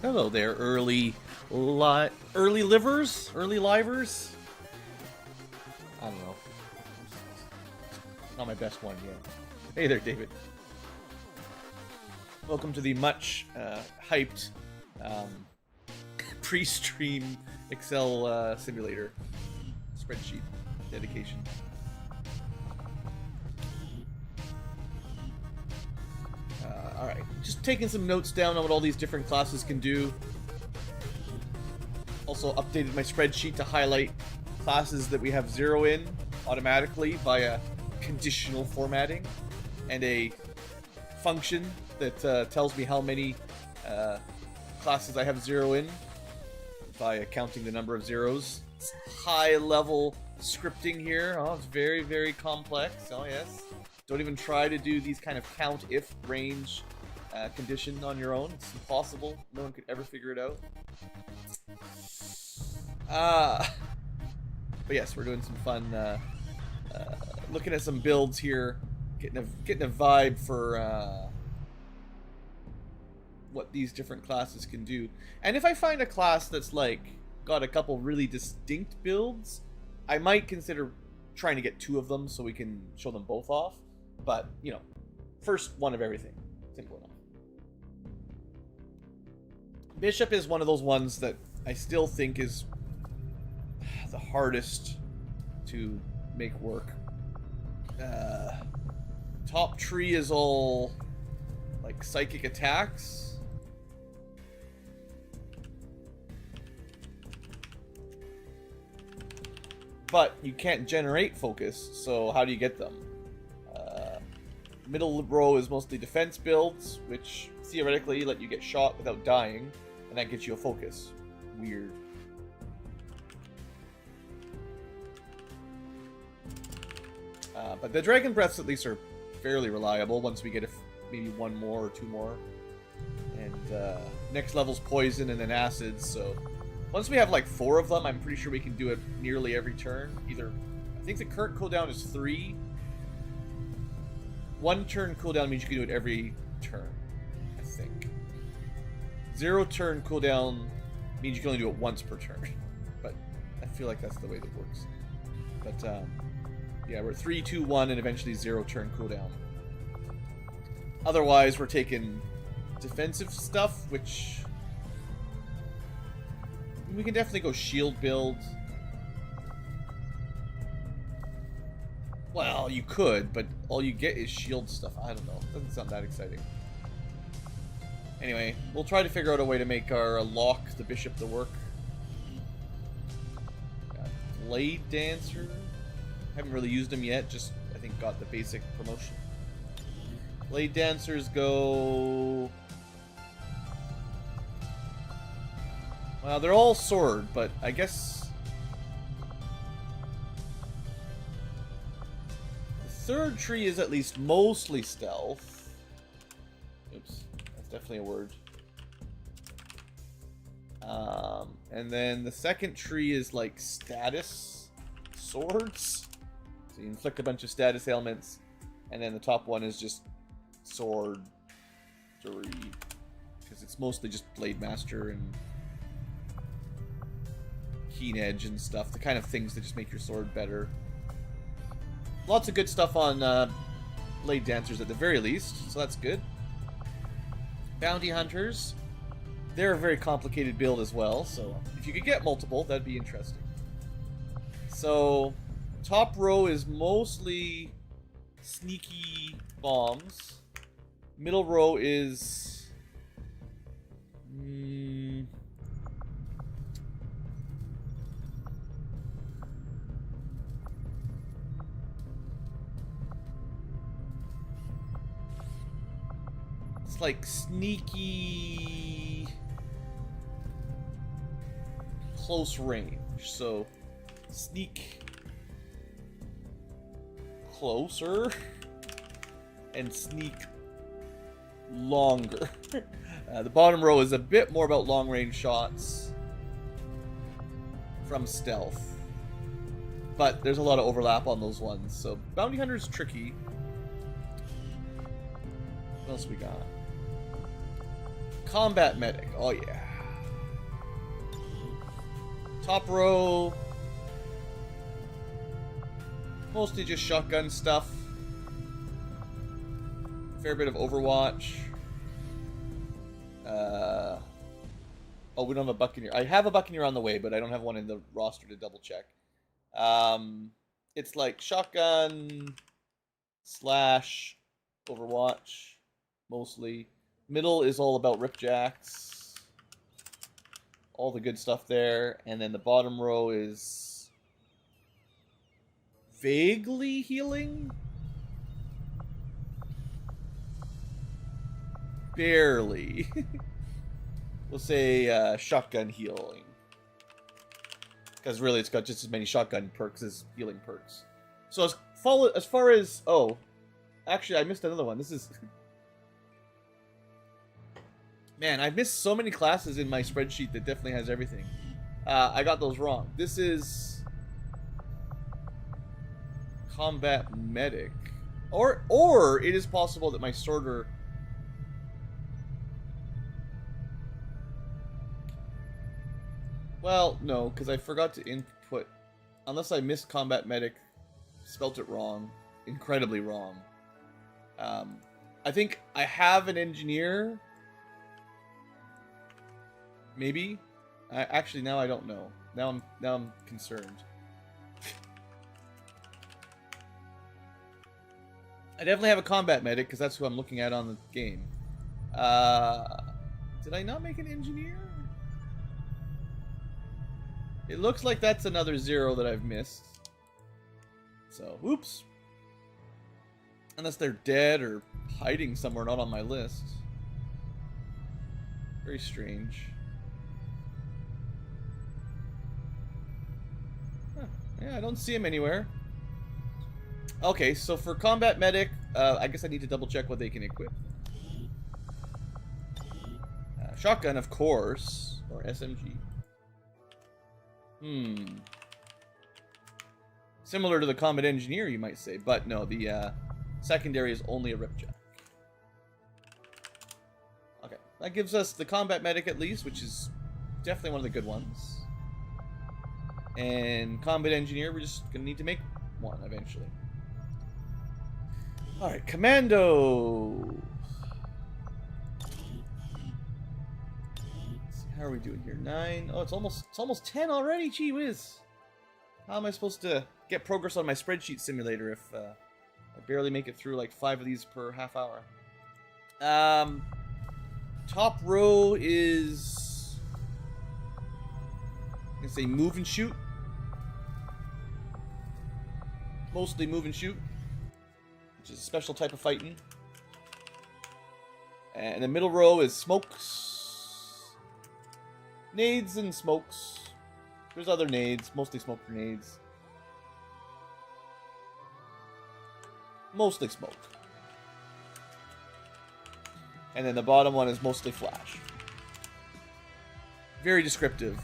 Hello there, early livers? Early livers? I don't know. Not my best one yet. Hey there, David. Welcome to the much hyped pre-stream Excel simulator spreadsheet dedication. Alright, just taking some notes down on what all these different classes can do. Also updated my spreadsheet to highlight classes that we have 0 in automatically via conditional formatting, and a function that tells me how many classes I have 0 in by counting the number of zeros. It's high level scripting here. Oh, it's very, very complex. Oh yes. Don't even try to do these kind of count if range condition on your own. It's impossible. No one could ever figure it out. But yes, we're doing some fun looking at some builds here, getting a vibe for what these different classes can do. And if I find a class that's like got a couple really distinct builds, I might consider trying to get 2 of them so we can show them both off. But, you know, first one of everything. Simple enough. Bishop is one of those ones that I still think is the hardest to make work. Top tree is all like psychic attacks. But you can't generate focus, so how do you get them? Middle row is mostly defense builds, which theoretically let you get shot without dying, and that gets you a focus. Weird. But the dragon breaths at least are fairly reliable once we get maybe 1 more or 2 more. And next level's poison and then acids, so once we have like 4 of them, I'm pretty sure we can do it nearly every turn. Either, I think the current cooldown is 3. 1 turn cooldown means you can do it every turn, I think. 0 turn cooldown means you can only do it once per turn. But I feel like that's the way that works. But yeah, we're 3, 2, 1, and eventually 0 turn cooldown. Otherwise, we're taking defensive stuff, which we can definitely go shield build. Well, you could, but all you get is shield stuff. I don't know. Doesn't sound that exciting. Anyway, we'll try to figure out a way to make our lock the bishop to work. Blade Dancer. Haven't really used them yet, just I think got the basic promotion. Blade Dancers go... Well, they're all sword, but I guess... The third tree is at least mostly stealth. Oops, that's definitely a word. And then the second tree is like status swords. So you inflict a bunch of status ailments. And then the top one is just sword. Because it's mostly just Blade Master and Keen Edge and stuff. The kind of things that just make your sword better. Lots of good stuff on Blade Dancers at the very least, so that's good. Bounty Hunters. They're a very complicated build as well, so if you could get multiple, that'd be interesting. So, top row is mostly sneaky bombs. Middle row is... It's like sneaky close range. So sneak closer and sneak longer. The bottom row is a bit more about long range shots from stealth, but there's a lot of overlap on those ones. So Bounty Hunter's tricky. What else we got? Combat Medic. Oh yeah. Top row, mostly just shotgun stuff. Fair bit of Overwatch. Oh, we don't have a Buccaneer. I have a Buccaneer on the way, but I don't have one in the roster to double check. It's like shotgun slash Overwatch, mostly. Middle is all about ripjacks. All the good stuff there. And then the bottom row is vaguely healing? Barely. We'll say shotgun healing. Because really it's got just as many shotgun perks as healing perks. So as far as... Oh, actually I missed another one. This is... Man, I've missed so many classes in my spreadsheet that definitely has everything. I got those wrong. This is... Combat Medic. Or it is possible that my sorter... Well, no, because I forgot to input... Unless I missed Combat Medic, spelt it wrong. Incredibly wrong. I think I have an engineer... Maybe? Actually, now I don't know. Now I'm concerned. I definitely have a combat medic, because that's who I'm looking at on the game. Did I not make an engineer? It looks like that's another 0 that I've missed. So, oops. Unless they're dead or hiding somewhere not on my list. Very strange. Huh. Yeah, I don't see him anywhere. Okay, so for combat medic, I guess I need to double check what they can equip. Shotgun, of course, or SMG. Similar to the combat engineer, you might say, but no, the secondary is only a ripjack. Okay, that gives us the combat medic at least, which is definitely one of the good ones. And combat engineer, we're just gonna need to make one eventually. Alright, commando. How are we doing here? 9. Oh, it's almost 10 already. Gee whiz. How am I supposed to get progress on my spreadsheet simulator if I barely make it through like 5 of these per half hour? Top row is... I'm gonna say move and shoot. Mostly move and shoot, which is a special type of fighting. And the middle row is smokes. Nades and smokes. There's other nades, mostly smoke grenades. Mostly smoke. And then the bottom one is mostly flash. Very descriptive.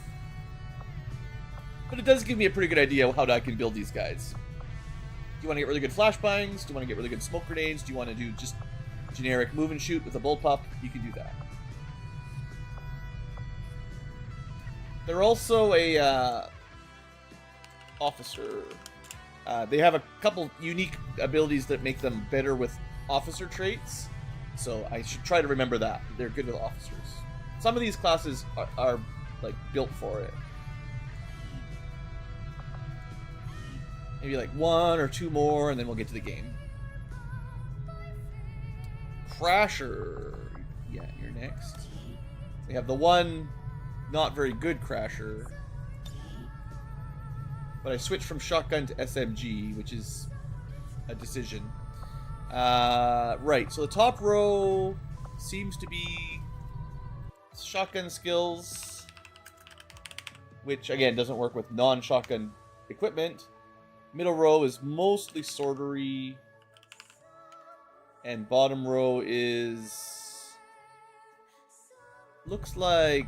But it does give me a pretty good idea of how I can build these guys. Do you want to get really good flashbangs? Do you want to get really good smoke grenades? Do you want to do just generic move and shoot with a bullpup? You can do that. They're also a officer. They have a couple unique abilities that make them better with officer traits. So I should try to remember that. They're good with officers. Some of these classes are like built for it. Maybe like 1 or 2 more, and then we'll get to the game. Crasher. Yeah, you're next. We have the one not very good Crasher. But I switched from shotgun to SMG, which is a decision. Right, so the top row seems to be shotgun skills, which again doesn't work with non-shotgun equipment. Middle row is mostly sortery, and bottom row is looks like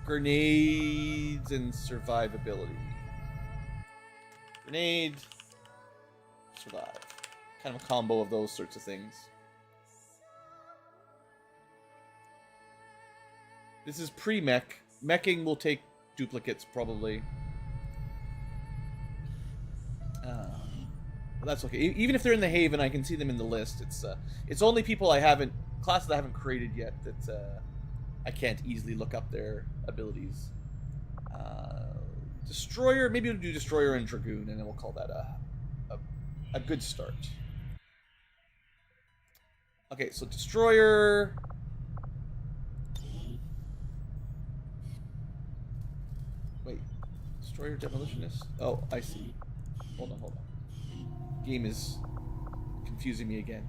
grenades and survivability. Grenade, survive. Kind of a combo of those sorts of things. This is pre-mech, Meching will take duplicates, probably. That's okay. Even if they're in the Haven, I can see them in the list. It's only people classes I haven't created yet that I can't easily look up their abilities. Destroyer, maybe we'll do Destroyer and Dragoon, and then we'll call that a good start. Okay, so Destroyer. Wait, Destroyer Demolitionist? Oh, I see. Hold on. Game is confusing me again.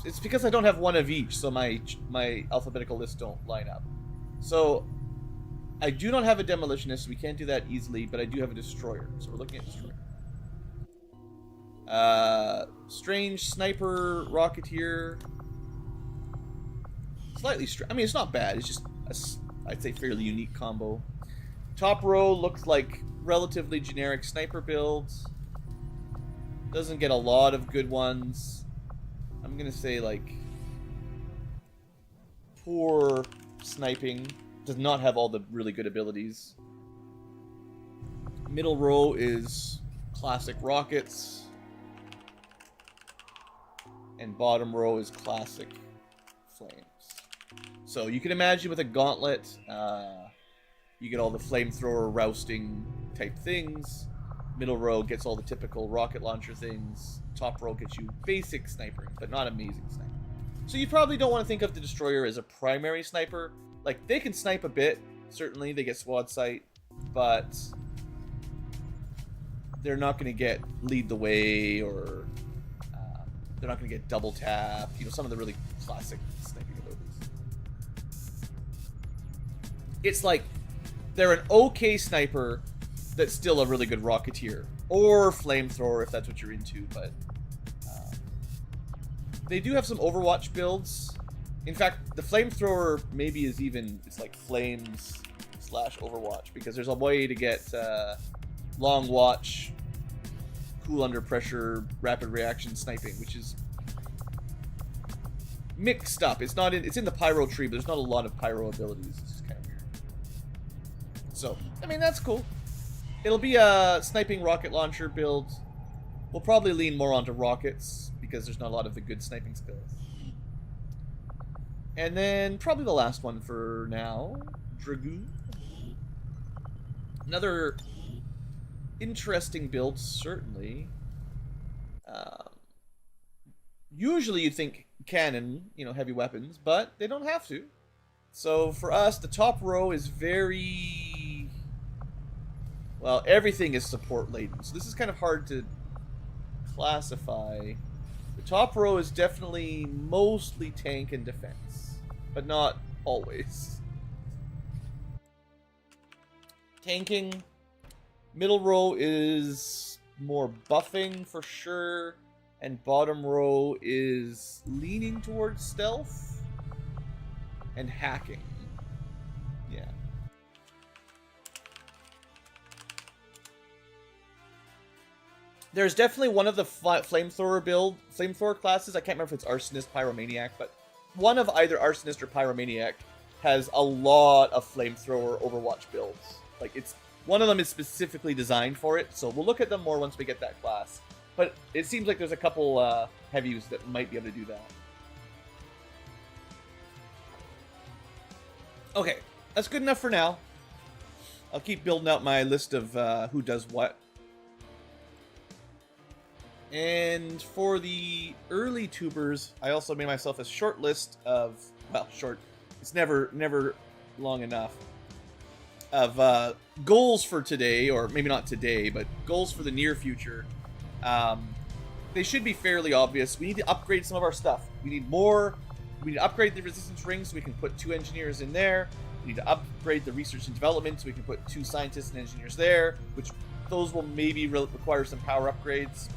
It's because I don't have one of each, so my alphabetical lists don't line up. So I do not have a Demolitionist, so we can't do that easily, but I do have a Destroyer. So we're looking at Destroyer. Strange Sniper Rocketeer. Slightly I mean, it's not bad. It's just I'd say fairly unique combo. Top row looks like relatively generic sniper builds. Doesn't get a lot of good ones. I'm gonna say like poor sniping. Does not have all the really good abilities. Middle row is classic rockets. And bottom row is classic flames. So you can imagine with a gauntlet, you get all the flamethrower rousting type things. Middle row gets all the typical rocket launcher things. Top row gets you basic sniping, but not amazing sniping. So you probably don't want to think of the Destroyer as a primary sniper. Like, they can snipe a bit. Certainly, they get SWAT sight. But they're not going to get lead the way, or they're not going to get double tap. You know, some of the really classic sniping abilities. It's like they're an okay sniper that's still a really good Rocketeer. Or Flamethrower, if that's what you're into, but they do have some Overwatch builds. In fact, the Flamethrower maybe is even, it's like Flames / Overwatch, because there's a way to get long watch, cool under pressure, rapid reaction sniping, which is mixed up. It's not in, it's in the Pyro tree, but there's not a lot of Pyro abilities. It's just kind of weird. So, I mean, that's cool. It'll be a sniping rocket launcher build. We'll probably lean more onto rockets, because there's not a lot of the good sniping skills. And then probably the last one for now, Dragoon. Another interesting build, certainly. Usually you'd think cannon, you know, heavy weapons, but they don't have to. So for us, the top row is very... well, everything is support laden. So this is kind of hard to classify. The top row is definitely mostly tank and defense, but not always. Tanking. Middle row is more buffing for sure, and bottom row is leaning towards stealth and hacking. Yeah. There's definitely one of the flamethrower classes. I can't remember if it's Arsonist, Pyromaniac, but one of either Arsonist or Pyromaniac has a lot of flamethrower Overwatch builds. Like, it's one of them is specifically designed for it, so we'll look at them more once we get that class. But it seems like there's a couple heavies that might be able to do that. Okay, that's good enough for now. I'll keep building out my list of who does what. And for the early tubers, I also made myself a short list of, well, short, it's never long enough, of goals for today, or maybe not today, but goals for the near future. They should be fairly obvious. We need to upgrade some of our stuff. We need to upgrade the resistance ring so we can put 2 engineers in there. We need to upgrade the research and development so we can put 2 scientists and engineers there, which those will maybe require some power upgrades.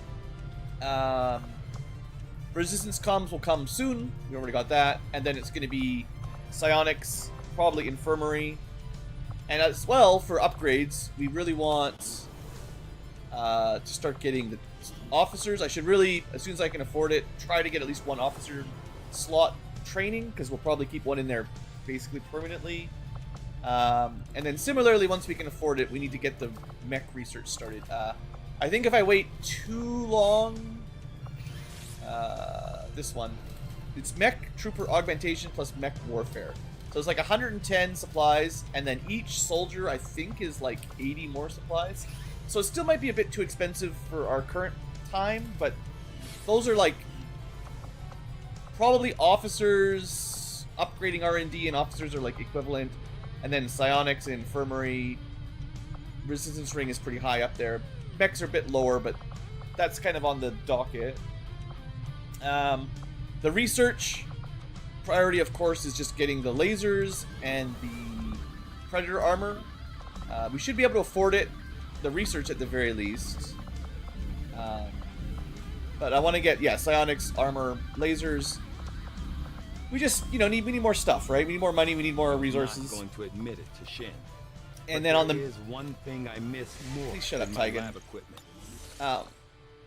Resistance comms will come soon. We already got that. And then it's going to be psionics, probably infirmary. And as well, for upgrades, we really want to start getting the officers. I should really, as soon as I can afford it, try to get at least 1 officer slot training, because we'll probably keep 1 in there basically permanently. And then similarly, once we can afford it, we need to get the mech research started. I think if I wait too long, this one, it's mech trooper augmentation plus mech warfare. So it's like 110 supplies, and then each soldier, I think, is like 80 more supplies. So it still might be a bit too expensive for our current time, but those are like probably officers upgrading R&D, and officers are like equivalent. And then psionics and infirmary. Resistance ring is pretty high up there. Mechs are a bit lower, but that's kind of on the docket. The research priority, of course, is just getting the lasers and the predator armor. We should be able to afford it. The research at the very least. But I want to get, psionics, armor, lasers. We just, we need more stuff, right? We need more money, we need more resources. I'm not going to admit it to Shen. And then on the... There is one thing I miss more. Please shut up, than my Tygan. lab equipment.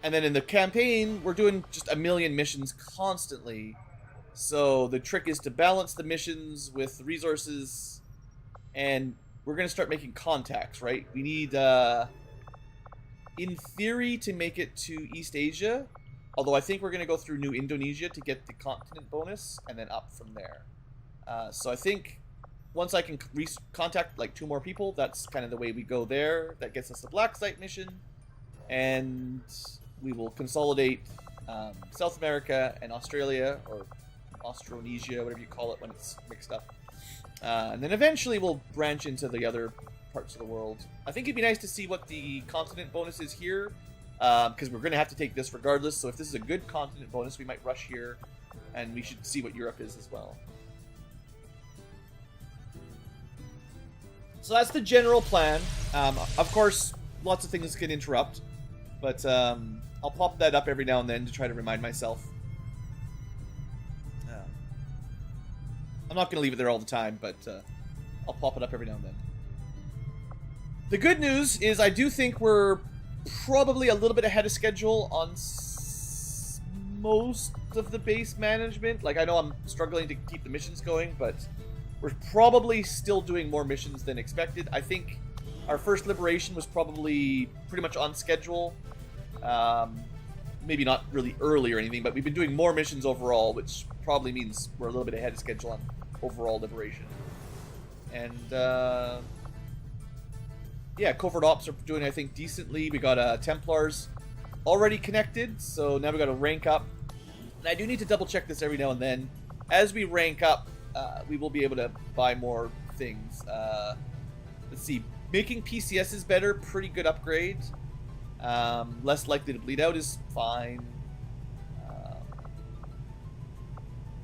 And then in the campaign, we're doing just a million missions constantly. So the trick is to balance the missions with the resources, and we're going to start making contacts, right? We need, in theory, to make it to East Asia, although I think we're going to go through New Indonesia to get the continent bonus, and then up from there. So I think once I can contact like 2 more people, that's kind of the way we go there. That gets us the Black Site mission, and we will consolidate South America and Australia, or Austronesia, whatever you call it when it's mixed up. And then eventually we'll branch into the other parts of the world. I think it'd be nice to see what the continent bonus is here, because we're going to have to take this regardless. So if this is a good continent bonus, we might rush here, and we should see what Europe is as well. So that's the general plan. Of course, lots of things can interrupt, but I'll pop that up every now and then to try to remind myself. I'm not going to leave it there all the time, but I'll pop it up every now and then. The good news is I do think we're probably a little bit ahead of schedule on most of the base management. Like, I know I'm struggling to keep the missions going, but we're probably still doing more missions than expected. I think our first liberation was probably pretty much on schedule. Maybe not really early or anything, but we've been doing more missions overall, which probably means we're a little bit ahead of schedule on overall liberation. And, yeah, covert ops are doing, I think, decently. We got Templars already connected, so now we got to rank up. And I do need to double check this every now and then. As we rank up, we will be able to buy more things. Let's see, making PCS is better, pretty good upgrade. Less likely to bleed out is fine.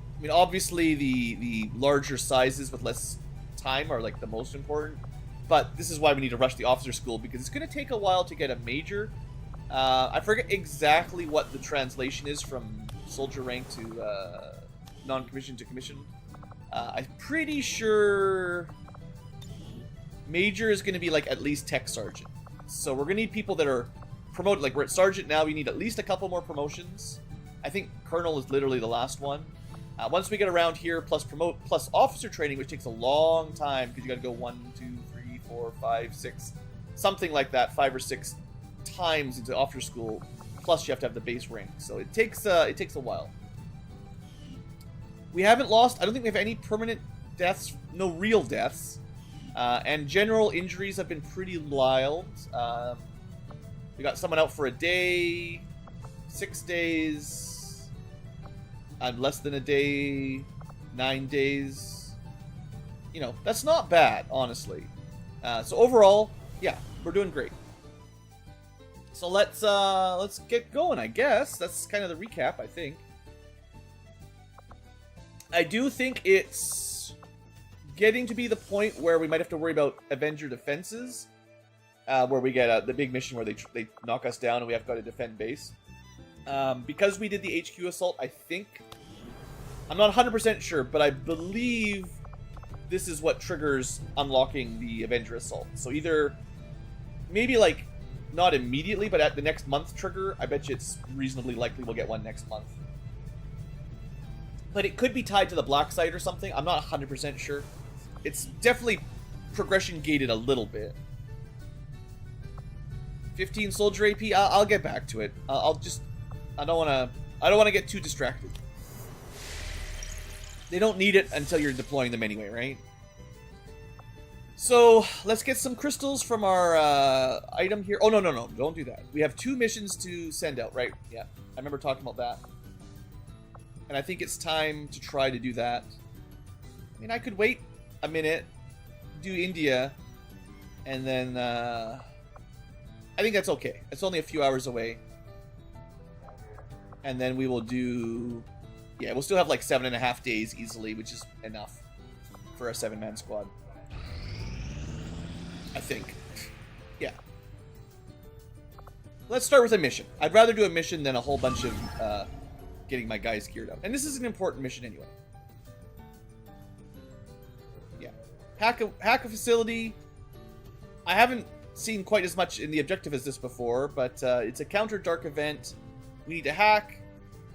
I mean, obviously the larger sizes with less time are like the most important, but this is why we need to rush the officer school, because it's going to take a while to get a major. I forget exactly what the translation is from soldier rank to non-commissioned to commissioned. I'm pretty sure major is going to be like at least tech sergeant. So we're going to need people that are promoted. Like, we're at sergeant now, we need at least a couple more promotions. I think colonel is literally the last one. Once we get around here, plus officer training, which takes a long time, because you got to go 1, 2, 3, 4, 5, 6, something like that, 5 or 6 times into officer school. Plus, you have to have the base rank, so it takes a while. We haven't lost. I don't think we have any permanent deaths, no real deaths, and general injuries have been pretty mild. We got someone out for a day, 6 days. Less than a day, 9 days. You know, that's not bad, honestly. So overall, yeah, we're doing great. So let's get going, I guess. That's kind of the recap, I think. I do think it's getting to be the point where we might have to worry about Avenger defenses, where we get the big mission where they knock us down and we have got to defend base. Because we did the HQ assault, I think, I'm not 100% sure, but I believe this is what triggers unlocking the Avenger assault. So either, maybe like, not immediately, but at the next month trigger, I bet you it's reasonably likely we'll get one next month. But it could be tied to the Black Site or something, I'm not 100% sure. It's definitely progression gated a little bit. 15 soldier AP. I'll get back to it. I don't want to get too distracted. They don't need it until you're deploying them anyway, right? So let's get some crystals from our item here. Oh, no, don't do that. We have 2 missions to send out, right? Yeah, I remember talking about that. And I think it's time to try to do that. I mean, I could wait a minute, do India, and then I think that's okay. It's only a few hours away. And then we will do... Yeah, we'll still have like 7.5 days easily, which is enough for a 7-man squad. I think. Yeah. Let's start with a mission. I'd rather do a mission than a whole bunch of getting my guys geared up. And this is an important mission anyway. Yeah. Hack a facility. I haven't seen quite as much in the objective as this before, but it's a counter dark event. We need to hack,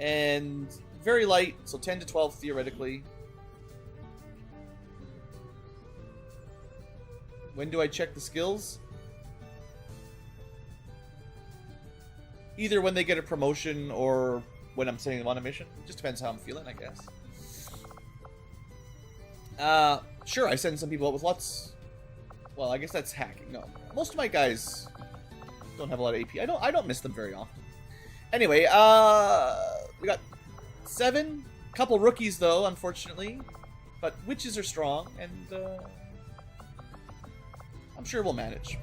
and very light, so 10 to 12 theoretically. When do I check the skills? Either when they get a promotion or when I'm sending them on a mission. Just depends how I'm feeling, I guess. Sure, I send some people out with lots. Well, I guess that's hacking. No, most of my guys don't have a lot of AP. I don't miss them very often. Anyway, we got 7. Couple rookies though, unfortunately. But witches are strong, and I'm sure we'll manage.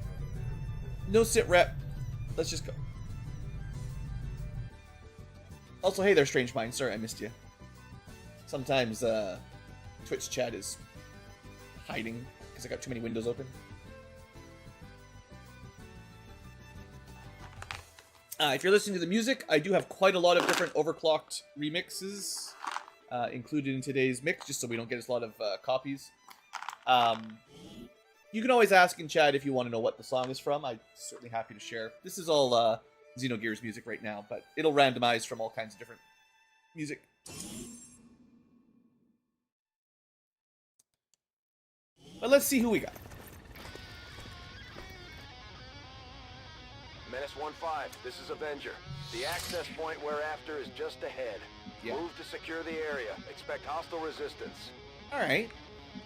No sit rep. Let's just go. Also, hey there, Strange Mind. Sorry I missed you. Sometimes Twitch chat is hiding because I got too many windows open. If you're listening to the music, I do have quite a lot of different overclocked remixes included in today's mix, just so we don't get a lot of copies. You can always ask in chat if you want to know what the song is from. I'm certainly happy to share. This is all Xenogears music right now, but it'll randomize from all kinds of different music. But let's see who we got. Menace 1-5, this is Avenger. The access point we're after is just ahead. Yeah. Move to secure the area. Expect hostile resistance. Alright.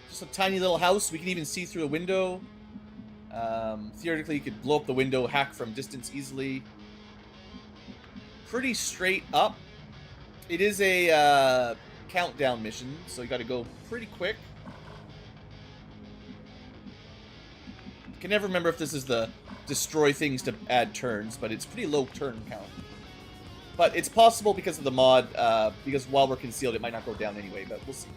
Just a tiny little house. We can even see through a window. Theoretically, you could blow up the window, hack from distance easily. Pretty straight up. It is a countdown mission, so you gotta go pretty quick. Can never remember if this is the destroy things to add turns, but it's pretty low turn count. But it's possible because of the mod, because while we're concealed, it might not go down anyway, but we'll see.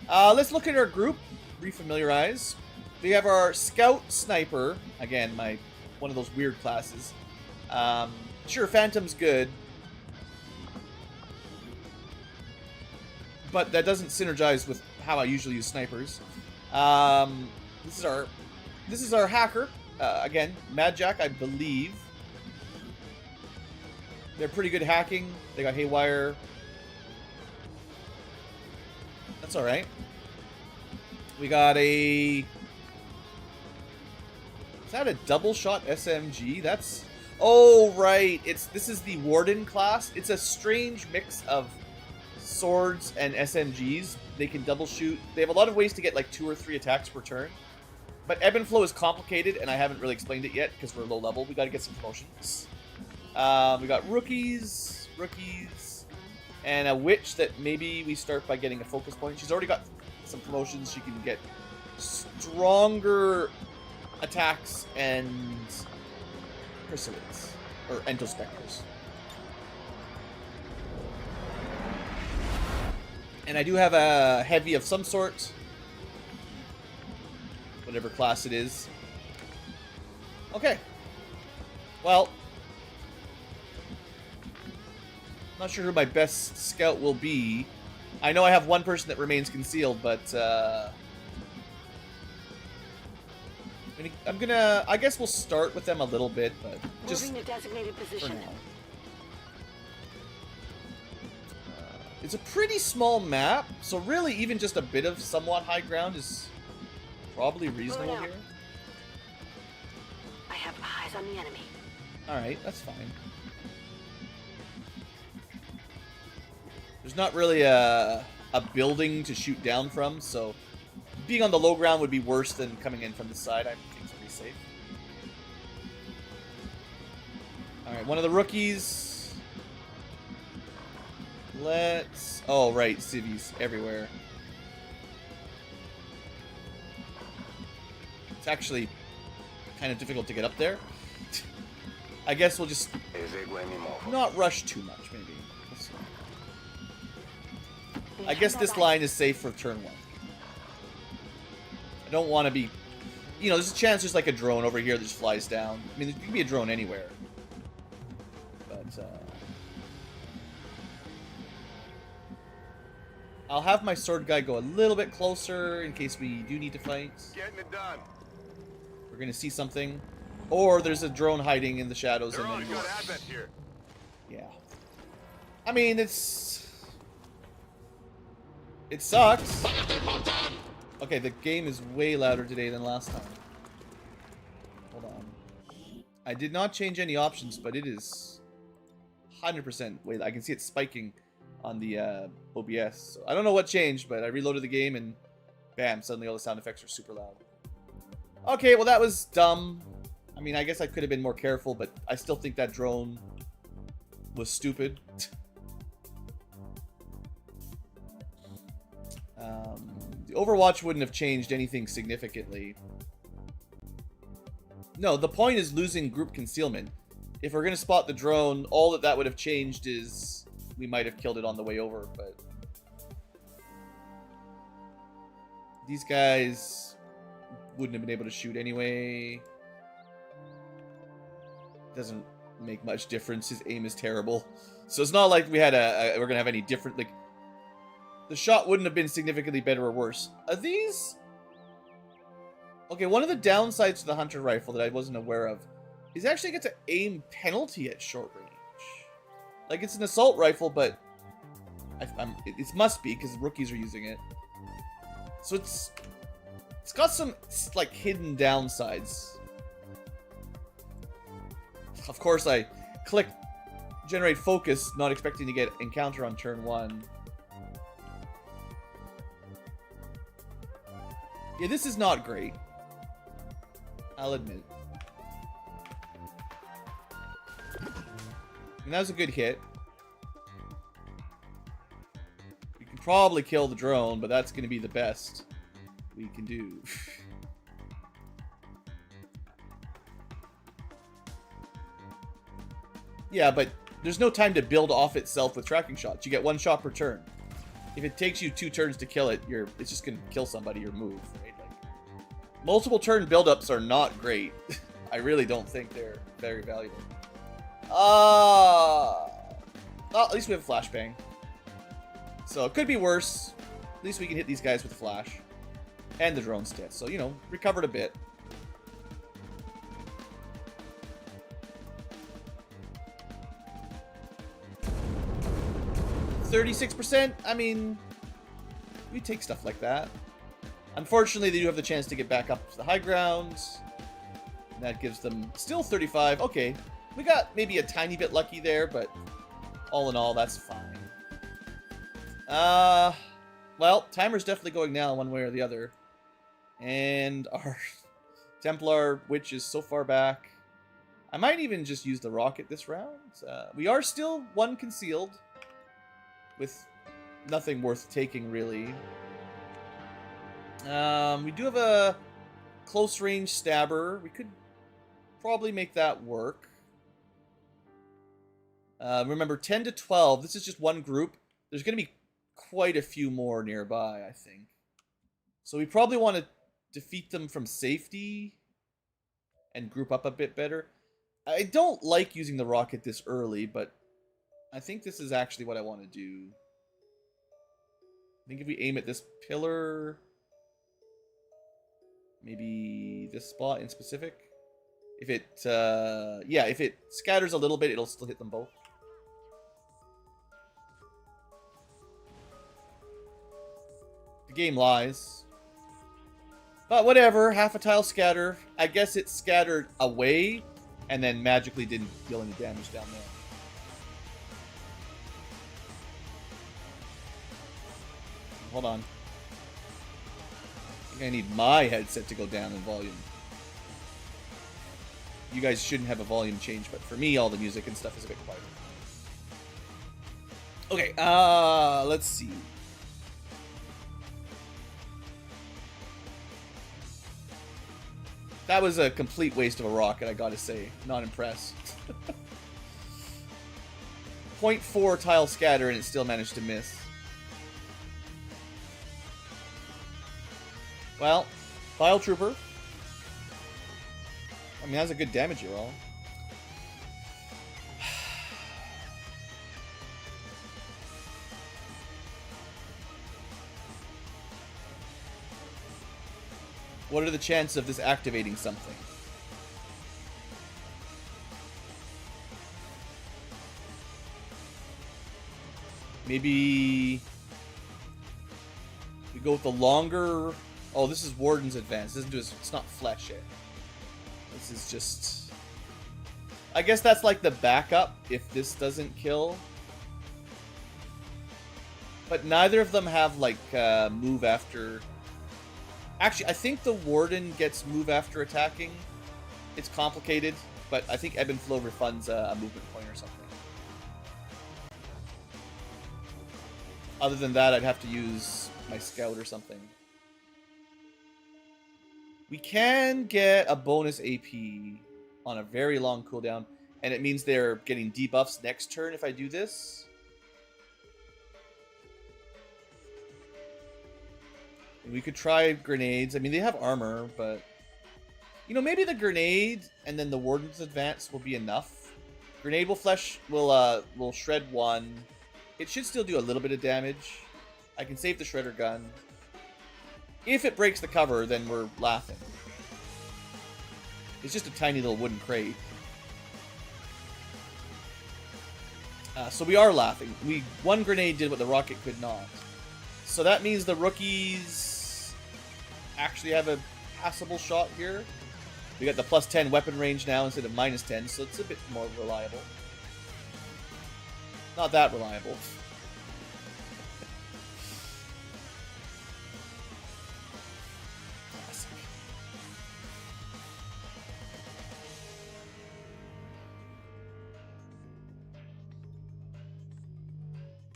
Let's look at our group, refamiliarize. We have our Scout Sniper, again, one of those weird classes. Sure, Phantom's good, but that doesn't synergize with how I usually use snipers. This is our hacker. Again, Mad Jack, I believe. They're pretty good hacking. They got Haywire. That's alright. We got a... Is that a double shot SMG? That's... Oh, right. This is the Warden class. It's a strange mix of swords and SMGs. They can double shoot. They have a lot of ways to get like 2 or 3 attacks per turn. But ebb and flow is complicated, and I haven't really explained it yet because we're low level. We got to get some promotions. We got rookies, and a witch that maybe we start by getting a focus point. She's already got some promotions. She can get stronger attacks and chrysalids, or entospecters. And I do have a heavy of some sort. Whatever class it is. Okay. Well. Not sure who my best scout will be. I know I have one person that remains concealed, but I guess we'll start with them a little bit, but just moving to designated position. for now. It's a pretty small map, so really even just a bit of somewhat high ground is probably reasonable Moving out. here. I have eyes on the enemy. Alright, that's fine. There's not really a building to shoot down from, so being on the low ground would be worse than coming in from the side. I think it's pretty safe. Alright, one of the rookies. Let's... Oh, right, civvies everywhere. It's actually kind of difficult to get up there. I guess we'll just not rush too much, maybe. We'll see. I guess this line is safe for turn 1. I don't want to be... You know, there's a chance there's like a drone over here that just flies down. I mean, there could be a drone anywhere. But, I'll have my sword guy go a little bit closer in case we do need to fight. Getting it done. We're going to see something. Or there's a drone hiding in the shadows. They're And on a then good advent here. yeah. I mean, it sucks. Okay, the game is way louder today than last time. Hold on. I did not change any options, but it is 100%. Wait, I can see it spiking on the OBS. So I don't know what changed, but I reloaded the game and bam, suddenly all the sound effects are super loud. Okay, well that was dumb. I mean, I guess I could have been more careful, but I still think that drone was stupid. The Overwatch wouldn't have changed anything significantly. No, the point is losing group concealment. If we're going to spot the drone, all that would have changed is we might have killed it on the way over, but... These guys wouldn't have been able to shoot anyway. Doesn't make much difference. His aim is terrible. So it's not like we had we're gonna have any different, like, the shot wouldn't have been significantly better or worse. Are these... Okay, one of the downsides to the Hunter rifle that I wasn't aware of is it actually gets an aim penalty at short range. Like, it's an assault rifle, but it must be because rookies are using it. So it's got some, like, hidden downsides. Of course, I click generate focus, not expecting to get encounter on turn 1. Yeah, this is not great. I'll admit. And that was a good hit. We can probably kill the drone, but that's going to be the best we can do. Yeah, but there's no time to build off itself with tracking shots. You get 1 shot per turn. If it takes you 2 turns to kill it, it's just going to kill somebody or move, right? Like, multiple turn buildups are not great. I really don't think they're very valuable. Well, at least we have a flashbang. So it could be worse. At least we can hit these guys with a flash. And the drone stat. So, you know, recovered a bit. %. I mean, we take stuff like that. Unfortunately, they do have the chance to get back up to the high ground. And that gives them still 35. Okay, we got maybe a tiny bit lucky there, but all in all, that's fine. Well, timer's definitely going now one way or the other. And our Templar Witch is so far back. I might even just use the rocket this round. We are still 1 concealed. With nothing worth taking, really. We do have a close range stabber. We could probably make that work. Remember, 10 to 12. This is just 1 group. There's going to be quite a few more nearby, I think. So we probably want to defeat them from safety and group up a bit better. I don't like using the rocket this early, but I think this is actually what I want to do. I think if we aim at this pillar, maybe this spot in specific. If it, yeah, if it scatters a little bit, it'll still hit them both. The game lies. But whatever, half a tile scatter. I guess it scattered away and then magically didn't deal any damage down there. Hold on. I think I need my headset to go down in volume. You guys shouldn't have a volume change, but for me, all the music and stuff is a bit quieter. Okay, let's see. That was a complete waste of a rocket, I gotta say. Not impressed. 0.4 tile scatter and it still managed to miss. Well, Bile Trooper. I mean, that's a good damage roll. What are the chances of this activating something? Maybe we go with the longer. Oh, this is Warden's Advance. It's not flesh yet. This is just. I guess that's like the backup if this doesn't kill. But neither of them have like move after. Actually, I think the Warden gets move after attacking. It's complicated, but I think Ebb and Flow refunds a movement point or something. Other than that, I'd have to use my Scout or something. We can get a bonus AP on a very long cooldown, and it means they're getting debuffs next turn if I do this. We could try grenades. I mean, they have armor, but... You know, maybe the grenade and then the Warden's Advance will be enough. Grenade will shred one. It should still do a little bit of damage. I can save the Shredder gun. If it breaks the cover, then we're laughing. It's just a tiny little wooden crate. So we are laughing. One grenade did what the rocket could not. So that means the rookies actually have a passable shot here. We got the plus 10 weapon range now instead of minus 10, so it's a bit more reliable. Not that reliable. Classic.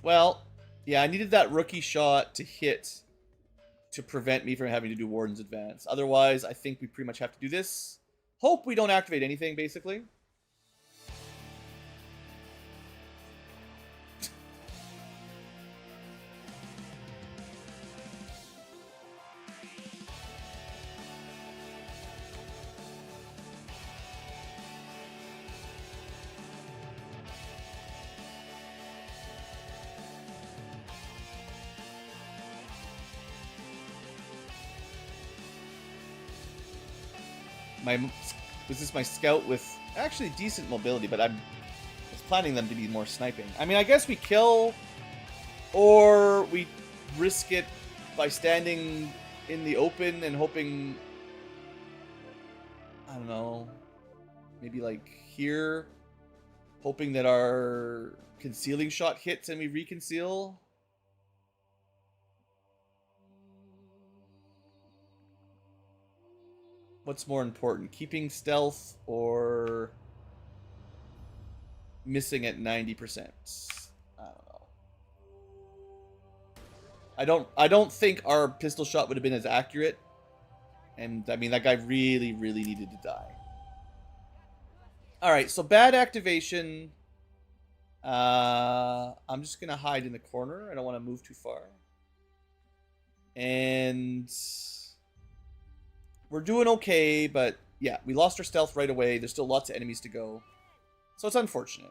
Well, yeah, I needed that rookie shot to hit to prevent me from having to do Warden's Advance. Otherwise, I think we pretty much have to do this. Hope we don't activate anything, basically. Was this my Scout with actually decent mobility, but I was planning them to be more sniping. I mean, I guess we kill, or we risk it by standing in the open and hoping, I don't know, maybe like here, hoping that our concealing shot hits and we reconceal. What's more important, keeping stealth or missing at 90%? I don't know. I don't think our pistol shot would have been as accurate. And I mean, that guy really, really needed to die. All right, so bad activation. I'm just gonna hide in the corner. I don't want to move too far. And we're doing okay, but yeah, we lost our stealth right away. There's still lots of enemies to go. So it's unfortunate.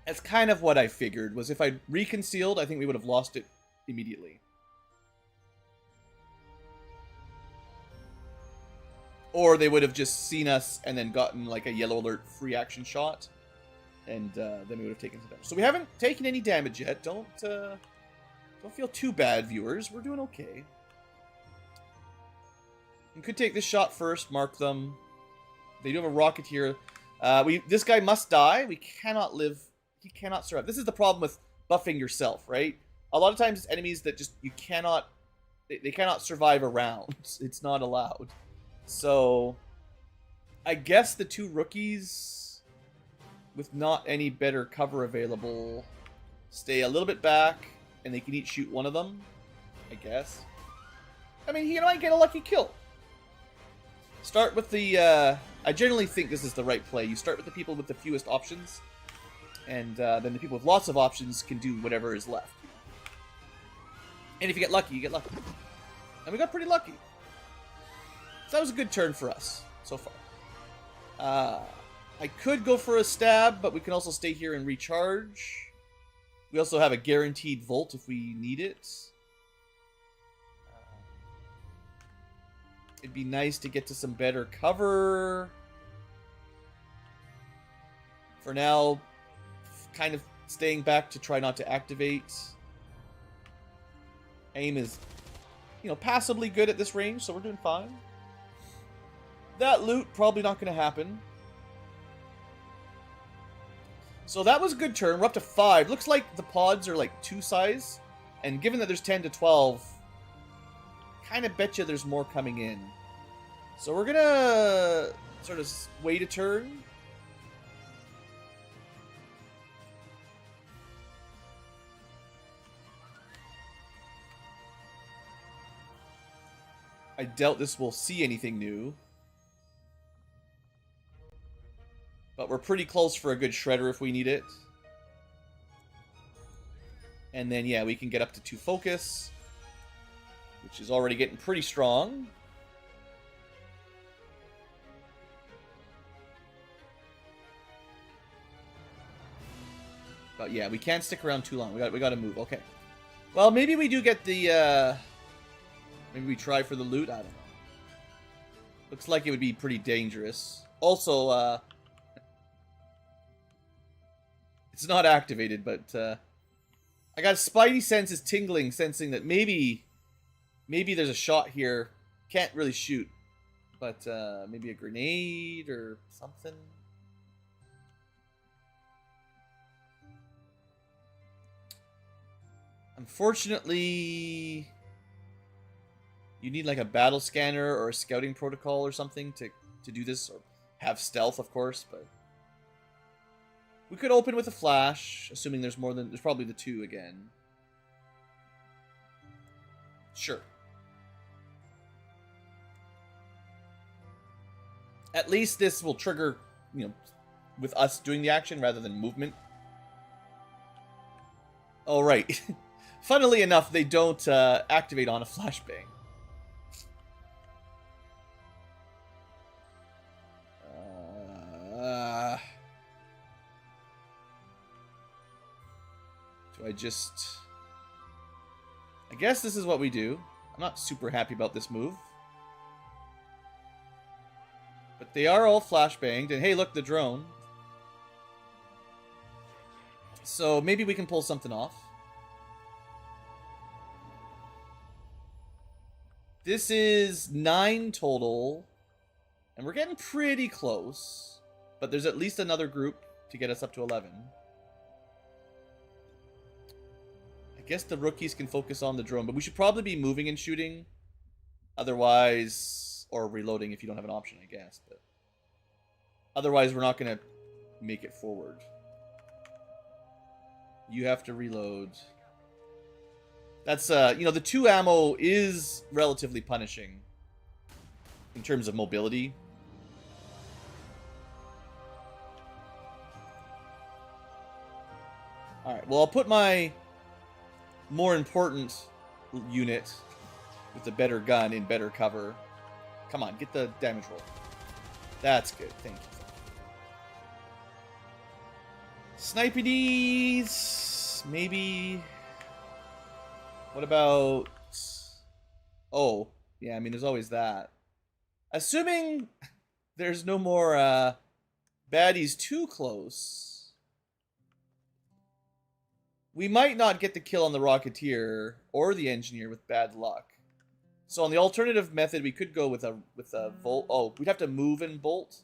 That's kind of what I figured, was if I reconcealed, I think we would have lost it immediately. Or they would have just seen us and then gotten like a yellow alert free action shot. And then we would have taken some damage. So we haven't taken any damage yet. Don't Don't feel too bad, viewers. We're doing okay. We could take this shot first, mark them. They do have a rocket here. This guy must die. We cannot live. He cannot survive. This is the problem with buffing yourself, right? A lot of times it's enemies that just, you cannot, they cannot survive around. It's not allowed. So, I guess the two rookies, with not any better cover available, stay a little bit back, and they can each shoot one of them, I guess. I mean, he might get a lucky kill. Start with the, I generally think this is the right play. You start with the people with the fewest options, and then the people with lots of options can do whatever is left. And if you get lucky, you get lucky. And we got pretty lucky. So that was a good turn for us, so far. I could go for a stab, but we can also stay here and recharge. We also have a guaranteed volt if we need it. It'd be nice to get to some better cover. For now, kind of staying back to try not to activate. Aim is, you know, passably good at this range, so we're doing fine. That loot, probably not going to happen. So that was a good turn. We're up to 5. Looks like the pods are like 2 size. And given that there's 10 to 12, kind of bet you there's more coming in. So we're going to sort of wait a turn. I doubt this will see anything new. But we're pretty close for a good shredder if we need it. And then, yeah, we can get up to 2 focus, which is already getting pretty strong. But yeah, we can't stick around too long. We got to move. Okay. Well, maybe we do get the maybe we try for the loot. I don't know. Looks like it would be pretty dangerous. Also, it's not activated, but I got spidey senses tingling, sensing that maybe there's a shot here. Can't really shoot, but maybe a grenade or something. Unfortunately, you need like a battle scanner or a scouting protocol or something to do this, or have stealth, of course, but we could open with a flash, assuming there's probably the 2 again. Sure. At least this will trigger, you know, with us doing the action rather than movement. Oh, right. Funnily enough, they don't activate on a flashbang. Do I just... I guess this is what we do. I'm not super happy about this move. But they are all flashbanged. And hey, look, the drone. So maybe we can pull something off. This is 9 total. And we're getting pretty close. But there's at least another group to get us up to 11. I guess the rookies can focus on the drone, but we should probably be moving and shooting. Otherwise, or reloading if you don't have an option, I guess. But otherwise, we're not going to make it forward. You have to reload. That's, you know, the 2 ammo is relatively punishing in terms of mobility. Alright, well, I'll put my more important unit with the better gun in better cover. Come on, get the damage roll. That's good, thank you. Snipeties, maybe. What about... Oh, yeah, I mean, there's always that. Assuming there's no more baddies too close. we might not get the kill on the Rocketeer or the Engineer with bad luck. So on the alternative method, we could go with a Volt. Oh, we'd have to move and Bolt.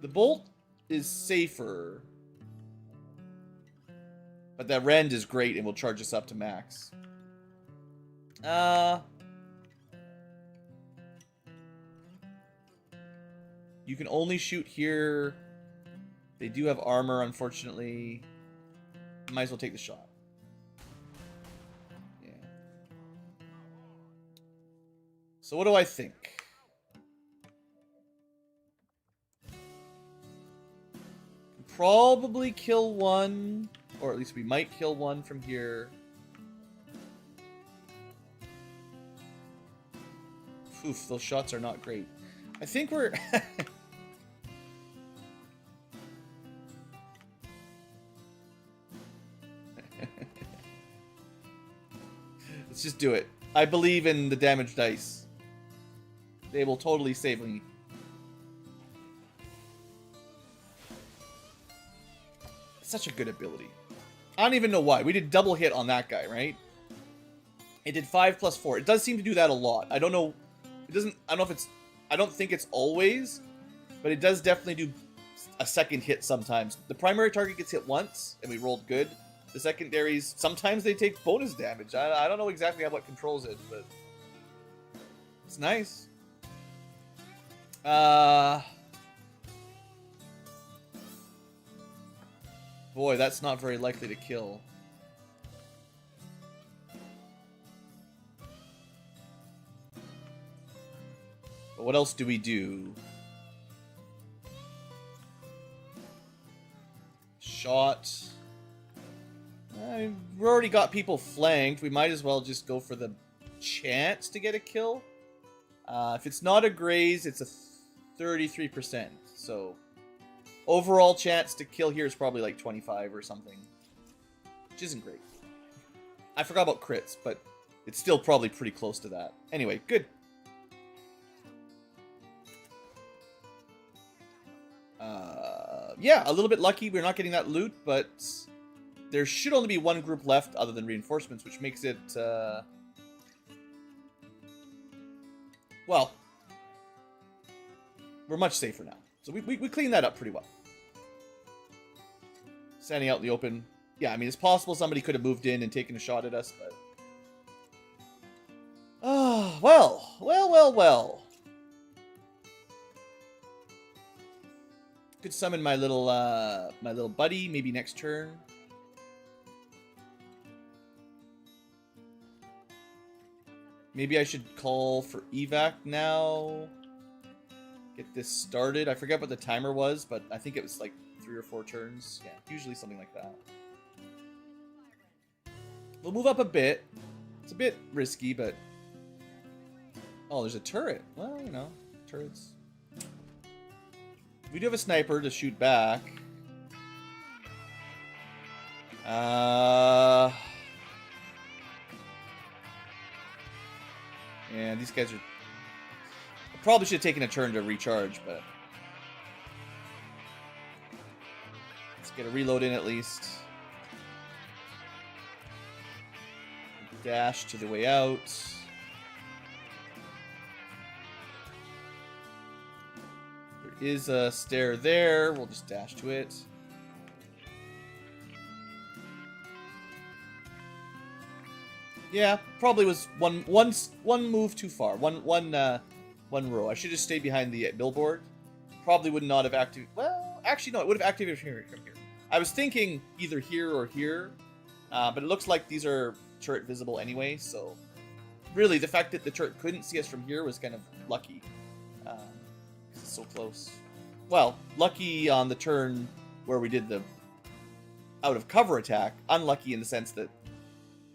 The Bolt is safer. But that Rend is great and will charge us up to max. You can only shoot here. They do have armor, unfortunately. Might as well take the shot. Yeah. So what do I think? Probably kill one, or at least we might kill one from here. Oof, those shots are not great. I think we're... Let's just do it. I believe in the damage dice. They will totally save me. Such a good ability. I don't even know why. We did double hit on that guy, right? It did 5 plus 4. It does seem to do that a lot. I don't know. It doesn't. I don't know if it's. I don't think it's always, but it does definitely do a second hit sometimes. The primary target gets hit once, and we rolled good. The secondaries, sometimes they take bonus damage. I don't know exactly how what controls it, but it's nice. Boy, that's not very likely to kill. But what else do we do? Shot. We've already got people flanked. We might as well just go for the chance to get a kill. If it's not a graze, it's a 33%. So overall chance to kill here is probably like 25 or something. Which isn't great. I forgot about crits, but it's still probably pretty close to that. Anyway, good. Yeah, a little bit lucky. We're not getting that loot, but there should only be one group left other than reinforcements, which makes it, well, we're much safer now. So we cleaned that up pretty well. Standing out in the open. Yeah, I mean, it's possible somebody could have moved in and taken a shot at us, but... Oh, well. Could summon my little buddy, maybe next turn. Maybe I should call for evac now. Get this started. I forget what the timer was, but I think it was like 3 or 4 turns. Yeah, usually something like that. We'll move up a bit. It's a bit risky, but... Oh, there's a turret. Well, you know, turrets. We do have a sniper to shoot back. And these guys are... I probably should have taken a turn to recharge, but... Let's get a reload in at least. Dash to the way out. There is a stair there. We'll just dash to it. Yeah, probably was one move too far. One row. I should have stayed behind the billboard. Probably would not have activated. Well, actually no, it would have activated here from here. I was thinking either here or here, but it looks like these are turret visible anyway. So really, the fact that the turret couldn't see us from here was kind of lucky. It's so close. Well, lucky on the turn where we did the out of cover attack. Unlucky in the sense that,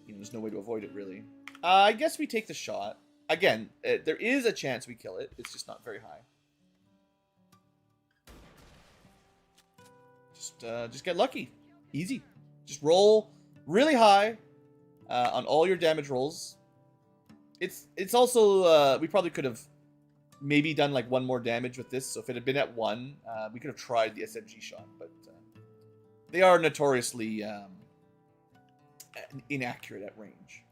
you know, there's no way to avoid it, really. I guess we take the shot. Again, there is a chance we kill it. It's just not very high. Just get lucky. Easy. Just roll really high on all your damage rolls. It's also... we probably could have maybe done like 1 more damage with this. So if it had been at 1, we could have tried the SMG shot. But They are notoriously inaccurate at range.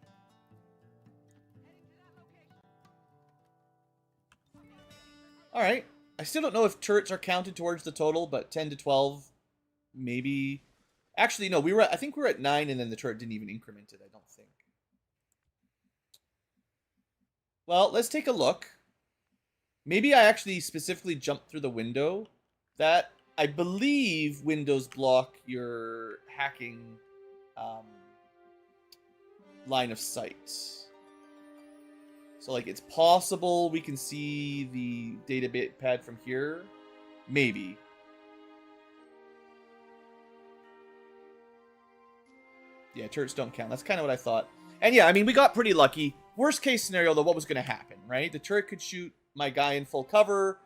Alright. I still don't know if turrets are counted towards the total, but 10 to 12, maybe. Actually, no, I think we were at 9 and then the turret didn't even increment it, I don't think. Well, let's take a look. Maybe I actually specifically jumped through the window. That, I believe, windows block your hacking line of sight. So, like, it's possible we can see the data pad from here. Maybe. Yeah, turrets don't count. That's kind of what I thought. And yeah, I mean, we got pretty lucky. Worst case scenario, though, what was going to happen, right? The turret could shoot my guy in full cover.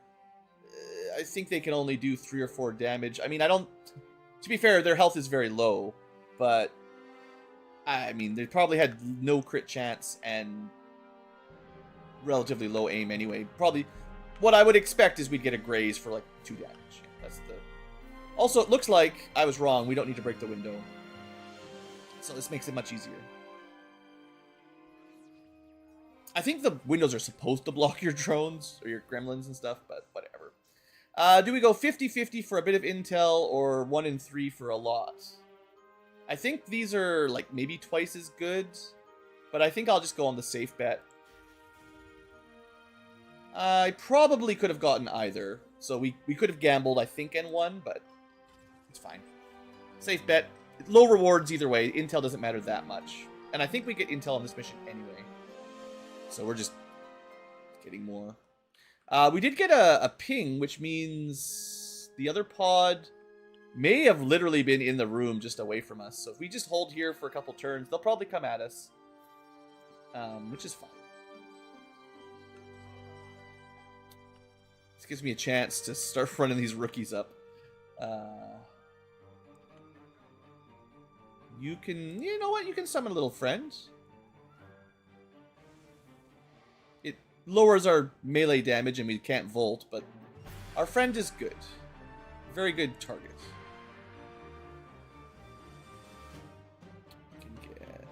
I think they can only do 3 or 4 damage. I mean, I don't... To be fair, their health is very low. But, I mean, they probably had no crit chance and relatively low aim anyway. Probably, what I would expect is we'd get a graze for, like, 2 damage. That's the... Also, it looks like I was wrong. We don't need to break the window. So this makes it much easier. I think the windows are supposed to block your drones or your gremlins and stuff, but whatever. Do we go 50-50 for a bit of intel or 1 in 3 for a lot? I think these are like maybe twice as good, but I think I'll just go on the safe bet. I probably could have gotten either. So we could have gambled, I think, and won, but it's fine. Safe bet. Low rewards either way. Intel doesn't matter that much. And I think we get intel on this mission anyway. So we're just getting more. We did get a ping, which means the other pod may have literally been in the room just away from us. So if we just hold here for a couple turns, they'll probably come at us. Which is fine. This gives me a chance to start running these rookies up. You know what? You can summon a little friend. It lowers our melee damage and we can't volt, but our friend is good. Very good target. We can get...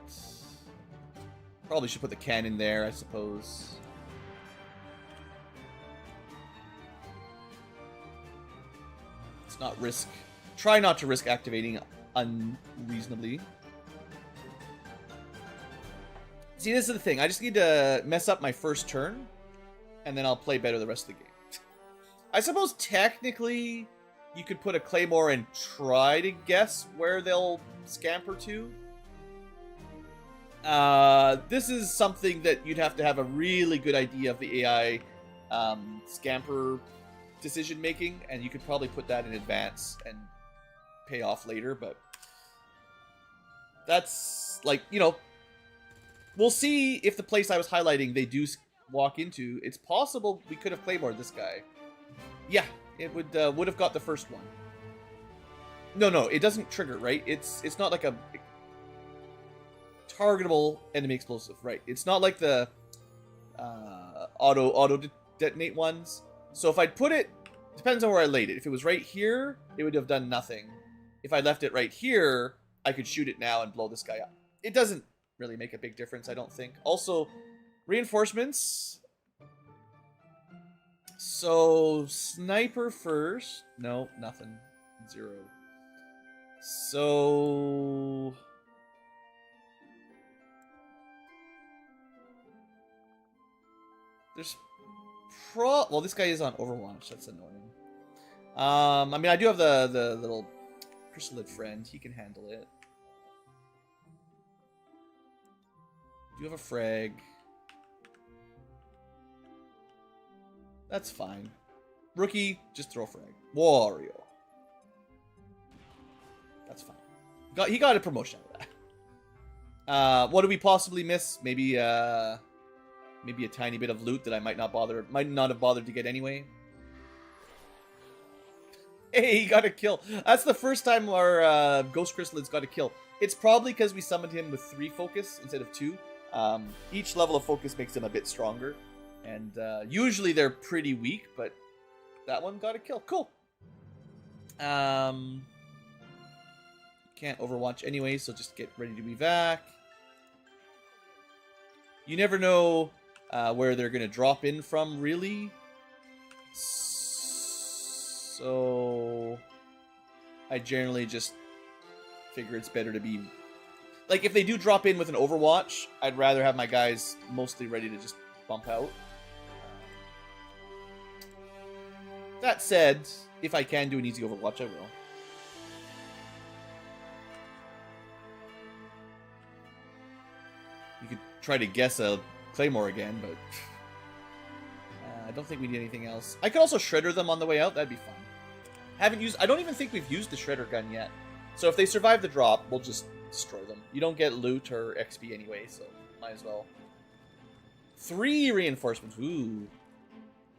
Probably should put the cannon there, I suppose. Let's not risk... Try not to risk activating unreasonably. See, this is the thing. I just need to mess up my first turn, and then I'll play better the rest of the game. I suppose technically you could put a claymore and try to guess where they'll scamper to. This is something that you'd have to have a really good idea of the AI scamper decision making, and you could probably put that in advance and pay off later, but that's like, you know, we'll see if the place I was highlighting they do walk into. It's possible we could have claymored this guy. Yeah, it would have got the first one. No, it doesn't trigger, right? It's not like a targetable enemy explosive, right? It's not like the auto detonate ones. So if I'd put it, depends on where I laid it. If it was right here, it would have done nothing. If I left it right here, I could shoot it now and blow this guy up. It doesn't really make a big difference, I don't think. Also, reinforcements. So, sniper first. No, nothing. 0. So... There's well, this guy is on Overwatch. That's annoying. I mean, I do have the little chrysalid friend. He can handle it. Do you have a frag? That's fine. Rookie, just throw a frag. Wario. That's fine. He got a promotion out of that. What do we possibly miss? Maybe a tiny bit of loot that I might not have bothered to get anyway. Hey, he got a kill. That's the first time our Ghost Chrysalid's got a kill. It's probably because we summoned him with 3 focus instead of 2. Each level of focus makes him a bit stronger. And usually they're pretty weak, but that one got a kill. Cool. Can't Overwatch anyway, so just get ready to evac. You never know where they're going to drop in from, really. So I generally just figure it's better to be... Like, if they do drop in with an Overwatch, I'd rather have my guys mostly ready to just bump out. That said, if I can do an easy Overwatch, I will. You could try to guess a Claymore again, but... I don't think we need anything else. I could also Shredder them on the way out. That'd be fun. I don't even think we've used the Shredder gun yet. So if they survive the drop, we'll just destroy them. You don't get loot or XP anyway, so might as well. 3 reinforcements. Ooh.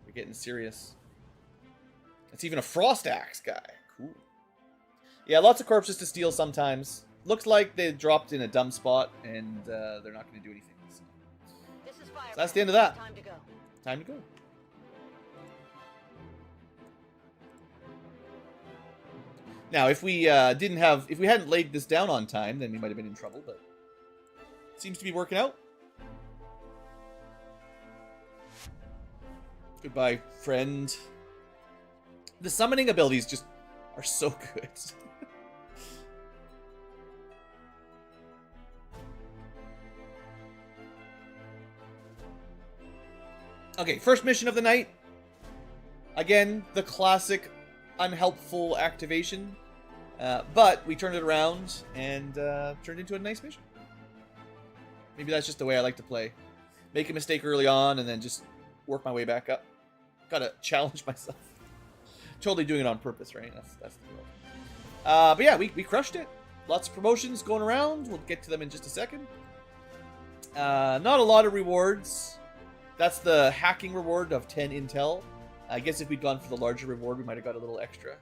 We're getting serious. It's even a Frost Axe guy. Cool. Yeah, lots of corpses to steal sometimes. Looks like they dropped in a dumb spot, and they're not going to do anything. So that's the end of that. Time to go. Time to go. Now, if we hadn't laid this down on time, then we might have been in trouble, but it seems to be working out. Goodbye, friend. The summoning abilities just are so good. Okay, first mission of the night. Again, the classic unhelpful activation. But we turned it around and turned into a nice mission. Maybe that's just the way I like to play. Make a mistake early on and then just work my way back up. Gotta challenge myself. Totally doing it on purpose, right? That's the deal. But yeah, we crushed it. Lots of promotions going around. We'll get to them in just a second. Not a lot of rewards. That's the hacking reward of 10 intel. I guess if we'd gone for the larger reward, we might have got a little extra.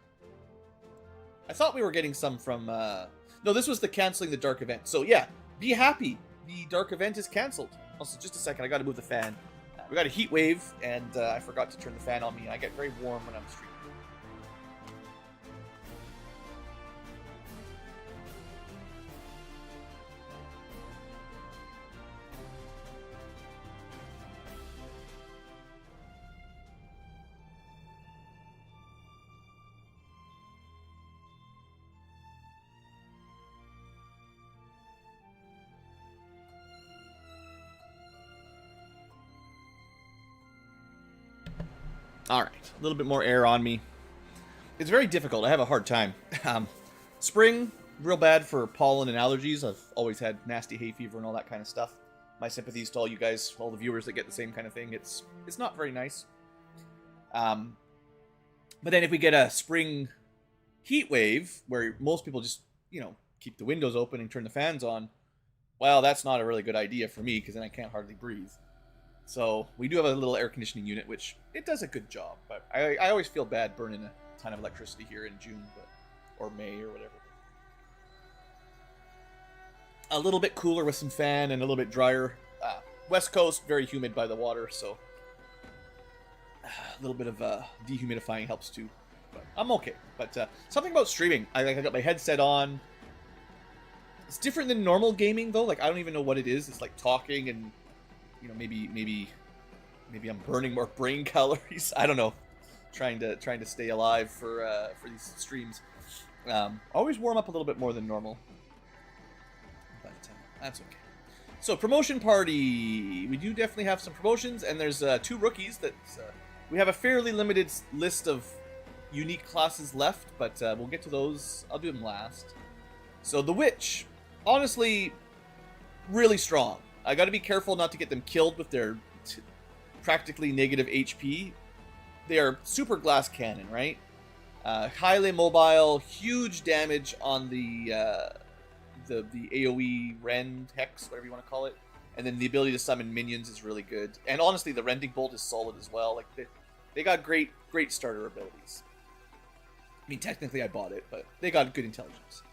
I thought we were getting some from... No, this was the canceling the dark event. So yeah, be happy. The dark event is canceled. Also, just a second, I gotta move the fan. We got a heat wave, and I forgot to turn the fan on me. I get very warm when I'm streaming. Alright, a little bit more air on me. It's very difficult. I have a hard time. Spring, real bad for pollen and allergies. I've always had nasty hay fever and all that kind of stuff. My sympathies to all you guys, all the viewers that get the same kind of thing. It's not very nice. But then if we get a spring heat wave, where most people just, keep the windows open and turn the fans on, well, that's not a really good idea for me, because then I can't hardly breathe. So we do have a little air conditioning unit, which it does a good job. But I always feel bad burning a ton of electricity here in June, or May, or whatever. A little bit cooler with some fan and a little bit drier. West Coast, very humid by the water, so a little bit of dehumidifying helps too. But I'm okay. But something about streaming. I got my headset on. It's different than normal gaming, though. Like, I don't even know what it is. It's like talking and... maybe I'm burning more brain calories. I don't know. Trying to stay alive for these streams. Always warm up a little bit more than normal, but that's okay. So promotion party. We do definitely have some promotions, and there's 2 rookies that we have a fairly limited list of unique classes left, but we'll get to those. I'll do them last. So the witch, honestly, really strong. I got to be careful not to get them killed with their practically negative HP. They are super glass cannon, right? Highly mobile, huge damage on the AoE rend, hex, whatever you want to call it. And then the ability to summon minions is really good. And honestly, the rending bolt is solid as well. Like they got great starter abilities. I mean, technically I bought it, but they got good intelligence.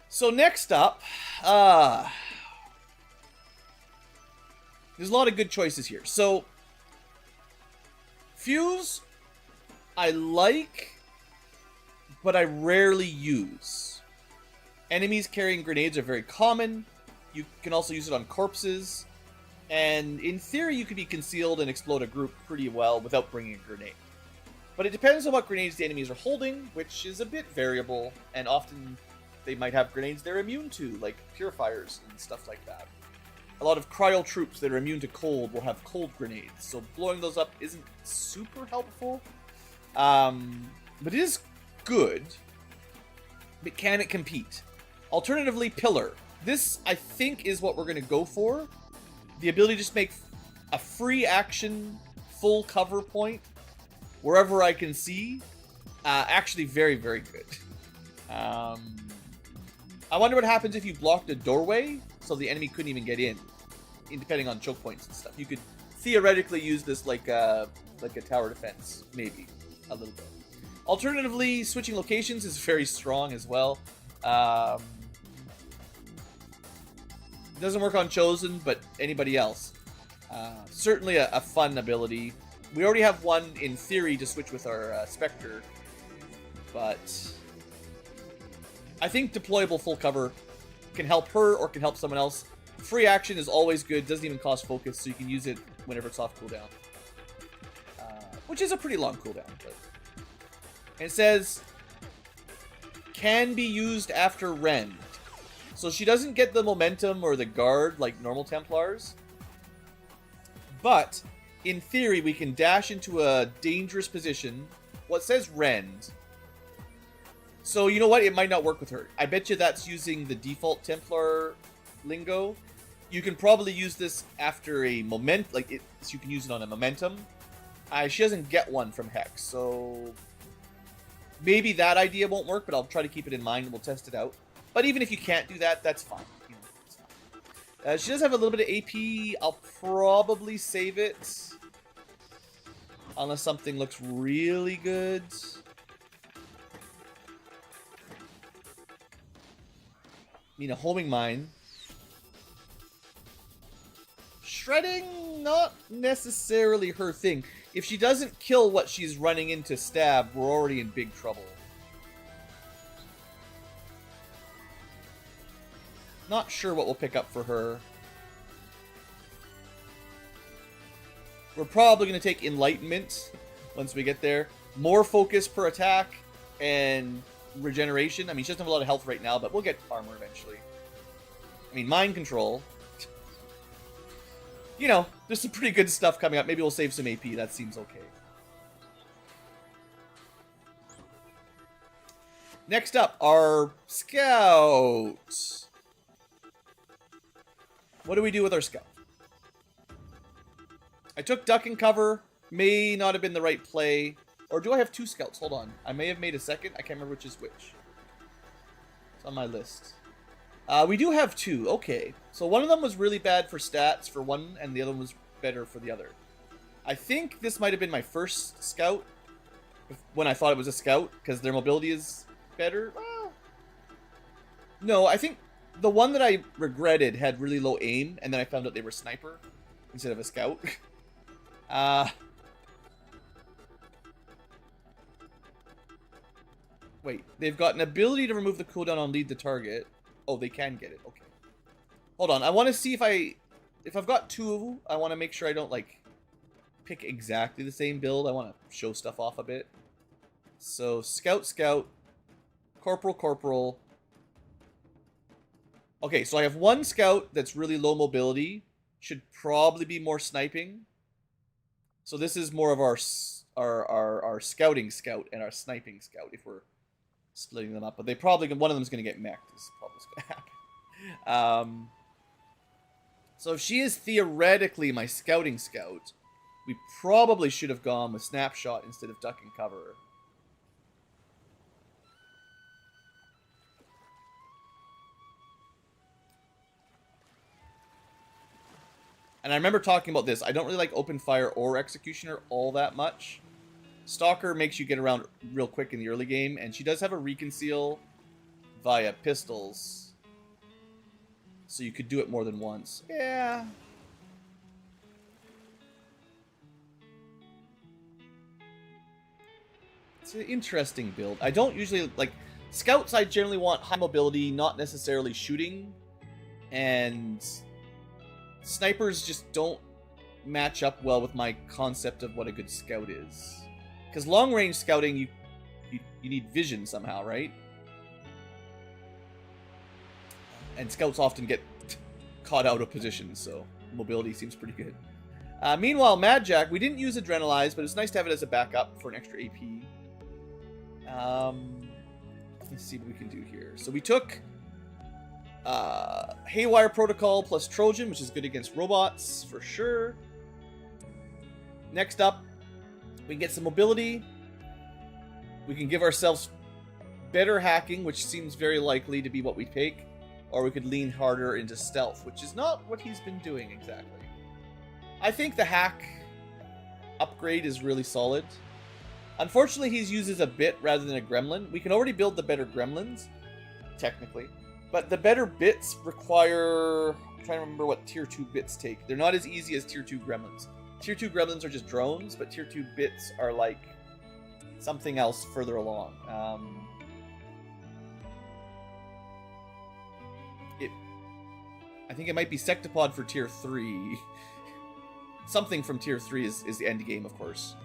So next up, there's a lot of good choices here. So, Fuse, I like, but I rarely use. Enemies carrying grenades are very common. You can also use it on corpses. And in theory, you could be concealed and explode a group pretty well without bringing a grenade. But it depends on what grenades the enemies are holding, which is a bit variable, and often they might have grenades they're immune to, like purifiers and stuff like that. A lot of cryo troops that are immune to cold will have cold grenades, so blowing those up isn't super helpful. But it is good. But can it compete? Alternatively, Pillar. This, I think, is what we're going to go for. The ability to just make a free action, full cover point wherever I can see. Actually very, very good. I wonder what happens if you blocked a doorway so the enemy couldn't even get in, depending on choke points and stuff. You could theoretically use this like a tower defense, maybe, a little bit. Alternatively, switching locations is very strong as well. Doesn't work on Chosen, but anybody else. Certainly a fun ability. We already have one, in theory, to switch with our Spectre, but I think deployable full cover can help her or can help someone else. Free action is always good, doesn't even cost focus, so you can use it whenever it's off cooldown. Which is a pretty long cooldown. But... And it says, can be used after rend. So she doesn't get the momentum or the guard like normal Templars. But, in theory, we can dash into a dangerous position. Well, it says rend. So, you know what? It might not work with her. I bet you that's using the default Templar lingo. You can probably use this after a moment, so you can use it on a momentum. She doesn't get one from Hex, so maybe that idea won't work, but I'll try to keep it in mind and we'll test it out. But even if you can't do that, that's fine. You know, it's fine. She does have a little bit of AP. I'll probably save it. Unless something looks really good. I mean, a homing mine. Shredding, not necessarily her thing. If she doesn't kill what she's running in to stab, we're already in big trouble. Not sure what we'll pick up for her. We're probably going to take Enlightenment once we get there. More focus per attack and regeneration. I mean, she doesn't have a lot of health right now, but we'll get armor eventually. I mean, mind control. You know, there's some pretty good stuff coming up. Maybe we'll save some AP. That seems okay. Next up, our Scout. What do we do with our Scout? I took Duck and Cover. May not have been the right play. Or do I have two Scouts? Hold on. I may have made a second. I can't remember which is which. It's on my list. We do have two. Okay. So one of them was really bad for stats for one, and the other one was better for the other. I think this might have been my first Scout when I thought it was a Scout, because their mobility is better. Well, no, I think the one that I regretted had really low aim, and then I found out they were Sniper instead of a Scout. Wait, they've got an ability to remove the cooldown on lead the target. Oh, they can get it. Okay. Hold on. I want to see if I've got two, I want to make sure I don't, like, pick exactly the same build. I want to show stuff off a bit. So, Scout, Scout. Corporal, Corporal. Okay, so I have one Scout that's really low mobility. Should probably be more sniping. So this is more of our scouting Scout and our sniping Scout if we're splitting them up. But they probably, one of them is going to get mech'd. This is probably what's going to happen. So if she is theoretically my scouting Scout, we probably should have gone with Snapshot instead of Duck and Cover. And I remember talking about this. I don't really like Open Fire or Executioner all that much. Stalker makes you get around real quick in the early game, and she does have a Reconceal via pistols. So you could do it more than once. Yeah. It's an interesting build. I don't usually, like, Scouts, I generally want high mobility, not necessarily shooting. And snipers just don't match up well with my concept of what a good scout is. Because long-range scouting, you need vision somehow, right? And scouts often get caught out of position, so mobility seems pretty good. Meanwhile, Mad Jack, we didn't use Adrenalize, but it's nice to have it as a backup for an extra AP. Let's see what we can do here. So we took Haywire Protocol plus Trojan, which is good against robots, for sure. Next up, we can get some mobility. We can give ourselves better hacking, which seems very likely to be what we take. Or we could lean harder into stealth, which is not what he's been doing exactly. I think the hack upgrade is really solid. Unfortunately, he uses a bit rather than a gremlin. We can already build the better gremlins, technically. But the better bits require... I'm trying to remember what tier 2 bits take. They're not as easy as tier 2 gremlins. Tier 2 gremlins are just drones, but tier 2 bits are like something else further along. I think it might be Sectopod for tier 3. Something from tier 3 is the end game, of course.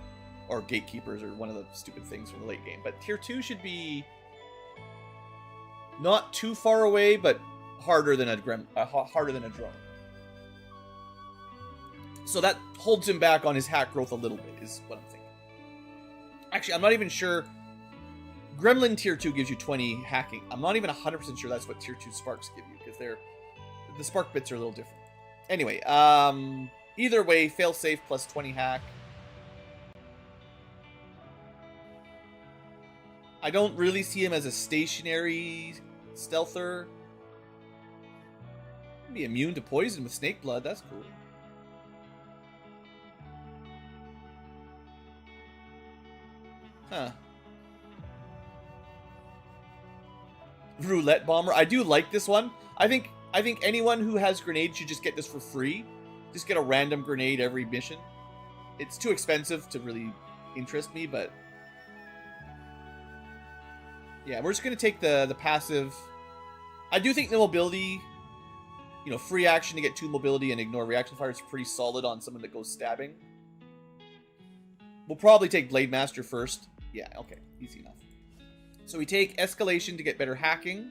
Or Gatekeepers, or one of the stupid things from the late game. But tier 2 should be not too far away, but harder than a drone. So that holds him back on his hack growth a little bit, is what I'm thinking. Actually, I'm not even sure. Gremlin tier 2 gives you 20 hacking. I'm not even 100% sure that's what tier 2 sparks give you, because the spark bits are a little different. Anyway, either way, failsafe plus 20 hack. I don't really see him as a stationary stealther. Be immune to poison with snake blood. That's cool. Huh. Roulette bomber. I do like this one. I think anyone who has grenades should just get this for free. Just get a random grenade every mission. It's too expensive to really interest me, but yeah, we're just gonna take the passive. I do think the mobility, free action to get 2 mobility and ignore reaction fire is pretty solid on someone that goes stabbing. We'll probably take Blade Master first. Yeah, okay, easy enough. So we take Escalation to get better hacking.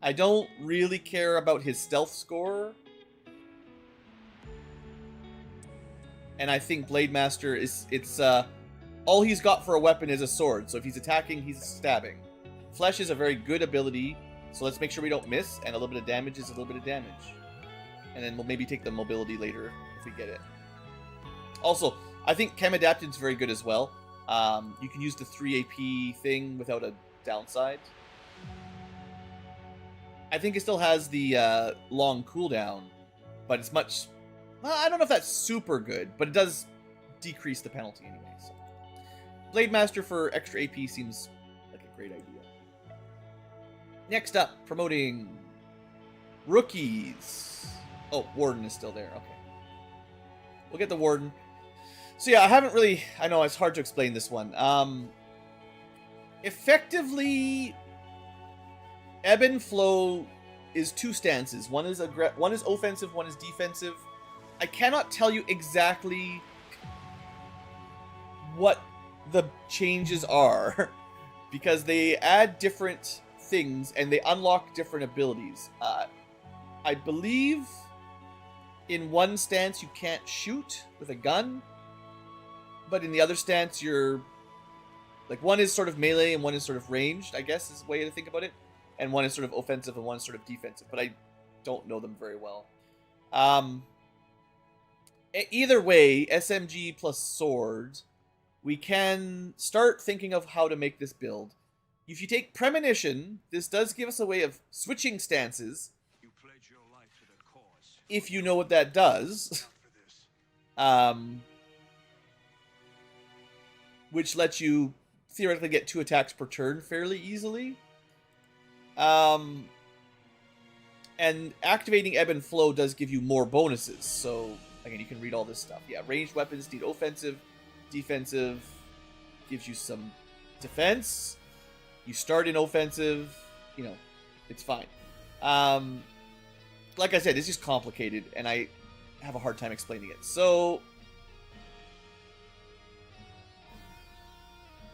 I don't really care about his stealth score. And I think Blade Master all he's got for a weapon is a sword. So if he's attacking, he's stabbing. Flesh is a very good ability. So let's make sure we don't miss. And a little bit of damage is a little bit of damage. And then we'll maybe take the mobility later if we get it. Also, I think Chem Adapted is very good as well. You can use the 3 AP thing without a downside. I think it still has the long cooldown, but it's much... Well, I don't know if that's super good, but it does decrease the penalty anyway. So. Blade Master for extra AP seems like a great idea. Next up, promoting rookies. Oh, Warden is still there. Okay. We'll get the Warden. So yeah, I know it's hard to explain this one. Effectively, Ebb and Flow is 2 stances. One is offensive, one is defensive. I cannot tell you exactly what the changes are because they add different things and they unlock different abilities. I believe in one stance you can't shoot with a gun, but in the other stance you're like, one is sort of melee and one is sort of ranged, I guess is the way to think about it, and one is sort of offensive and one is sort of defensive, but I don't know them very well. Either way, SMG plus sword, we can start thinking of how to make this build. If you take Premonition, this does give us a way of switching stances. You pledge your life to the cause. If you know what that does. Which lets you theoretically get 2 attacks per turn fairly easily. And activating Ebb and Flow does give you more bonuses. So, again, you can read all this stuff. Yeah, ranged weapons need offensive. Defensive gives you some defense. You start in offensive, you know, it's fine. Like I said, it's just complicated, and I have a hard time explaining it. So,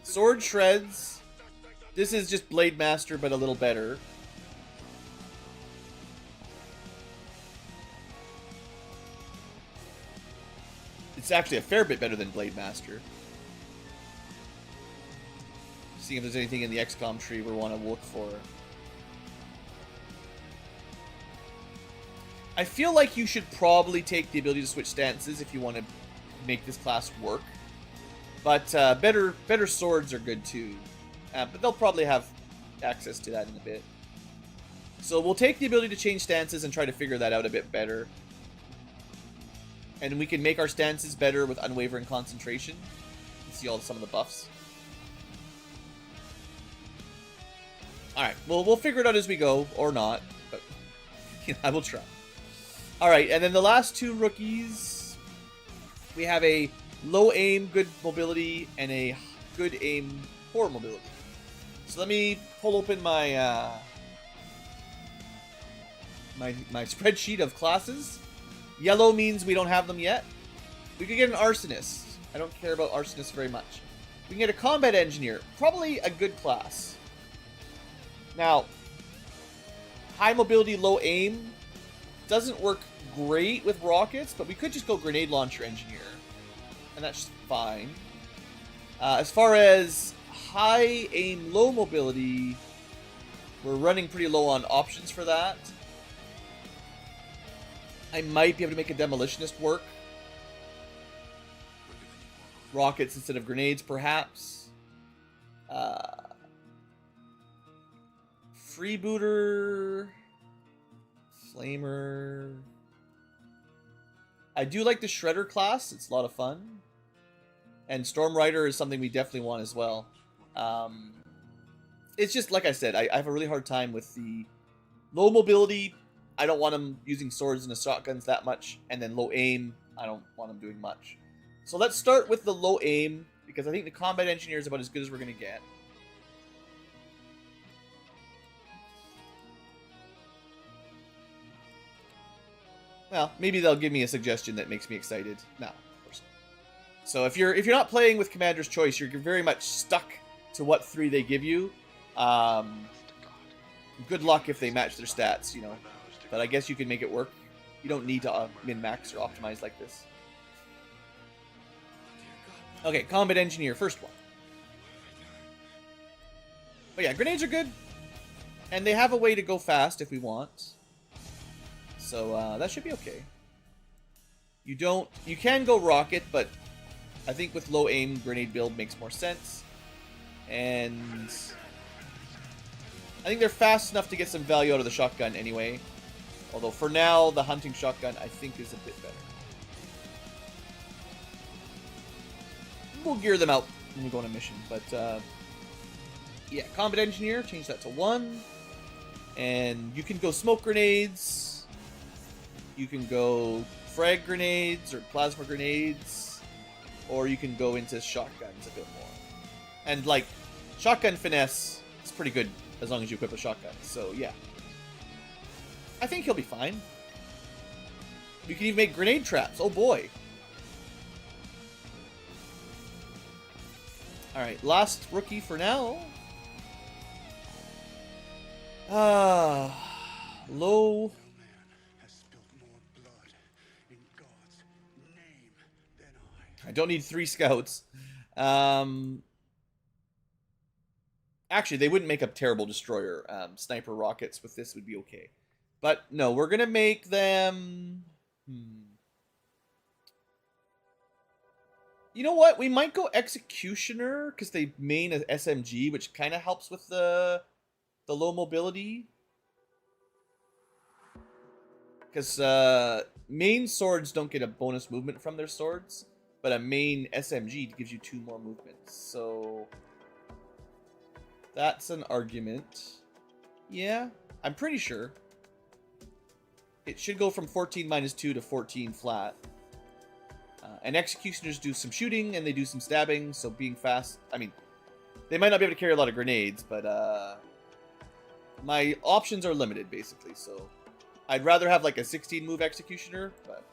sword shreds. This is just Blade Master, but a little better. It's actually a fair bit better than Blade Master. Seeing if there's anything in the XCom tree we want to look for. I feel like you should probably take the ability to switch stances if you want to make this class work. But better swords are good too. But they'll probably have access to that in a bit. So we'll take the ability to change stances and try to figure that out a bit better. And we can make our stances better with unwavering concentration. You can see some of the buffs. Alright, well, we'll figure it out as we go, or not. But I will try. Alright, and then the last two rookies. We have a low aim, good mobility, and a good aim, poor mobility. So let me pull open my my spreadsheet of classes. Yellow means we don't have them yet. We could get an arsonist. I don't care about arsonist very much. We can get a combat engineer. Probably a good class. Now, high mobility, low aim doesn't work great with rockets, but we could just go grenade launcher engineer. And that's fine. As far as high aim, low mobility, we're running pretty low on options for that. I might be able to make a demolitionist work. Rockets instead of grenades, perhaps. Freebooter. Flamer. I do like the Shredder class. It's a lot of fun. And Storm Rider is something we definitely want as well. It's just, like I said, I have a really hard time with the low mobility. I don't want them using swords and shotguns that much. And then low aim, I don't want them doing much. So let's start with the low aim, because I think the combat engineer is about as good as we're going to get. Well, maybe they'll give me a suggestion that makes me excited. No, of course not. So if you're not playing with Commander's Choice, you're very much stuck to what 3 they give you. Good luck if they match their stats, you know. But I guess you can make it work. You don't need to min-max or optimize like this. Okay, combat engineer, first one. But yeah, grenades are good. And they have a way to go fast if we want. So that should be okay. You can go rocket, but I think with low aim, grenade build makes more sense. And I think they're fast enough to get some value out of the shotgun anyway. Although for now, the hunting shotgun I think is a bit better. We'll gear them out when we go on a mission. But yeah, combat engineer, change that to 1. And you can go smoke grenades. You can go frag grenades or plasma grenades. Or you can go into shotguns a bit more. And like, shotgun finesse is pretty good as long as you equip a shotgun. So yeah. I think he'll be fine. You can even make grenade traps. Oh boy. Alright, last rookie for now. Low. I don't need 3 scouts. Actually, they wouldn't make a terrible destroyer. Sniper rockets with this would be okay. But no, we're gonna make them. You know what? We might go executioner because they main as SMG, which kind of helps with the low mobility. Because main swords don't get a bonus movement from their swords, but a main SMG gives you 2 more movements. So that's an argument. Yeah, I'm pretty sure. It should go from 14 minus 2 to 14 flat. And executioners do some shooting and they do some stabbing, so being fast, I mean, They might not be able to carry a lot of grenades, but my options are limited, basically. So I'd rather have like a 16-move executioner, but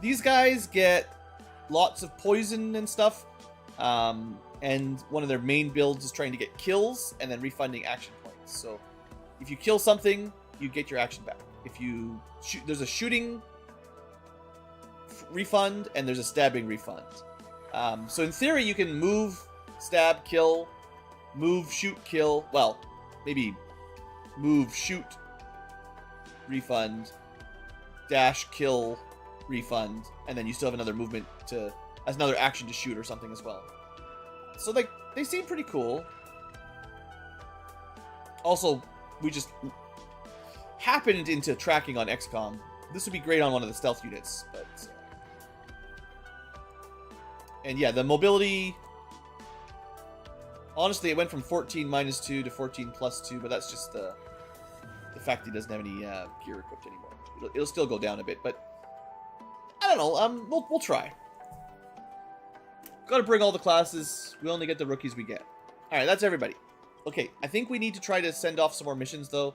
these guys get lots of poison and stuff. And one of their main builds is trying to get kills and then refunding action points. So if you kill something, you get your action back. If you shoot, there's a shooting refund and there's a stabbing refund. So in theory, you can move, stab, kill, move, shoot, kill. Well, maybe move, shoot, refund, dash, kill, refund, and then you still have another movement to, as another action to shoot or something as well. So like, they seem pretty cool. Also, we just happened into tracking on XCom. This would be great on one of the stealth units, but and yeah, the mobility, honestly, it went from 14 -2 to 14 +2, but that's just the fact he doesn't have any gear equipped anymore. It'll still go down a bit, but I don't know. We'll try. Got to bring all the classes. We only get the rookies we get. All right, that's everybody. Okay, I think we need to try to send off some more missions, though.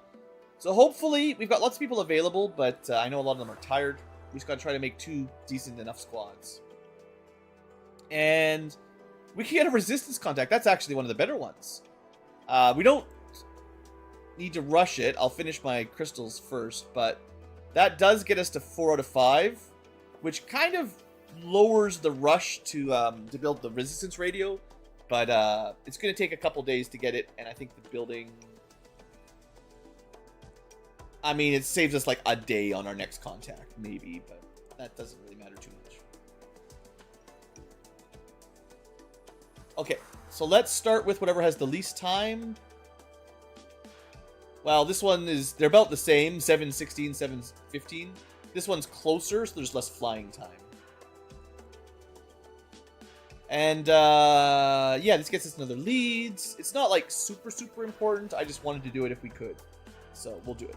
So hopefully, we've got lots of people available, but I know a lot of them are tired. We just got to try to make 2 decent enough squads. And we can get a resistance contact. That's actually one of the better ones. We don't need to rush it. I'll finish my crystals first, but that does get us to 4 out of 5, which kind of lowers the rush to build the resistance radio, but it's going to take a couple days to get it, and I think the building, I mean, it saves us like a day on our next contact, maybe, but that doesn't really matter too much. Okay, so let's start with whatever has the least time. Well, this one is, they're about the same, 7:16, 7:15. This one's closer, so there's less flying time. And, yeah, this gets us another leads. It's not, like, super important. I just wanted to do it if we could. So, we'll do it.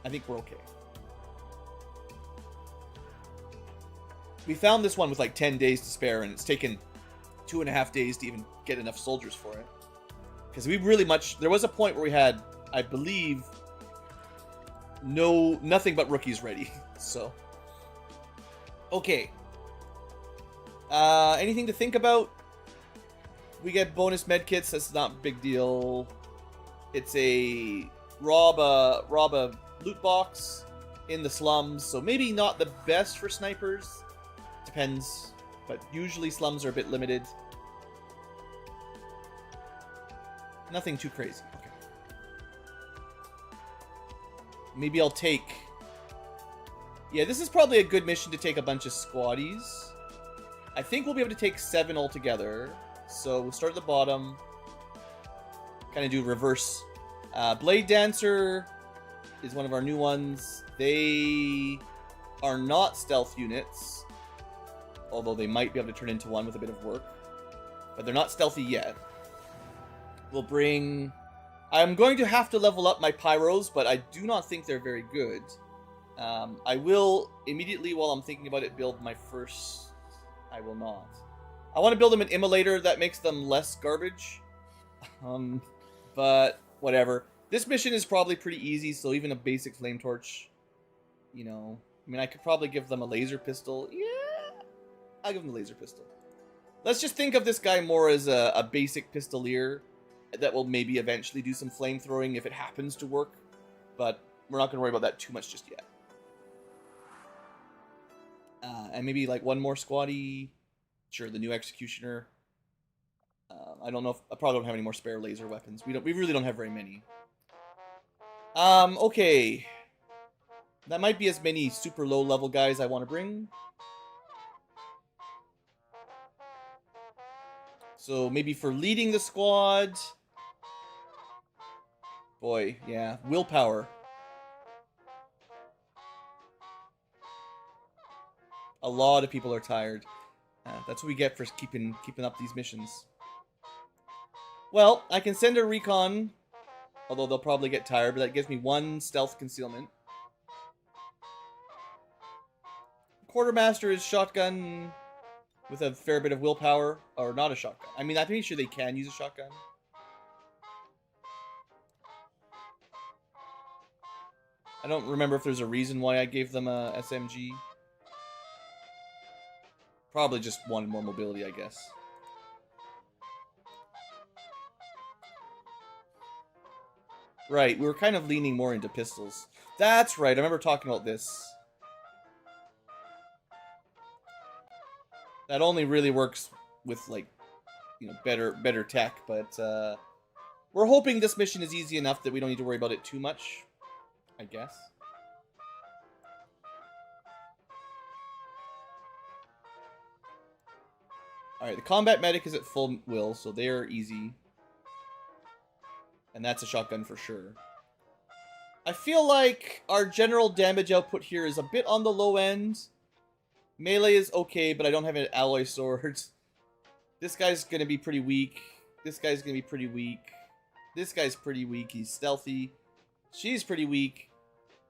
I think we're okay. We found this one with, like, 10 days to spare, and it's taken 2.5 days to even get enough soldiers for it. Because we really much... There was a point where we had, I believe, nothing but rookies ready. So, okay. Anything to think about? We get bonus medkits. That's not a big deal. It's a rob a loot box in the slums. So maybe not the best for snipers. Depends. But usually slums are a bit limited. Nothing too crazy. Okay. Maybe I'll take... Yeah, this is probably a good mission to take a bunch of squaddies. I think we'll be able to take 7 altogether. So we'll start at the bottom. Kind of do reverse. Blade Dancer is one of our new ones. They are not stealth units. Although they might be able to turn into one with a bit of work. But they're not stealthy yet. We'll bring... I'm going to have to level up my pyros, but I do not think they're very good. I will immediately, while I'm thinking about it, build my first... I will not. I want to build them an immolator that makes them less garbage. But whatever. This mission is probably pretty easy, so even a basic flame torch, you know... I mean, I could probably give them a laser pistol. Yeah! I'll give them the laser pistol. Let's just think of this guy more as a basic pistolier that will maybe eventually do some flamethrowing if it happens to work. But we're not going to worry about that too much just yet. And maybe like one more squaddie. Sure, the new executioner. I don't know if I probably don't have any more spare laser weapons. We really don't have very many. Okay. That might be as many super low level guys I want to bring. So maybe for leading the squad. Boy, yeah, willpower. A lot of people are tired. That's what we get for keeping up these missions. Well, I can send a recon, although they'll probably get tired, but that gives me 1 stealth concealment. Quartermaster is shotgun. with a fair bit of willpower, or not a shotgun. I mean, I'm pretty sure they can use a shotgun. I don't remember if there's a reason why I gave them a SMG. Probably just wanted more mobility, I guess. Right, we were kind of leaning more into pistols. That's right, I remember talking about this. That only really works with, like, you know, better tech, but we're hoping this mission is easy enough that we don't need to worry about it too much, I guess. Alright, the combat medic is at full will, so they're easy. And that's a shotgun for sure. I feel like our general damage output here is a bit on the low end. Melee is okay, but I don't have an alloy sword. This guy's gonna be pretty weak. This guy's gonna be pretty weak. This guy's pretty weak. He's stealthy. She's pretty weak.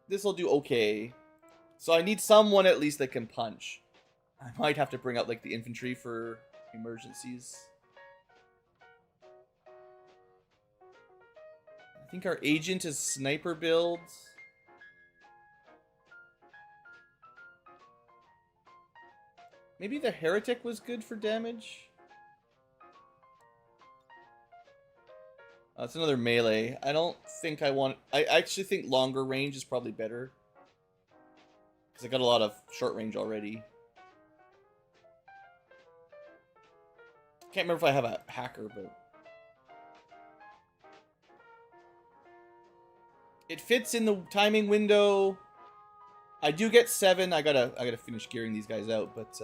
This'll do okay. So I need someone at least that can punch. I might have to bring out like the infantry for emergencies. I think our agent is sniper builds. Maybe the heretic was good for damage. That's another melee. I don't think I want... I actually think longer range is probably better. Because I got a lot of short range already. Can't remember if I have a hacker, but... It fits in the timing window. I do get 7. I gotta finish gearing these guys out, but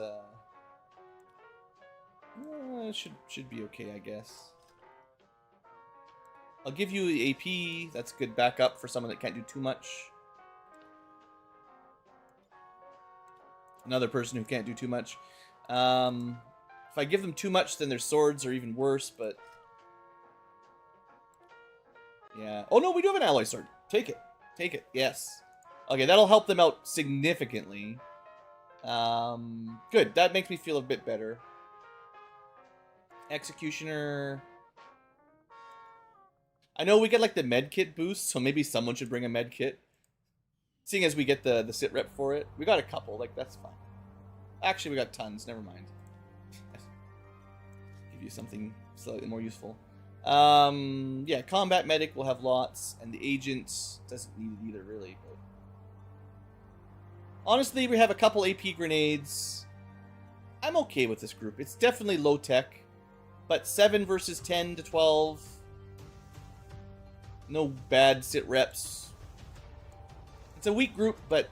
should be okay, I guess. I'll give you the AP. That's good backup for someone that can't do too much. Another person who can't do too much. If I give them too much, then their swords are even worse, but... Yeah. Oh, no, we do have an alloy sword. Take it. Take it. Yes. Okay, that'll help them out significantly. Good. That makes me feel a bit better. Executioner. I know we get, like, the medkit boost, so maybe someone should bring a medkit. Seeing as we get the sit rep for it. We got a couple. Like, that's fine. Actually, we got tons. Never mind. Give you something slightly more useful. Yeah, combat medic will have lots, and the agent doesn't need it either, really. But... honestly, we have a couple AP grenades. I'm okay with this group. It's definitely low tech, but 7 versus 10 to 12. No bad sit reps. It's a weak group, but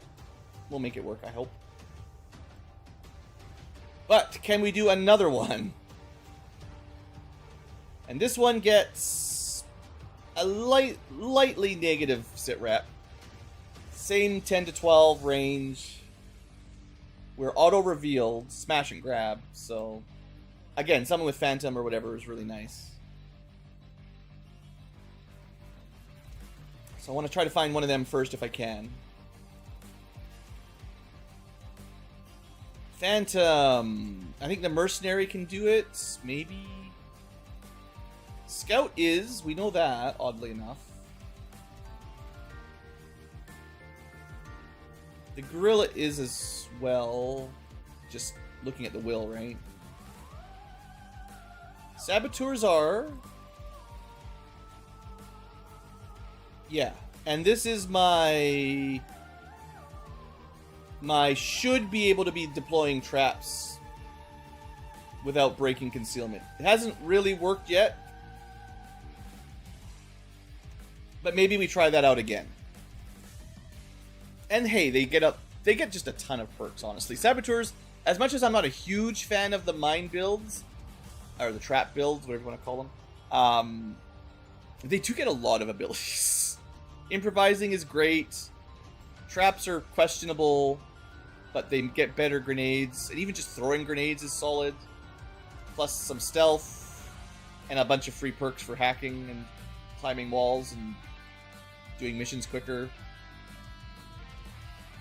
we'll make it work, I hope. But can we do another one? And this one gets a lightly negative sit rep. Same 10 to 12 range. We're auto-revealed, smash and grab. So, again, something with Phantom or whatever is really nice. So I want to try to find one of them first if I can. Phantom. I think the Mercenary can do it. Maybe... Scout is, we know that, oddly enough. The Gorilla is as well. Just looking at the will, right? Saboteurs are... yeah, and this is my should be able to be deploying traps without breaking concealment. It hasn't really worked yet. But maybe we try that out again. And hey, they get just a ton of perks, honestly. Saboteurs, as much as I'm not a huge fan of the mine builds, or the trap builds, whatever you want to call them, they do get a lot of abilities. Improvising is great. Traps are questionable, but they get better grenades. And even just throwing grenades is solid. Plus some stealth, and a bunch of free perks for hacking and climbing walls and doing missions quicker.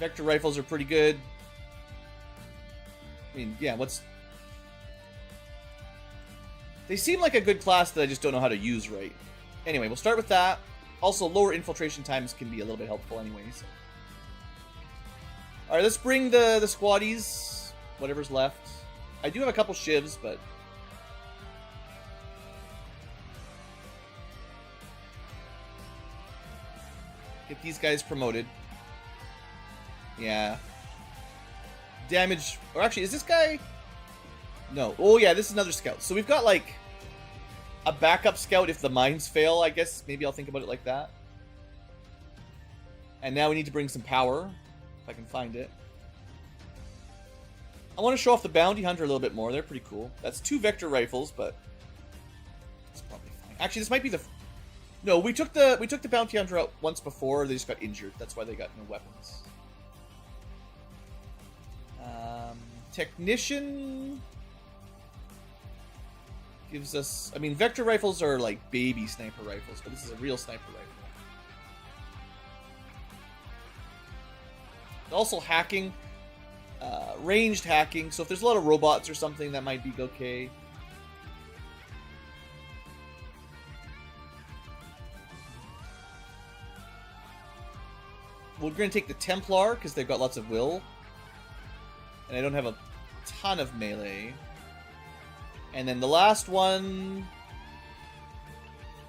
Vector rifles are pretty good. I mean, yeah, They seem like a good class that I just don't know how to use right. Anyway, we'll start with that. Also, lower infiltration times can be a little bit helpful anyways. Alright, let's bring the squaddies. Whatever's left. I do have a couple shivs, but... get these guys promoted. Yeah. Damage... or actually, is this guy... no. Oh, yeah, this is another scout. So we've got, like, a backup scout if the mines fail, I guess. Maybe I'll think about it like that. And now we need to bring some power, if I can find it. I want to show off the bounty hunter a little bit more. They're pretty cool. That's 2 vector rifles, but it's probably fine. Actually, this might be the... no, we took the bounty hunter out once before. They just got injured. That's why they got no weapons. Technician gives us... I mean, vector rifles are like baby sniper rifles, but this is a real sniper rifle. Also hacking. Ranged hacking. So if there's a lot of robots or something, that might be okay. We're going to take the Templar, because they've got lots of will. And I don't have a ton of melee. And then the last one...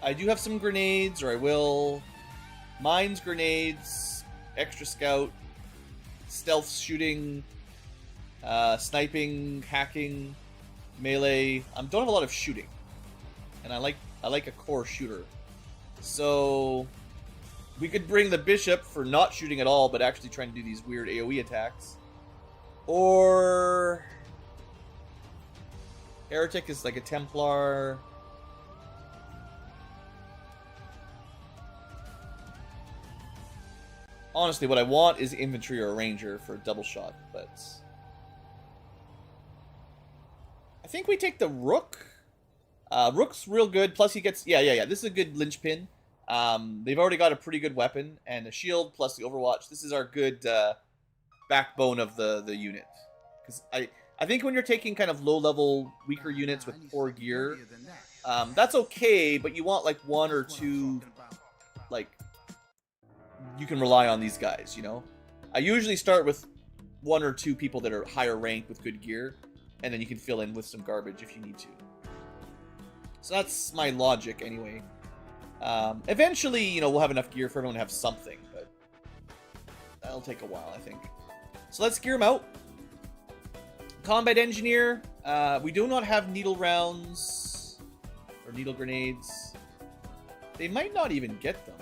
I do have some grenades, or I will. Mines, grenades, extra scout, stealth shooting, sniping, hacking, melee. Don't have a lot of shooting. And I like a core shooter. So... we could bring the Bishop for not shooting at all, but actually trying to do these weird AoE attacks. Or... Heretic is like a Templar. Honestly, what I want is infantry or a ranger for a double shot, but... I think we take the Rook. Rook's real good, plus he gets... yeah. This is a good linchpin. They've already got a pretty good weapon and a shield plus the Overwatch. This is our good backbone of the unit. Because I think when you're taking kind of low-level, weaker units with poor gear, that's okay, but you want like 1 or 2, like, you can rely on these guys, you know? I usually start with 1 or 2 people that are higher ranked with good gear, and then you can fill in with some garbage if you need to. So that's my logic anyway. Eventually, you know, we'll have enough gear for everyone to have something, but that'll take a while, I think. So let's gear them out. Combat Engineer. We do not have needle rounds or needle grenades. They might not even get them,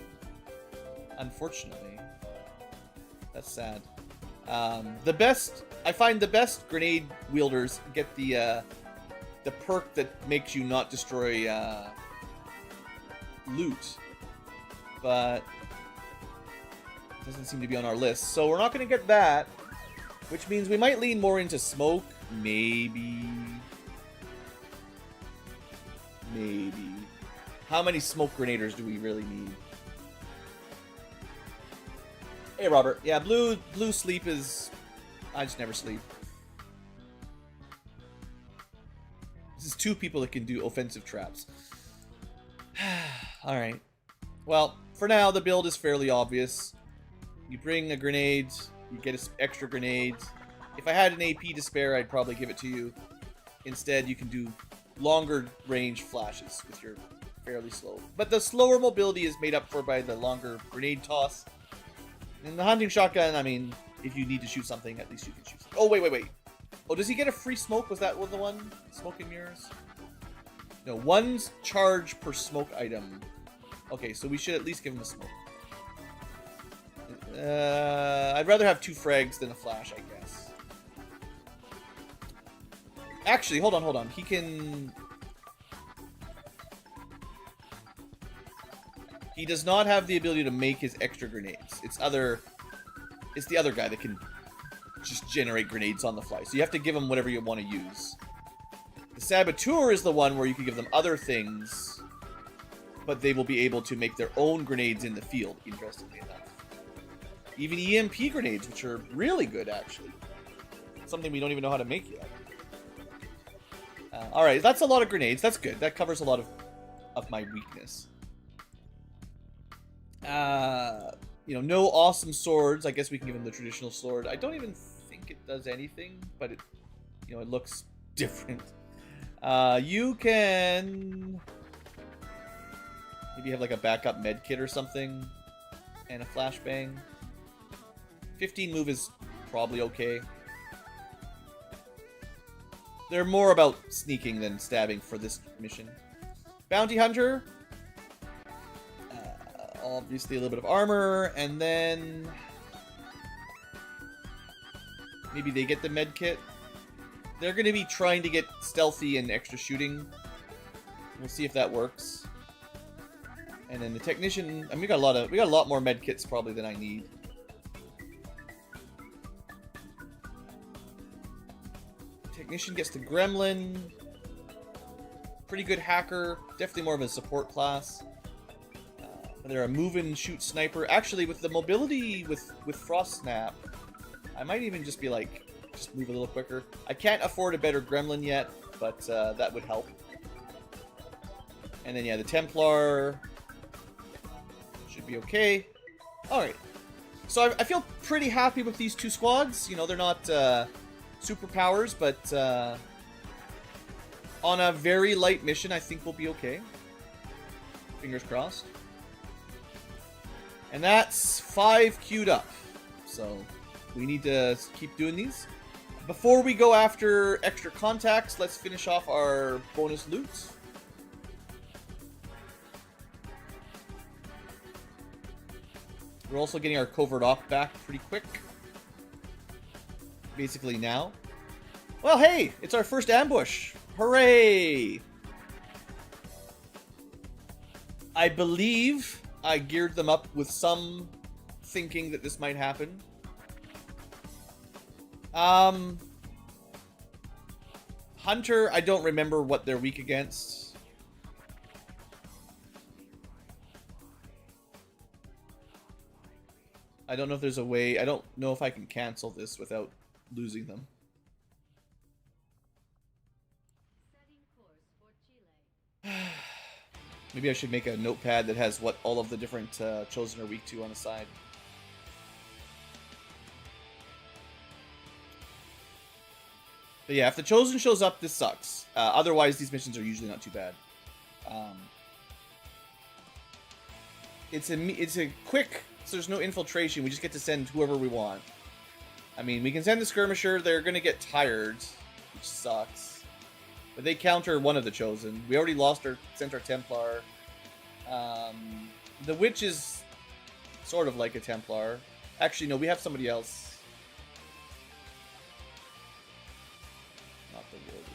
unfortunately. That's sad. I find the best grenade wielders get the perk that makes you not destroy loot, but it doesn't seem to be on our list, so we're not going to get that, which means we might lean more into smoke, maybe. How many smoke grenaders do we really need? Hey Robert, yeah, blue sleep is... I just never sleep. This is 2 people that can do offensive traps. Alright. Well, for now, the build is fairly obvious. You bring a grenade, you get an extra grenade. If I had an AP to spare, I'd probably give it to you. Instead, you can do longer range flashes with your fairly slow. But the slower mobility is made up for by the longer grenade toss. And the hunting shotgun, I mean, if you need to shoot something, at least you can shoot something. Oh, wait. Oh, does he get a free smoke? Was that the one? Smoke and mirrors? No, 1 charge per smoke item. Okay, so we should at least give him a smoke. I'd rather have 2 frags than a flash, I guess. Actually, hold on. He can... he does not have the ability to make his extra grenades. It's the other guy that can just generate grenades on the fly. So you have to give him whatever you want to use. The Saboteur is the one where you can give them other things, but they will be able to make their own grenades in the field, interestingly enough. Even EMP grenades, which are really good, actually. Something we don't even know how to make yet. Alright, that's a lot of grenades. That's good. That covers a lot of my weakness. You know, no awesome swords. I guess we can give him the traditional sword. I don't even think it does anything, but it, you know, it looks different. You can maybe have like a backup med kit or something, and a flashbang. 15 move is probably okay. They're more about sneaking than stabbing for this mission. Bounty Hunter. Obviously a little bit of armor, and then maybe they get the med kit. They're going to be trying to get stealthy and extra shooting. We'll see if that works. And then the technician, I mean, we got a lot more med kits probably than I need. Technician gets the gremlin. Pretty good hacker, definitely more of a support class. They're a move and shoot sniper. Actually, with the mobility with Frost Snap, I might even just be like, just move a little quicker. I can't afford a better gremlin yet, but that would help. And then yeah, the Templar should be okay. Alright. So I feel pretty happy with these two squads. You know, they're not superpowers, but on a very light mission, I think we'll be okay. Fingers crossed. And that's 5 queued up. So we need to keep doing these. Before we go after extra contacts, let's finish off our bonus loot. We're also getting our covert op back pretty quick. Basically now. Well, hey! It's our first ambush! Hooray! I believe I geared them up with some thinking that this might happen. Hunter, I don't remember what they're weak against. I don't know if there's a way. I don't know if I can cancel this without losing them. Maybe I should make a notepad that has what all of the different Chosen are weak to on the side. But yeah, if the Chosen shows up, this sucks. Otherwise, these missions are usually not too bad. It's a quick, so there's no infiltration. We just get to send whoever we want. I mean, we can send the Skirmisher. They're going to get tired, which sucks. But they counter one of the Chosen. We already sent our Templar. The Witch is sort of like a Templar. Actually, no, we have somebody else. Not the Warden.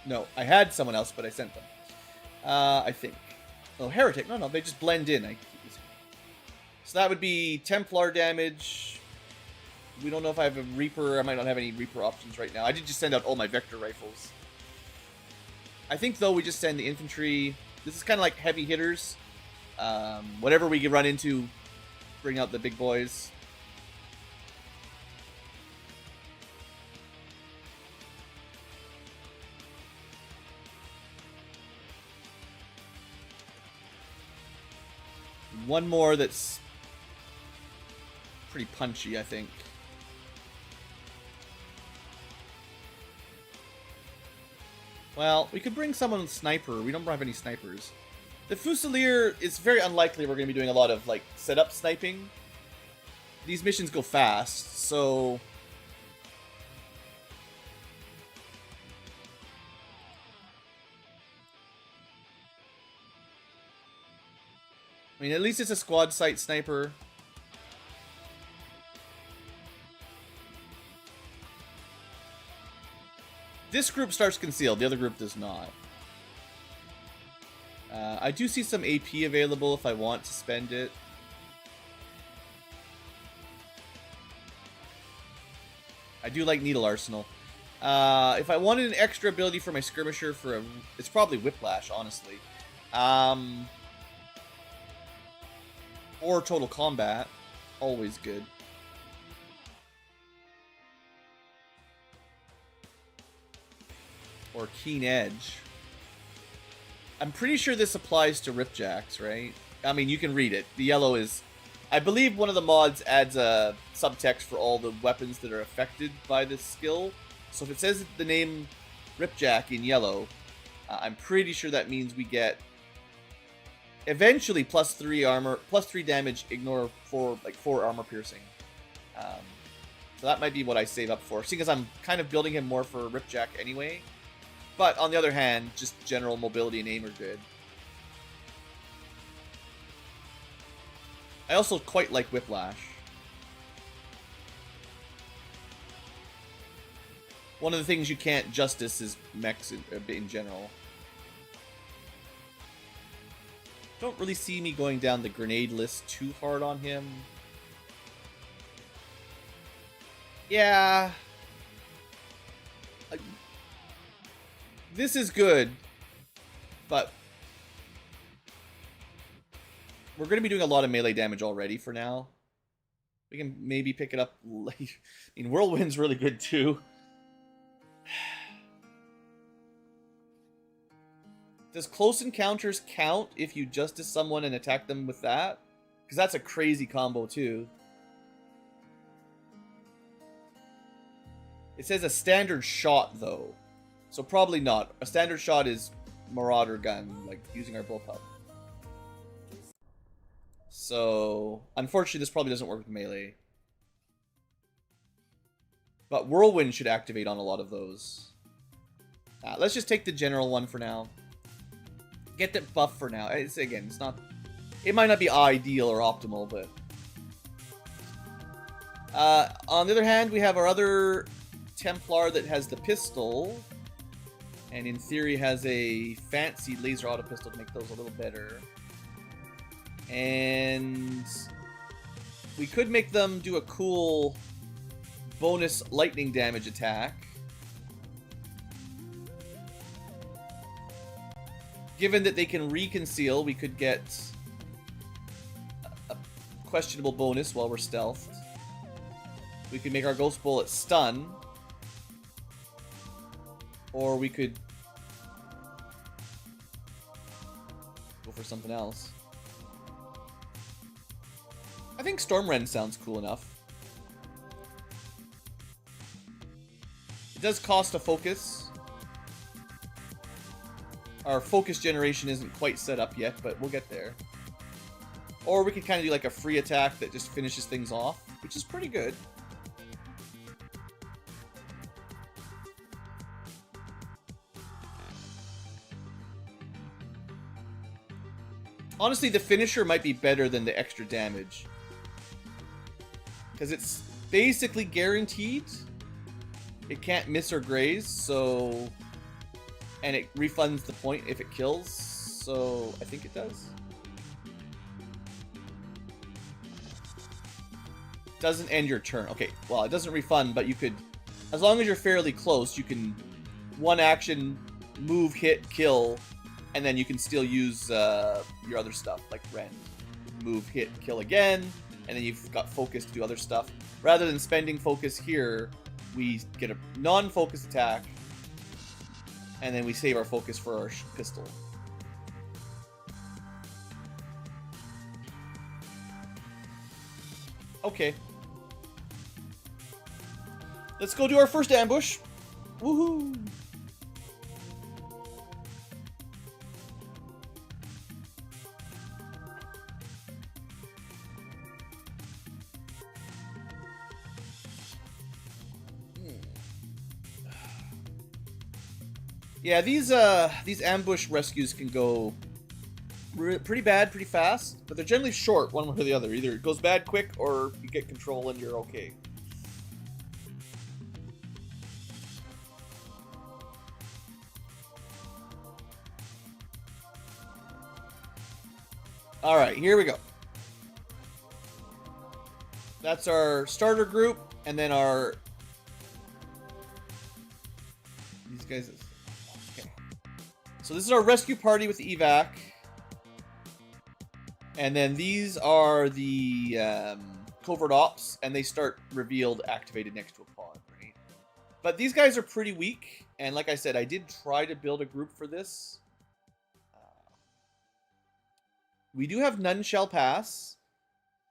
No, I had someone else, but I sent them. I think. Oh, Heretic. No, they just blend in. So that would be Templar damage. We don't know if I have a Reaper. I might not have any Reaper options right now. I did just send out all my Vector rifles. I think, though, we just send the infantry. This is kind of like heavy hitters. Whatever we can run into, bring out the big boys. One more that's pretty punchy, I think. Well, we could bring someone with sniper. We don't have any snipers. The Fusilier is very unlikely we're going to be doing a lot of, like, setup sniping. These missions go fast, so... I mean, at least it's a squad site sniper. This group starts concealed, the other group does not. I do see some AP available if I want to spend it. I do like Needle Arsenal. If I wanted an extra ability for my Skirmisher for a... It's probably Whiplash, honestly. Or Total Combat. Always good. or keen edge. I'm pretty sure this applies to ripjacks, right? I mean, you can read it. The yellow is... I believe one of the mods adds a subtext for all the weapons that are affected by this skill. So if it says the name ripjack in yellow, I'm pretty sure that means we get eventually +3 armor, +3 damage, ignore 4 armor piercing. So that might be what I save up for, seeing as I'm kind of building him more for ripjack anyway. But on the other hand, just general mobility and aim are good. I also quite like Whiplash. One of the things you can't justice is mechs in general. Don't really see me going down the grenade list too hard on him. Yeah. This is good, but we're going to be doing a lot of melee damage already for now. We can maybe pick it up late. I mean, Whirlwind's really good too. Does close encounters count if you justice someone and attack them with that? Because that's a crazy combo too. It says a standard shot though. So probably not. A standard shot is Marauder gun, like using our bullpup. So, unfortunately, this probably doesn't work with melee. But Whirlwind should activate on a lot of those. Let's just take the general one for now. Get that buff for now. Again, it's not... It might not be ideal or optimal, but... on the other hand, we have our other Templar that has the pistol. And in theory has a fancy laser auto pistol to make those a little better. And we could make them do a cool bonus lightning damage attack. Given that they can reconceal, we could get a questionable bonus while we're stealthed. We could make our ghost bullet stun. Or we could go for something else. I think Stormrend sounds cool enough. It does cost a focus. Our focus generation isn't quite set up yet, but we'll get there. Or we could kind of do like a free attack that just finishes things off, which is pretty good. Honestly, the finisher might be better than the extra damage. Because it's basically guaranteed. It can't miss or graze, so... And it refunds the point if it kills, so I think it does. Doesn't end your turn. Okay, well, it doesn't refund, but you could... As long as you're fairly close, you can... One action, move, hit, kill... And then you can still use your other stuff, like rend. Move, hit, kill again, and then you've got focus to do other stuff. Rather than spending focus here, we get a non-focus attack, and then we save our focus for our pistol. Okay. Let's go do our first ambush. Woohoo! Yeah, these ambush rescues can go pretty bad, pretty fast, but they're generally short, one way or the other. Either it goes bad quick, or you get control and you're okay. Alright, here we go. That's our starter group, and then our... These guys... Okay. So this is our rescue party with the evac. And then these are the covert ops, and they start revealed activated next to a pod, right? But these guys are pretty weak, And like I said, I did try to build a group for this. We do have None Shall Pass,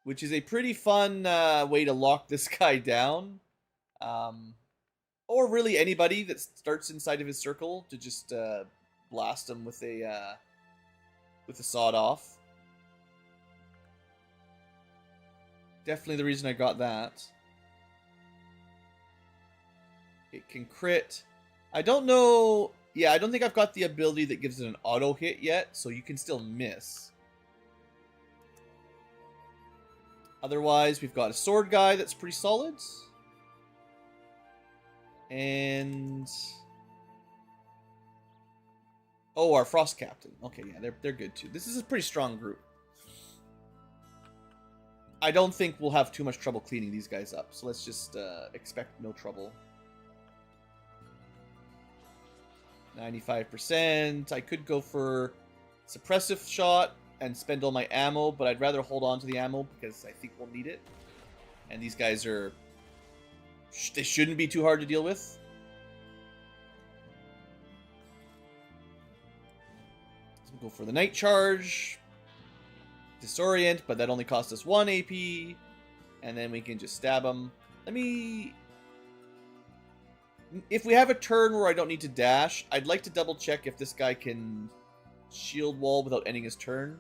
which is a pretty fun way to lock this guy down. Or really anybody that starts inside of his circle to just blast him with a sawed off. Definitely the reason I got that. It can crit. I don't know. Yeah, I don't think I've got the ability that gives it an auto hit yet, so you can still miss. Otherwise, we've got a sword guy that's pretty solid. And... oh, our frost captain. Okay, yeah, they're good too. This is a pretty strong group. I don't think we'll have too much trouble cleaning these guys up, so let's just expect no trouble. 95%. I could go for suppressive shot and spend all my ammo, but I'd rather hold on to the ammo because I think we'll need it. And these guys are... they shouldn't be too hard to deal with. So we'll go for the night charge. Disorient, but that only costs us 1 AP. And then we can just stab him. Let me... if we have a turn where I don't need to dash, I'd like to double check if this guy can shield wall without ending his turn.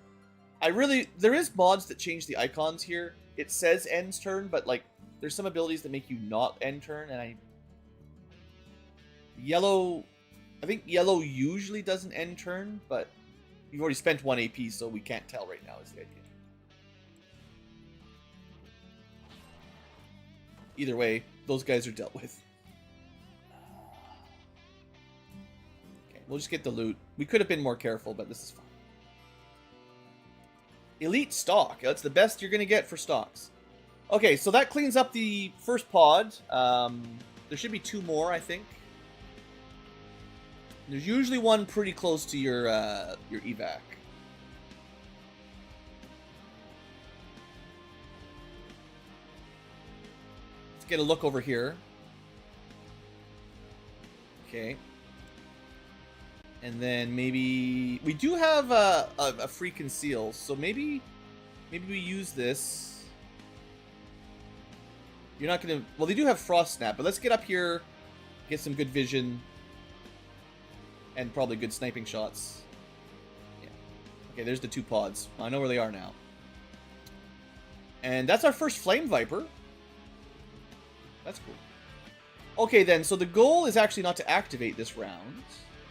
There is mods that change the icons here. It says ends turn, but like, there's some abilities that make you not end turn, and yellow, I think yellow usually doesn't end turn, but you've already spent 1 AP, so we can't tell right now is the idea. Either way, those guys are dealt with. Okay, we'll just get the loot. We could have been more careful, but this is fine. Elite stock. That's the best you're going to get for stocks. Okay, so that cleans up the first pod. There should be 2 more, I think. There's usually one pretty close to your evac. Let's get a look over here. Okay. And then maybe... we do have a free conceal, so maybe we use this. You're not going to... well, they do have Frost Snap, but let's get up here, get some good vision, and probably good sniping shots. Yeah. Okay, there's the 2 pods. I know where they are now. And that's our first Flame Viper. That's cool. Okay, then, so the goal is actually not to activate this round.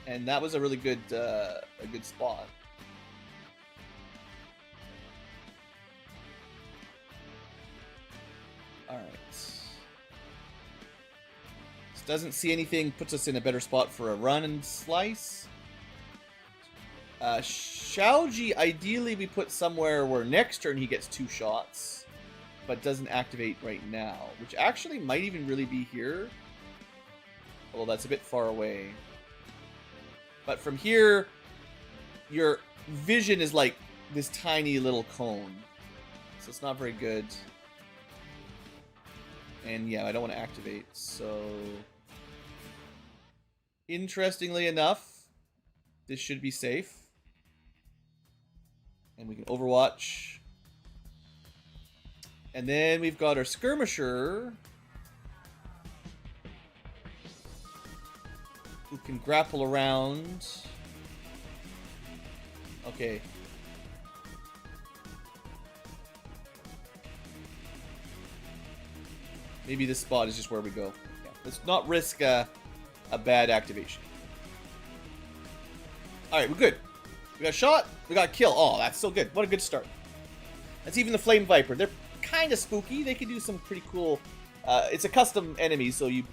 And that was a really good, a good spot. Alright. This doesn't see anything, puts us in a better spot for a run and slice. Xiaoji, ideally we put somewhere where next turn he gets 2 shots, but doesn't activate right now, which actually might even really be here. Although that's a bit far away. But from here, your vision is like this tiny little cone. So it's not very good. And yeah, I don't want to activate, so... interestingly enough, this should be safe. And we can overwatch. And then we've got our skirmisher, who can grapple around. Okay. Maybe this spot is just where we go. Yeah. Let's not risk a bad activation. Alright, we're good. We got shot, we got kill. Oh, that's so good. What a good start. That's even the Flame Viper. They're kind of spooky. They can do some pretty cool... it's a custom enemy, so you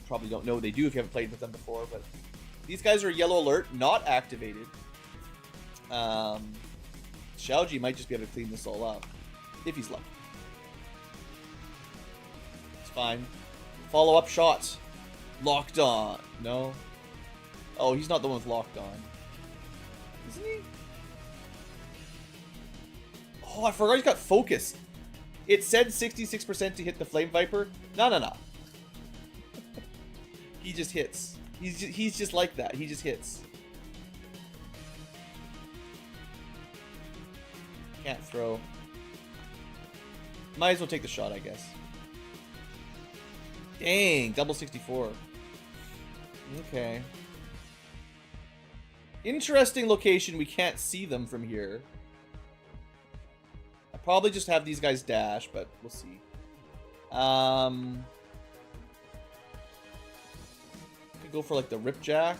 probably don't know what they do if you haven't played with them before, but these guys are yellow alert, not activated. Xiaoji might just be able to clean this all up, if he's lucky. It's fine. Follow-up shot. Locked on. No? Oh, he's not the one with locked on. Isn't he? Oh, I forgot he's got focus. It said 66% to hit the Flame Viper. No. He just hits. He's just like that. He just hits. Can't throw. Might as well take the shot, I guess. Dang, double 64. Okay. Interesting location. We can't see them from here. I'll probably just have these guys dash, but we'll see. Could go for like the Ripjack.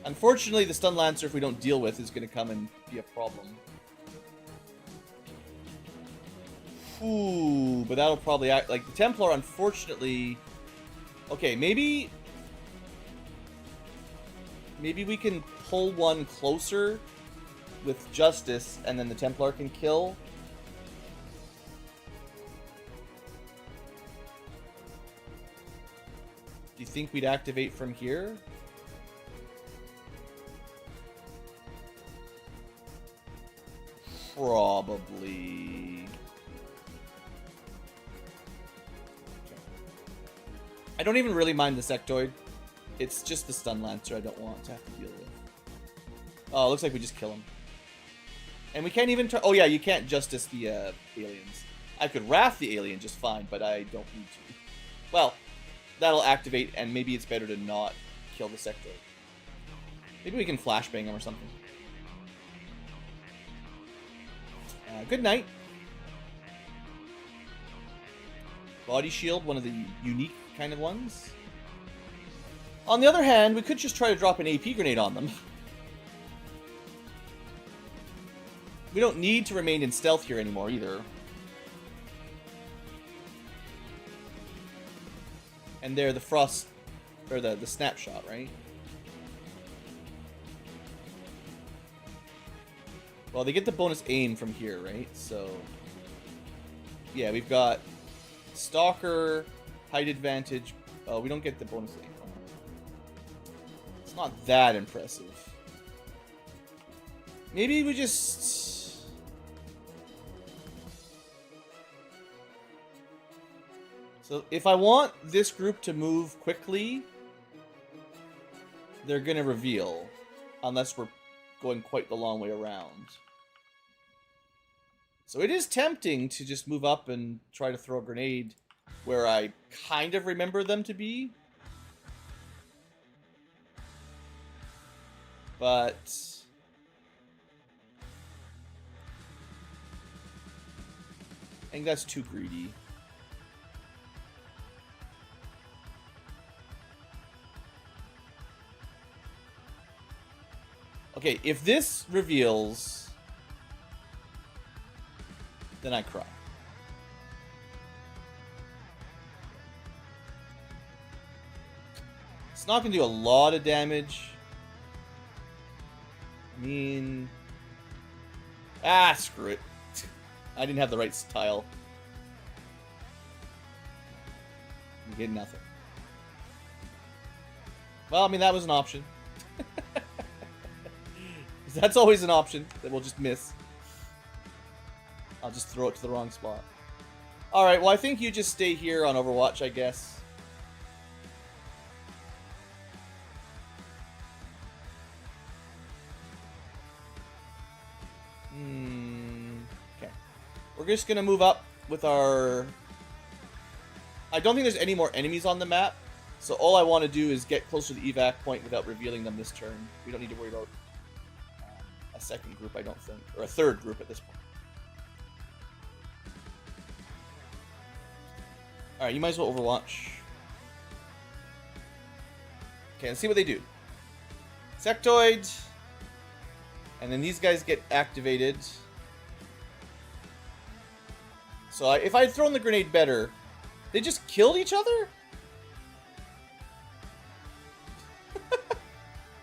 Unfortunately, the Stun Lancer, if we don't deal with, is going to come and be a problem. Ooh, but that'll probably act like the Templar, unfortunately. Okay, maybe we can pull one closer with Justice, and then the Templar can kill. Do you think we'd activate from here? Probably. I don't even really mind the Sectoid. It's just the Stun Lancer I don't want to have to deal with. Oh, it looks like we just kill him. And we can't even try. Oh yeah, you can't Justice the aliens. I could Wrath the alien just fine, but I don't need to. Well, that'll activate, and maybe it's better to not kill the Sectoid. Maybe we can flashbang him or something. Good night. Body shield, one of the unique kind of ones. On the other hand, we could just try to drop an AP grenade on them. We don't need to remain in stealth here anymore either. And they're the frost, or the snapshot, right? Well, they get the bonus aim from here, right? So, yeah, we've got Stalker, height advantage. Oh, we don't get the bonus aim. It's not that impressive. Maybe we just... So, if I want this group to move quickly, they're gonna reveal. Unless we're going quite the long way around. So it is tempting to just move up and try to throw a grenade where I kind of remember them to be. But I think that's too greedy. Okay, if this reveals, then I cry. It's not going to do a lot of damage. I mean... Ah, screw it. I didn't have the right style. You get nothing. Well, I mean, that was an option. That's always an option that we'll just miss. I'll just throw it to the wrong spot. Alright, well I think you just stay here on Overwatch, I guess. Okay. We're just gonna move up with our... I don't think there's any more enemies on the map, so all I want to do is get closer to the evac point without revealing them this turn. We don't need to worry about a second group, I don't think. Or a third group at this point. Alright, you might as well Overwatch. Okay, let's see what they do. Sectoid. And then these guys get activated. So if I had thrown the grenade better, they just killed each other?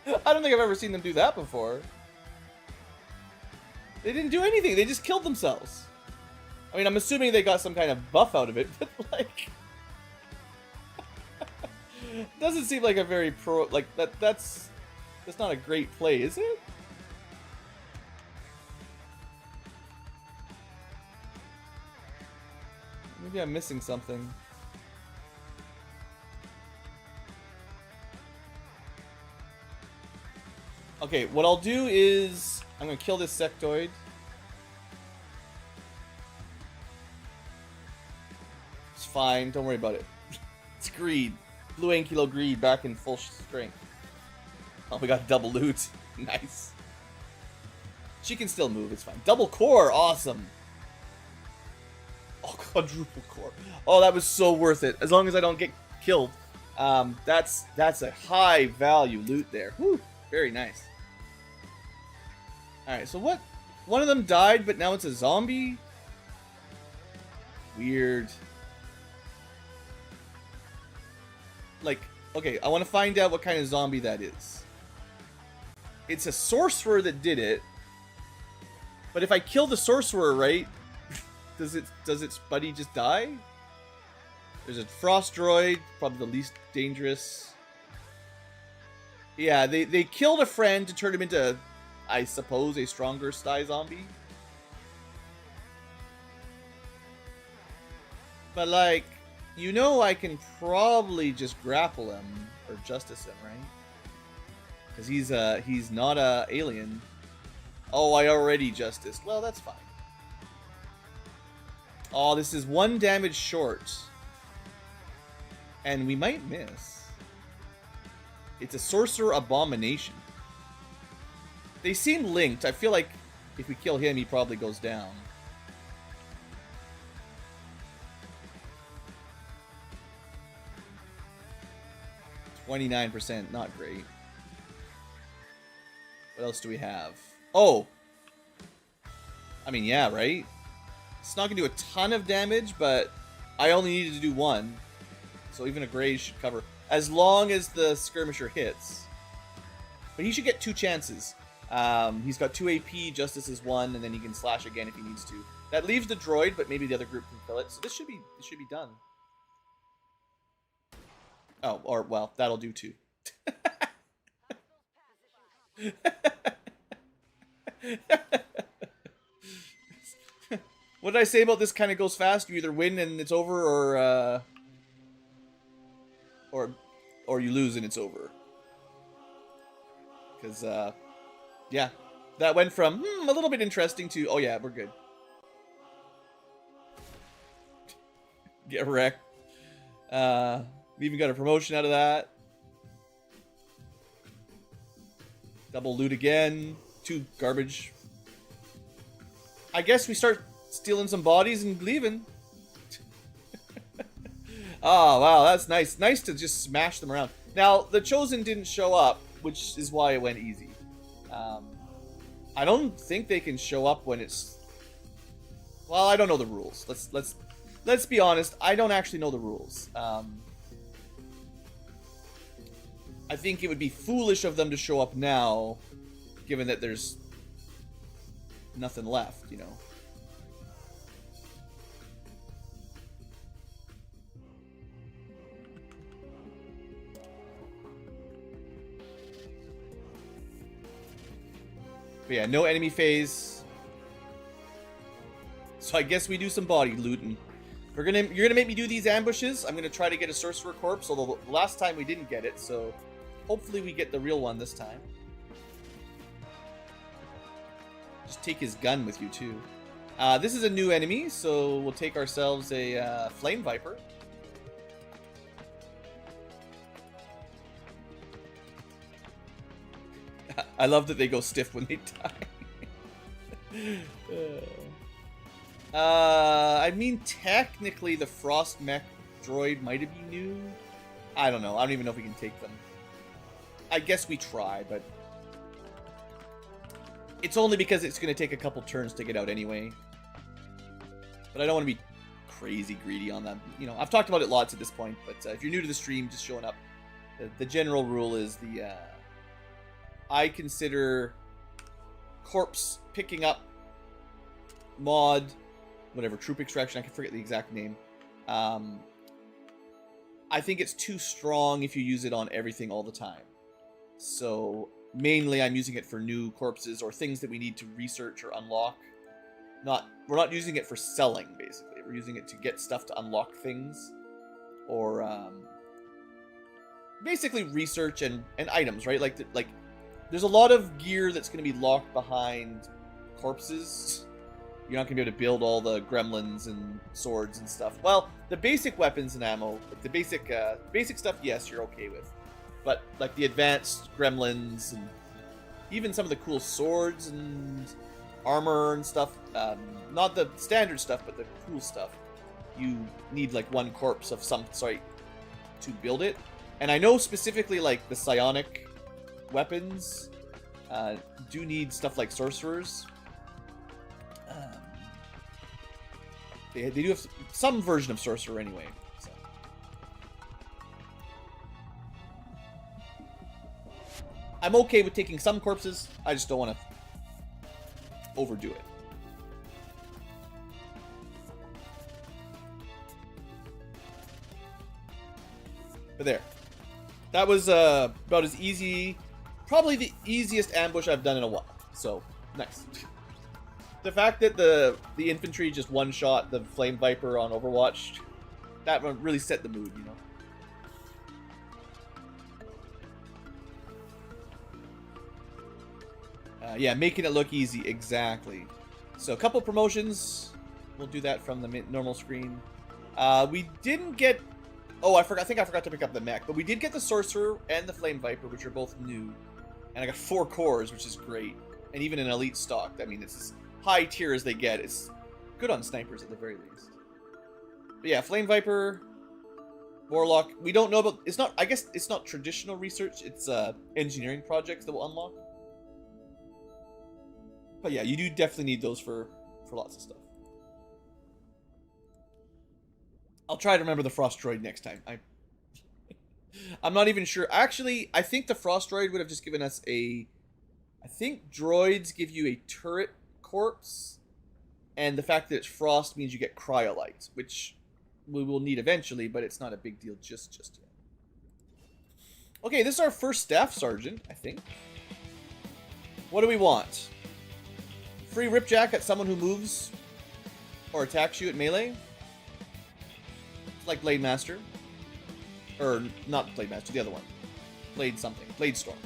I don't think I've ever seen them do that before. They didn't do anything. They just killed themselves. I mean, I'm assuming they got some kind of buff out of it, but like... doesn't seem like a very pro... Like, that's not a great play, is it? Maybe I'm missing something. Okay, what I'll do is I'm gonna kill this sectoid. It's fine, don't worry about it. It's greed. Blue Ankylo greed back in full strength. Oh, we got double loot. Nice. She can still move, it's fine. Double core, awesome. Oh, quadruple core. Oh, that was so worth it. As long as I don't get killed. That's a high value loot there. Whew, very nice. Alright, so what? One of them died, but now it's a zombie? Weird. Like, okay, I want to find out what kind of zombie that is. It's a sorcerer that did it. But if I kill the sorcerer, right, does its buddy just die? There's a frost droid, probably the least dangerous. Yeah, they killed a friend to turn him into, I suppose, a stronger style zombie. But like, you know, I can probably just grapple him or justice him, right? Because he's not a alien. Oh, I already justiced. Well, that's fine. Oh, this is 1 damage short. And we might miss. It's a sorcerer abomination. They seem linked. I feel like if we kill him, he probably goes down. %, not great. What else do we have? Oh! I mean, yeah, right? It's not going to do a ton of damage, but I only needed to do 1. So even a graze should cover. As long as the skirmisher hits. But he should get 2 chances. He's got 2 AP, Justice is 1, and then he can slash again if he needs to. That leaves the droid, but maybe the other group can kill it. So this should be done. Oh, or, well, that'll do too. What did I say about this kind of goes fast? You either win and it's over, or you lose and it's over. Because, yeah. That went from, a little bit interesting to, oh yeah, we're good. Get wrecked. We even got a promotion out of that. Double loot again. 2 garbage. I guess we start stealing some bodies and leaving. Oh, wow, that's nice. Nice to just smash them around. Now, the Chosen didn't show up, which is why it went easy. I don't think they can show up when it's... Well, I don't know the rules. Let's be honest. I don't actually know the rules. I think it would be foolish of them to show up now, given that there's nothing left, you know. But yeah, no enemy phase. So I guess we do some body looting. You're gonna make me do these ambushes. I'm gonna try to get a sorcerer corpse, although the last time we didn't get it, so hopefully we get the real one this time. Just take his gun with you too. This is a new enemy, so we'll take ourselves a flame viper. I love that they go stiff when they die. I mean, technically the frost mech droid might have been new. I don't know. I don't even know if we can take them. I guess we try, but it's only because it's going to take a couple turns to get out anyway. But I don't want to be crazy greedy on them. You know, I've talked about it lots at this point, but if you're new to the stream, just showing up, the general rule is I consider corpse picking up mod, whatever, troop extraction, I can forget the exact name. I think it's too strong if you use it on everything all the time. So mainly I'm using it for new corpses or things that we need to research or unlock. We're not using it for selling, basically. We're using it to get stuff to unlock things. Or basically research and items, right? Like there's a lot of gear that's going to be locked behind corpses. You're not going to be able to build all the gremlins and swords and stuff. Well, the basic weapons and ammo, like the basic stuff, yes, you're okay with. But like the advanced gremlins and even some of the cool swords and armor and stuff, not the standard stuff, but the cool stuff, you need like one corpse of some sort to build it. And I know specifically like the psionic weapons do need stuff like sorcerers. They do have some version of sorcerer anyway. So. I'm okay with taking some corpses. I just don't want to overdo it. But there. That was about as easy, probably the easiest ambush I've done in a while. So, nice. The fact that the infantry just one-shot the Flame Viper on Overwatch, that one really set the mood, you know? Yeah, making it look easy, exactly. So a couple promotions. We'll do that from the normal screen. We didn't get... Oh, I think I forgot to pick up the mech. But we did get the Sorcerer and the Flame Viper, which are both new. And I got 4 cores, which is great. And even an elite stock. I mean, it's as high tier as they get. It's good on snipers at the very least. But yeah, Flame Viper, Warlock. We don't know about... It's not... I guess it's not traditional research. It's engineering projects that will unlock. But yeah, you do definitely need those for lots of stuff. I'll try to remember the Frost Droid next time. I'm not even sure. Actually, I think the Frost Droid would have just given us a... I think droids give you a turret corpse. And the fact that it's Frost means you get Cryolite, which we will need eventually, but it's not a big deal just yet. Okay, this is our first Staff Sergeant, I think. What do we want? Free Ripjack at someone who moves or attacks you at melee. It's like Blade Master. Or, not Blade Master, the other one. Blade something. Blade Storm.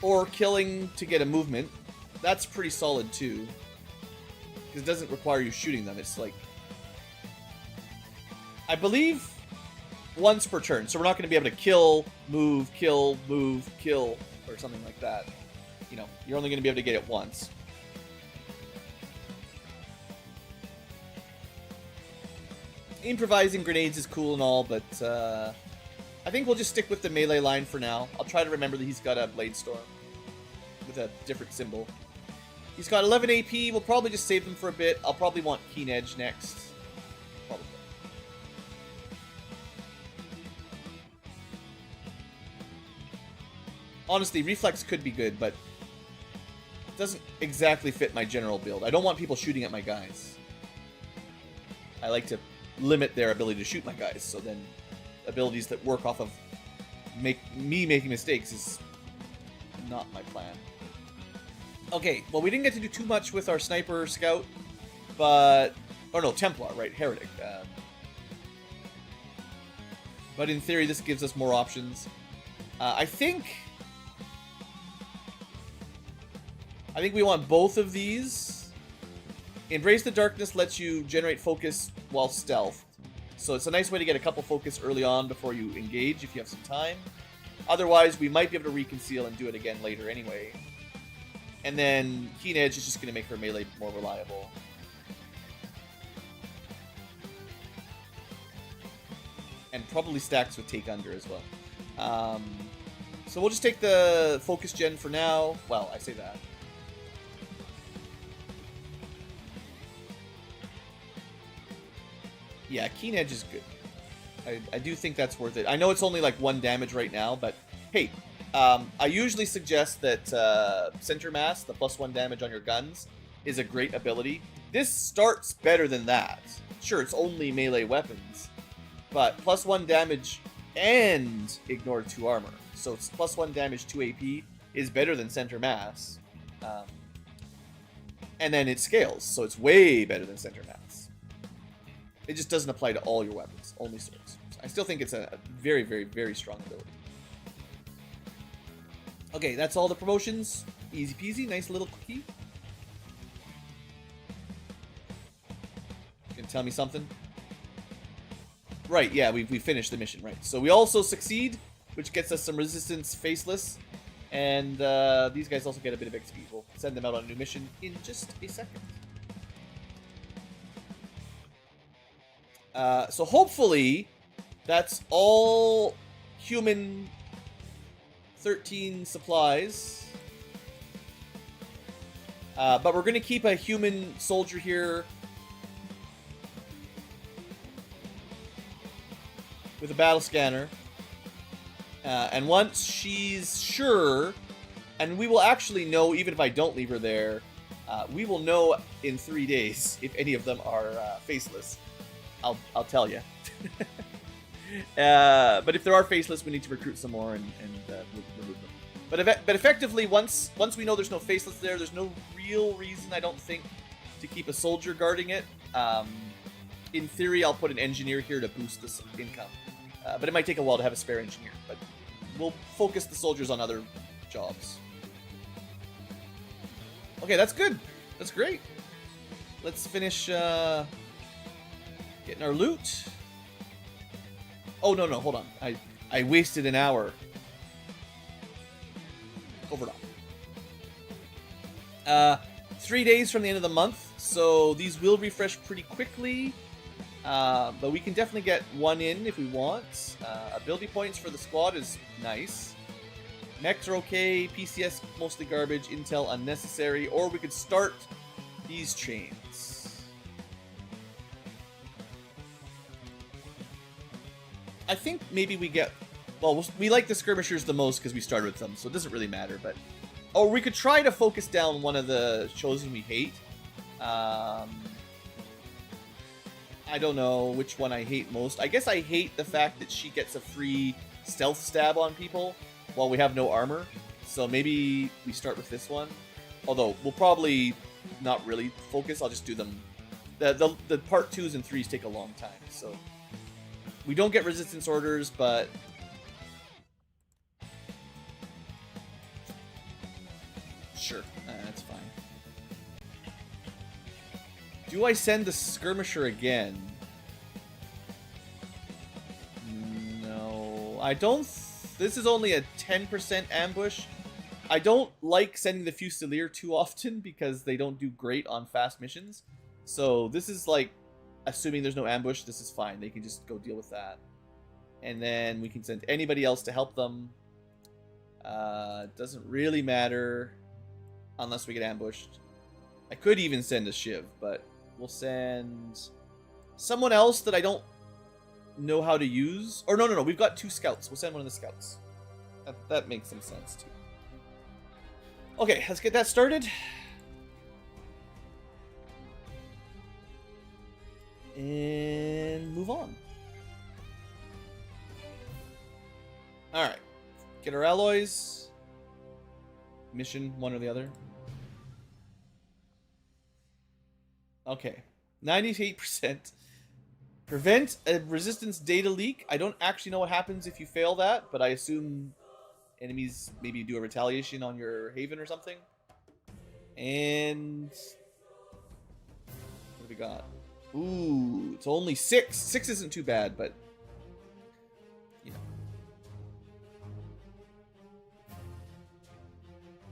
Or killing to get a movement. That's pretty solid too. Because it doesn't require you shooting them. It's like... I believe... once per turn, so we're not going to be able to kill, move, kill, or something like that. You know, you're only going to be able to get it once. Improvising grenades is cool and all, but I think we'll just stick with the melee line for now. I'll try to remember that he's got a Blade Storm with a different symbol. He's got 11 AP. We'll probably just save them for a bit. I'll probably want Keen Edge next. Probably. Honestly, Reflex could be good, but it doesn't exactly fit my general build. I don't want people shooting at my guys. I like to limit their ability to shoot my guys, so then abilities that work off of me making mistakes is not my plan. Okay, well, we didn't get to do too much with our Sniper Scout, but... Oh no, Templar, right, Heretic. But in theory, this gives us more options. I think we want both of these. Embrace the Darkness lets you generate focus while stealth. So it's a nice way to get a couple focus early on before you engage if you have some time. Otherwise, we might be able to reconceal and do it again later anyway. And then Keen Edge is just going to make her melee more reliable. And probably stacks with Take Under as well. So we'll just take the focus gen for now. Well, I say that. Yeah, Keen Edge is good. I do think that's worth it. I know it's only like 1 damage right now, but hey, I usually suggest that Center Mass, the +1 damage on your guns, is a great ability. This starts better than that. Sure, it's only melee weapons, but +1 damage and ignore 2 armor. So it's +1 damage, 2 AP is better than Center Mass. And then it scales, so it's way better than Center Mass. It just doesn't apply to all your weapons, only swords. So I still think it's a very, very, very strong ability. Okay, that's all the promotions. Easy peasy, nice little cookie. You can tell me something? Right, yeah, we finished the mission, right. So we also succeed, which gets us some resistance faceless. And these guys also get a bit of XP. We'll send them out on a new mission in just a second. So hopefully, that's all human 13 supplies. But we're going to keep a human soldier here with a battle scanner. And once she's sure, and we will actually know, even if I don't leave her there, we will know in 3 days if any of them are faceless. I'll tell you. But if there are faceless, we need to recruit some more and remove them. But effectively, once we know there's no faceless there, there's no real reason, I don't think, to keep a soldier guarding it. In theory, I'll put an engineer here to boost this income. But it might take a while to have a spare engineer. But we'll focus the soldiers on other jobs. Okay, that's good. That's great. Let's finish getting our loot. Oh, no, hold on. I wasted an hour. Over it 3 days from the end of the month, so these will refresh pretty quickly. But we can definitely get one in if we want. Ability points for the squad is nice. Mechs are okay. PCS mostly garbage. Intel unnecessary. Or we could start these chains. I think maybe we get... Well, we like the skirmishers the most because we started with them, so it doesn't really matter. But or we could try to focus down one of the chosen we hate. I don't know which one I hate most. I guess I hate the fact that she gets a free stealth stab on people while we have no armor. So maybe we start with this one. Although, we'll probably not really focus. I'll just do them. The part 2s and 3s take a long time. So we don't get resistance orders, but... Sure, that's fine. Do I send the skirmisher again? No, I don't. This is only a 10% ambush. I don't like sending the Fusilier too often because they don't do great on fast missions. So this is like, assuming there's no ambush, this is fine. They can just go deal with that. And then we can send anybody else to help them. Doesn't really matter unless we get ambushed. I could even send a Shiv, but we'll send someone else that I don't know how to use. Or no, we've got 2 scouts. We'll send one of the scouts. That makes some sense too. Okay, let's get that started. And move on. Alright. Get our alloys. Mission, one or the other. Okay. 98%. Prevent a resistance data leak. I don't actually know what happens if you fail that, but I assume enemies maybe do a retaliation on your haven or something. And... what do we got? Ooh, it's only 6. 6 isn't too bad, but... you know.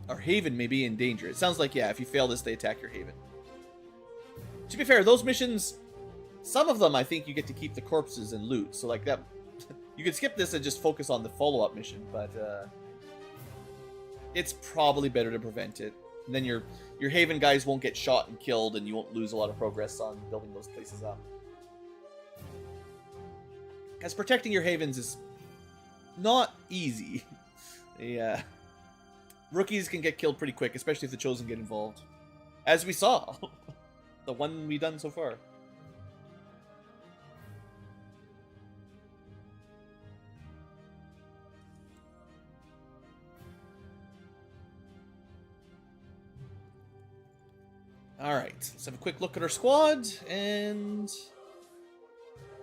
Our haven may be in danger. It sounds like, yeah, if you fail this, they attack your haven. To be fair, those missions... some of them, I think you get to keep the corpses and loot. So, like, that... you could skip this and just focus on the follow-up mission, but, it's probably better to prevent it. And then your haven guys won't get shot and killed, and you won't lose a lot of progress on building those places up. Because protecting your havens is not easy. Yeah. Rookies can get killed pretty quick, especially if the Chosen get involved. As we saw. The one we've done so far. Alright, let's have a quick look at our squad, and...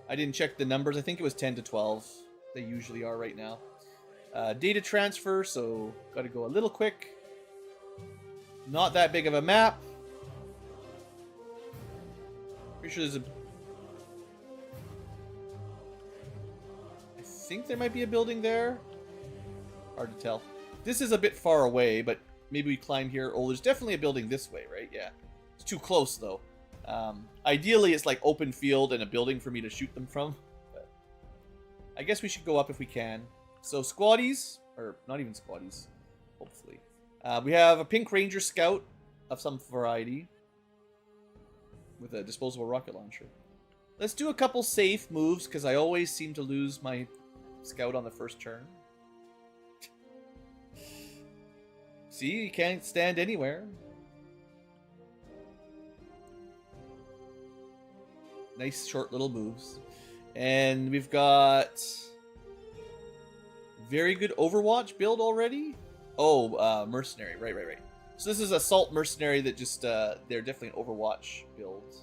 I didn't check the numbers. I think it was 10 to 12. They usually are right now. Data transfer, so got to go a little quick. Not that big of a map. Pretty sure there's a... I think there might be a building there. Hard to tell. This is a bit far away, but maybe we climb here. Oh, there's definitely a building this way, right? Yeah. It's too close, though. Ideally, it's like open field and a building for me to shoot them from. But I guess we should go up if we can. So squaddies, or not even squaddies, hopefully. We have a pink ranger scout of some variety with a disposable rocket launcher. Let's do a couple safe moves, because I always seem to lose my scout on the first turn. See, you can't stand anywhere. Nice short little moves. And we've got very good Overwatch build already. Oh, mercenary. Right. So this is assault mercenary that just they're definitely an Overwatch build.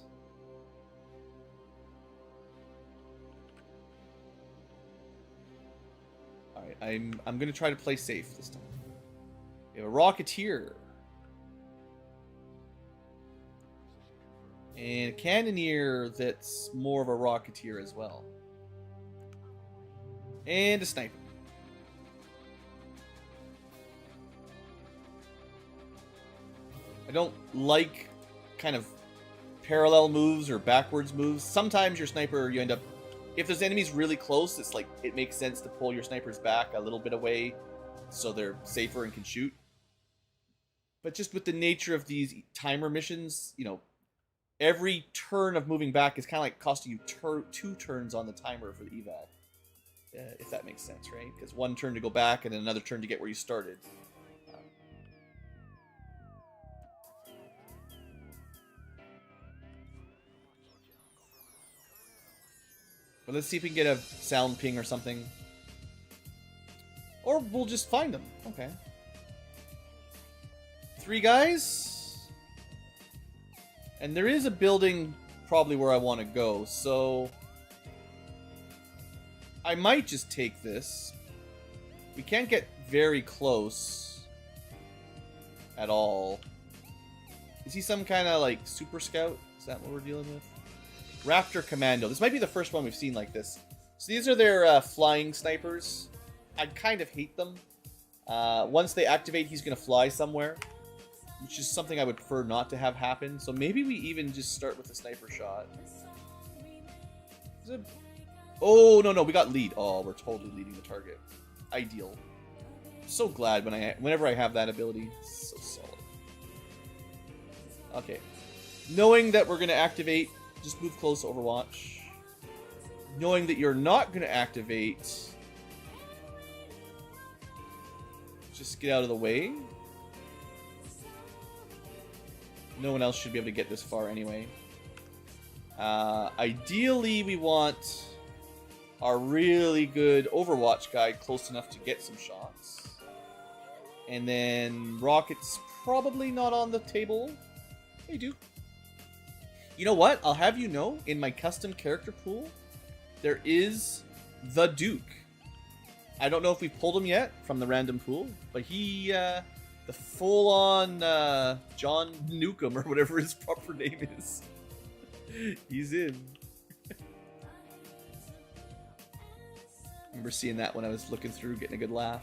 All right, I'm gonna try to play safe this time. We have a Rocketeer. And a Cannoneer that's more of a Rocketeer as well. And a Sniper. I don't like kind of parallel moves or backwards moves. Sometimes your Sniper, you end up... If there's enemies really close, it's like it makes sense to pull your snipers back a little bit away so they're safer and can shoot. But just with the nature of these timer missions, you know, every turn of moving back is kind of like costing you 2 turns on the timer for the evac. If that makes sense, right? Because 1 turn to go back and then another turn to get where you started. But let's see if we can get a sound ping or something. Or we'll just find them. Okay. 3 guys. And there is a building probably where I want to go, so I might just take this. We can't get very close at all. Is he some kind of like super scout? Is that what we're dealing with? Raptor Commando. This might be the first one we've seen like this. So these are their flying snipers. I kind of hate them. Once they activate, he's going to fly somewhere, which is something I would prefer not to have happen. So maybe we even just start with a sniper shot. Oh, no, we got lead. Oh, we're totally leading the target. Ideal. I'm so glad whenever I have that ability. It's so solid. Okay. Knowing that we're going to activate, just move close to Overwatch. Knowing that you're not going to activate, just get out of the way. No one else should be able to get this far anyway. Ideally, we want our really good Overwatch guy close enough to get some shots. And then rockets probably not on the table. They do. You know what? I'll have you know, in my custom character pool, there is the Duke. I don't know if we've pulled him yet from the random pool, but he, the full-on John Nukem, or whatever his proper name is, he's in. Remember seeing that when I was looking through, getting a good laugh.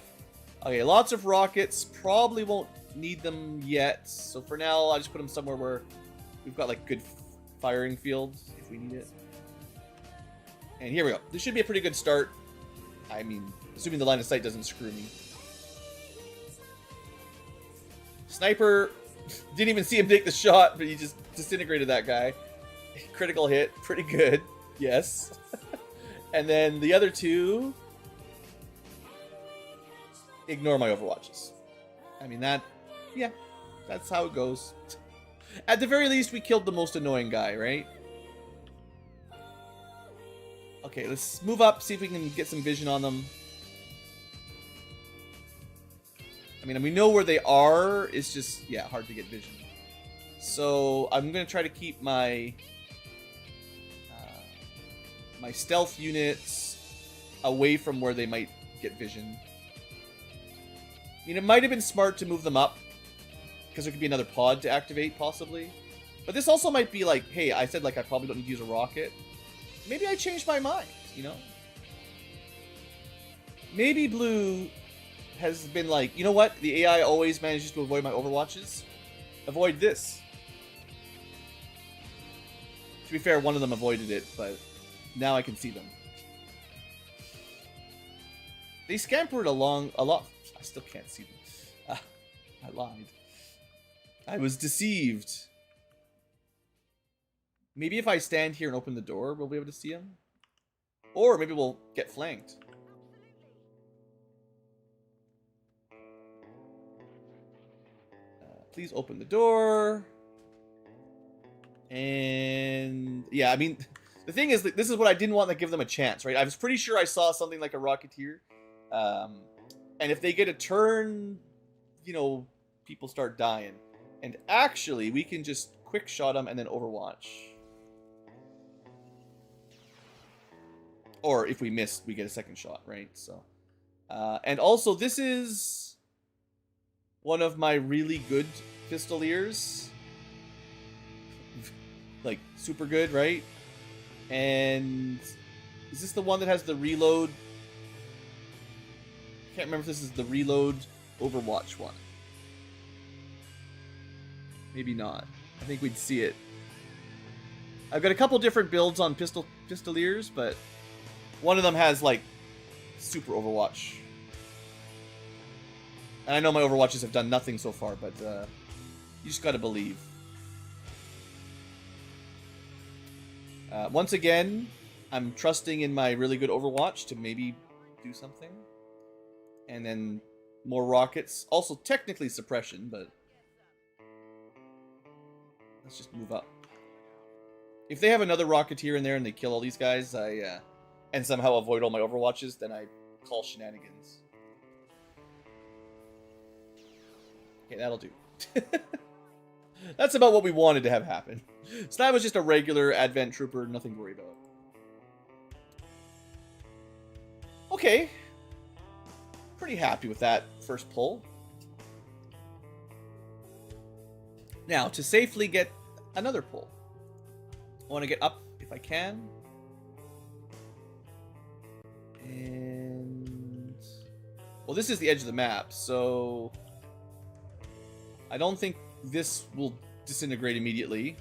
Okay, lots of rockets. Probably won't need them yet, so for now, I'll just put them somewhere where we've got like good firing fields if we need it. And here we go. This should be a pretty good start. I mean, assuming the line of sight doesn't screw me. Sniper didn't even see him take the shot, but he just disintegrated that guy. Critical hit, pretty good. Yes. And then the other 2, ignore my Overwatches. I mean, yeah, that's how it goes. At the very least, we killed the most annoying guy, right? Okay, let's move up, see if we can get some vision on them. I mean, we know where they are. It's just, yeah, hard to get vision. So I'm going to try to keep my my stealth units away from where they might get vision. I mean, it might have been smart to move them up, because there could be another pod to activate, possibly. But this also might be like, hey, I said like I probably don't need to use a rocket. Maybe I changed my mind, you know? Maybe Blue has been like, you know what? The AI always manages to avoid my overwatches. Avoid this. To be fair, one of them avoided it, but now I can see them. They scampered along a lot. I still can't see them. I lied. I was deceived. Maybe if I stand here and open the door, we'll be able to see them. Or maybe we'll get flanked. Please open the door. And yeah, I mean, the thing is that this is what I didn't want to give them a chance, right? I was pretty sure I saw something like a Rocketeer. And if they get a turn, you know, people start dying. And actually, we can just quick shot them and then overwatch. Or if we miss, we get a second shot, right? So, and also this is one of my really good pistoliers. Like, super good, right? And is this the one that has the reload? I can't remember if this is the reload Overwatch one. Maybe not. I think we'd see it. I've got a couple different builds on pistoliers, but one of them has, like, super Overwatch. And I know my Overwatches have done nothing so far, but you just gotta believe. Once again, I'm trusting in my really good Overwatch to maybe do something. And then more rockets. Also, technically suppression, but let's just move up. If they have another Rocketeer in there and they kill all these guys, and somehow avoid all my Overwatches, then I call shenanigans. Okay, that'll do. That's about what we wanted to have happen. So that was just a regular Advent Trooper, nothing to worry about. Okay. Pretty happy with that first pull. Now, to safely get another pull, I want to get up if I can. And well, this is the edge of the map, so I don't think this will disintegrate immediately.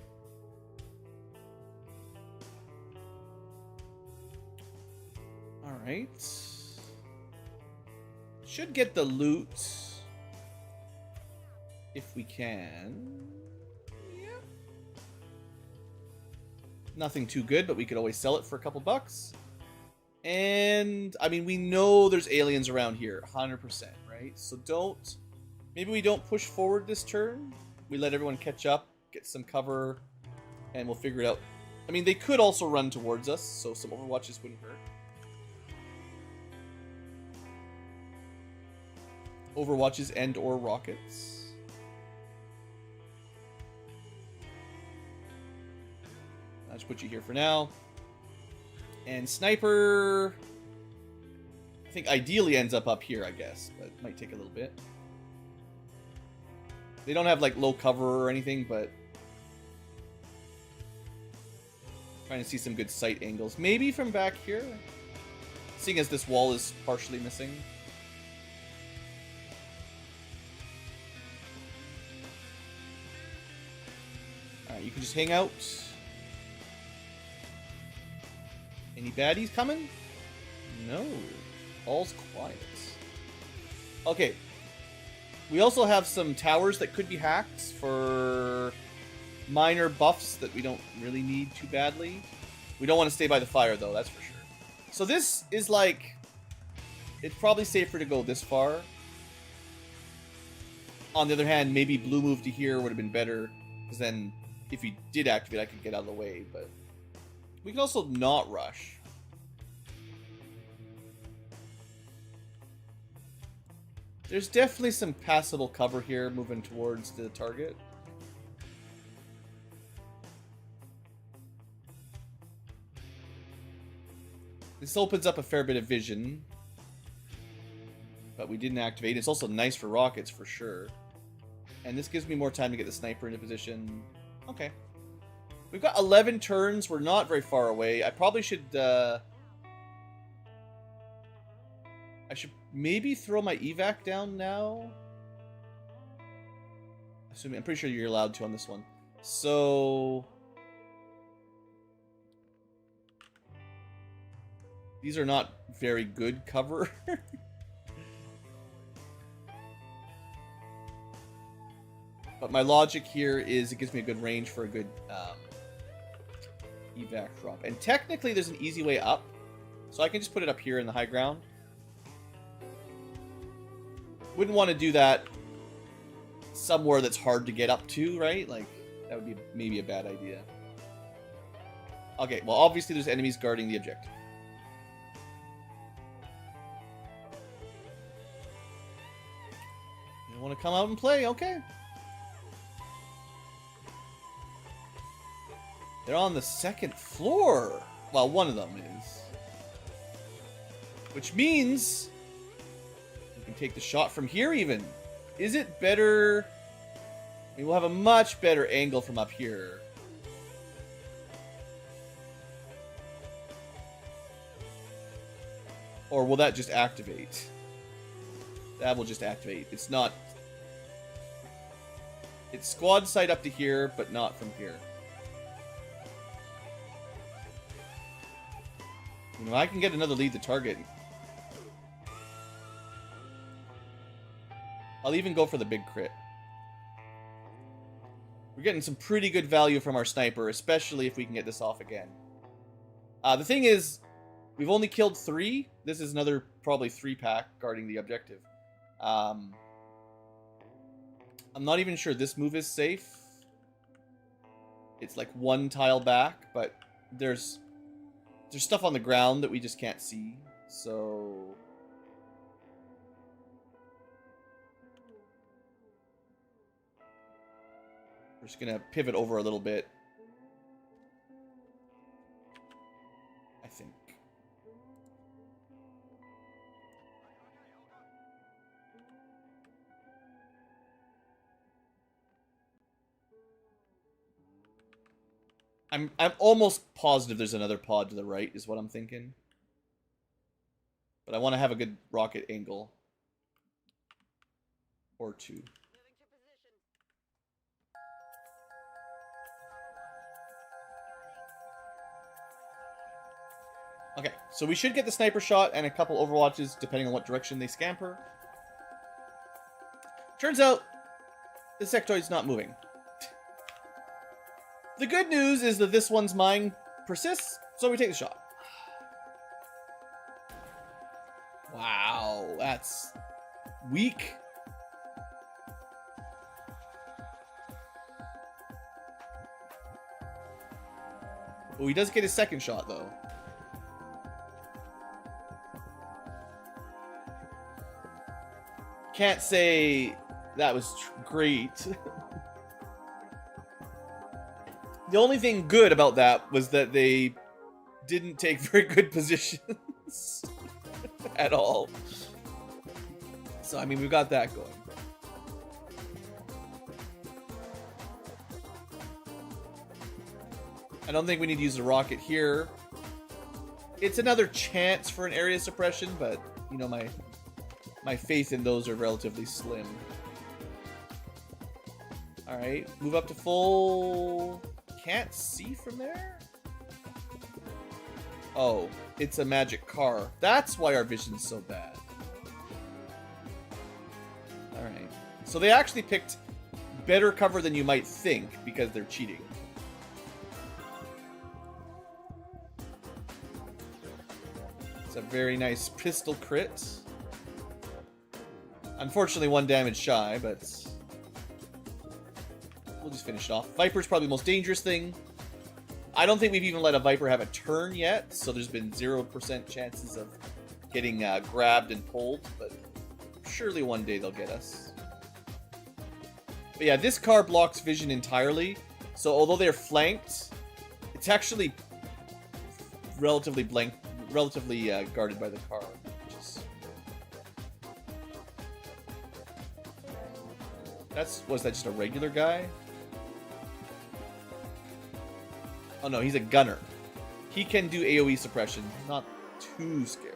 Alright. Should get the loot if we can. Yeah. Nothing too good, but we could always sell it for a couple bucks. And, I mean, we know there's aliens around here, 100%, right? So don't... Maybe we don't push forward this turn. We let everyone catch up, get some cover, and we'll figure it out. I mean, they could also run towards us, so some Overwatches wouldn't hurt. Overwatches and or rockets. I'll just put you here for now. And Sniper, I think ideally ends up here, I guess, but it might take a little bit. They don't have, like, low cover or anything, but trying to see some good sight angles. Maybe from back here, seeing as this wall is partially missing. Alright, you can just hang out. Any baddies coming? No. All's quiet. Okay. We also have some towers that could be hacked for minor buffs that we don't really need too badly. We don't want to stay by the fire, though, that's for sure. So this is like... It's probably safer to go this far. On the other hand, maybe blue move to here would have been better, because then if he did activate, I could get out of the way, but... We can also not rush. There's definitely some passable cover here moving towards the target. This opens up a fair bit of vision. But we didn't activate. It's also nice for rockets, for sure. And this gives me more time to get the sniper into position. Okay. We've got 11 turns. We're not very far away. I probably should... I should maybe throw my evac down now. Assuming, I'm pretty sure you're allowed to on this one. So... These are not very good cover. But my logic here is it gives me a good range for a good evac drop. And technically there's an easy way up. So I can just put it up here in the high ground. Wouldn't want to do that somewhere that's hard to get up to, right? Like, that would be maybe a bad idea. Okay, well obviously there's enemies guarding the objective. You want to come out and play? Okay. They're on the second floor. Well, one of them is. Which means we can take the shot from here even. Is it better? I mean, we'll have a much better angle from up here. Or will that just activate? That will just activate. It's not... It's squad sight up to here, but not from here. You know, I can get another lead to target. I'll even go for the big crit. We're getting some pretty good value from our sniper, especially if we can get this off again. The thing is, we've only killed 3. This is another probably 3-pack guarding the objective. I'm not even sure this move is safe. It's like 1 tile back, but there's stuff on the ground that we just can't see, so... We're just gonna pivot over a little bit. I think. I'm almost positive there's another pod to the right, is what I'm thinking. But I want to have a good rocket angle. Or 2. Okay, so we should get the sniper shot and a couple overwatches, depending on what direction they scamper. Turns out, the sectoid's not moving. The good news is that this one's mine persists, so we take the shot. Wow, that's weak. Oh, he does get his second shot, though. Can't say that was great. The only thing good about that was that they didn't take very good positions at all. So, I mean, we've got that going. I don't think we need to use the rocket here. It's another chance for an area suppression, but, you know, my faith in those are relatively slim. Alright, move up to full... Can't see from there? Oh, it's a magic car. That's why our vision's so bad. Alright. So they actually picked better cover than you might think because they're cheating. It's a very nice pistol crit. Unfortunately, 1 damage shy, but... We'll just finish it off. Viper's probably the most dangerous thing. I don't think we've even let a Viper have a turn yet, so there's been 0% chances of getting grabbed and pulled, but surely one day they'll get us. But yeah, this car blocks vision entirely, so although they're flanked, it's actually relatively relatively guarded by the car. Which is... Was that just a regular guy? Oh no, he's a gunner. He can do AoE suppression. Not too scary.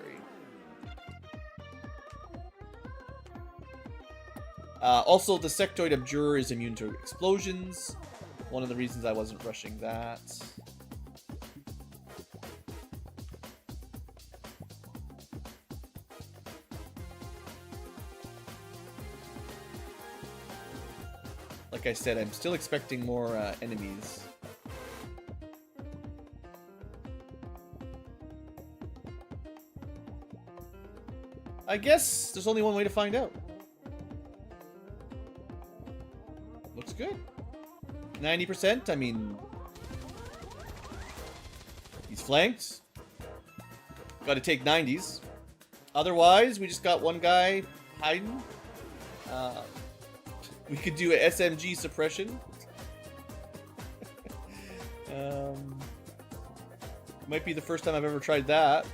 Also, the sectoid abjurer is immune to explosions. One of the reasons I wasn't rushing that. Like I said, I'm still expecting more enemies. I guess there's only one way to find out. Looks good. 90%, I mean... He's flanked. Gotta take 90s. Otherwise, we just got one guy hiding. We could do a SMG suppression. Might be the first time I've ever tried that.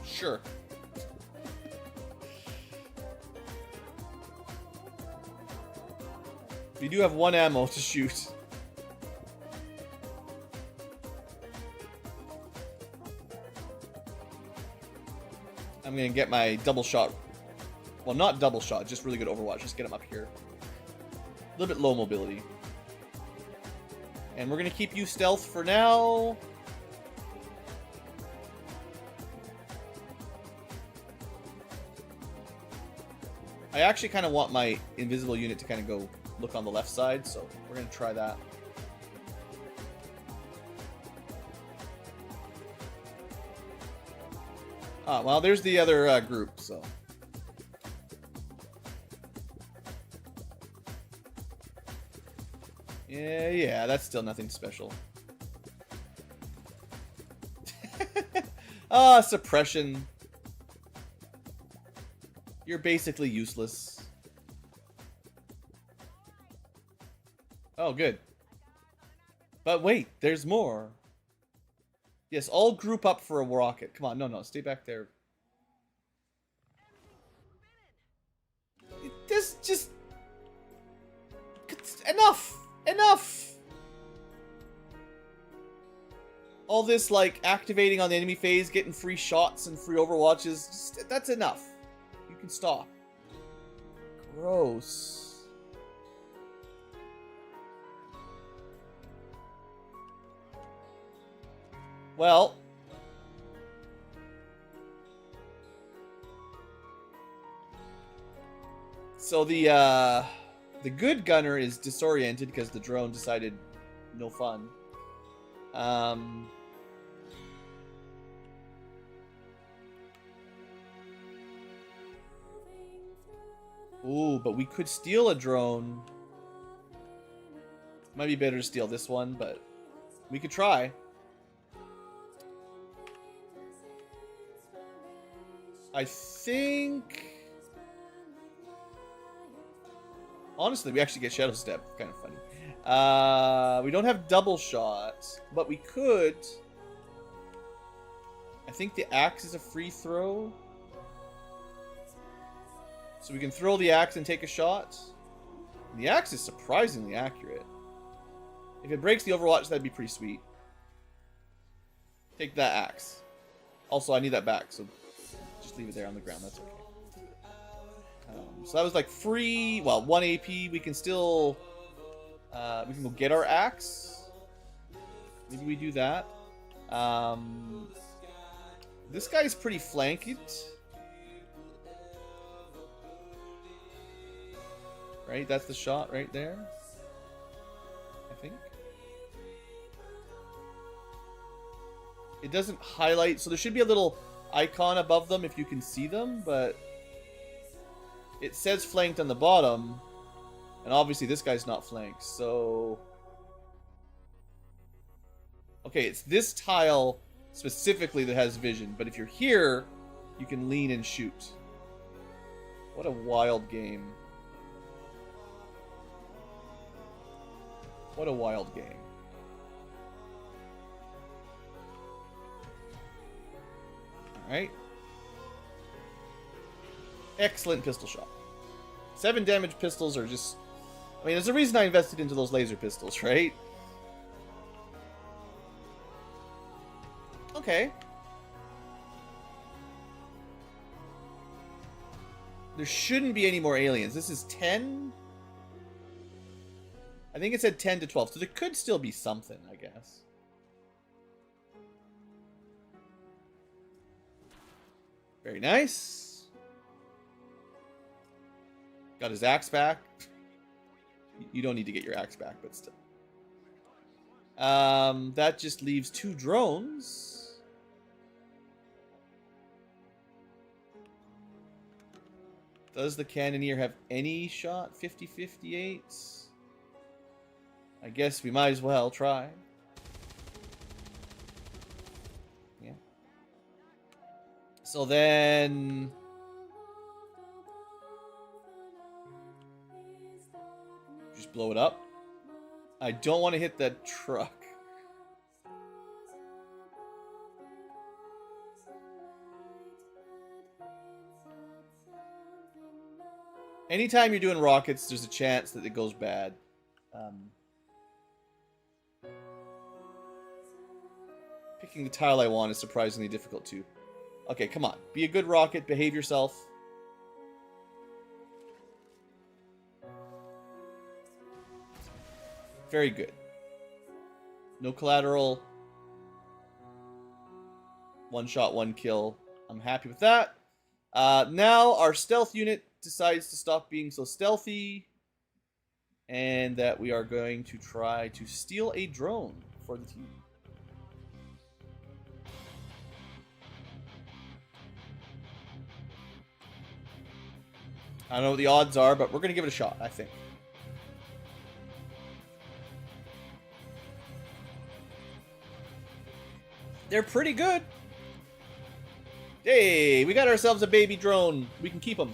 Sure. We do have one ammo to shoot. I'm gonna get my double shot. Well, not double shot, just really good Overwatch. Just get him up here. A little bit low mobility. And we're gonna keep you stealth for now. I actually kind of want my invisible unit to kind of go look on the left side, so we're going to try that. Ah, well, there's the other group, so. Yeah, that's still nothing special. Ah, suppression. You're basically useless. Oh, good. But wait, there's more. Yes, all group up for a rocket. Come on, no, stay back there. This just... Enough! Enough! All this, like, activating on the enemy phase, getting free shots and free overwatches, just, that's enough. You can stop. Gross. Well. So the good gunner is disoriented because the drone decided no fun. Ooh, but we could steal a drone. Might be better to steal this one, but we could try. I think... Honestly, we actually get Shadow Step. Kind of funny. We don't have double shots, but we could... I think the axe is a free throw. So we can throw the axe and take a shot. And the axe is surprisingly accurate. If it breaks the Overwatch, that'd be pretty sweet. Take that axe. Also, I need that back, so just leave it there on the ground. That's okay. So that was like free. Well, 1 AP. We can still... we can go get our axe. Maybe we do that. This guy's pretty flanked. Right? That's the shot right there. I think. It doesn't highlight, so there should be a little icon above them if you can see them, but it says flanked on the bottom, and obviously this guy's not flanked, so... Okay, it's this tile specifically that has vision, but if you're here, you can lean and shoot. What a wild game. What a wild game. Alright. Excellent pistol shot. 7 damage pistols are just... I mean, there's a reason I invested into those laser pistols, right? Okay. There shouldn't be any more aliens. This is 10? I think it said 10 to 12, so there could still be something, I guess. Very nice. Got his axe back. You don't need to get your axe back, but still. That just leaves 2 drones. Does the cannoneer have any shot? 50-58? I guess we might as well try. Yeah. So then... just blow it up. I don't want to hit that truck. Anytime you're doing rockets, there's a chance that it goes bad. Picking the tile I want is surprisingly difficult too. Okay, come on. Be a good rocket. Behave yourself. Very good. No collateral. 1 shot, 1 kill. I'm happy with that. Now our stealth unit decides to stop being so stealthy, and that we are going to try to steal a drone for the team. I don't know what the odds are, but we're going to give it a shot, I think. They're pretty good. Hey, we got ourselves a baby drone. We can keep them.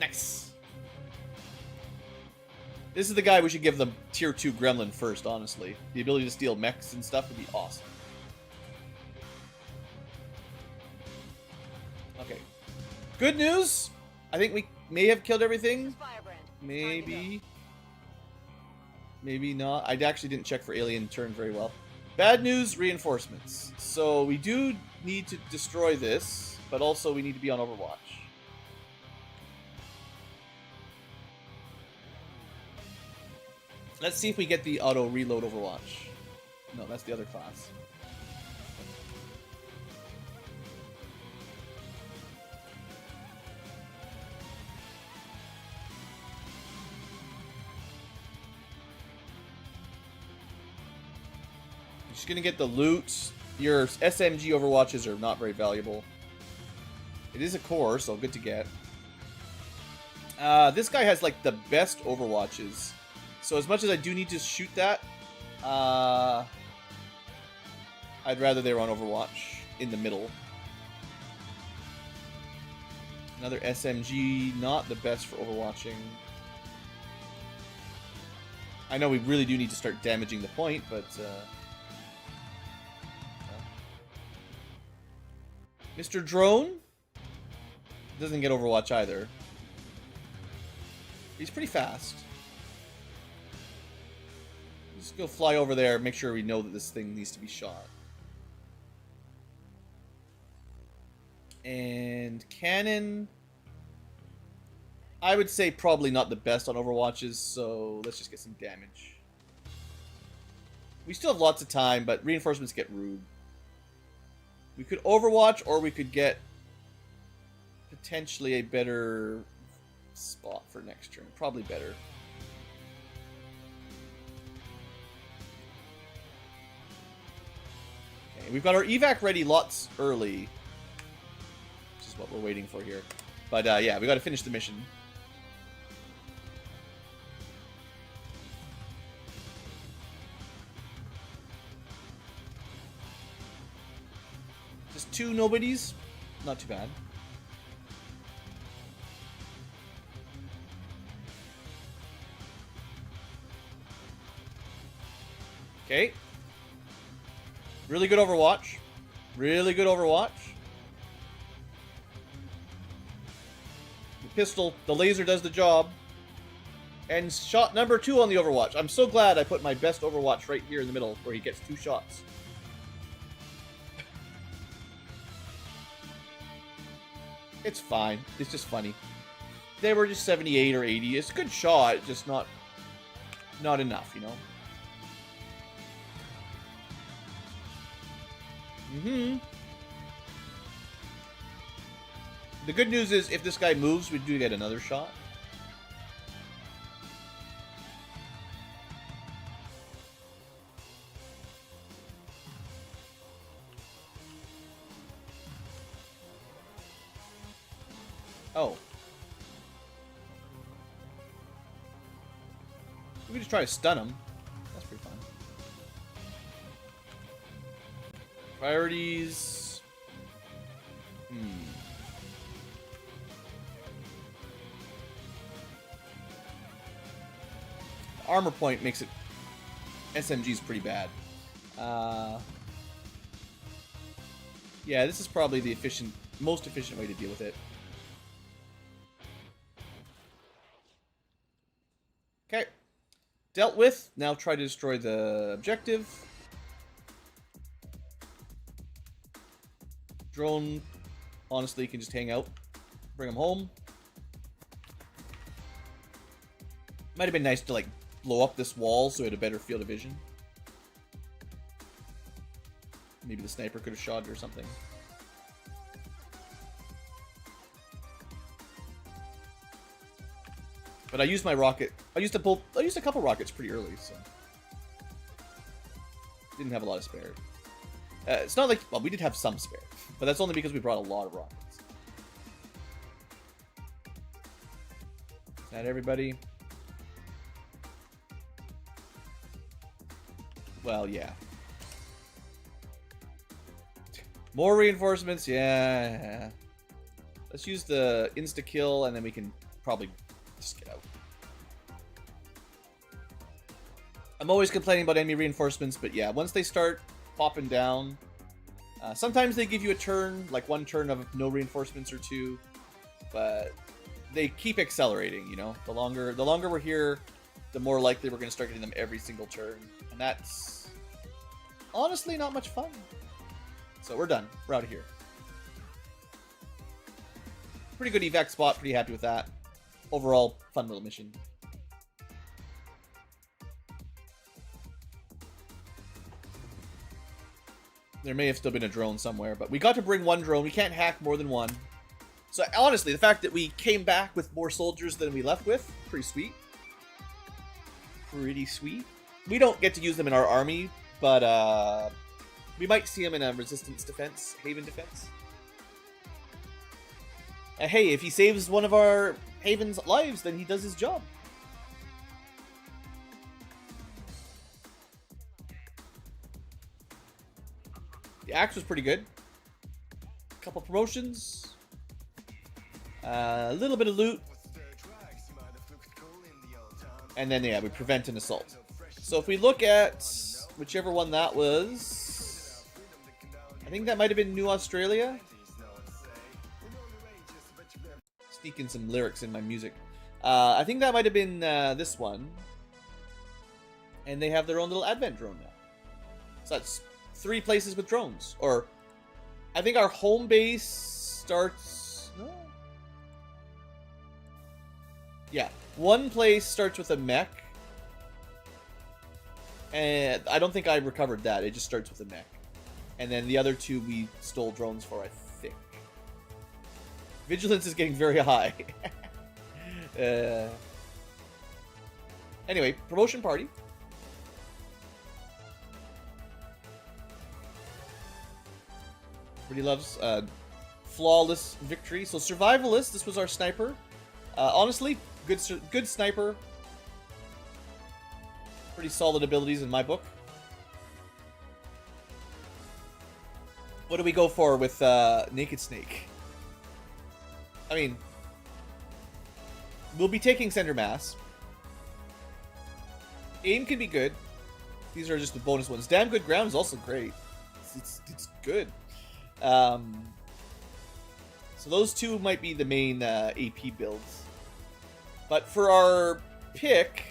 Nice. This is the guy we should give the tier 2 gremlin first, honestly. The ability to steal mechs and stuff would be awesome. Okay. Good news. I think we may have killed everything. Maybe. Maybe not. I actually didn't check for alien turn very well. Bad news, reinforcements. So we do need to destroy this, but also we need to be on Overwatch. Let's see if we get the auto reload Overwatch. No, that's the other class. Just gonna get the loot. Your SMG Overwatches are not very valuable. It is a core, so good to get. This guy has like the best Overwatches. So as much as I do need to shoot that, I'd rather they were on Overwatch in the middle. Another SMG, not the best for overwatching. I know we really do need to start damaging the point, but Mr. Drone doesn't get Overwatch either. He's pretty fast. Just go fly over there, make sure we know that this thing needs to be shot. And cannon, I would say probably not the best on Overwatches, so let's just get some damage. We still have lots of time, but reinforcements get rude. We could Overwatch, or we could get potentially a better spot for next turn. Probably better. Okay, we've got our evac ready lots early, which is what we're waiting for here. But yeah, we got to finish the mission. Just 2 nobodies, not too bad. Okay. Really good Overwatch. Really good Overwatch. The pistol, the laser does the job. And shot number 2 on the Overwatch. I'm so glad I put my best Overwatch right here in the middle where he gets 2 shots. It's fine. It's just funny. They were just 78 or 80. It's a good shot, just not enough, you know? The good news is if this guy moves, we do get another shot. Oh. We could just try to stun him. That's pretty fun. Priorities. Armor point makes it... SMG's pretty bad. Yeah, this is probably the most efficient way to deal with it. Okay. Dealt with. Now try to destroy the objective. Drone, honestly, can just hang out. Bring him home. Might have been nice to, like, blow up this wall so it had a better field of vision. Maybe the sniper could have shot it or something. But I used my rocket. I used a couple rockets pretty early, so didn't have a lot of spare. It's not like, well, we did have some spare, but that's only because we brought a lot of rockets. Is that everybody? Well, yeah. More reinforcements, yeah. Let's use the insta-kill, and then we can probably just get out. I'm always complaining about enemy reinforcements, but yeah, once they start popping down, sometimes they give you a turn, like 1 turn of no reinforcements or 2, but they keep accelerating, you know? The longer we're here, the more likely we're going to start getting them every single turn, and that's honestly not much fun. So we're done. We're out of here. Pretty good evac spot. Pretty happy with that. Overall, fun little mission. There may have still been a drone somewhere, but we got to bring 1 drone. We can't hack more than 1. So honestly, the fact that we came back with more soldiers than we left with, pretty sweet. Pretty sweet. We don't get to use them in our army, but we might see them in a resistance defense, haven defense. Hey, if he saves one of our haven's lives, then he does his job. The axe was pretty good. A couple promotions. A little bit of loot. And then, yeah, we prevent an assault. So if we look at whichever one that was, I think that might have been New Australia. Sneaking some lyrics in my music. I think that might have been this one. And they have their own little advent drone now. So that's 3 places with drones. Or, I think our home base starts... No? Yeah. 1 place starts with a mech. And I don't think I recovered that. It just starts with a mech. And then the other 2 we stole drones for, I think. Vigilance is getting very high. Anyway, promotion party. Everybody loves flawless victory. So survivalist, this was our sniper. Honestly, good sniper. Pretty solid abilities in my book. What do we go for with Naked Snake? I mean, we'll be taking center mass. Aim can be good. These are just the bonus ones. Damn Good Ground is also great. It's good. So those two might be the main AP builds. But for our pick,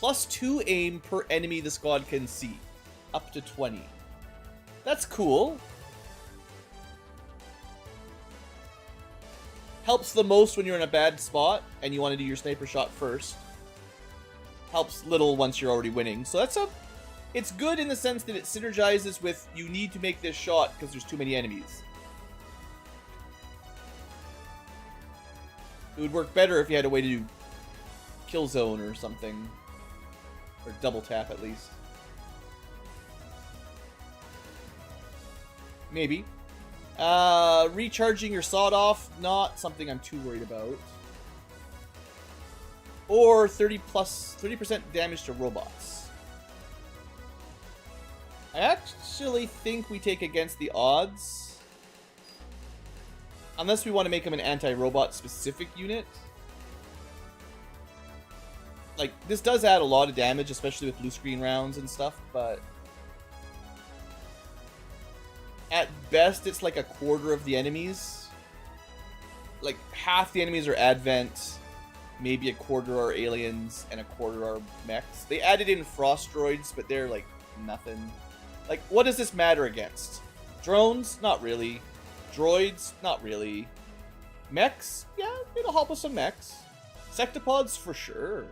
+2 aim per enemy the squad can see. Up to 20. That's cool. Helps the most when you're in a bad spot and you want to do your sniper shot first. Helps little once you're already winning. So it's good in the sense that it synergizes with you need to make this shot because there's too many enemies. It would work better if you had a way to do kill zone or something. Or double tap at least. Maybe. Recharging your sawed off, not something I'm too worried about. Or 30% damage to robots. I actually think we take against the odds. Unless we want to make him an anti-robot specific unit. Like, this does add a lot of damage, especially with blue screen rounds and stuff, but at best, it's like a quarter of the enemies. Like, half the enemies are Advent, maybe a quarter are aliens, and a quarter are mechs. They added in frost droids, but they're, like, nothing. Like, what does this matter against? Drones? Not really. Droids? Not really. Mechs? Yeah, it'll help with some mechs. Sectopods? For sure.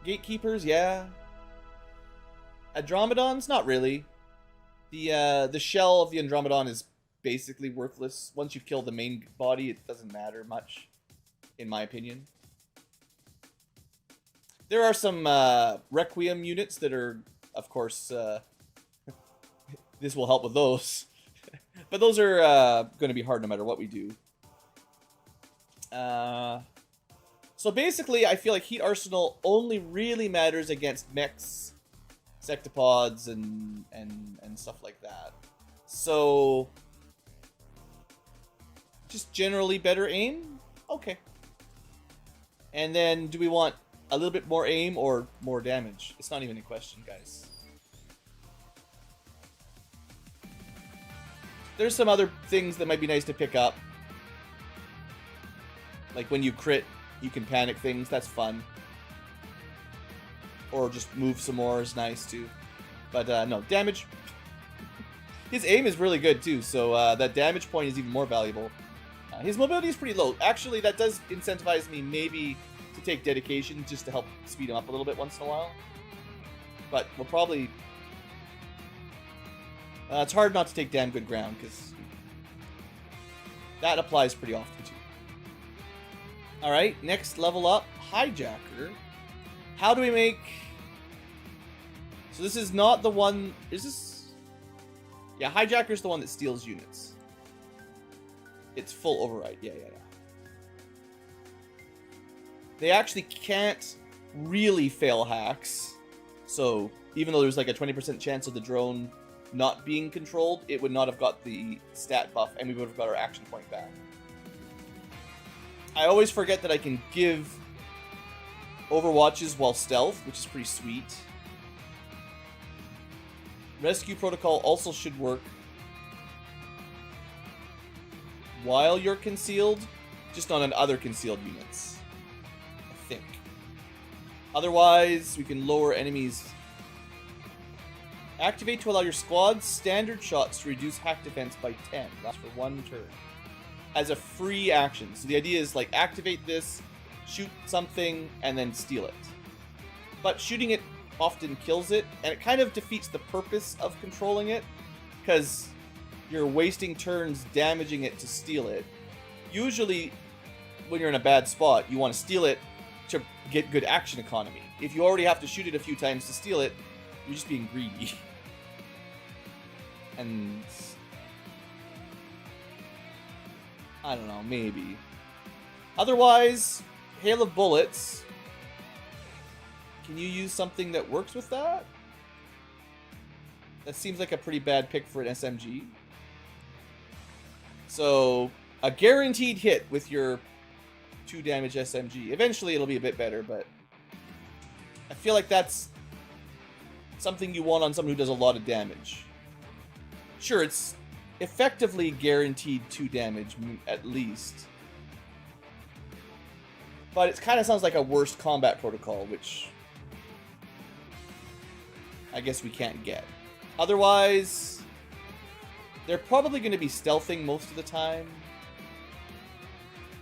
Gatekeepers? Yeah. Andromedons? Not really. The shell of the Andromedon is basically worthless. Once you've killed the main body, it doesn't matter much, in my opinion. There are some Requiem units that are, of course, this will help with those. But those are going to be hard no matter what we do. So basically, I feel like Heat Arsenal only really matters against mechs, sectopods, and stuff like that. So, just generally better aim? Okay. And then, do we want a little bit more aim or more damage? It's not even a question, guys. There's some other things that might be nice to pick up. Like when you crit, you can panic things. That's fun. Or just move some more is nice too. But no, damage. His aim is really good too, so that damage point is even more valuable. His mobility is pretty low. Actually, that does incentivize me maybe to take dedication just to help speed him up a little bit once in a while. But we'll probably... it's hard not to take damn good ground, because that applies pretty often too. Alright, next level up, Hijacker. How do we make... So this is not the one... Is this... Yeah, Hijacker's the one that steals units. It's full override. Yeah. They actually can't really fail hacks. So, even though there's like a 20% chance of the drone not being controlled, it would not have got the stat buff, and we would have got our action point back. I always forget that I can give overwatches while stealth, which is pretty sweet. Rescue protocol also should work while you're concealed, just not on other concealed units, I think. Otherwise, we can lower enemies. Activate to allow your squad's standard shots to reduce hack defense by 10. That's for one turn. As a free action. So the idea is, like, activate this, shoot something, and then steal it. But shooting it often kills it, and it kind of defeats the purpose of controlling it, because you're wasting turns damaging it to steal it. Usually, when you're in a bad spot, you want to steal it to get good action economy. If you already have to shoot it a few times to steal it, you're just being greedy. And... I don't know, maybe. Otherwise, Hail of Bullets. Can you use something that works with that? That seems like a pretty bad pick for an SMG. So, a guaranteed hit with your 2 damage SMG. Eventually it'll be a bit better, but I feel like that's something you want on someone who does a lot of damage. Sure, it's effectively guaranteed 2 damage, at least. But it kind of sounds like a worse combat protocol, which I guess we can't get. Otherwise, they're probably going to be stealthing most of the time.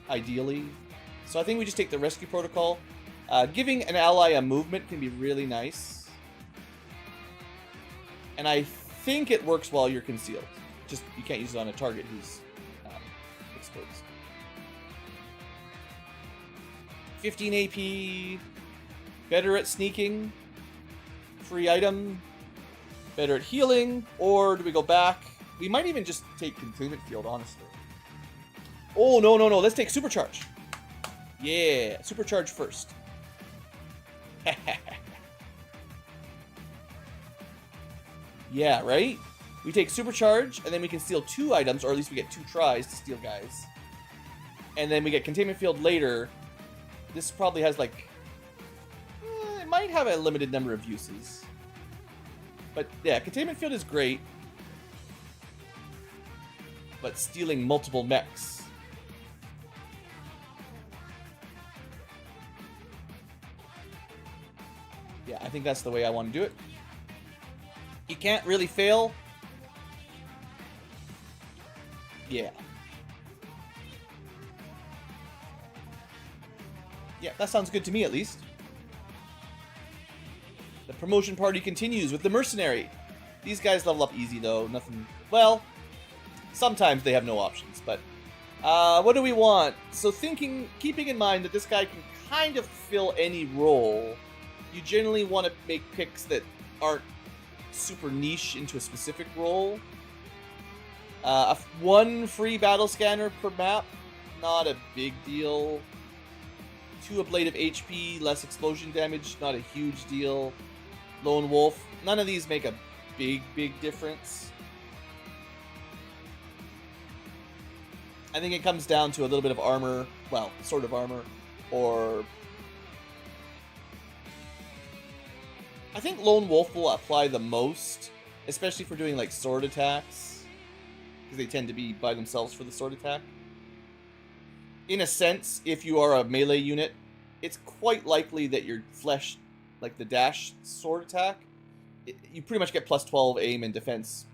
Ideally. So I think we just take the rescue protocol. Giving an ally a movement can be really nice. And I think it works while you're concealed. Just, you can't use it on a target who's exposed. 15 AP. Better at sneaking. Free item. Better at healing. Or do we go back? We might even just take containment field, honestly. Oh, no. Let's take supercharge. Yeah, supercharge first. Yeah, right? We take supercharge, and then we can steal 2 items, or at least we get 2 tries to steal guys. And then we get containment field later. This probably has, like... it might have a limited number of uses. But, yeah, containment field is great. But stealing multiple mechs... yeah, I think that's the way I want to do it. You can't really fail. Yeah. Yeah, that sounds good to me at least. The promotion party continues with the mercenary. These guys level up easy though, nothing... well, sometimes they have no options, but... what do we want? So keeping in mind that this guy can kind of fill any role, you generally want to make picks that aren't super niche into a specific role. 1 free battle scanner per map, not a big deal. 2 ablative HP, less explosion damage, not a huge deal. Lone wolf, none of these make a big difference. I think it comes down to a little bit of armor, well, sort of armor, or... I think Lone Wolf will apply the most, especially for doing like sword attacks, because they tend to be by themselves for the sword attack. In a sense, if you are a melee unit, it's quite likely that your flesh, like the dash sword attack, you pretty much get plus 12 aim and defense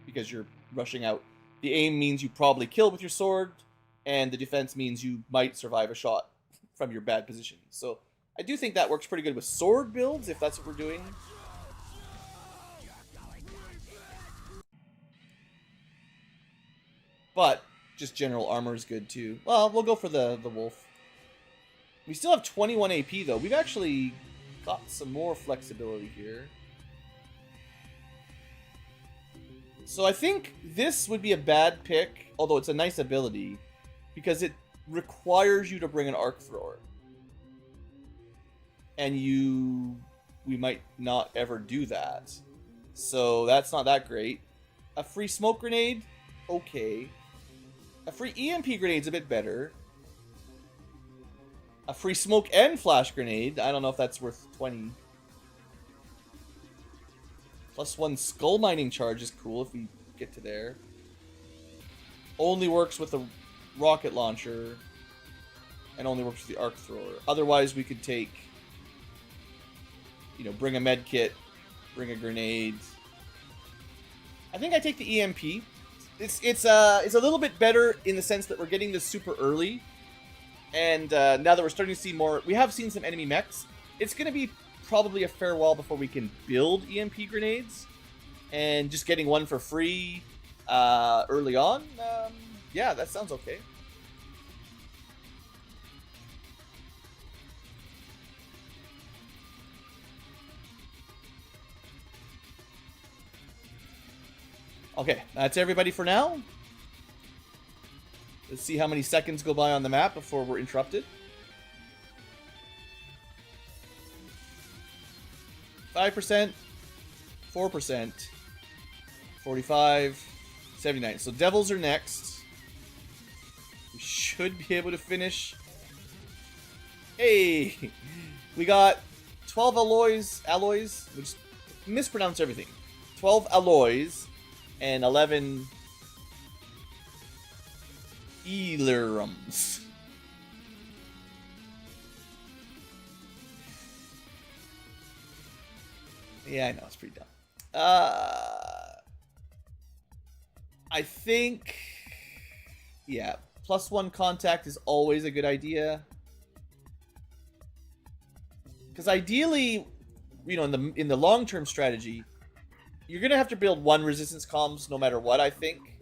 because you're rushing out. The aim means you probably kill with your sword, and the defense means you might survive a shot from your bad position. So I do think that works pretty good with sword builds, if that's what we're doing. But just general armor is good too. Well, we'll go for the wolf. We still have 21 AP though. We've actually got some more flexibility here. So I think this would be a bad pick, although it's a nice ability, because it requires you to bring an arc thrower. And we might not ever do that. So that's not that great. A free smoke grenade? Okay. A free EMP grenade's a bit better. A free smoke and flash grenade. I don't know if that's worth 20. +1 skull mining charge is cool if we get to there. Only works with the rocket launcher. And only works with the arc thrower. Otherwise we could take... you know, bring a med kit, bring a grenade. I think I take the EMP. It's a little bit better in the sense that we're getting this super early, and now that we're starting to see more, we have seen some enemy mechs. It's going to be probably a fair while before we can build EMP grenades, and just getting one for free early on. Yeah, that sounds okay. Okay, that's everybody for now. Let's see how many seconds go by on the map before we're interrupted. 5%, 4%, 45, 79. So devils are next. We should be able to finish. Hey, we got 12 alloys, which mispronounce everything. 12 alloys and 11 elerums. Yeah, I know, it's pretty dumb. I think, yeah, +1 contact is always a good idea. Because ideally, you know, in the long-term strategy, you're gonna have to build 1 resistance comms no matter what, I think,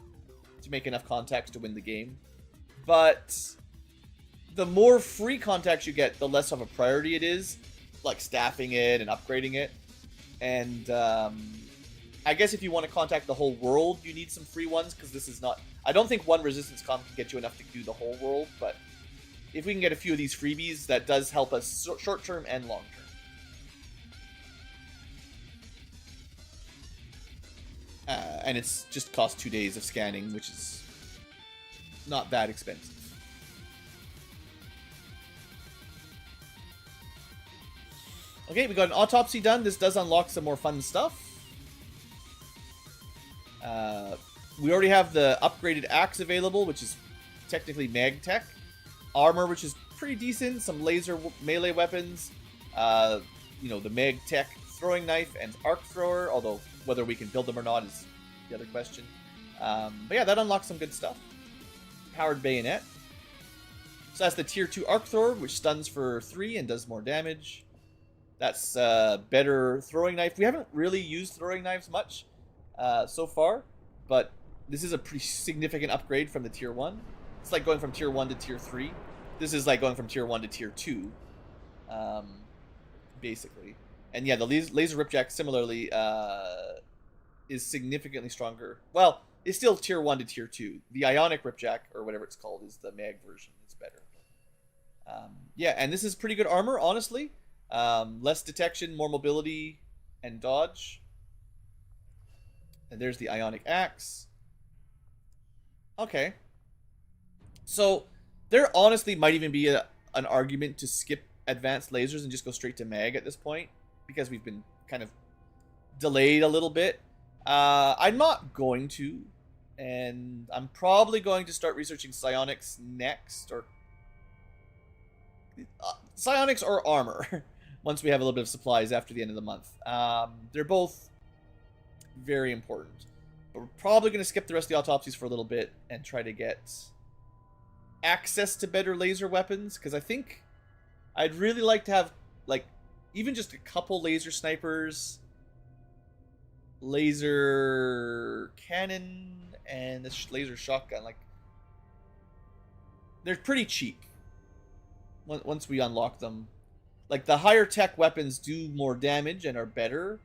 to make enough contacts to win the game. But the more free contacts you get, the less of a priority it is, like staffing it and upgrading it. And I guess if you want to contact the whole world, you need some free ones, because this is not... I don't think 1 resistance comm can get you enough to do the whole world, but if we can get a few of these freebies, that does help us short-term and long-term. And it's just cost 2 days of scanning, which is not that expensive. Okay, we got an autopsy done. This does unlock some more fun stuff. We already have the upgraded axe available, which is technically mag tech. Armor, which is pretty decent. Some laser melee weapons. You know, the mag tech throwing knife and arc thrower, although whether we can build them or not is the other question. But yeah, that unlocks some good stuff. Powered bayonet. So that's the tier 2 arc thrower, which stuns for 3 and does more damage. That's better throwing knife. We haven't really used throwing knives much so far, but this is a pretty significant upgrade from the tier 1. It's like going from tier 1 to tier 3. This is like going from tier 1 to tier 2, basically. And yeah, the laser ripjack similarly is significantly stronger. Well, it's still tier 1 to tier 2. The ionic ripjack, or whatever it's called, is the mag version. It's better. Yeah, and this is pretty good armor, honestly. Less detection, more mobility, and dodge. And there's the ionic axe. Okay. So, there honestly might even be an argument to skip advanced lasers and just go straight to mag at this point, because we've been kind of delayed a little bit. I'm not going to, and I'm probably going to start researching psionics next, or psionics or armor. Once we have a little bit of supplies after the end of the month. They're both very important. But we're probably going to skip the rest of the autopsies for a little bit and try to get access to better laser weapons. Because I think I'd really like to have, like, even just a couple laser snipers, laser cannon, and a laser shotgun. Like, they're pretty cheap once we unlock them. Like, the higher tech weapons do more damage and are better,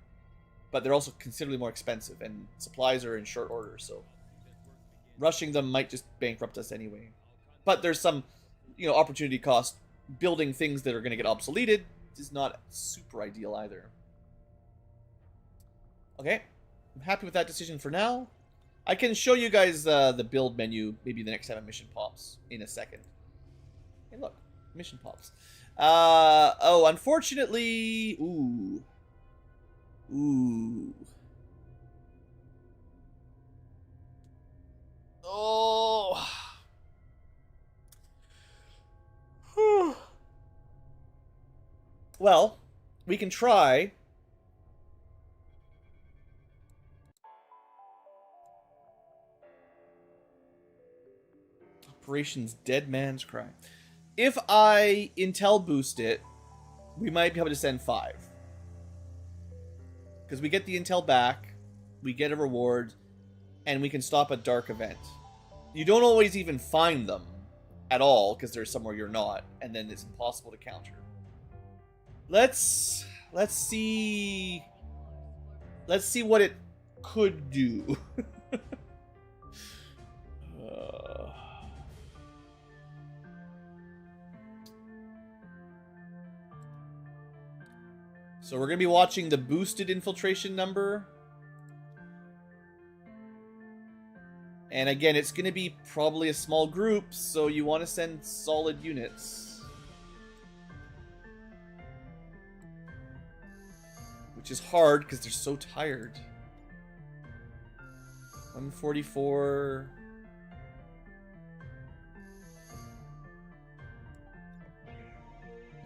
but they're also considerably more expensive, and supplies are in short order, so rushing them might just bankrupt us anyway. But there's some, you know, opportunity cost. Building things that are going to get obsoleted is not super ideal either. Okay, I'm happy with that decision for now. I can show you guys the build menu maybe the next time a mission pops in a second. Hey, look, mission pops. Oh, unfortunately, ooh. Oh. Well, we can try. Operations Dead Man's Cry. If I intel boost it, we might be able to send 5. Because we get the intel back, we get a reward, and we can stop a dark event. You don't always even find them at all, because there's somewhere you're not, and then it's impossible to counter. Let's see what it could do. So we're going to be watching the boosted infiltration number. And again, it's going to be probably a small group, so you want to send solid units. which is hard because they're so tired. 144.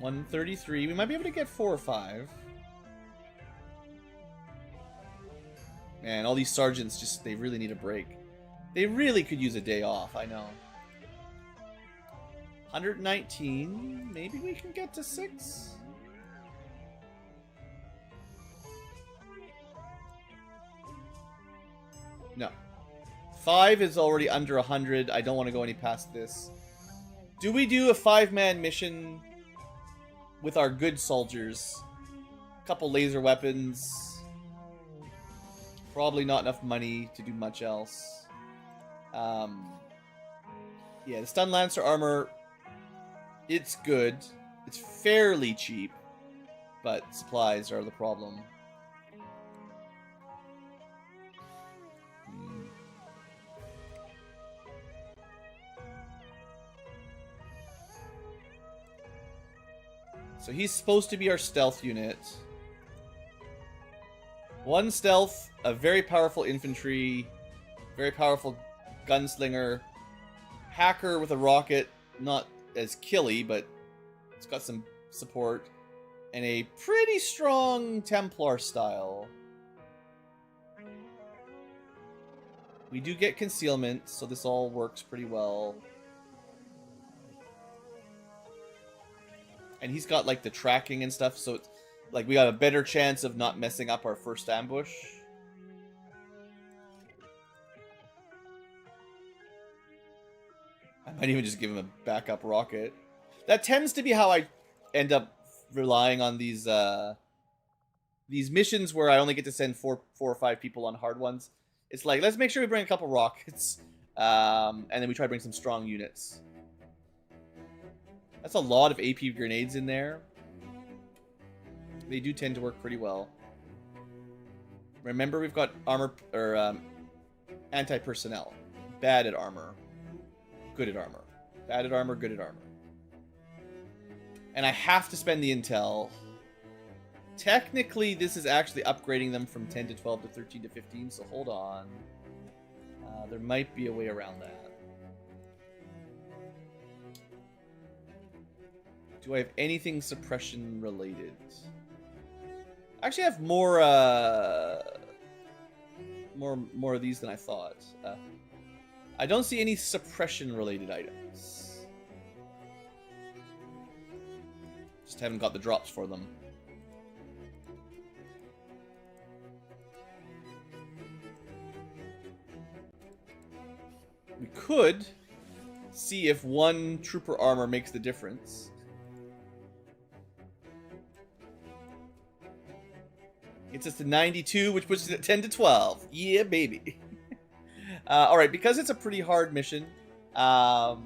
$133. We might be able to get 4 or 5. Man, all these sergeants just, they really need a break. They really could use a day off, I know. 119. Maybe we can get to 6? No. 5 is already under 100. I don't want to go any past this. Do we do a 5-man mission with our good soldiers? A couple laser weapons. Probably not enough money to do much else. Yeah, the Stun Lancer armor, it's good. It's fairly cheap, but supplies are the problem. So he's supposed to be our stealth unit. 1 stealth, a very powerful infantry, very powerful gunslinger, hacker with a rocket, not as killy, but it's got some support, and a pretty strong Templar style. We do get concealment, so this all works pretty well. And he's got, like, the tracking and stuff, so it's, like, we got a better chance of not messing up our first ambush. I might even just give him a backup rocket. That tends to be how I end up relying on these missions where I only get to send 4 or 5 people on hard ones. It's like, let's make sure we bring a couple rockets, and then we try to bring some strong units. That's a lot of AP grenades in there. They do tend to work pretty well. Remember, we've got armor, or anti-personnel. Bad at armor. Good at armor. Bad at armor, good at armor. And I have to spend the intel. Technically, this is actually upgrading them from 10 to 12 to 13 to 15, so hold on. There might be a way around that. Do I have anything suppression related? I actually have more of these than I thought. I don't see any suppression related items. Just haven't got the drops for them. We could see if 1 trooper armor makes the difference. It's just a 92, which puts it at 10 to 12. Yeah, baby. Alright, because it's a pretty hard mission, I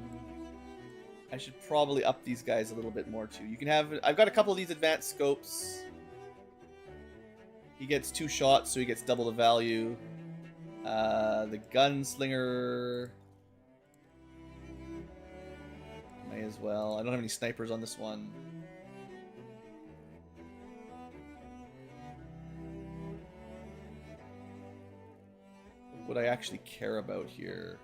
should probably up these guys a little bit more too. You can have... I've got a couple of these advanced scopes. He gets 2 shots, so he gets double the value. The gunslinger... May as well. I don't have any snipers on this one. What I actually care about here.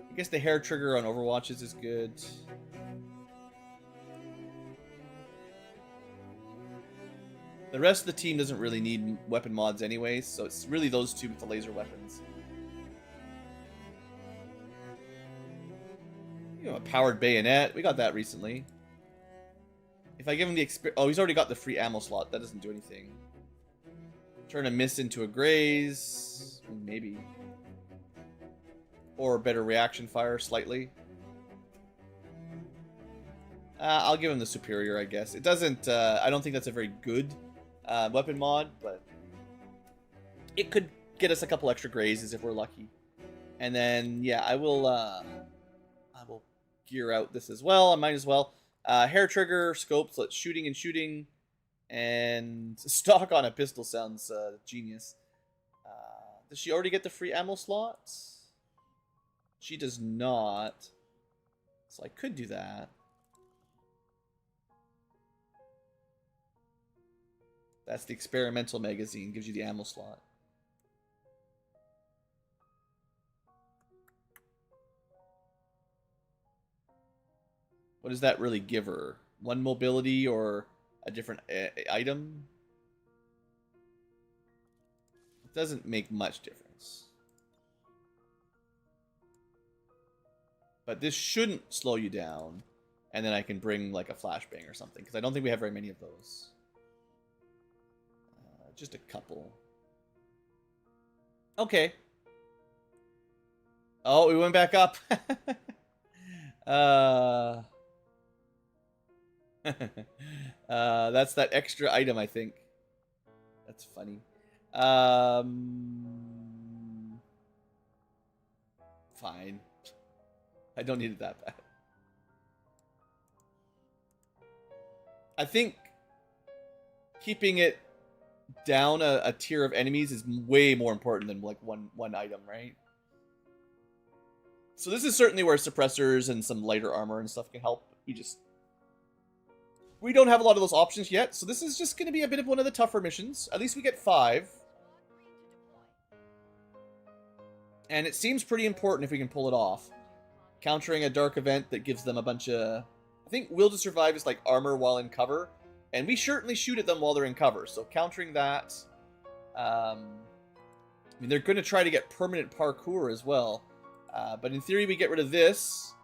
I guess the hair trigger on Overwatches is good. The rest of the team doesn't really need weapon mods anyways, so it's really those 2 with the laser weapons. You know, a powered bayonet. We got that recently. If I give him the oh, he's already got the free ammo slot. That doesn't do anything. Turn a miss into a graze. Maybe. Or better reaction fire, slightly. I'll give him the superior, I guess. It doesn't... I don't think that's a very good weapon mod, but... It could get us a couple extra grazes if we're lucky. And then, yeah, I will gear out this as well. I might as well. Hair trigger, scopes, let's shooting and shooting. And stock on a pistol sounds genius. Does she already get the free ammo slots? She does not. So I could do that. That's the experimental magazine. Gives you the ammo slot. What does that really give her? One mobility or a different item? It doesn't make much difference. But this shouldn't slow you down. And then I can bring like a flashbang or something. Because I don't think we have very many of those. Just a couple. Okay. Oh, we went back up. That's that extra item, I think. That's funny. Fine. I don't need it that bad. I think keeping it down a tier of enemies is way more important than like one item, right? So this is certainly where suppressors and some lighter armor and stuff can help. We don't have a lot of those options yet, so this is just going to be a bit of one of the tougher missions. At least we get 5. And it seems pretty important if we can pull it off. Countering a dark event that gives them a bunch of... I think Will to Survive is like armor while in cover. And we certainly shoot at them while they're in cover. So countering that... I mean, they're going to try to get permanent parkour as well. But in theory, we get rid of this.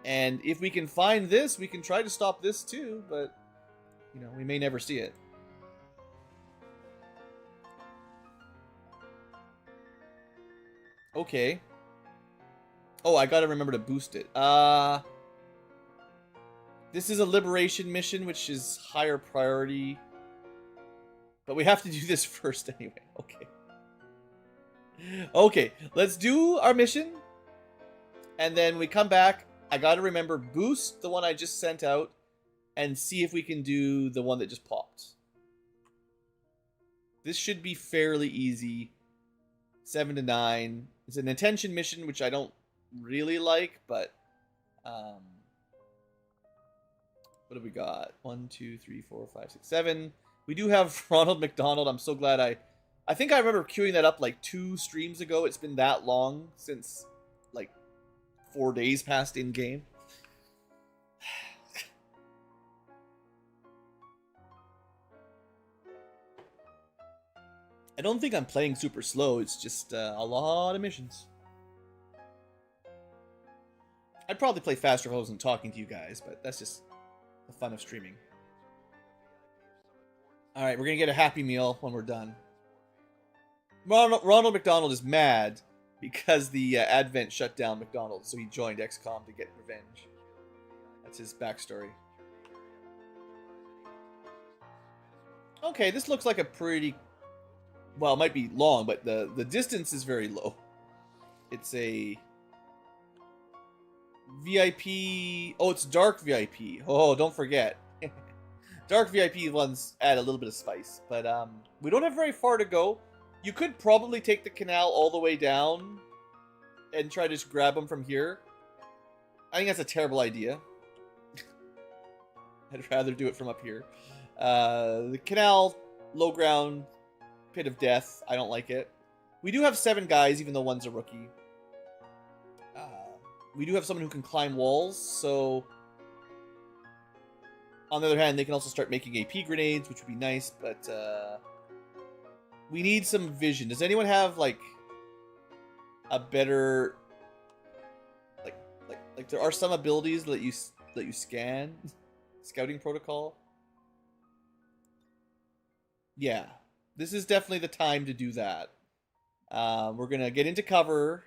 And if we can find this, we can try to stop this too. But, you know, we may never see it. Okay. Oh, I gotta remember to boost it. This is a liberation mission, which is higher priority. But we have to do this first anyway. Okay. Okay, let's do our mission. And then we come back. I gotta remember, boost the one I just sent out. And see if we can do the one that just popped. This should be fairly easy. 7 to 9. It's an intention mission, which I don't really like, but... what have we got? 1, 2, 3, 4, 5, 6, 7. We do have Ronald McDonald. I'm so glad I think I remember queuing that up like 2 streams ago. It's been that long since like 4 days passed in game. I don't think I'm playing super slow. It's just a lot of missions. I'd probably play faster if I wasn't talking to you guys, but that's just the fun of streaming. Alright, we're going to get a Happy Meal when we're done. Ronald McDonald is mad because the Advent shut down McDonald's, so he joined XCom to get revenge. That's his backstory. Okay, this looks like a pretty... Well, it might be long, but the distance is very low. It's a... VIP... Oh, it's Dark VIP. Oh, don't forget. Dark VIP ones add a little bit of spice. But we don't have very far to go. You could probably take the canal all the way down and try to just grab them from here. I think that's a terrible idea. I'd rather do it from up here. The canal, low ground, pit of death. I don't like it. We do have 7 guys, even though one's a rookie. We do have someone who can climb walls, so... On the other hand, they can also start making AP grenades, which would be nice, but, we need some vision. Does anyone have, like, a better... Like there are some abilities that you scan? Scouting protocol? Yeah. This is definitely the time to do that. We're gonna get into cover...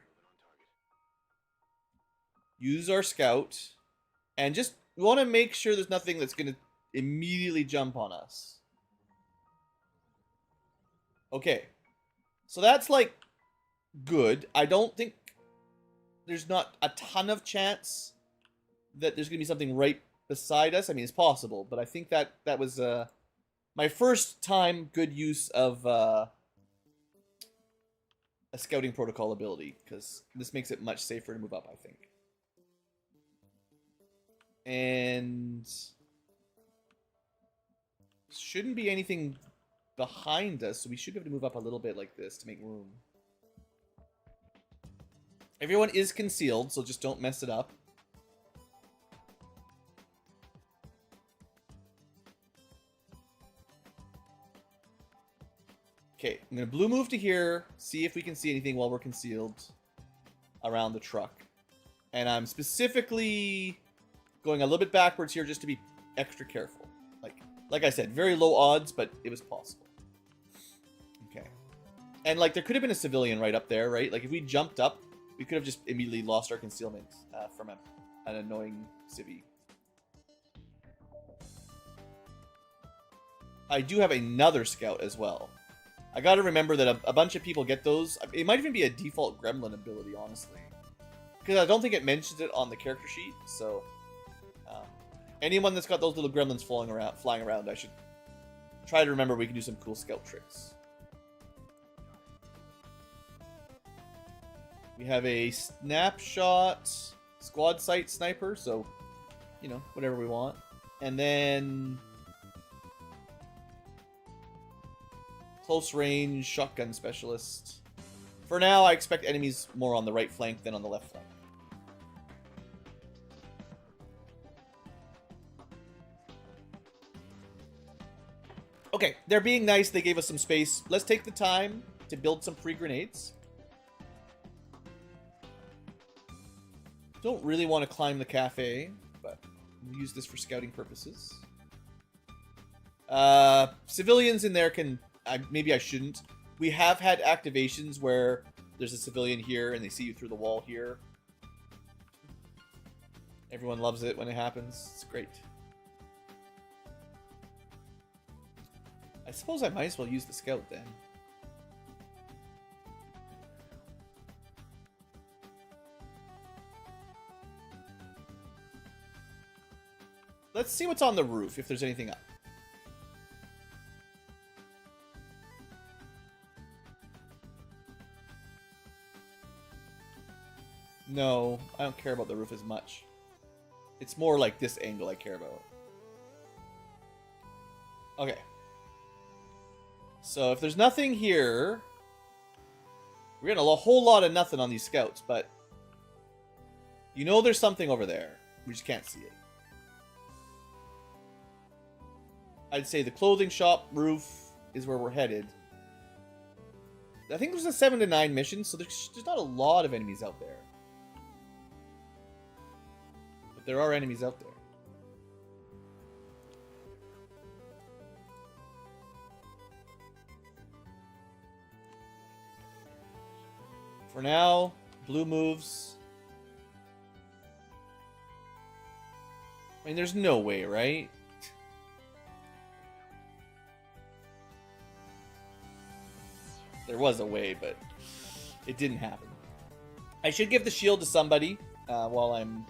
Use our scout. And just, we want to make sure there's nothing that's going to immediately jump on us. Okay. So that's, like, good. I don't think there's not a ton of chance that there's going to be something right beside us. I mean, it's possible, but I think that was my first time good use of a scouting protocol ability, because this makes it much safer to move up, I think. And shouldn't be anything behind us, so we should be able to move up a little bit like this to make room. Everyone is concealed, so just don't mess it up. Okay, I'm going to blue move to here, see if we can see anything while we're concealed around the truck. And I'm specifically going a little bit backwards here just to be extra careful. Like I said, very low odds, but it was possible. Okay. And, like, there could have been a civilian right up there, right? Like, if we jumped up, we could have just immediately lost our concealment from an annoying civvy. I do have another scout as well. I gotta remember that a bunch of people get those. It might even be a default gremlin ability, honestly. Because I don't think it mentions it on the character sheet, so... anyone that's got those little gremlins flying around, I should try to remember we can do some cool scout tricks. We have a snapshot squad sight sniper, so, you know, whatever we want. And then... close range shotgun specialist. For now, I expect enemies more on the right flank than on the left flank. Okay, they're being nice. They gave us some space. Let's take the time to build some free grenades. Don't really want to climb the cafe, but we'll use this for scouting purposes. Civilians in there can... maybe I shouldn't. We have had activations where there's a civilian here and they see you through the wall here. Everyone loves it when it happens. It's great. I suppose I might as well use the scout then. Let's see what's on the roof, if there's anything up. No, I don't care about the roof as much. It's more like this angle I care about. Okay. So if there's nothing here, we're getting a whole lot of nothing on these scouts, but you know there's something over there. We just can't see it. I'd say the clothing shop roof is where we're headed. I think there's a 7 to 9 mission, so there's not a lot of enemies out there. But there are enemies out there. For now, blue moves. I mean, there's no way, right? There was a way, but it didn't happen. I should give the shield to somebody while I'm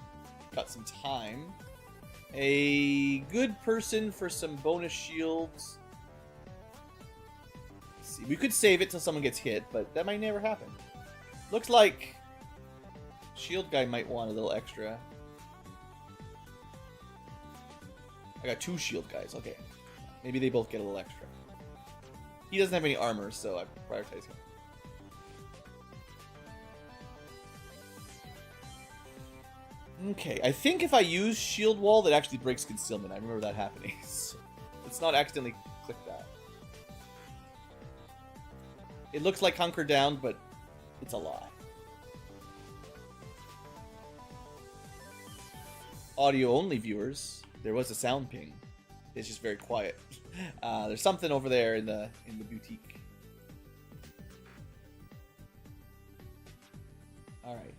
got some time. A good person for some bonus shields. Let's see, we could save it till someone gets hit, but that might never happen. Looks like shield guy might want a little extra. I got 2 shield guys. Okay, maybe they both get a little extra. He doesn't have any armor, so I prioritize him. Okay, I think if I use shield wall, that actually breaks concealment. I remember that happening. So let's not accidentally click that. It looks like hunker down, but it's a lie. Audio only viewers, there was a sound ping. It's just very quiet. There's something over there in the boutique. All right.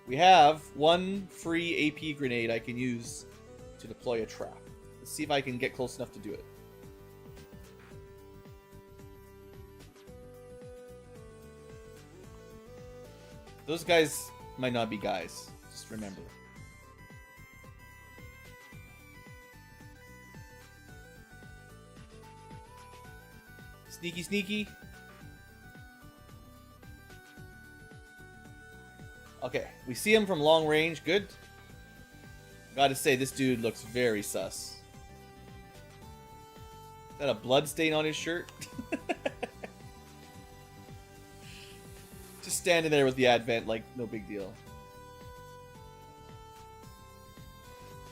We have 1 free AP grenade I can use to deploy a trap. Let's see if I can get close enough to do it. Those guys might not be guys. Just remember. Sneaky, sneaky. Okay, we see him from long range. Good. Gotta say, this dude looks very sus. Is that a blood stain on his shirt? Just standing there with the advent like no big deal.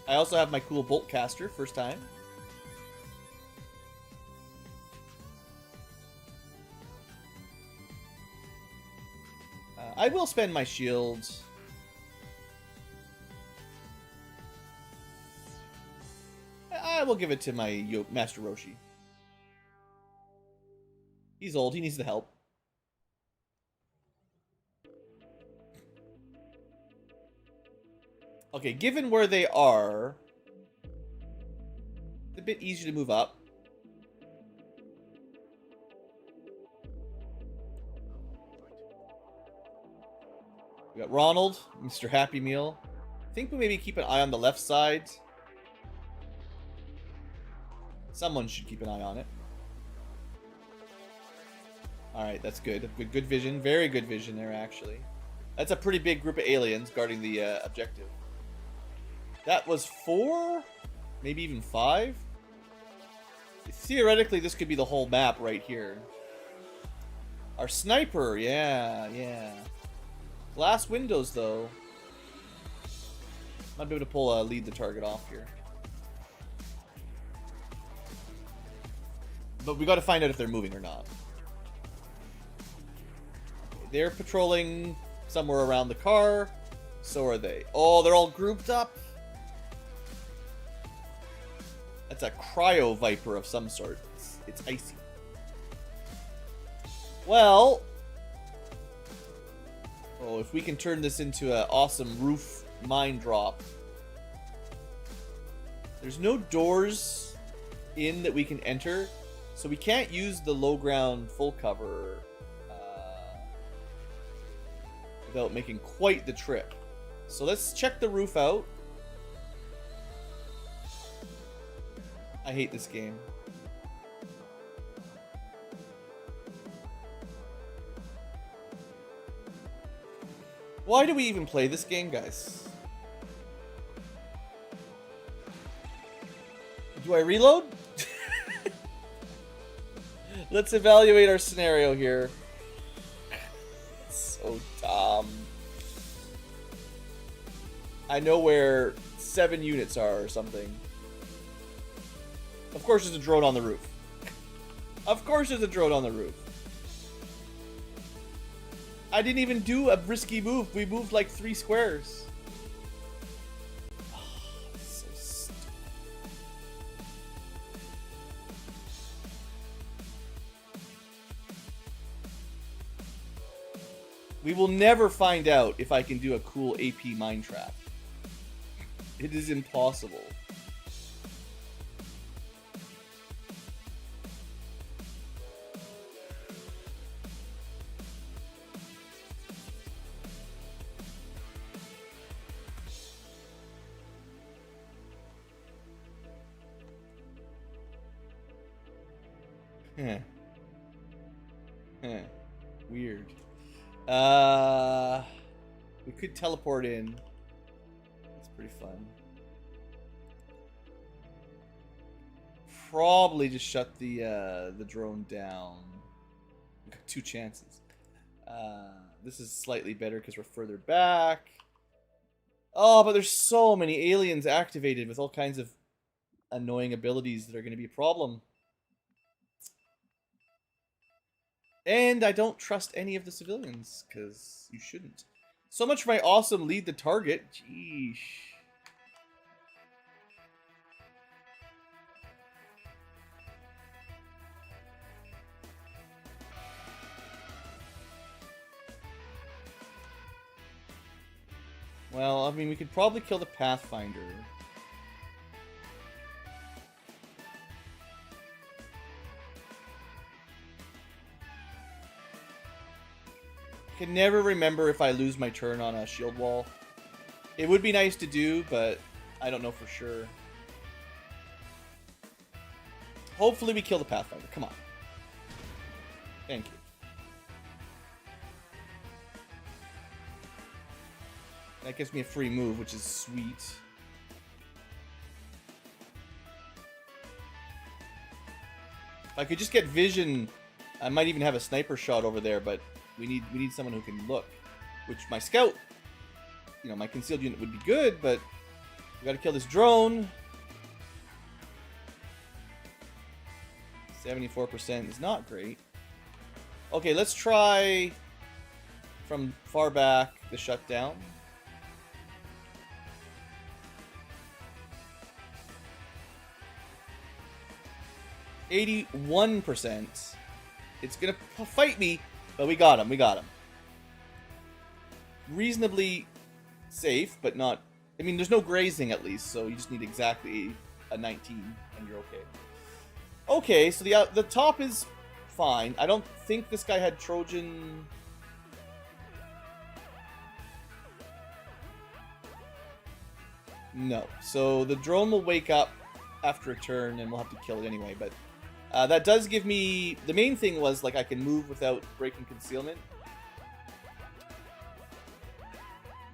I also have my cool bolt caster, first time. I will spend my shields. I will give it to my Master Roshi. He's old, he needs the help. Okay, given where they are, it's a bit easier to move up. We got Ronald, Mr. Happy Meal. I think we maybe keep an eye on the left side. Someone should keep an eye on it. Alright, that's good. Good vision. Very good vision there, actually. That's a pretty big group of aliens guarding the objective. That was 4? Maybe even 5? Theoretically, this could be the whole map right here. Our sniper, yeah. Glass windows, though. Might be able to pull lead the target off here. But we got to find out if they're moving or not. They're patrolling somewhere around the car. So are they. Oh, they're all grouped up. That's a cryo viper of some sort. It's icy. Well. Oh, if we can turn this into an awesome roof mine drop. There's no doors in that we can enter. So we can't use the low ground full cover without making quite the trip. So let's check the roof out. I hate this game. Why do we even play this game, guys? Do I reload? Let's evaluate our scenario here. So dumb. I know where 7 units are or something. Of course there's a drone on the roof. Of course there's a drone on the roof. I didn't even do a risky move. We moved like 3 squares. So stupid. We will never find out if I can do a cool AP mine trap. It is impossible. Weird. We could teleport in. That's pretty fun. Probably just shut the drone down. We've got 2 chances. This is slightly better because we're further back. Oh, but there's so many aliens activated with all kinds of annoying abilities that are going to be a problem. And I don't trust any of the civilians, because you shouldn't. So much for my awesome lead the target. Jeesh. Well, I mean, we could probably kill the Pathfinder. I can never remember if I lose my turn on a shield wall. It would be nice to do, but I don't know for sure. Hopefully we kill the Pathfinder. Come on. Thank you. That gives me a free move, which is sweet. If I could just get vision, I might even have a sniper shot over there, but we need someone who can look. Which my scout, you know, my concealed unit would be good, but we gotta kill this drone. 74% is not great. Okay, let's try from far back the shutdown. %81%. It's gonna fight me, but we got him. We got him. Reasonably safe, but not. I mean, there's no grazing at least, so you just need exactly a 19, and you're okay. Okay, so the top is fine. I don't think this guy had Trojan. No. So the drone will wake up after a turn, and we'll have to kill it anyway. But that does give me... The main thing was, like, I can move without breaking concealment.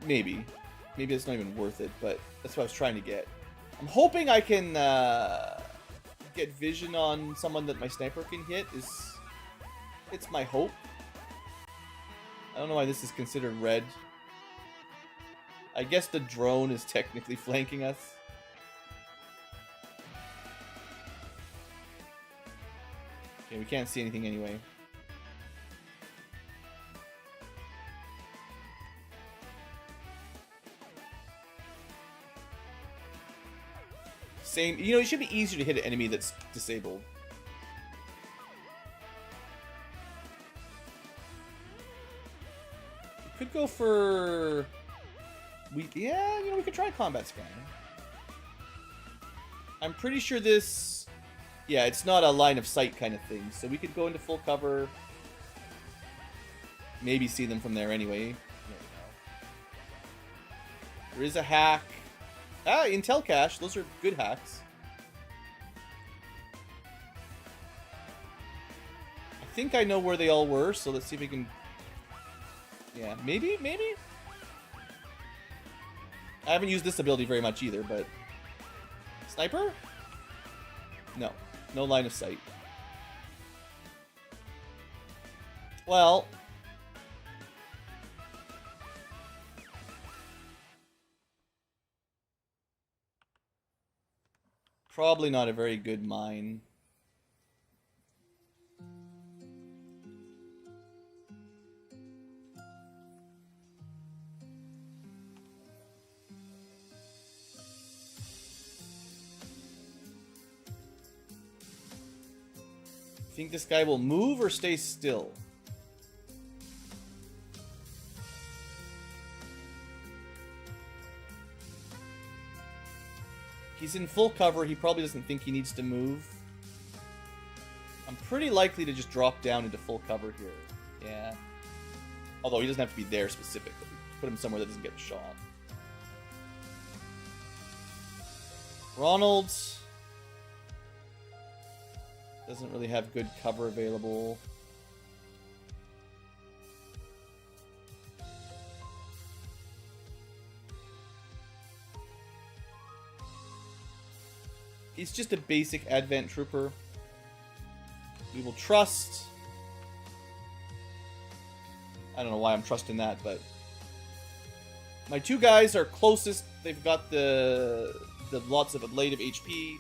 Maybe. Maybe it's not even worth it, but that's what I was trying to get. I'm hoping I can get vision on someone that my sniper can hit. It's my hope. I don't know why this is considered red. I guess the drone is technically flanking us. Okay, we can't see anything anyway. Same, you know, it should be easier to hit an enemy that's disabled. We could go for... Yeah, you know, we could try combat scanner. I'm pretty sure this... Yeah, it's not a line of sight kind of thing, so we could go into full cover. Maybe see them from there anyway. There we go. There is a hack. Ah, intel cache. Those are good hacks. I think I know where they all were, so let's see if we can... Yeah, maybe? I haven't used this ability very much either, but... Sniper? No. No line of sight. Well... Probably not a very good mine. Think this guy will move or stay still? He's in full cover. He probably doesn't think he needs to move. I'm pretty likely to just drop down into full cover here. Yeah. Although he doesn't have to be there specifically. Put him somewhere that doesn't get shot. Ronald doesn't really have good cover available. He's just a basic Advent Trooper. We will trust. I don't know why I'm trusting that, but my two guys are closest. They've got the lots of ablative HP.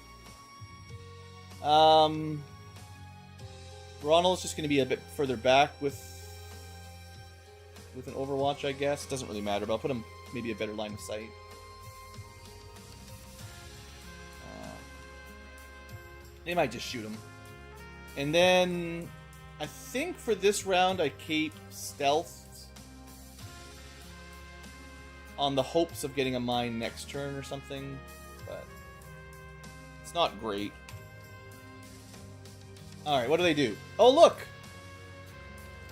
Ronald's just going to be a bit further back with an Overwatch, I guess. Doesn't really matter, but I'll put him maybe a better line of sight. They might just shoot him. And then I think for this round I keep stealth on the hopes of getting a mine next turn or something, but it's not great. Alright, what do they do? Oh, look!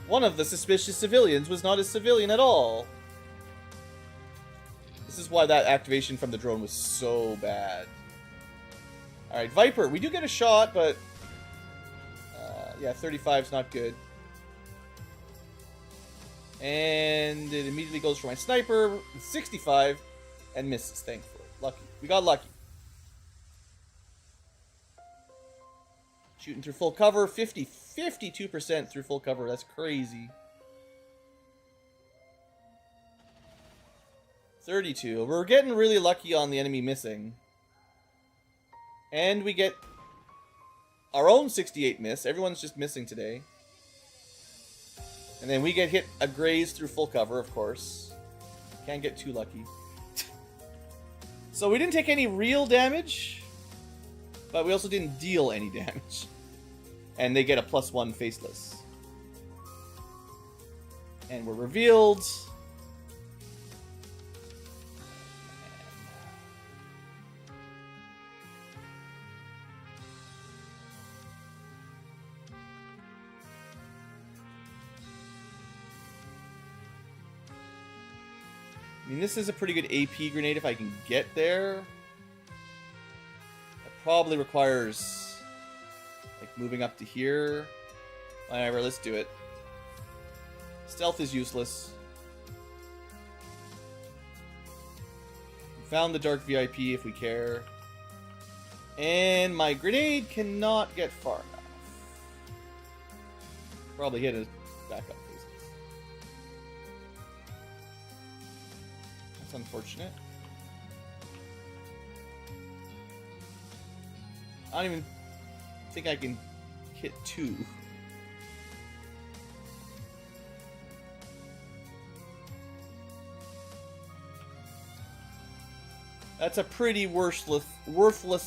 One of the suspicious civilians was not a civilian at all. This is why that activation from the drone was so bad. Alright, Viper. We do get a shot, but... yeah, 35's not good. And it immediately goes for my sniper with 65 and misses, thankfully. Lucky. We got lucky. Shooting through full cover, 52% through full cover. That's crazy. 32. We're getting really lucky on the enemy missing. And we get our own 68 miss. Everyone's just missing today. And then we get hit a graze through full cover, of course. Can't get too lucky. So we didn't take any real damage, but we also didn't deal any damage. And they get a +1 faceless. And we're revealed. I mean, this is a pretty good AP grenade if I can get there. It probably requires, like, moving up to here. Whatever, let's do it. Stealth is useless. We found the Dark VIP if we care. And my grenade cannot get far enough. Probably hit his backup. That's unfortunate. I don't even think I can hit 2. That's a pretty worthless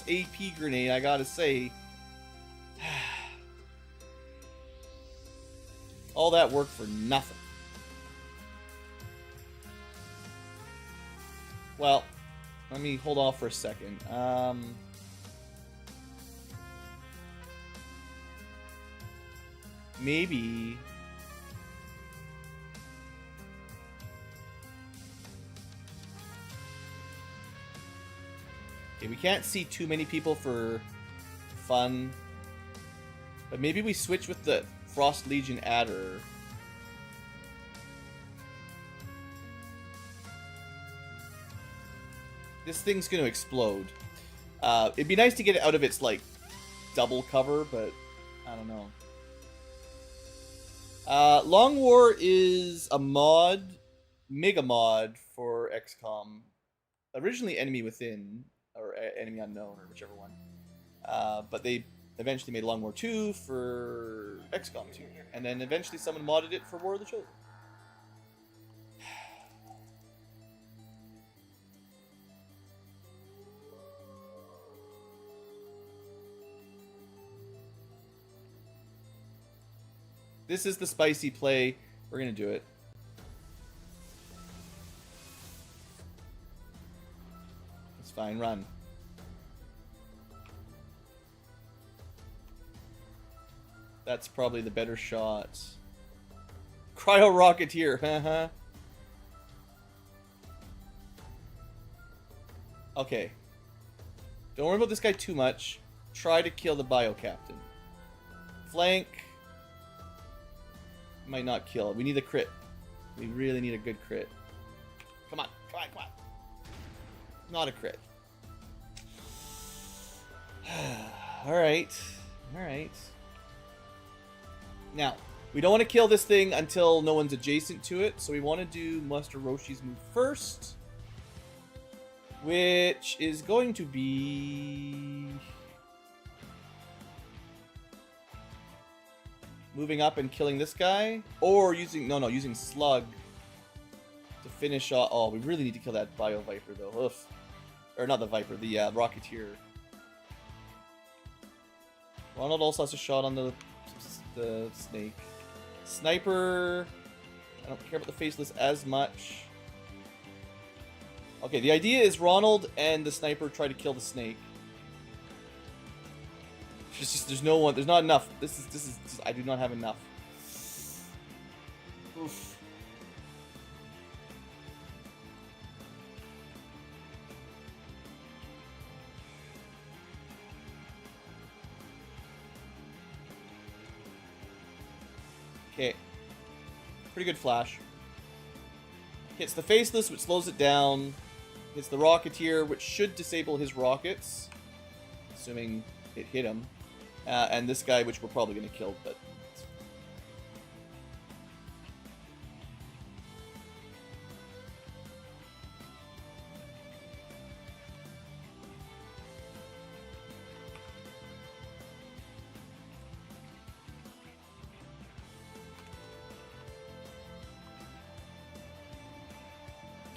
AP grenade, I gotta say. All that work for nothing. Well, let me hold off for a second. Maybe... Okay, we can't see too many people for fun. But maybe we switch with the Frost Legion Adder. This thing's gonna explode. It'd be nice to get it out of its, like, double cover, but I don't know. Long War is a mod, mega mod for XCom. Originally Enemy Within, or Enemy Unknown, or whichever one. But they eventually made Long War 2 for XCOM 2. And then eventually someone modded it for War of the Chosen. This is the spicy play. We're gonna do it. It's fine, run. That's probably the better shot. Cryo Rocketeer, haha. Okay. Don't worry about this guy too much. Try to kill the Bio Captain. Flank. Might not kill. We need a crit. We really need a good crit. Come on, come on, come on. Not a crit. Alright. Alright. Now, we don't want to kill this thing until no one's adjacent to it, so we want to do Master Roshi's move first. Which is going to be... moving up and killing this guy, or using using Slug to finish off. Oh, we really need to kill that Bio Viper though. Oof. Or not the Viper, the Rocketeer. Ronald also has a shot on the snake. Sniper. I don't care about the faceless as much. Okay, the idea is Ronald and the sniper try to kill the snake. There's no one. There's not enough. This is. I do not have enough. Oof. Okay. Pretty good flash. Hits the faceless, which slows it down. Hits the Rocketeer, which should disable his rockets, assuming it hit him. And this guy, which we're probably going to kill, but...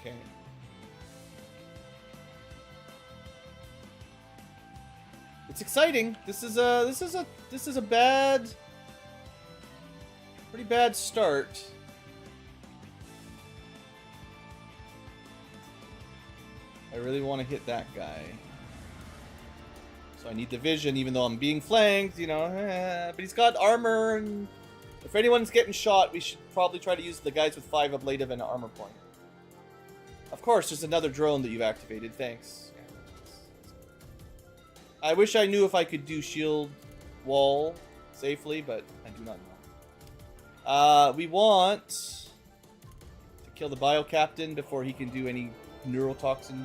Okay. It's exciting. This is a bad, pretty bad start. I really want to hit that guy. So I need the vision, even though I'm being flanked, you know. But he's got armor, and if anyone's getting shot, we should probably try to use the guys with 5 ablative and an armor point. Of course, there's another drone that you've activated. Thanks. I wish I knew if I could do shield wall safely, but I do not know. We want to kill the bio captain before he can do any neurotoxin.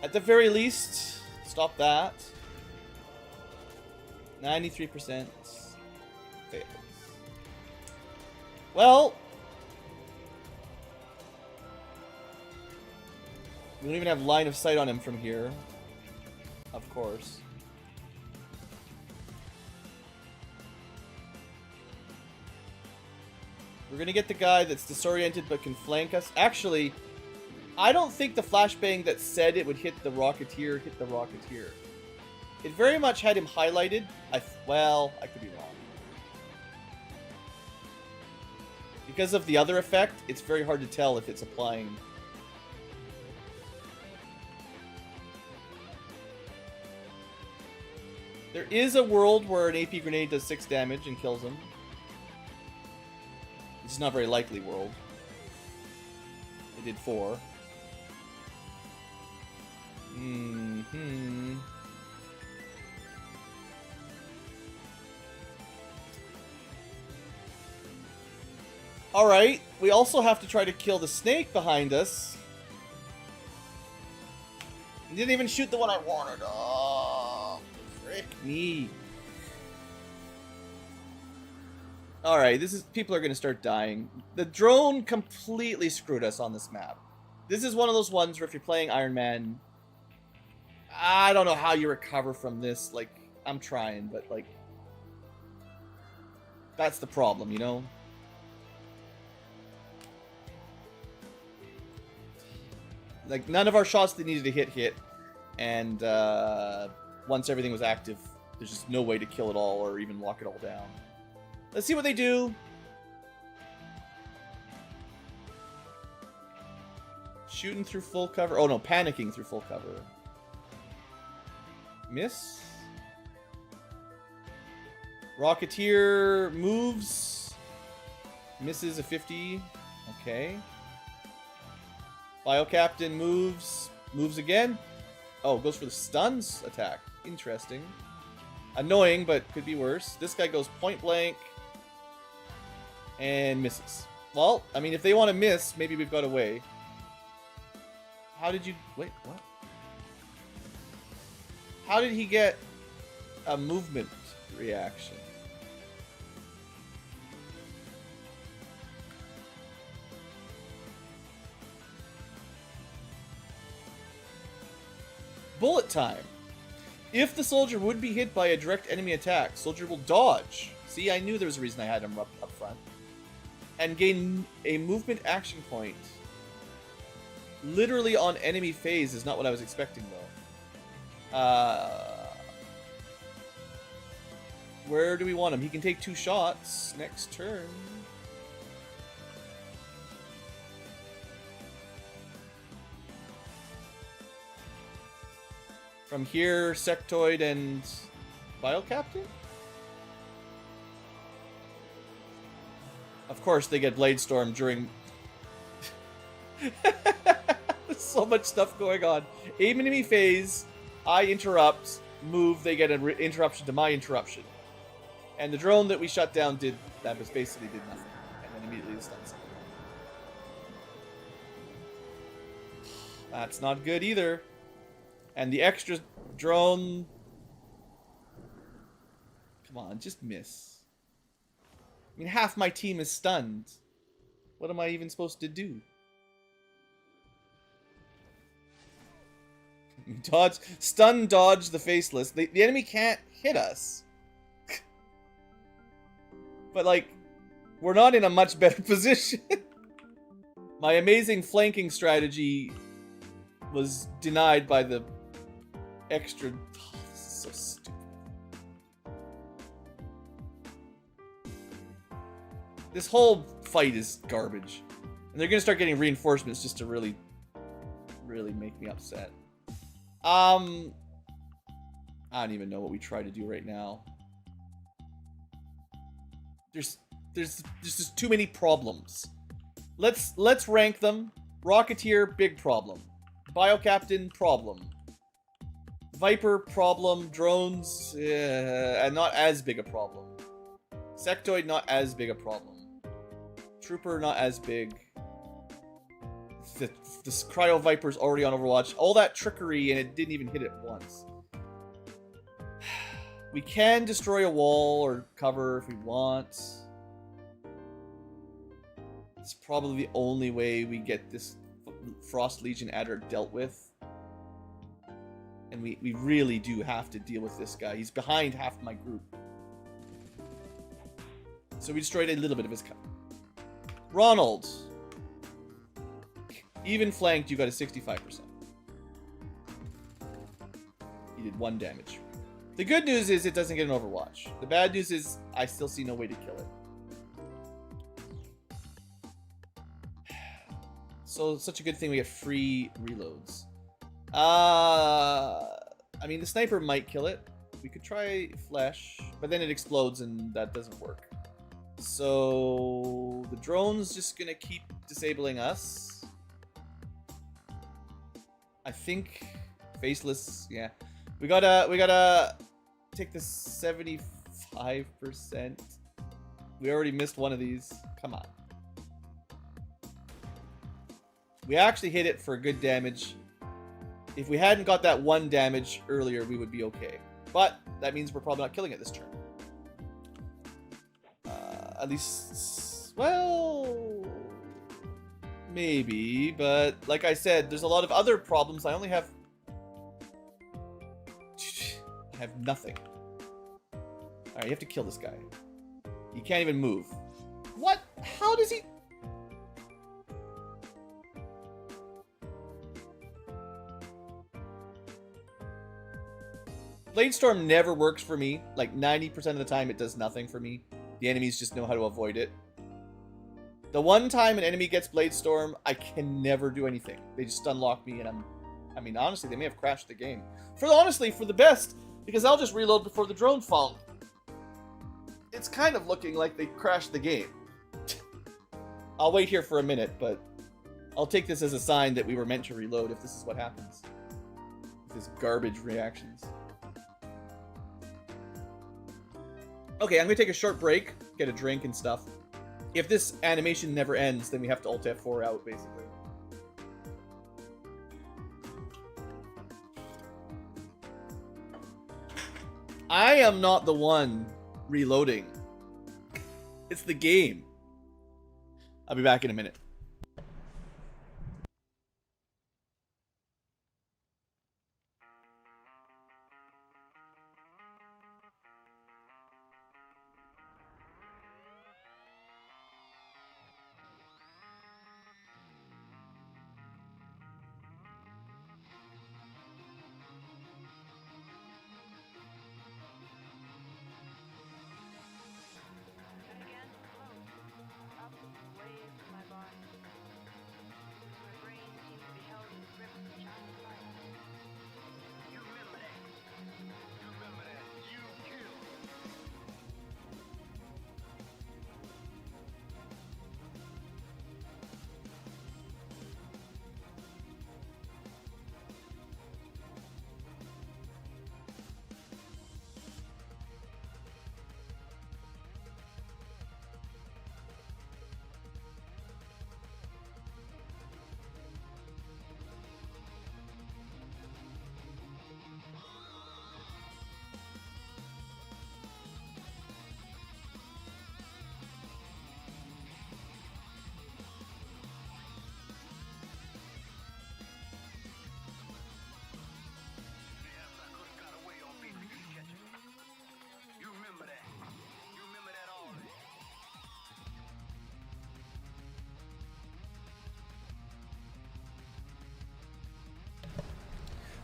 At the very least, stop that. 93% fails. Well, we don't even have line of sight on him from here. Of course. We're gonna get the guy that's disoriented but can flank us. Actually, I don't think the flashbang that said it would hit the Rocketeer hit the Rocketeer. It very much had him highlighted. Well, I could be wrong. Because of the other effect, it's very hard to tell if it's applying. There is a world where an AP grenade does 6 damage and kills him. It's not a very likely world. It did 4. Alright, we also have to try to kill the snake behind us. He didn't even shoot the one I wanted. Oh, frick me. Alright, people are going to start dying. The drone completely screwed us on this map. This is one of those ones where if you're playing Ironman, I don't know how you recover from this. Like, I'm trying, but like, that's the problem, you know? Like, none of our shots that needed to hit, and once everything was active, there's just no way to kill it all or even lock it all down. Let's see what they do. Shooting through full cover. Oh no, panicking through full cover. Miss. Rocketeer moves. Misses a 50. Okay. Bio Captain moves. Moves again. Oh, goes for the stuns attack. Interesting. Annoying, but could be worse. This guy goes point blank. And misses. Well, I mean, if they want to miss, maybe we've got a way. How did you... Wait, what? How did he get a movement reaction? Bullet time. If the soldier would be hit by a direct enemy attack, soldier will dodge. See, I knew there was a reason I had him up front. And gain a movement action point. Literally on enemy phase is not what I was expecting, though. Where do we want him? He can take 2 shots next turn. From here, Sectoid and Bio Captain? Of course, they get Blade Storm during... There's so much stuff going on. Aim enemy phase, I interrupt, move, they get an interruption to my interruption. And the drone that we shut down did that, was basically did nothing. And then immediately stuns him. That's not good either. And the extra drone... Come on, just miss. I mean, half my team is stunned. What am I even supposed to do? Dodge, stun, dodge the faceless. The enemy can't hit us. But, like, we're not in a much better position. My amazing flanking strategy was denied by the extra... Oh, this is so stupid. This whole fight is garbage. And they're gonna start getting reinforcements just to really make me upset. I don't even know what we try to do right now. There's just too many problems. Let's rank them. Rocketeer, big problem. Biocaptain, problem. Viper, problem. Drones, and not as big a problem. Sectoid, not as big a problem. Trooper, not as big. This Cryo Viper's already on Overwatch. All that trickery and it didn't even hit it once. We can destroy a wall or cover if we want. It's probably the only way we get this Frost Legion adder dealt with. And we really do have to deal with this guy. He's behind half my group. So we destroyed a little bit of his cover. Ronald. Even flanked, you got a 65%. He did 1 damage. The good news is it doesn't get an Overwatch. The bad news is I still see no way to kill it. So, such a good thing we have free reloads. I mean, the sniper might kill it. We could try flesh, but then it explodes and that doesn't work. So, the drone's just gonna keep disabling us. I think faceless, yeah. We gotta take the 75%. We already missed one of these. Come on. We actually hit it for good damage. If we hadn't got that 1 damage earlier, we would be okay. But that means we're probably not killing it this turn. At least, well, maybe, but like I said, there's a lot of other problems. I only have... I have nothing. Alright, you have to kill this guy. He can't even move. What? How does he... Bladestorm never works for me. Like 90% of the time it does nothing for me. The enemies just know how to avoid it. The one time an enemy gets Bladestorm, I can never do anything. They just unlock me and I mean, honestly, they may have crashed the game. Honestly, for the best, because I'll just reload before the drone found. It's kind of looking like they crashed the game. I'll wait here for a minute, but I'll take this as a sign that we were meant to reload if this is what happens. This garbage reactions. Okay, I'm going to take a short break, get a drink and stuff. If this animation never ends, then we have to Alt F4 out, basically. I am not the one reloading. It's the game. I'll be back in a minute. Again, close. Up, waves, my body.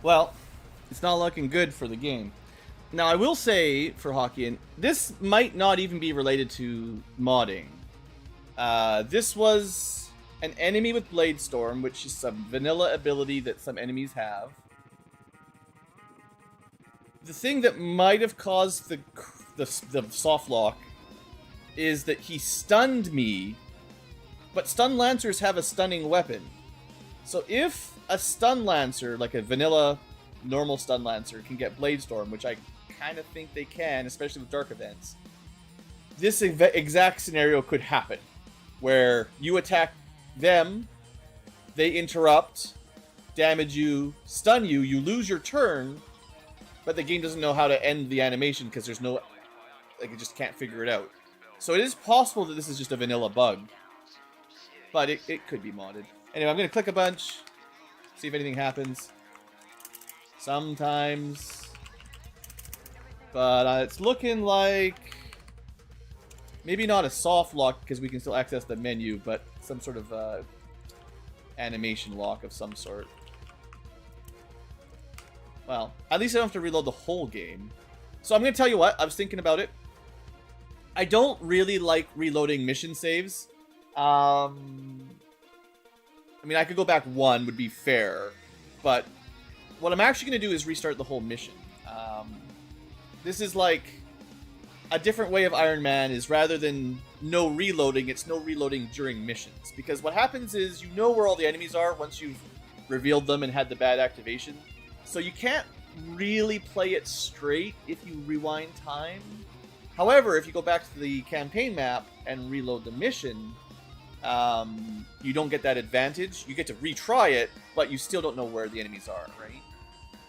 Well, it's not looking good for the game. Now, I will say, for Hawkian, this might not even be related to modding. This was an enemy with Blade Storm, which is some vanilla ability that some enemies have. The thing that might have caused the soft lock is that he stunned me, but stun lancers have a stunning weapon. So if a stun lancer, like a vanilla normal stun lancer, can get Blade Storm, which I kind of think they can, especially with dark events, this exact scenario could happen, where you attack them, they interrupt, damage you, stun you, you lose your turn, but the game doesn't know how to end the animation because there's no, like, it just can't figure it out. So it is possible that this is just a vanilla bug, but it could be modded. Anyway, I'm going to click a bunch, see if anything happens. Sometimes. But it's looking like maybe not a soft lock because we can still access the menu, but some sort of animation lock of some sort. Well, at least I don't have to reload the whole game. So I'm going to tell you what, I was thinking about it. I don't really like reloading mission saves. I mean, I could go back one, would be fair. But what I'm actually going to do is restart the whole mission. This is like a different way of Ironman is rather than no reloading, it's no reloading during missions. Because what happens is you know where all the enemies are once you've revealed them and had the bad activation. So you can't really play it straight if you rewind time. However, if you go back to the campaign map and reload the mission, you don't get that advantage. You get to retry it, but you still don't know where the enemies are, right?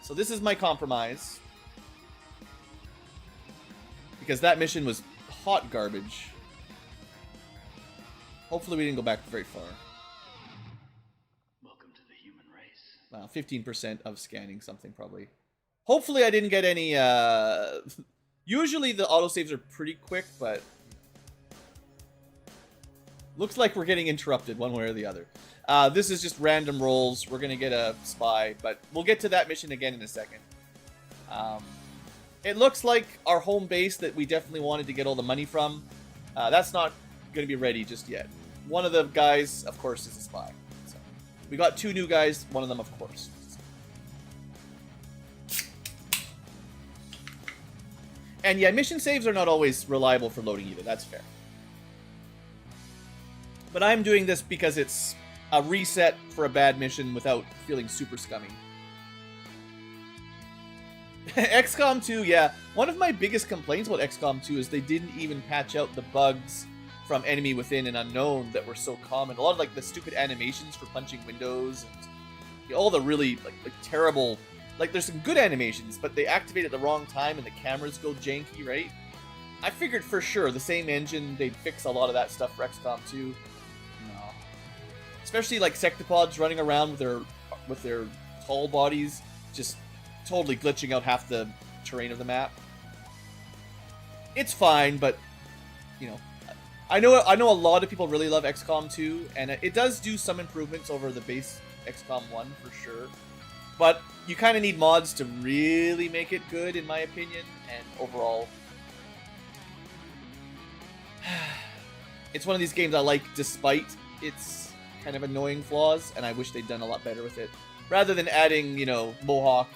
So this is my compromise. Because that mission was hot garbage. Hopefully we didn't go back very far. Welcome to the human race. 15% of scanning something, probably. Hopefully I didn't get any, usually the autosaves are pretty quick, but looks like we're getting interrupted one way or the other. This is just random rolls. We're going to get a spy, but we'll get to that mission again in a second. It looks like our home base that we definitely wanted to get all the money from, that's not going to be ready just yet. One of the guys, of course, is a spy. So we got 2 new guys, one of them, of course. And yeah, mission saves are not always reliable for loading either, that's fair. But I'm doing this because it's a reset for a bad mission without feeling super scummy. XCom 2, yeah. One of my biggest complaints about XCOM 2 is they didn't even patch out the bugs from Enemy Within and Unknown that were so common. A lot of like the stupid animations for punching windows and all the really like terrible, like there's some good animations, but they activate at the wrong time and the cameras go janky, right? I figured for sure the same engine, they'd fix a lot of that stuff for XCOM 2. No. Especially like sectopods running around with their tall bodies, just totally glitching out half the terrain of the map. It's fine, but you know, I know a lot of people really love XCOM 2, and it does do some improvements over the base XCOM 1 for sure. But you kind of need mods to really make it good, in my opinion, and overall, it's one of these games I like despite its kind of annoying flaws, and I wish they'd done a lot better with it, rather than adding, you know, Mohawk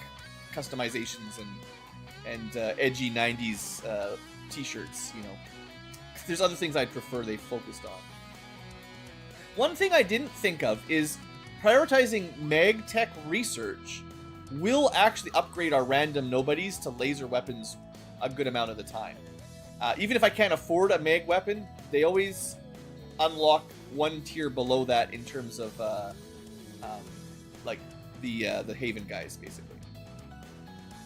customizations and edgy 90s t-shirts, you know. There's other things I'd prefer they focused on. One thing I didn't think of is prioritizing mag tech research will actually upgrade our random nobodies to laser weapons a good amount of the time. Even if I can't afford a mag weapon, they always unlock one tier below that in terms of like the Haven guys, basically.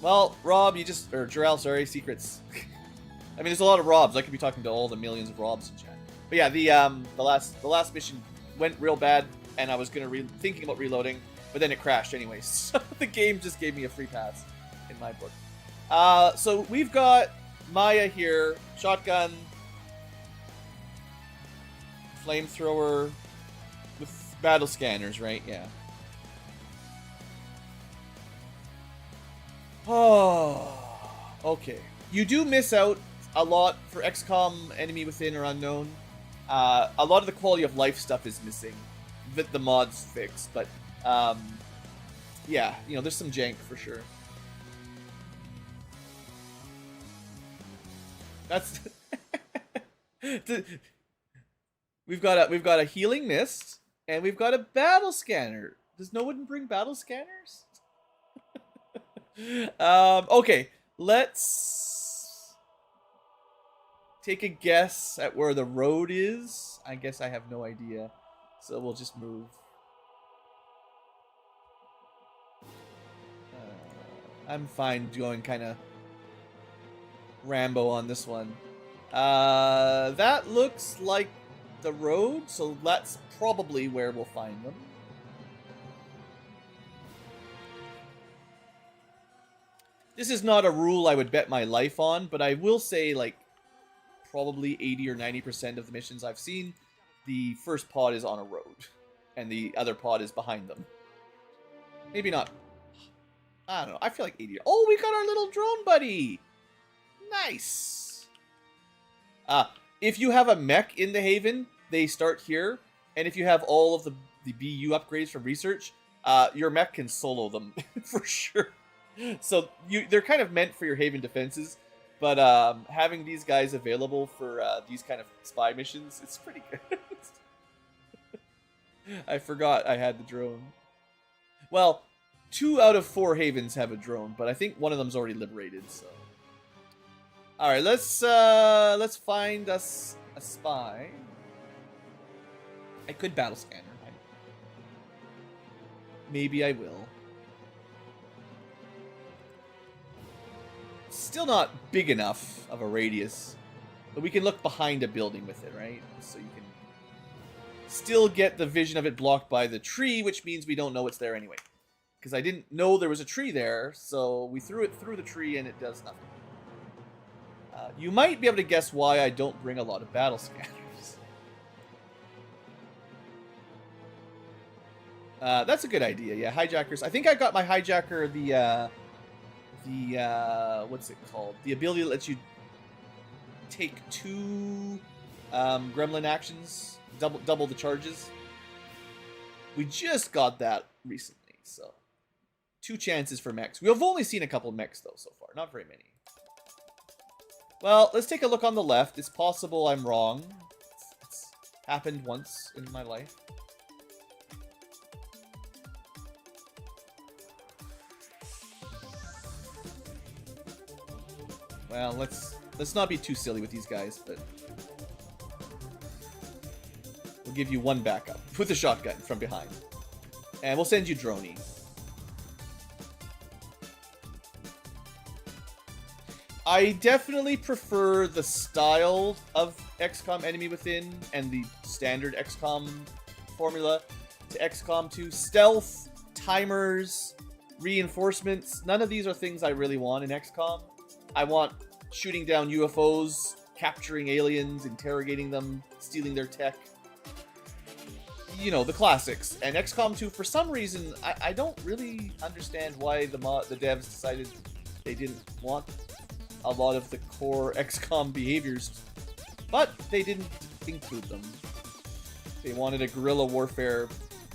Well, Rob, or Jarrell, sorry, secrets. I mean, there's a lot of Robs. I could be talking to all the millions of Robs in chat. But yeah, the last mission went real bad, and I was thinking about reloading, but then it crashed anyways. So the game just gave me a free pass in my book. So we've got Maya here, shotgun, flamethrower, with battle scanners, right? Yeah. Oh, okay. You do miss out a lot for XCOM Enemy Within or Unknown. A lot of the quality of life stuff is missing that the mods fix, but yeah, you know, there's some jank for sure. That's we've got a healing mist and we've got a battle scanner. Does no one bring battle scanners? Okay, let's take a guess at where the road is. I guess I have no idea, so we'll just move. I'm fine going kind of Rambo on this one. That looks like the road, so that's probably where we'll find them. This is not a rule I would bet my life on, but I will say, like, probably 80 or 90% of the missions I've seen, the first pod is on a road, and the other pod is behind them. Maybe not. I don't know. I feel like 80. Oh, we got our little drone buddy! Nice! If you have a mech in the Haven, they start here, and if you have all of the BU upgrades from research, your mech can solo them, for sure. So they're kind of meant for your Haven defenses, but having these guys available for these kind of spy missions, it's pretty good. I forgot I had the drone. Well, 2 out of 4 Havens have a drone, but I think one of them's already liberated. So, all right, let's find us a spy. I could battle scanner. Maybe I will. Still not big enough of a radius, but we can look behind a building with it, right? So you can still get the vision of it blocked by the tree, which means we don't know it's there anyway. Because I didn't know there was a tree there, so we threw it through the tree and it does nothing. You might be able to guess why I don't bring a lot of battle scanners. That's a good idea, yeah, hijackers. I think I got my hijacker what's it called? The ability that lets you take 2 gremlin actions, double the charges. We just got that recently, so 2 chances for mechs. We have only seen a couple mechs though so far, not very many. Well, let's take a look on the left. It's possible I'm wrong. It's happened once in my life. Well, let's not be too silly with these guys, but we'll give you 1 backup with the shotgun from behind, and we'll send you droney. I definitely prefer the style of XCOM Enemy Within and the standard XCOM formula to XCOM 2. Stealth, timers, reinforcements, none of these are things I really want in XCOM. I want shooting down UFOs, capturing aliens, interrogating them, stealing their tech. You know, the classics. And XCOM 2, for some reason, I don't really understand why the devs decided they didn't want a lot of the core XCOM behaviors, but they didn't include them. They wanted a guerrilla warfare,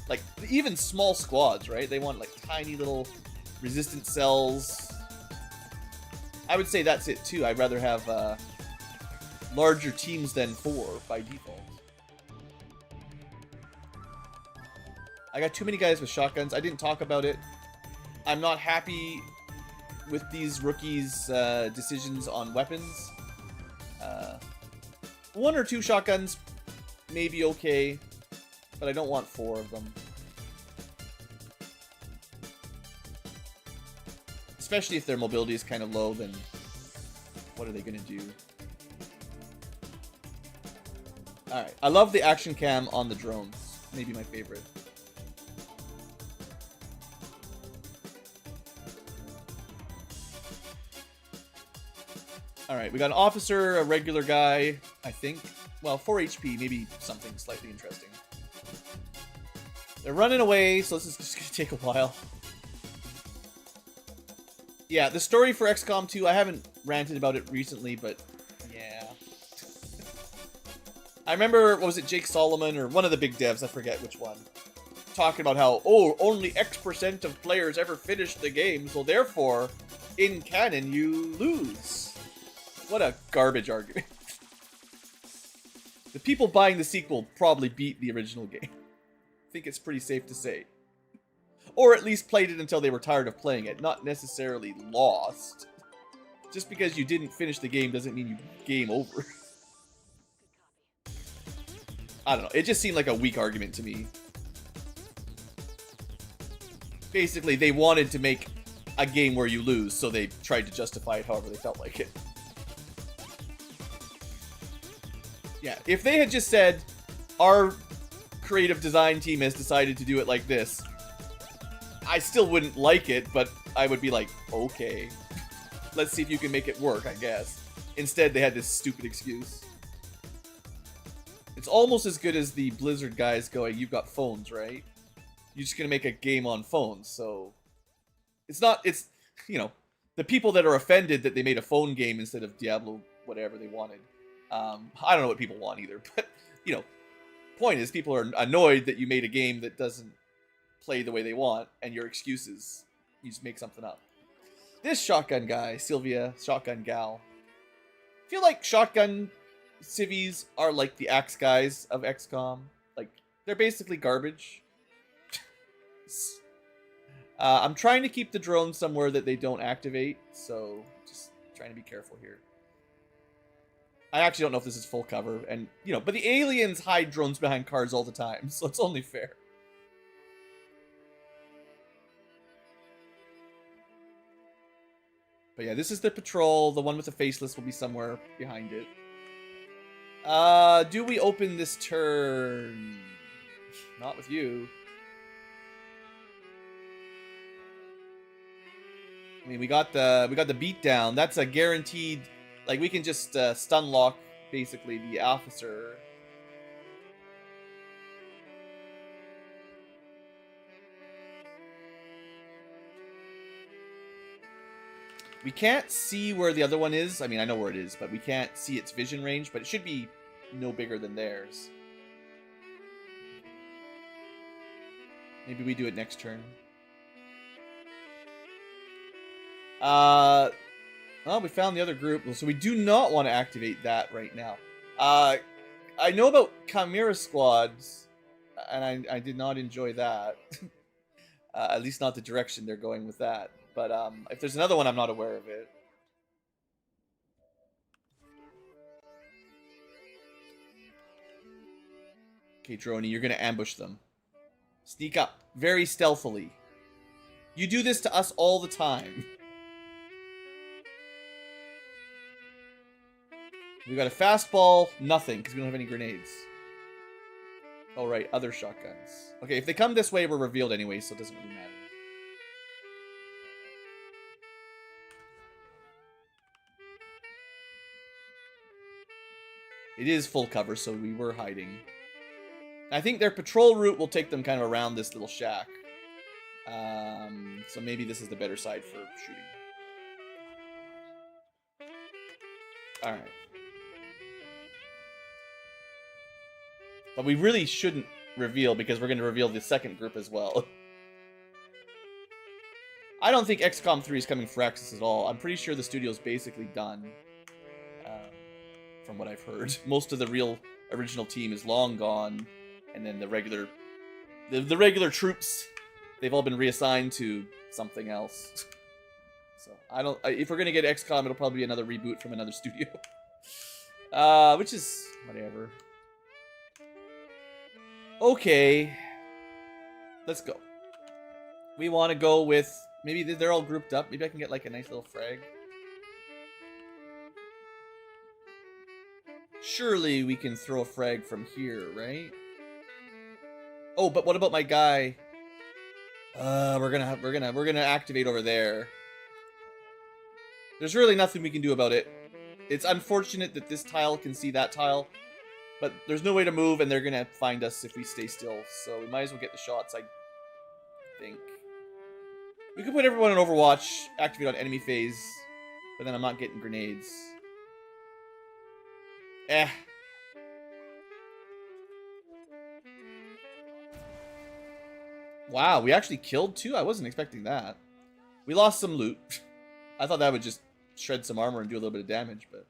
like, even small squads, right? They want, like, tiny little resistant cells. I would say that's it, too. I'd rather have larger teams than 4 by default. I got too many guys with shotguns. I didn't talk about it. I'm not happy with these rookies' decisions on weapons. 1 or 2 shotguns may be okay, but I don't want 4 of them. Especially if their mobility is kind of low, then what are they going to do? Alright, I love the action cam on the drones. Maybe my favorite. Alright, we got an officer, a regular guy, I think. Well, 4 HP, maybe something slightly interesting. They're running away, so this is just going to take a while. Yeah, the story for XCOM 2, I haven't ranted about it recently, but yeah. I remember, what was it, Jake Solomon, or one of the big devs, I forget which one, talking about how, oh, only X% of players ever finished the game, so therefore, in canon, you lose. What a garbage argument. The people buying the sequel probably beat the original game. I think it's pretty safe to say. Or at least played it until they were tired of playing it, not necessarily lost. Just because you didn't finish the game doesn't mean you game over. I don't know, it just seemed like a weak argument to me. Basically, they wanted to make a game where you lose, so they tried to justify it however they felt like it. Yeah, if they had just said, our creative design team has decided to do it like this, I still wouldn't like it, but I would be like, okay. Let's see if you can make it work, I guess. Instead, they had this stupid excuse. It's almost as good as the Blizzard guys going, you've got phones, right? You're just gonna make a game on phones, so... It's not, it's, you know, the people that are offended that they made a phone game instead of Diablo, whatever they wanted. I don't know what people want either, but, you know, point is, people are annoyed that you made a game that doesn't play the way they want, and your excuses, you just make something up. This shotgun guy, Sylvia, shotgun gal. I feel like shotgun civvies are like the axe guys of XCOM. Like, they're basically garbage. I'm trying to keep the drones somewhere that they don't activate, so just trying to be careful here. I actually don't know if this is full cover, and, you know, but the aliens hide drones behind cars all the time, so it's only fair. But yeah, this is the patrol. The one with the faceless will be somewhere behind it. Do we open this turn? Not with you. I mean, we got the beat down. That's a guaranteed. Like, we can just stun lock basically the officer. We can't see where the other one is. I mean, I know where it is, but we can't see its vision range, but it should be no bigger than theirs. Maybe we do it next turn. Oh, we found the other group. So we do not want to activate that right now. I know about Chimera squads, and I did not enjoy that. At least not the direction they're going with that. But if there's another one, I'm not aware of it. Okay, Droney, you're going to ambush them. Sneak up. Very stealthily. You do this to us all the time. We got a fastball, nothing, because we don't have any grenades. Oh, right, other shotguns. Okay, if they come this way, we're revealed anyway, so it doesn't really matter. It is full cover, so we were hiding. I think their patrol route will take them kind of around this little shack. So maybe this is the better side for shooting. Alright. But we really shouldn't reveal, because we're going to reveal the second group as well. I don't think XCOM 3 is coming for Axis at all. I'm pretty sure the studio's basically done. From what I've heard. Most of the real original team is long gone. And then the regular troops, they've all been reassigned to something else. So, if we're going to get XCOM, it'll probably be another reboot from another studio. Which is, whatever. Okay. Let's go. We want to go with, maybe they're all grouped up. Maybe I can get like a nice little frag. Surely we can throw a frag from here, right? Oh, but what about my guy? We're gonna activate over there. There's really nothing we can do about it. It's unfortunate that this tile can see that tile, but there's no way to move, and they're gonna find us if we stay still. So we might as well get the shots, I think. We could put everyone in Overwatch, activate on enemy phase, but then I'm not getting grenades. Eh. Wow, we actually killed 2? I wasn't expecting that. We lost some loot. I thought that would just shred some armor and do a little bit of damage, but...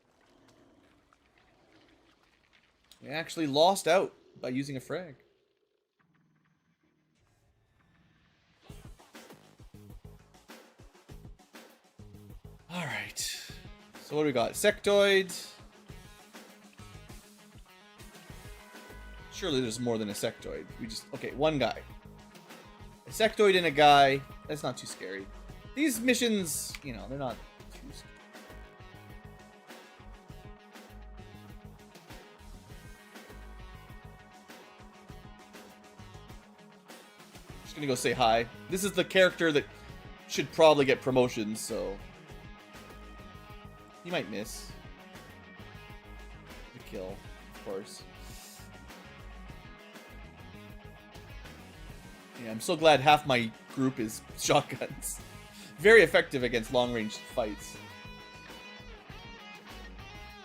we actually lost out by using a frag. Alright. So what do we got? Sectoid. Surely there's more than a sectoid. We just... okay, one guy. A sectoid and a guy. That's not too scary. These missions, you know, they're not too scary. Just gonna go say hi. This is the character that should probably get promotions, so... he might miss. The kill, of course. Yeah, I'm so glad half my group is shotguns. Very effective against long-range fights.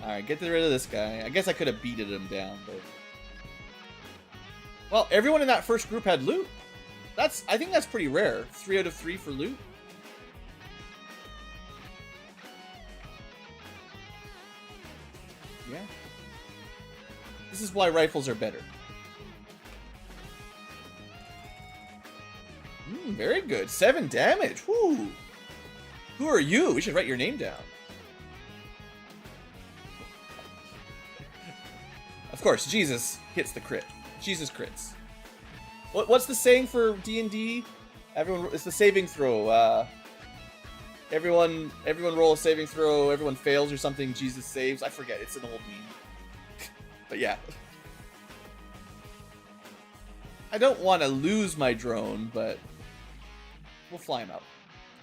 Alright, get rid of this guy. I guess I could have beated him down, but... well, everyone in that first group had loot. I think that's pretty rare. 3 out of 3 for loot. Yeah. This is why rifles are better. Very good. 7 damage. Whoo. Who are you? We should write your name down. Of course, Jesus hits the crit. Jesus crits. What's the saying for D&D? Everyone, it's the saving throw. Everyone roll a saving throw. Everyone fails or something. Jesus saves. I forget. It's an old meme. But yeah. I don't want to lose my drone, but we'll fly him out.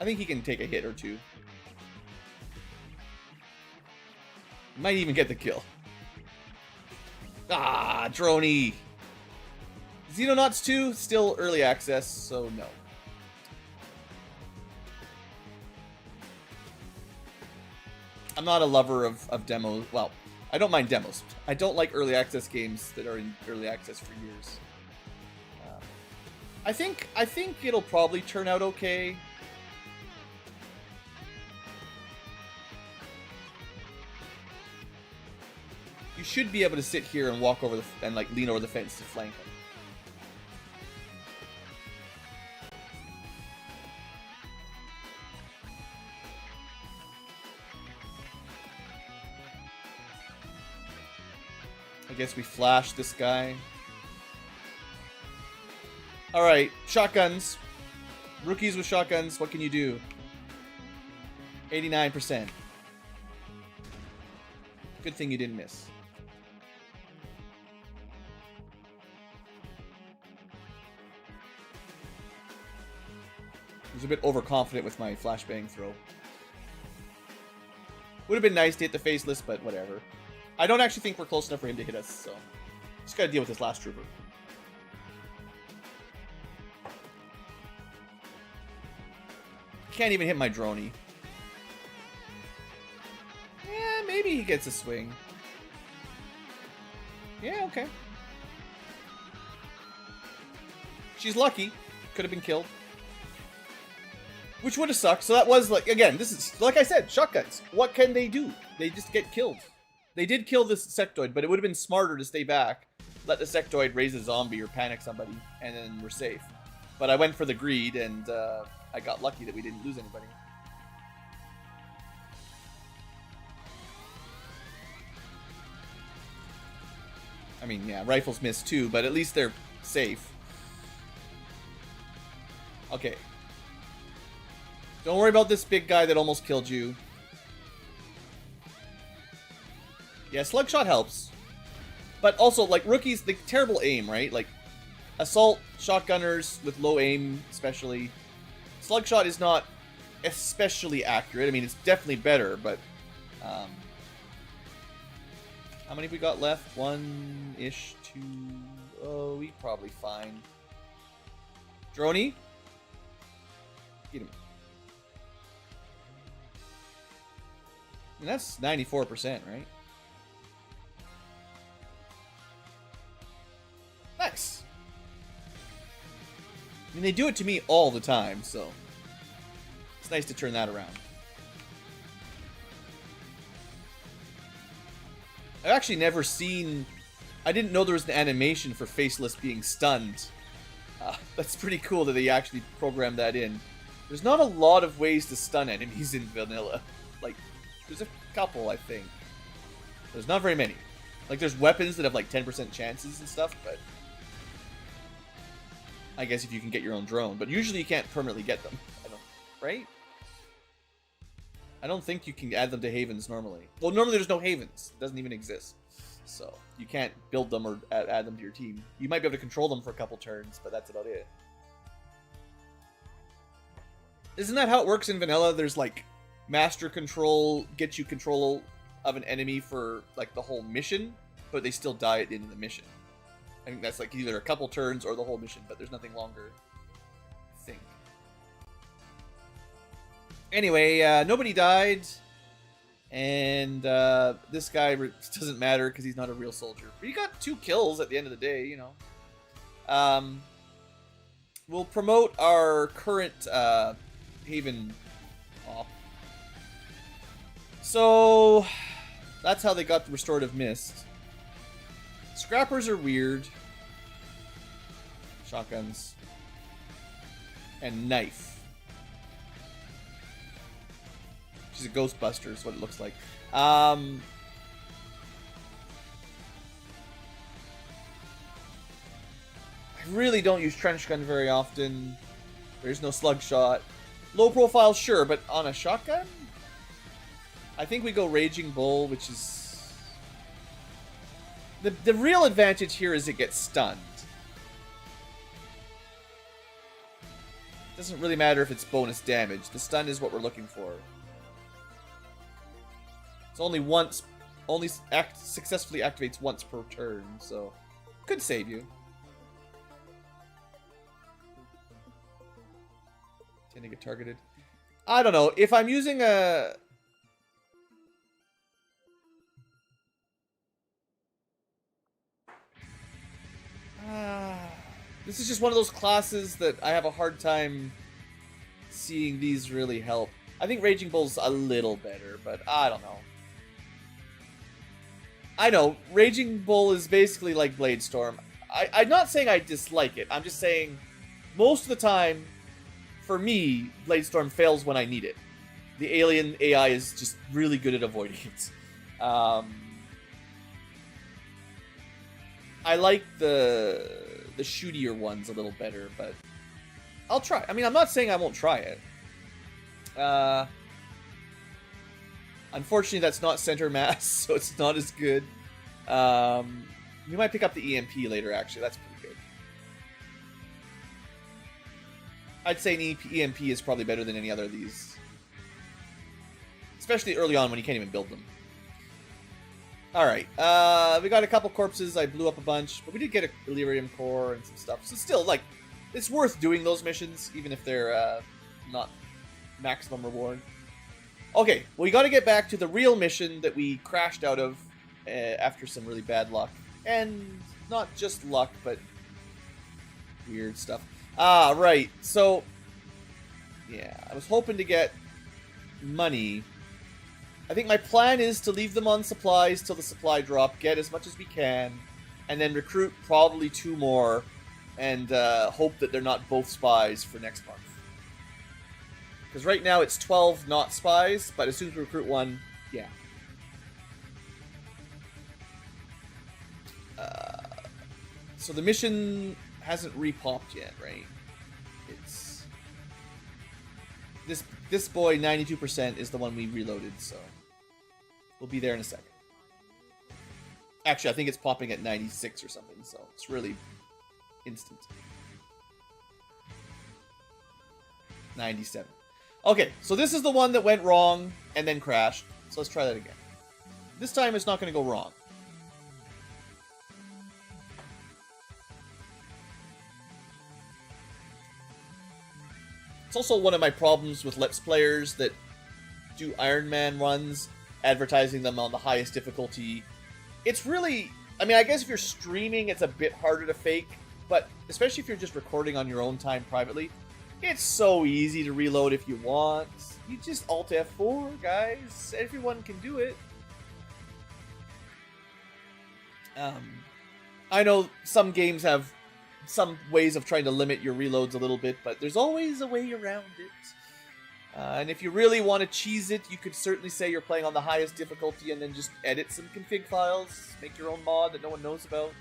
I think he can take a hit or 2. Might even get the kill. Ah, droney. Xenonauts 2, still early access, so no. I'm not a lover of demos. Well, I don't mind demos. I don't like early access games that are in early access for years. I think it'll probably turn out okay. You should be able to sit here and walk over and like lean over the fence to flank him. I guess we flash this guy. Alright, shotguns. Rookies with shotguns, what can you do? 89%. Good thing you didn't miss. I was a bit overconfident with my flashbang throw. Would have been nice to hit the faceless, but whatever. I don't actually think we're close enough for him to hit us, so... just gotta deal with this last trooper. Can't even hit my droney. Yeah, maybe he gets a swing. Yeah, okay. She's lucky. Could have been killed. Which would have sucked. So that was like, again, this is, like I said, shotguns. What can they do? They just get killed. They did kill this sectoid, but it would have been smarter to stay back, let the sectoid raise a zombie or panic somebody, and then we're safe. But I went for the greed, and I got lucky that we didn't lose anybody. I mean, yeah, rifles miss too, but at least they're safe. Okay. Don't worry about this big guy that almost killed you. Yeah, slug shot helps. But also, like, rookies, the terrible aim, right? Like, assault shotgunners with low aim, especially. Slug shot is not especially accurate. I mean, it's definitely better, but... how many have we got left? 1-ish, 2... oh, we probably fine. Droney? Get him. And that's 94%, right? Nice. I mean, they do it to me all the time, so it's nice to turn that around. I've actually never seen... I didn't know there was an animation for Faceless being stunned. That's pretty cool that they actually programmed that in. There's not a lot of ways to stun enemies in vanilla. Like, there's a couple, I think. There's not very many. Like, there's weapons that have like 10% chances and stuff, but... I guess if you can get your own drone. But usually you can't permanently get them. Right? I don't think you can add them to havens normally. Well, normally there's no havens. It doesn't even exist. So, you can't build them or add them to your team. You might be able to control them for a couple turns, but that's about it. Isn't that how it works in vanilla? There's like master control, gets you control of an enemy for like the whole mission, but they still die at the end of the mission. I think that's like either a couple turns or the whole mission, but there's nothing longer, I think. Anyway, nobody died, and this guy doesn't matter because he's not a real soldier. But he got 2 kills at the end of the day, you know. We'll promote our current Haven op. So, that's how they got the Restorative Mist. Scrappers are weird. Shotguns. And knife. She's a Ghostbuster is what it looks like. I really don't use trench gun very often. There's no slug shot. Low profile, sure, but on a shotgun? I think we go Raging Bull, which is... The real advantage here is it gets stunned. Doesn't really matter if it's bonus damage. The stun is what we're looking for. It's only successfully activates once per turn, so could save you. Tend to get targeted. I don't know. If I'm using a... This is just one of those classes that I have a hard time seeing these really help. I think Raging Bull's a little better, but I don't know. I know, Raging Bull is basically like Blade Storm. I'm not saying I dislike it. I'm just saying most of the time, for me, Blade Storm fails when I need it. The alien AI is just really good at avoiding it. I like the shootier ones a little better, but I'll try. I mean, I'm not saying I won't try it. Unfortunately, that's not center mass, so it's not as good. We might pick up the EMP later, actually. That's pretty good. I'd say an EMP is probably better than any other of these. Especially early on when you can't even build them. Alright, we got a couple corpses. I blew up a bunch, but we did get a Delirium Core and some stuff. So still, like, it's worth doing those missions, even if they're not maximum reward. Okay, well, we got to get back to the real mission that we crashed out of after some really bad luck. And not just luck, but weird stuff. Right. So, yeah, I was hoping to get money. I think my plan is to leave them on supplies till the supply drop, get as much as we can, and then recruit probably 2 more, and hope that they're not both spies for next month. Because right now it's 12 not spies, but as soon as we recruit 1, yeah. So the mission hasn't repopped yet, right? It's... This boy, 92%, is the one we reloaded, so... We'll be there in a second. Actually, I think it's popping at 96 or something, so it's really instant. 97. Okay, so this is the one that went wrong and then crashed. So let's try that again. This time it's not going to go wrong. It's also one of my problems with Let's Players that do Ironman runs. advertising them on the highest difficulty. It's really, I mean, I guess if you're streaming, it's a bit harder to fake, but especially if you're just recording on your own time privately, it's so easy to reload if you want. You just Alt F4, guys. Everyone can do it. I know some games have some ways of trying to limit your reloads a little bit, but there's always a way around it. And if you really want to cheese it, you could certainly say you're playing on the highest difficulty and then just edit some config files, make your own mod that no one knows about,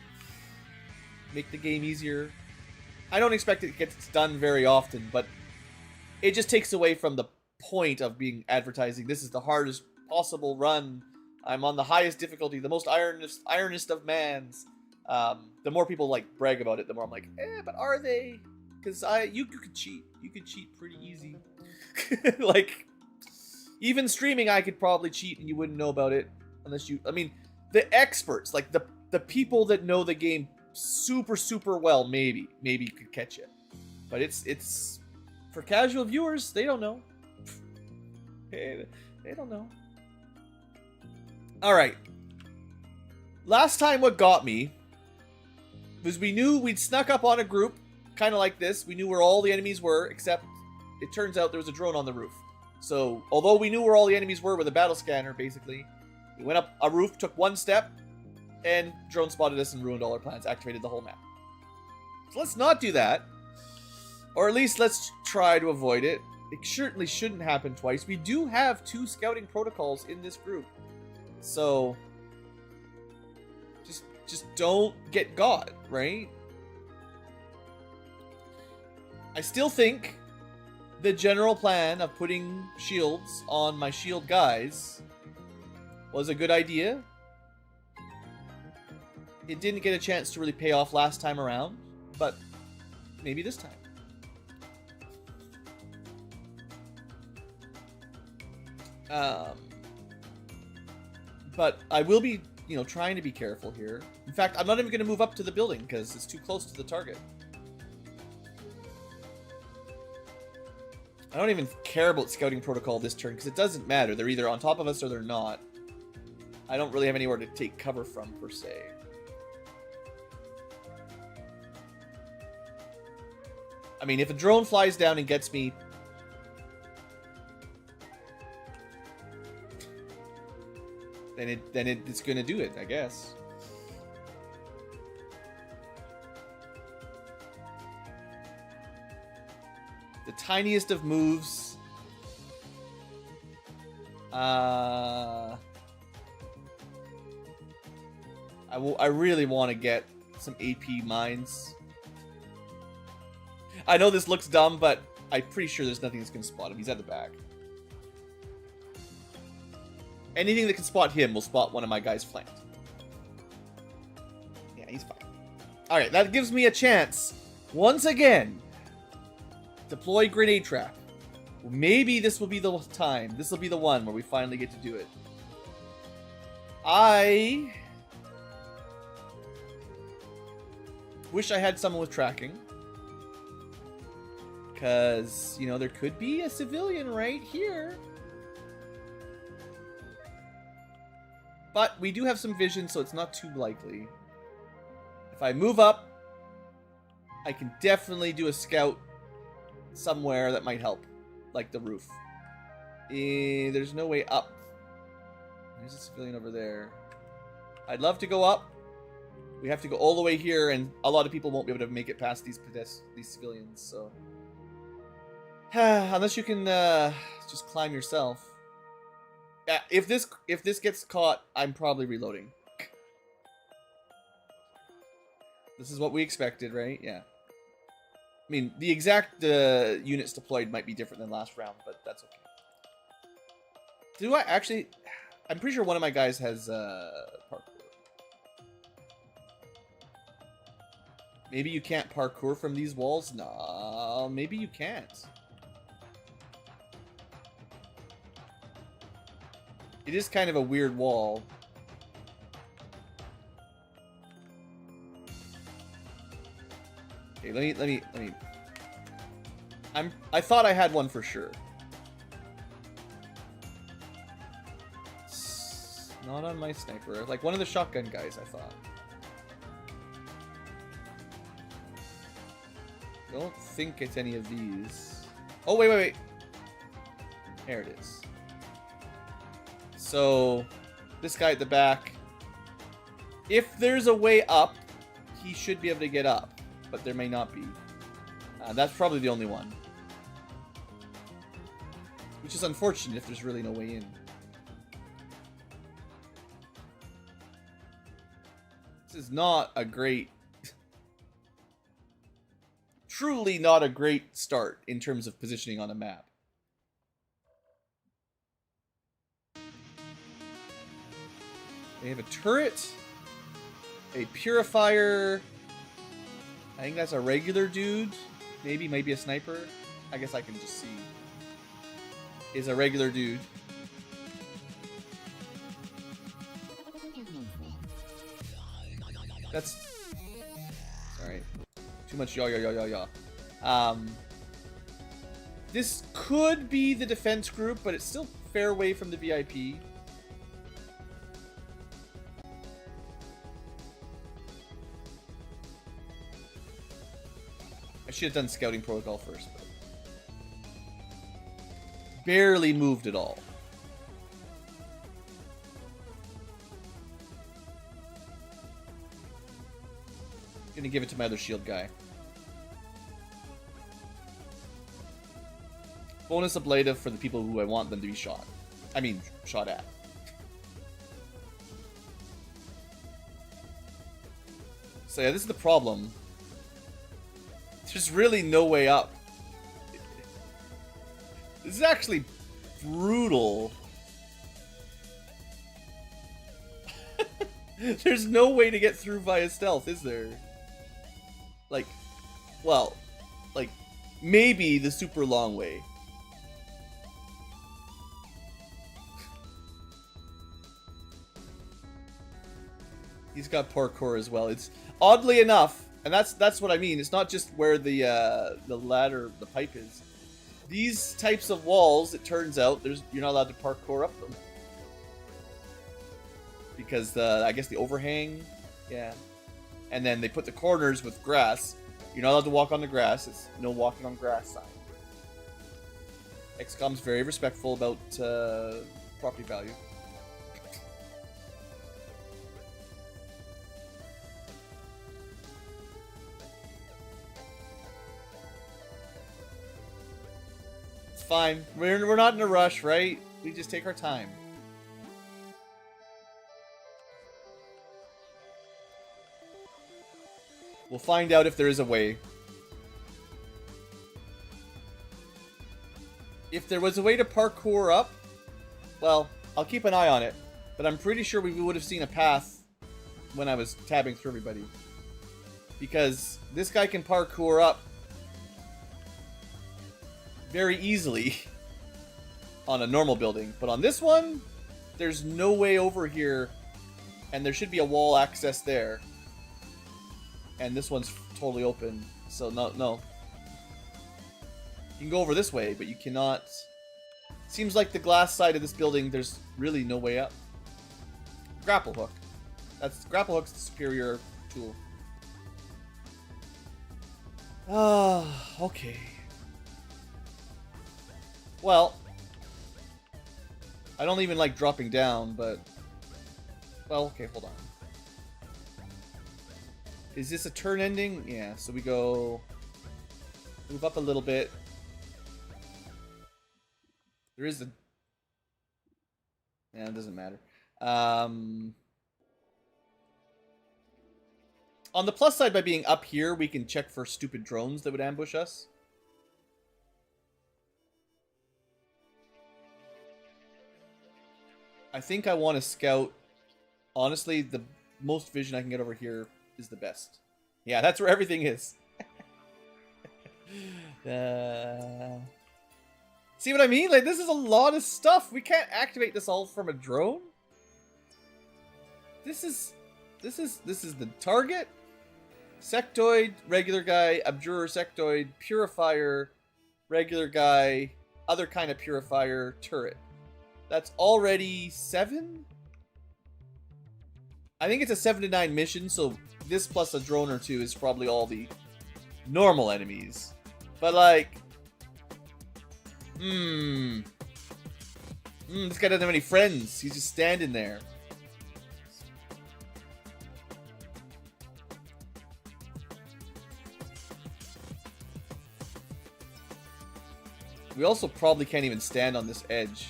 make the game easier. I don't expect it gets done very often, but it just takes away from the point of being advertising. This is the hardest possible run. I'm on the highest difficulty, the most ironest of mans. The more people like brag about it, the more I'm like, but are they? Because you could cheat. You could cheat pretty easy. Like, even streaming, I could probably cheat and you wouldn't know about it unless you. I mean, the experts, like the people that know the game super well, maybe could catch it. But it's for casual viewers. They don't know. They don't know. All right. Last time, what got me was we knew we'd snuck up on a group, kind of like this. We knew where all the enemies were, except it turns out there was a drone on the roof. So, although we knew where all the enemies were with a battle scanner, basically, we went up a roof, took one step, and drone spotted us and ruined all our plans, activated the whole map. So let's not do that. Or at least let's try to avoid it. It certainly shouldn't happen twice. We do have 2 scouting protocols in this group. So just don't get got, right? I still think the general plan of putting shields on my shield guys was a good idea. It didn't get a chance to really pay off last time around, but maybe this time. But I will be, trying to be careful here. In fact, I'm not even going to move up to the building because it's too close to the target. I don't even care about scouting protocol this turn because it doesn't matter. They're either on top of us or they're not. I don't really have anywhere to take cover from, per se. I mean, if a drone flies down and gets me, then it's gonna do it, I guess. The tiniest of moves. I really want to get some AP mines. I know this looks dumb, but I'm pretty sure there's nothing that's gonna spot him. He's at the back. Anything that can spot him will spot one of my guys flanked. Yeah, he's fine. Alright, that gives me a chance, once again, deploy grenade trap. Maybe this will be the time. This will be the one where we finally get to do it. I wish I had someone with tracking. Because, there could be a civilian right here. But we do have some vision, so it's not too likely. If I move up, I can definitely do a scout somewhere that might help. Like the roof. There's no way up. There's a civilian over there. I'd love to go up. We have to go all the way here, and a lot of people won't be able to make it past these civilians, so... Unless you can just climb yourself. Yeah, if this gets caught, I'm probably reloading. This is what we expected, right? Yeah. I mean, the exact units deployed might be different than last round, but that's okay. Do I actually... I'm pretty sure one of my guys has parkour. Maybe you can't parkour from these walls? No, maybe you can't. It is kind of a weird wall. Okay, let me. I thought I had one for sure. Not on my sniper. Like one of the shotgun guys, I thought. Don't think it's any of these. Oh, wait. There it is. So, this guy at the back. If there's a way up, he should be able to get up. But there may not be. That's probably the only one. Which is unfortunate if there's really no way in. This is not a great... truly not a great start in terms of positioning on a map. They have a turret, a purifier. I think that's a regular dude. Maybe a sniper. I guess I can just see. Is a regular dude. That's... Sorry. Too much yaw. This could be the defense group, but it's still a fair way from the VIP. I should have done scouting protocol first, but barely moved at all. Gonna give it to my other shield guy. Bonus ablative for the people who I want them to be shot. I mean, shot at. So yeah, this is the problem. There's really no way up. This is actually brutal. There's no way to get through via stealth, is there? Like, well, like, maybe the super long way. He's got parkour as well. It's oddly enough, and that's what I mean. It's not just where the ladder, the pipe is. These types of walls, it turns out, you're not allowed to parkour up them because I guess the overhang, yeah. And then they put the corners with grass. You're not allowed to walk on the grass. It's no walking on grass sign. XCom's very respectful about property value. It's fine. We're not in a rush, right? We just take our time. We'll find out if there is a way. If there was a way to parkour up, well, I'll keep an eye on it. But I'm pretty sure we would have seen a path when I was tabbing through everybody. Because this guy can parkour up very easily on a normal building. But on this one, there's no way over here. And there should be a wall access there. And this one's totally open, so no. You can go over this way, but you cannot... Seems like the glass side of this building, there's really no way up. Grapple hook. Grapple hook's the superior tool. Okay. Well, I don't even like dropping down, but... Well, okay, hold on. Is this a turn ending? Yeah, so we go... Move up a little bit. There is a... Yeah, it doesn't matter. On the plus side, by being up here, we can check for stupid drones that would ambush us. I think I want to scout... Honestly, the most vision I can get over here is the best. Yeah, that's where everything is. See what I mean? Like, this is a lot of stuff. We can't activate this all from a drone. This is the target, sectoid, regular guy, abjurer, sectoid, purifier, regular guy, other kind of purifier, turret. That's already 7? I think it's a 7 to 9 mission, so this plus a drone or two is probably all the normal enemies. But like, this guy doesn't have any friends. He's just standing there. We also probably can't even stand on this edge.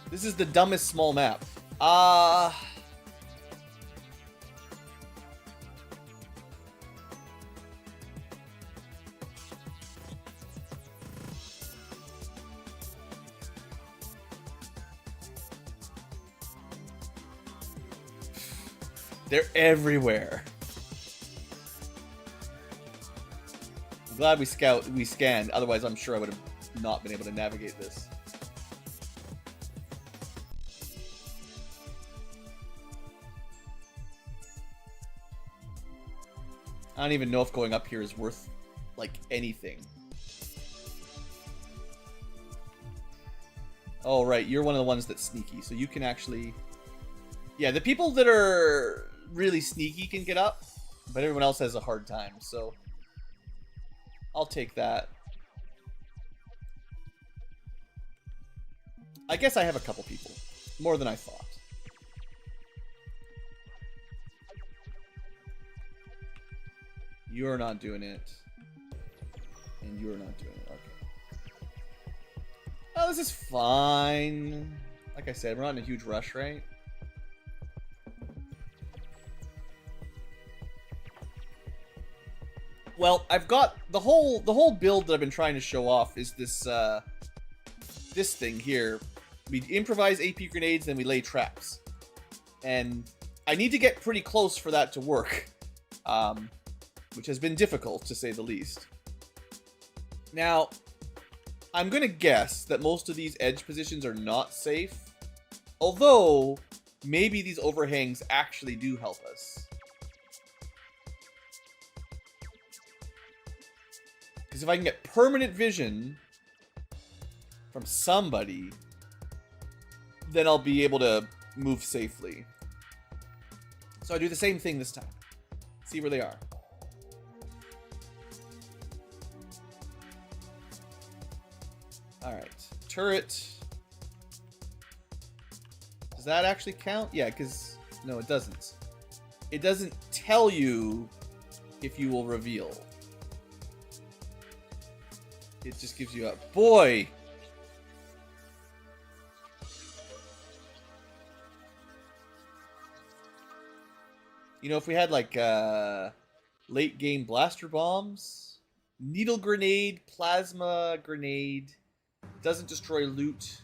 This is the dumbest small map. They're everywhere. I'm glad we scanned, otherwise I'm sure I would have not been able to navigate this. I don't even know if going up here is worth, like, anything. Oh, right, you're one of the ones that's sneaky, so you can actually... Yeah, the people that are really sneaky can get up, but everyone else has a hard time, so... I'll take that. I guess I have a couple people. More than I thought. You're not doing it. And you're not doing it. Okay. Oh, this is fine. Like I said, we're not in a huge rush, right? Well, I've got the whole build that I've been trying to show off is this this thing here. We improvise AP grenades, then we lay traps. And I need to get pretty close for that to work. Which has been difficult, to say the least. Now, I'm going to guess that most of these edge positions are not safe. Although, maybe these overhangs actually do help us. Because if I can get permanent vision from somebody, then I'll be able to move safely. So I do the same thing this time. See where they are. Alright. Turret. Does that actually count? Yeah, because... No, it doesn't. It doesn't tell you if you will reveal. It just gives you a... Boy! You know, if we had, like, late game blaster bombs, needle grenade, plasma grenade, doesn't destroy loot,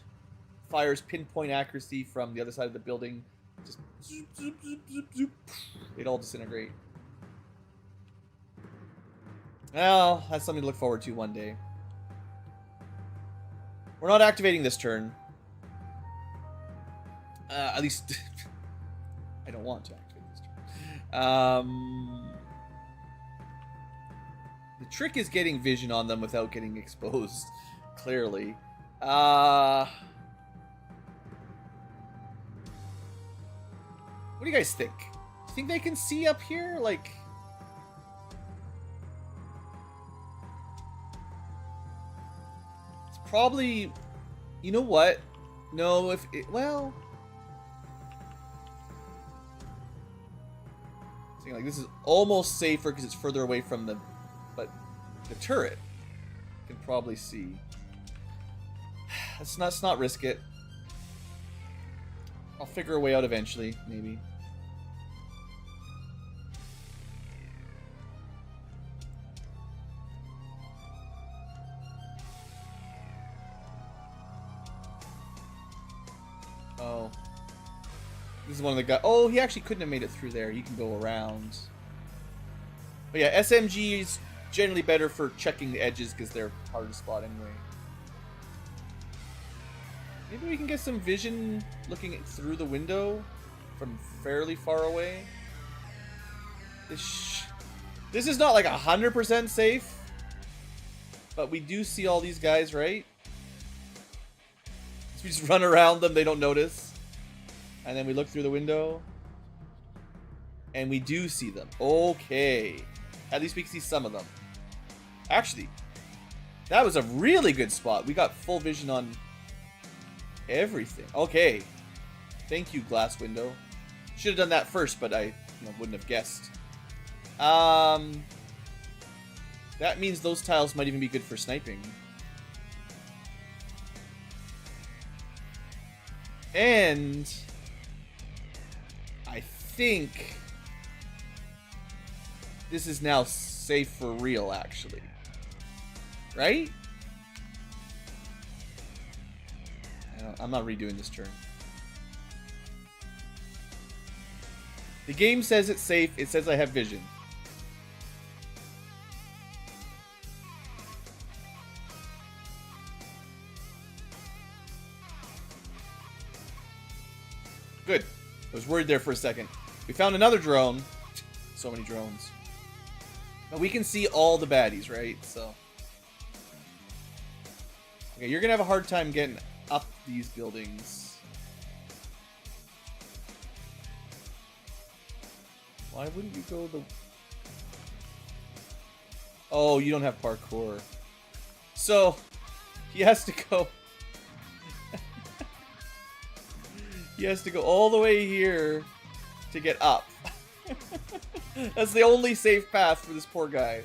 fires pinpoint accuracy from the other side of the building, just zoop, zoop, zoop, zoop, zoop. They'd all disintegrate. Well, that's something to look forward to one day. We're not activating this turn. At least, I don't want to activate this turn. The trick is getting vision on them without getting exposed, clearly. What do you guys think? Do you think they can see up here? Like... It's probably... You know what? No, if it... Well... I think like this is almost safer because it's further away from the... But the turret can probably see. Let's not risk it. I'll figure a way out eventually, maybe. Oh. This is one of the guys. Oh, he actually couldn't have made it through there. He can go around. But yeah, SMG is generally better for checking the edges because they're hard to spot anyway. Maybe we can get some vision looking through the window from fairly far away. This is not like 100% safe, but we do see all these guys, right? So we just run around them, they don't notice. And then we look through the window. And we do see them. Okay. At least we can see some of them. Actually, that was a really good spot. We got full vision on everything. Okay. Thank you, glass window. Should have done that first, but I wouldn't have guessed. That means those tiles might even be good for sniping. And I think this is now safe for real, actually. Right? I'm not redoing this turn. The game says it's safe. It says I have vision. Good. I was worried there for a second. We found another drone. So many drones. But we can see all the baddies, right? So. Okay, you're gonna have a hard time getting up these buildings. Why wouldn't you go the... Oh, you don't have parkour. So, he has to go... he has to go all the way here to get up. That's the only safe path for this poor guy.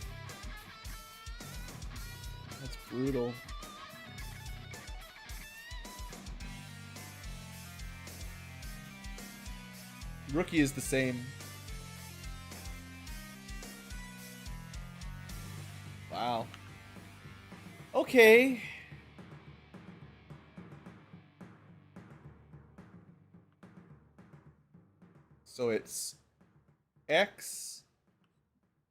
That's brutal. Rookie is the same. Wow. Okay. So it's X,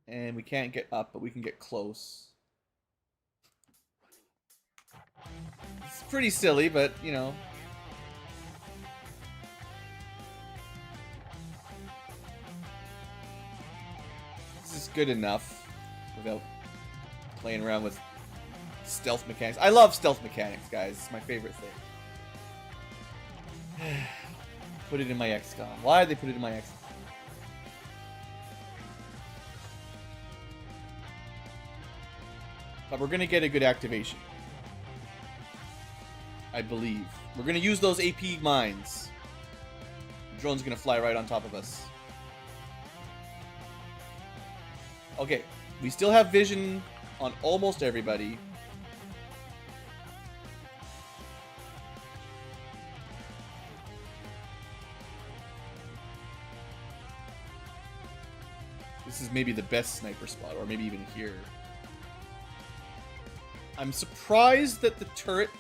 and we can't get up, but we can get close. It's pretty silly, but, you know. This is good enough without playing around with stealth mechanics. I love stealth mechanics, guys. It's my favorite thing. Put it in my XCom. Why did they put it in my XCom? But we're gonna get a good activation. I believe. We're gonna use those AP mines. The drone's gonna fly right on top of us. Okay, we still have vision on almost everybody. This is maybe the best sniper spot, or maybe even here. I'm surprised that the turret...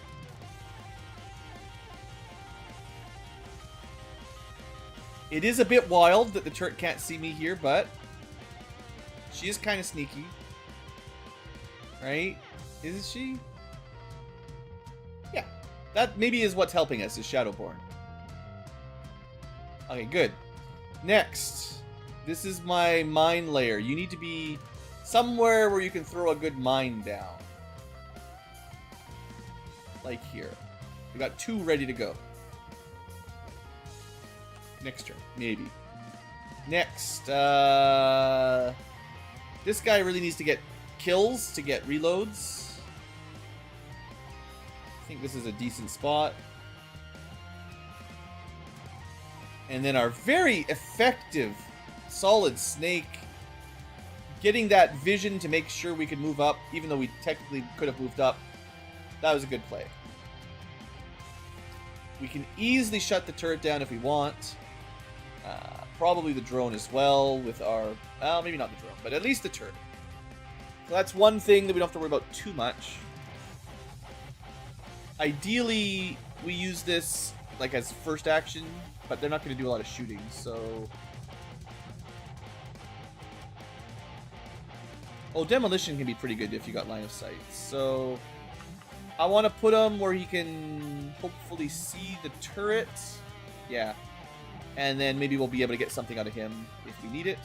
It is a bit wild that the turret can't see me here, but... She is kind of sneaky. Right? Isn't she? Yeah. That maybe is what's helping us, is Shadowborn. Okay, good. Next. This is my mine layer. You need to be somewhere where you can throw a good mine down. Like here. We got 2 ready to go. Next turn. Maybe. Next. This guy really needs to get kills to get reloads. I think this is a decent spot. And then our very effective solid snake, getting that vision to make sure we could move up, even though we technically could have moved up. That was a good play. We can easily shut the turret down if we want. Probably the drone as well with our... Well, maybe not the drone, but at least the turret. So that's one thing that we don't have to worry about too much. Ideally, we use this like as first action, but they're not going to do a lot of shooting, so... Oh, demolition can be pretty good if you got line of sight. So, I want to put him where he can hopefully see the turret. Yeah. And then maybe we'll be able to get something out of him if we need it.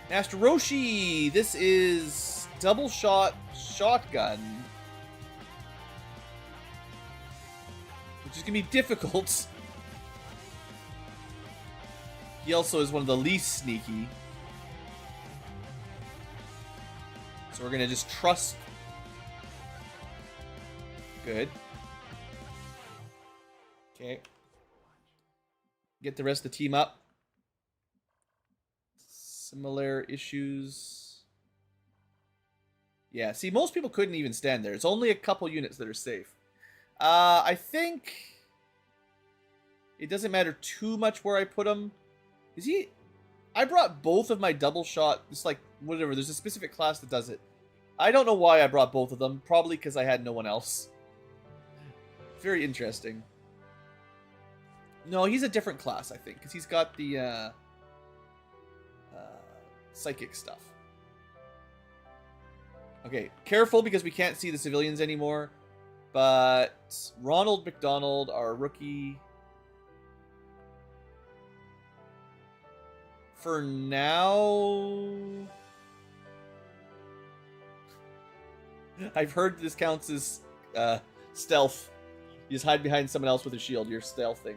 Master Roshi! This is double shot shotgun. Which is going to be difficult He also is one of the least sneaky. So we're gonna just trust. Good. Okay. Get the rest of the team up. Similar issues. Yeah, see, most people couldn't even stand there. It's only a couple units that are safe. I think it doesn't matter too much where I put them. Is he... I brought both of my double shot. It's like, whatever. There's a specific class that does it. I don't know why I brought both of them. Probably because I had no one else. Very interesting. No, he's a different class, I think. Because he's got the psychic stuff. Okay, careful because we can't see the civilians anymore. But Ronald McDonald, our rookie... For now... I've heard this counts as stealth. You just hide behind someone else with a shield. You're stealthing.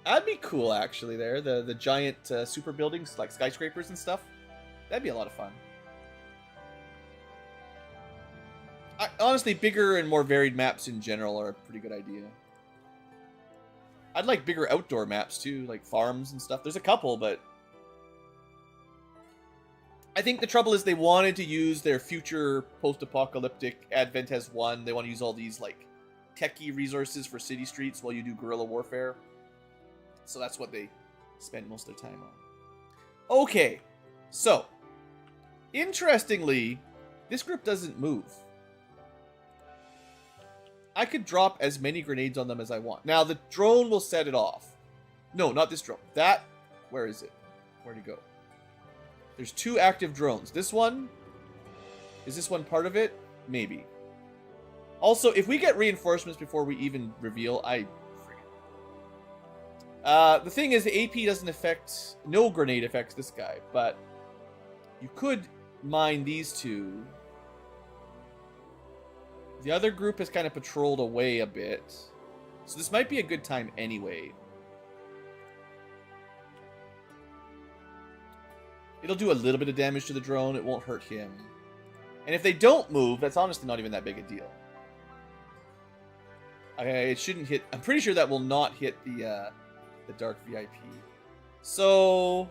That'd be cool, actually, there. The giant super buildings, like skyscrapers and stuff. That'd be a lot of fun. Honestly, bigger and more varied maps in general are a pretty good idea. I'd like bigger outdoor maps, too, like farms and stuff. There's a couple, but... I think the trouble is they wanted to use their future post-apocalyptic Advent has won. They want to use all these, like, techie resources for city streets while you do guerrilla warfare. So that's what they spend most of their time on. Okay, so, interestingly, this group doesn't move. I could drop as many grenades on them as I want. Now, the drone will set it off. No, not this drone. That, where is it? Where'd it go? There's 2 active drones. This one, is this one part of it? Maybe. Also, if we get reinforcements before we even reveal, I forget. The thing is, the AP doesn't affect, no grenade affects this guy, but you could mine these 2. The other group has kind of patrolled away a bit. So this might be a good time anyway. It'll do a little bit of damage to the drone. It won't hurt him. And if they don't move, that's honestly not even that big a deal. Okay, it shouldn't hit... I'm pretty sure that will not hit the Dark VIP. So...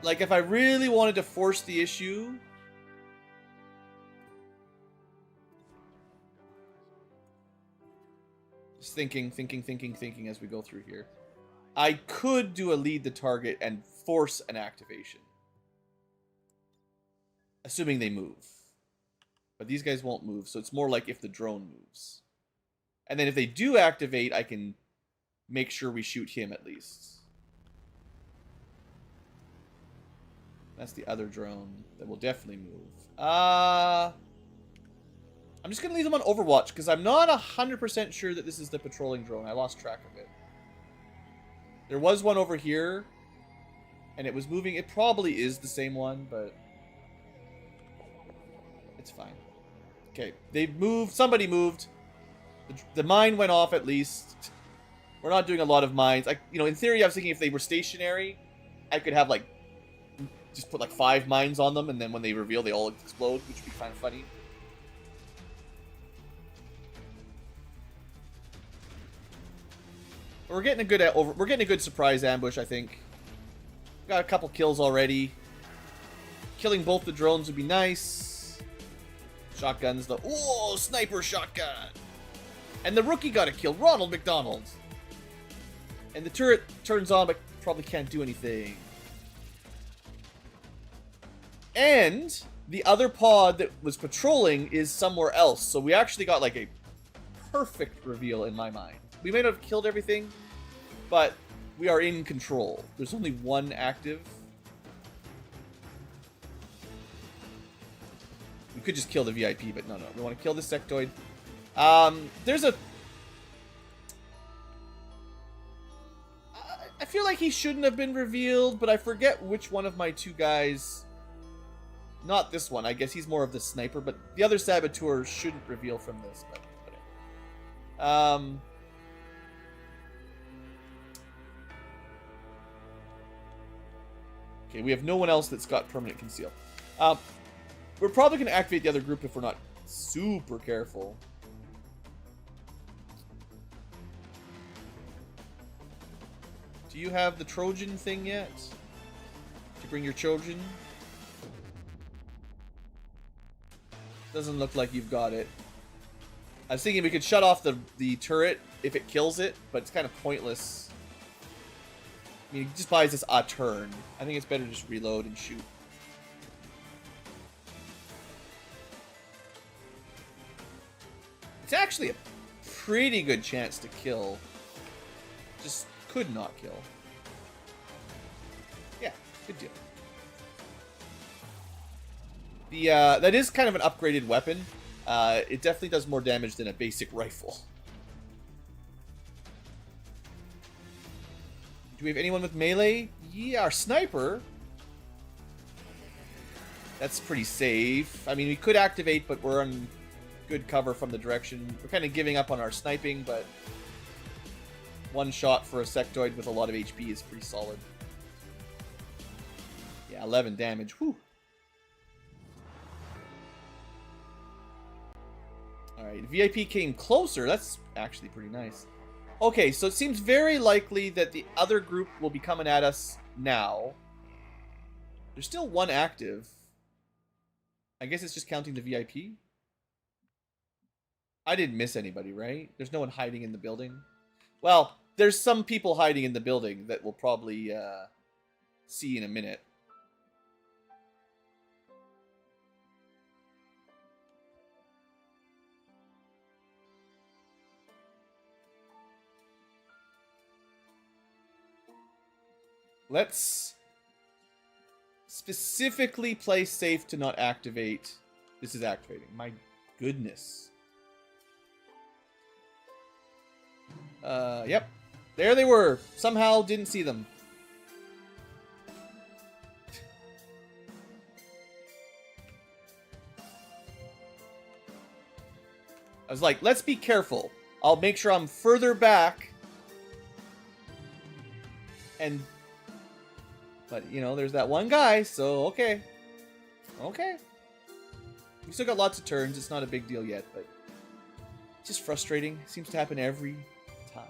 Like, if I really wanted to force the issue... Just thinking as we go through here. I could do a lead the target and force an activation. Assuming they move. But these guys won't move, so it's more like if the drone moves. And then if they do activate, I can make sure we shoot him at least. That's the other drone that will definitely move. I'm just going to leave them on Overwatch because I'm not 100% sure that this is the patrolling drone. I lost track of it. There was one over here, and it was moving. It probably is the same one, but it's fine. Okay, they moved. Somebody moved. The mine went off at least. We're not doing a lot of mines. In theory, I was thinking if they were stationary, I could have, like, just put, like, 5 mines on them, and then when they reveal, they all explode, which would be kind of funny. We're getting a good surprise ambush, I think. Got a couple kills already. Killing both the drones would be nice. Shotguns, though. Oh, sniper shotgun! And the rookie got a kill, Ronald McDonald. And the turret turns on, but probably can't do anything. And the other pod that was patrolling is somewhere else. So we actually got, like, a perfect reveal in my mind. We may not have killed everything, but we are in control. There's only one active. We could just kill the VIP, but no. We want to kill the sectoid. There's a... I feel like he shouldn't have been revealed, but I forget which one of my 2 guys... Not this one. I guess he's more of the sniper, but the other saboteur shouldn't reveal from this, but... Okay, we have no one else that's got permanent conceal. We're probably going to activate the other group if we're not super careful. Do you have the Trojan thing yet? Did you bring your Trojan? Doesn't look like you've got it. I was thinking we could shut off the turret if it kills it, but it's kind of pointless. I mean, it just buys us a turn. I think it's better to just reload and shoot. It's actually a pretty good chance to kill. Just could not kill. Yeah, good deal. The that is kind of an upgraded weapon. It definitely does more damage than a basic rifle. Do we have anyone with melee? Yeah, our sniper. That's pretty safe. I mean, we could activate, but we're on good cover from the direction. We're kind of giving up on our sniping, but one shot for a sectoid with a lot of HP is pretty solid. Yeah, 11 damage. Whew. Alright, VIP came closer. That's actually pretty nice. Okay, so it seems very likely that the other group will be coming at us now. There's still one active. I guess it's just counting the VIP. I didn't miss anybody, right? There's no one hiding in the building. Well, there's some people hiding in the building that we'll probably see in a minute. Let's specifically play safe to not activate. This is activating. My goodness. Yep. There they were. Somehow didn't see them. I was like, let's be careful. I'll make sure I'm further back. But, you know, there's that one guy, so okay. Okay. We still got lots of turns. It's not a big deal yet, but it's just frustrating. It seems to happen every time.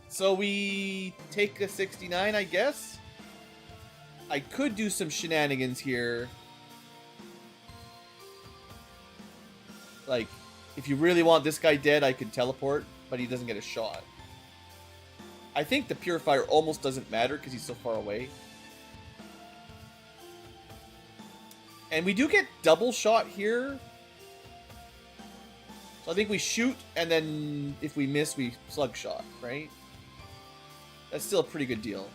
So we take a 69, I guess. I could do some shenanigans here. Like, if you really want this guy dead, I could teleport, but he doesn't get a shot. I think the Purifier almost doesn't matter because he's so far away. And we do get double shot here. So I think we shoot, and then if we miss, we slug shot, right? That's still a pretty good deal.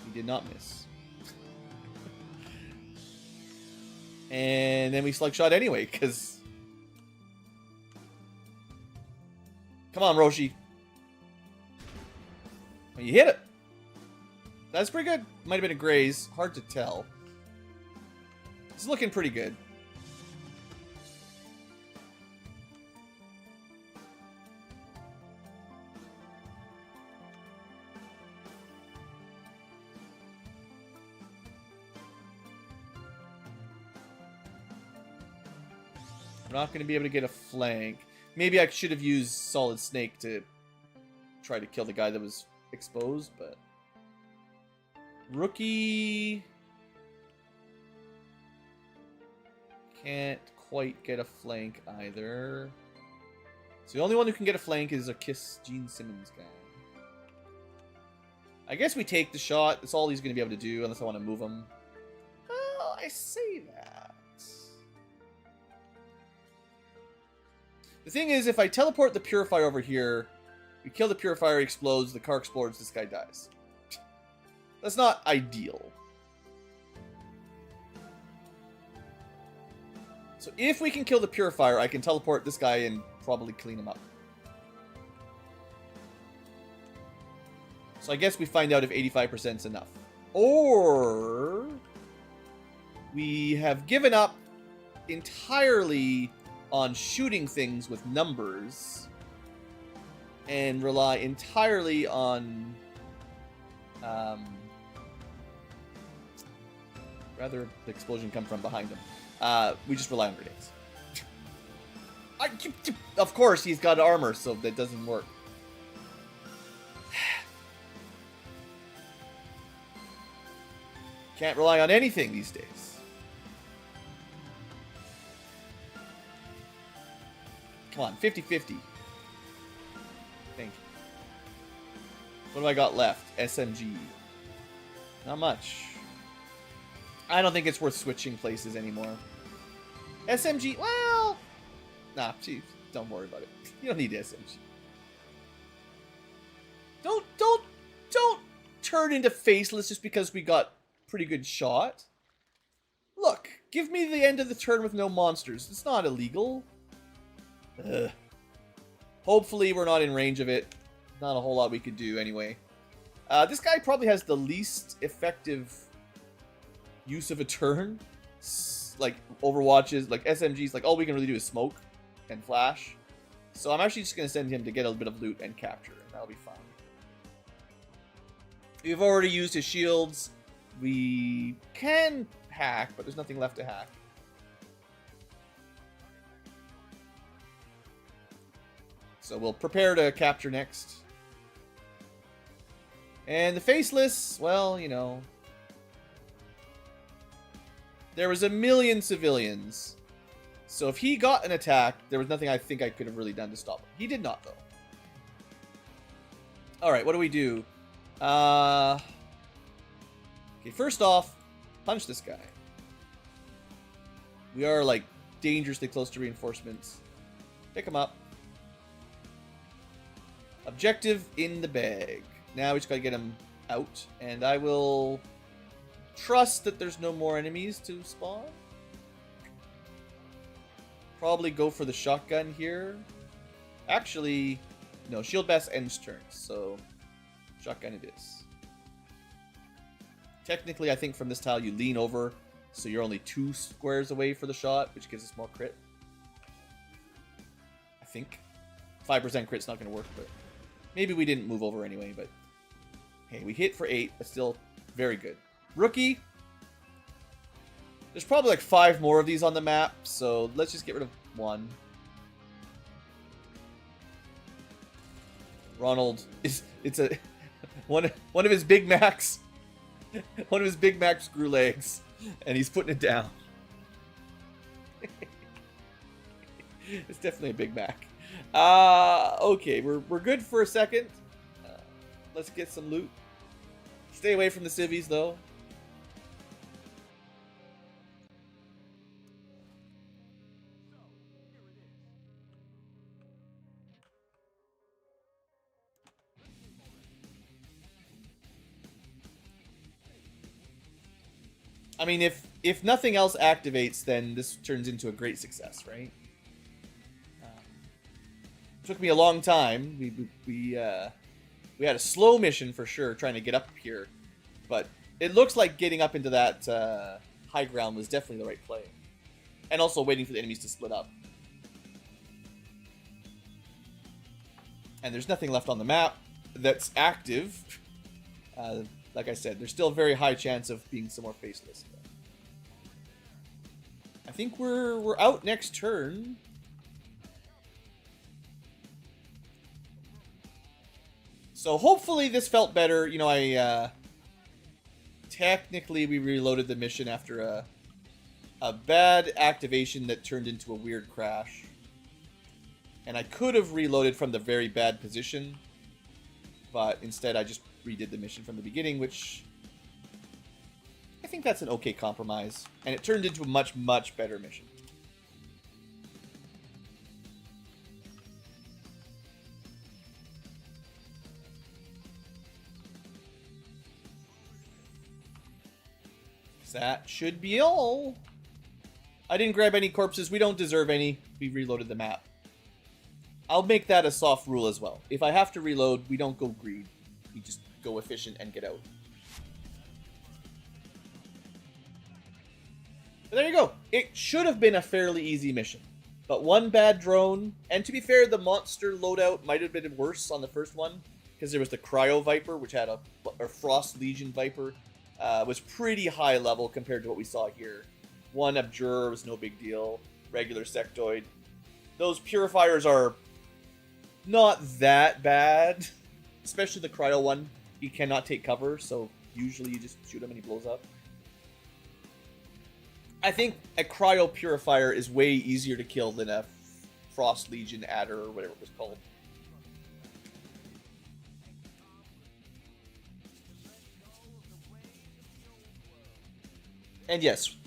We did not miss. And then we slug shot anyway, because... Come on, Roshi. You hit it. That's pretty good. Might have been a graze. Hard to tell. It's looking pretty good. We're not going to be able to get a flank. Maybe I should have used Solid Snake to try to kill the guy that was exposed, but... Rookie... Can't quite get a flank either. So the only one who can get a flank is a Kiss Gene Simmons guy. I guess we take the shot. That's all he's going to be able to do, unless I want to move him. Well, I say that. The thing is, if I teleport the Purifier over here, we kill the Purifier, explodes, the car explodes, this guy dies. That's not ideal. So if we can kill the Purifier, I can teleport this guy and probably clean him up. So I guess we find out if 85% is enough. Or... we have given up entirely on shooting things with numbers and rely entirely on rather the explosion come from behind them. We just rely on grenades. Of course, he's got armor, so that doesn't work. Can't rely on anything these days. Come on, 50-50. Thank you. What do I got left? SMG. Not much. I don't think it's worth switching places anymore. SMG, well... Nah, geez, don't worry about it. You don't need SMG. Don't turn into faceless just because we got pretty good shot. Look, give me the end of the turn with no monsters. It's not illegal. Ugh. Hopefully we're not in range of it. Not a whole lot we could do anyway. This guy probably has the least effective use of a turn. Like Overwatches, like SMGs, like all we can really do is smoke and flash. So I'm actually just going to send him to get a bit of loot and capture, and that'll be fine. We've already used his shields. We can hack, but there's nothing left to hack. So we'll prepare to capture next. And the faceless, well, you know. There was a million civilians. So if he got an attack, there was nothing I think I could have really done to stop him. He did not, though. Alright, what do we do? Okay, first off, punch this guy. We are, like, dangerously close to reinforcements. Pick him up. Objective in the bag. Now we just gotta get him out. And I will trust that there's no more enemies to spawn. Probably go for the shotgun here. Actually, no, shield bass ends turns, so shotgun it is. Technically, I think from this tile you lean over, so you're only 2 squares away for the shot, which gives us more crit. I think. 5% crit's not going to work, but maybe we didn't move over anyway, but hey, we hit for 8, but still very good. Rookie. There's probably like 5 more of these on the map, so let's just get rid of 1. Ronald is one of his Big Macs. One of his Big Mac screw legs, and he's putting it down. It's definitely a Big Mac. Okay, we're good for a second. Let's get some loot. Stay away from the civvies, though. I mean, if nothing else activates, then this turns into a great success, right? Took me a long time. We had a slow mission for sure, trying to get up here, but it looks like getting up into that high ground was definitely the right play, and also waiting for the enemies to split up. And there's nothing left on the map that's active. Like I said, there's still a very high chance of being some more faceless. I think we're out next turn. So hopefully this felt better. You know, technically we reloaded the mission after a bad activation that turned into a weird crash. And I could have reloaded from the very bad position, but instead I just redid the mission from the beginning, which I think that's an okay compromise. And it turned into a much, much better mission. That should be all. I didn't grab any corpses. We don't deserve any. We reloaded the map. I'll make that a soft rule as well. If I have to reload, we don't go greed. We just go efficient and get out. But there you go. It should have been a fairly easy mission. But one bad drone, and to be fair, the monster loadout might have been worse on the first one, because there was the Cryo Viper, which had a Frost Legion Viper, was pretty high level compared to what we saw here. One Abjurer was no big deal, regular Sectoid. Those Purifiers are not that bad, especially the Cryo one. He cannot take cover, so usually you just shoot him and he blows up. I think a Cryo Purifier is way easier to kill than a Frost Legion Adder or whatever it was called. And yes,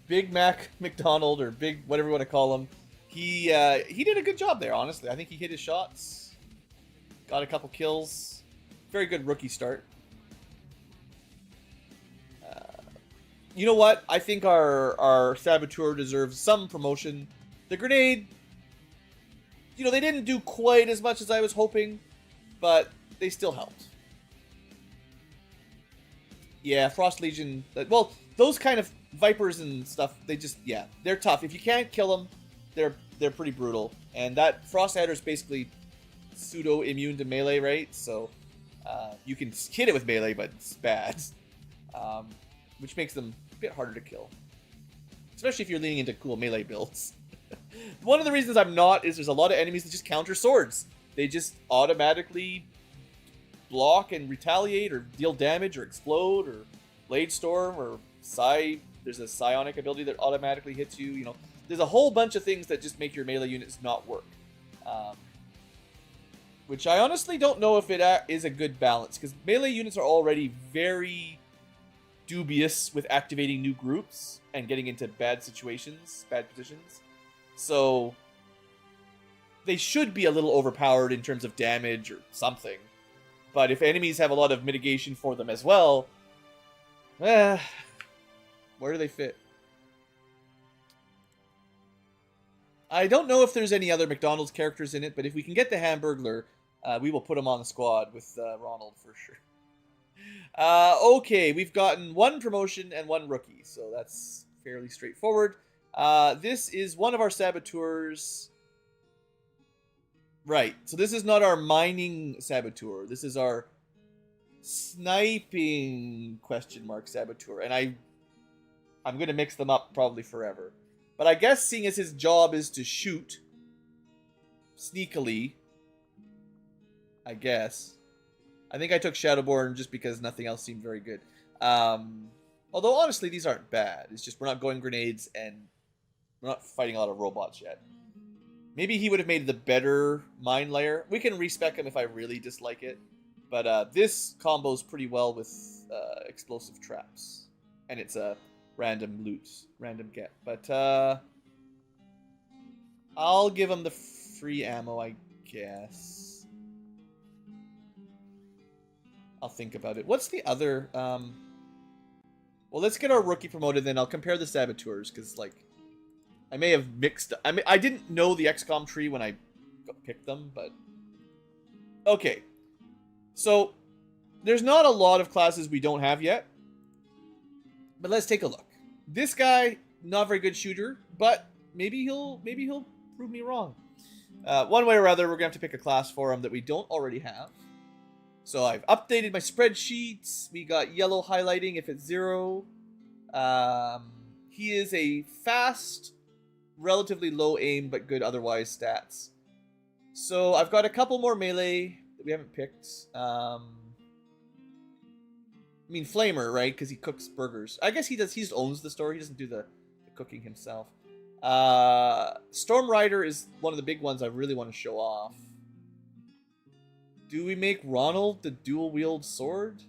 Big Mac McDonald, or Big whatever you want to call him, he did a good job there, honestly. I think he hit his shots, got a couple kills. Very good rookie start. You know what? I think our Saboteur deserves some promotion. The grenade, you know, they didn't do quite as much as I was hoping, but they still helped. Yeah, Frost Legion, well, those kind of Vipers and stuff, they just, yeah, they're tough. If you can't kill them, they're pretty brutal. And that Frost Adder is basically pseudo-immune to melee, right? So you can hit it with melee, but it's bad. Which makes them a bit harder to kill. Especially if you're leaning into cool melee builds. One of the reasons I'm not is there's a lot of enemies that just counter swords. They just automatically block and retaliate or deal damage or explode or Blade Storm or Psi. There's a psionic ability that automatically hits you. You know, there's a whole bunch of things that just make your melee units not work. Which I honestly don't know if it is a good balance, because melee units are already very dubious with activating new groups and getting into bad situations, bad positions. So they should be a little overpowered in terms of damage or something. But if enemies have a lot of mitigation for them as well, where do they fit? I don't know if there's any other McDonald's characters in it, but if we can get the Hamburglar, we will put him on the squad with Ronald for sure. Okay, we've gotten one promotion and one rookie, so that's fairly straightforward. This is one of our Saboteurs. Right, so this is not our mining Saboteur. This is our sniping Saboteur. And I'm going to mix them up probably forever. But I guess seeing as his job is to shoot sneakily, I guess. I think I took Shadowborn just because nothing else seemed very good. Although, honestly, these aren't bad. It's just we're not going grenades and we're not fighting a lot of robots yet. Maybe he would have made the better mine layer. We can respec him if I really dislike it. But this combos pretty well with explosive traps. And it's a random loot, random get. But I'll give him the free ammo, I guess. I'll think about it. What's the other... well, let's get our rookie promoted, then I'll compare the Saboteurs, because, like, I may have mixed... I didn't know the XCom tree when I picked them, but... Okay. So, there's not a lot of classes we don't have yet. But let's take a look. This guy, not very good shooter, but maybe he'll prove me wrong. One way or other, we're going to have to pick a class for him that we don't already have. So I've updated my spreadsheets. We got yellow highlighting if it's 0. He is a fast, relatively low aim, but good otherwise stats. So I've got a couple more melee that we haven't picked. I mean, Flamer, right? Because he cooks burgers. I guess he does. He just owns the store. He doesn't do the cooking himself. Storm Rider is one of the big ones I really want to show off. Do we make Ronald the dual-wield sword?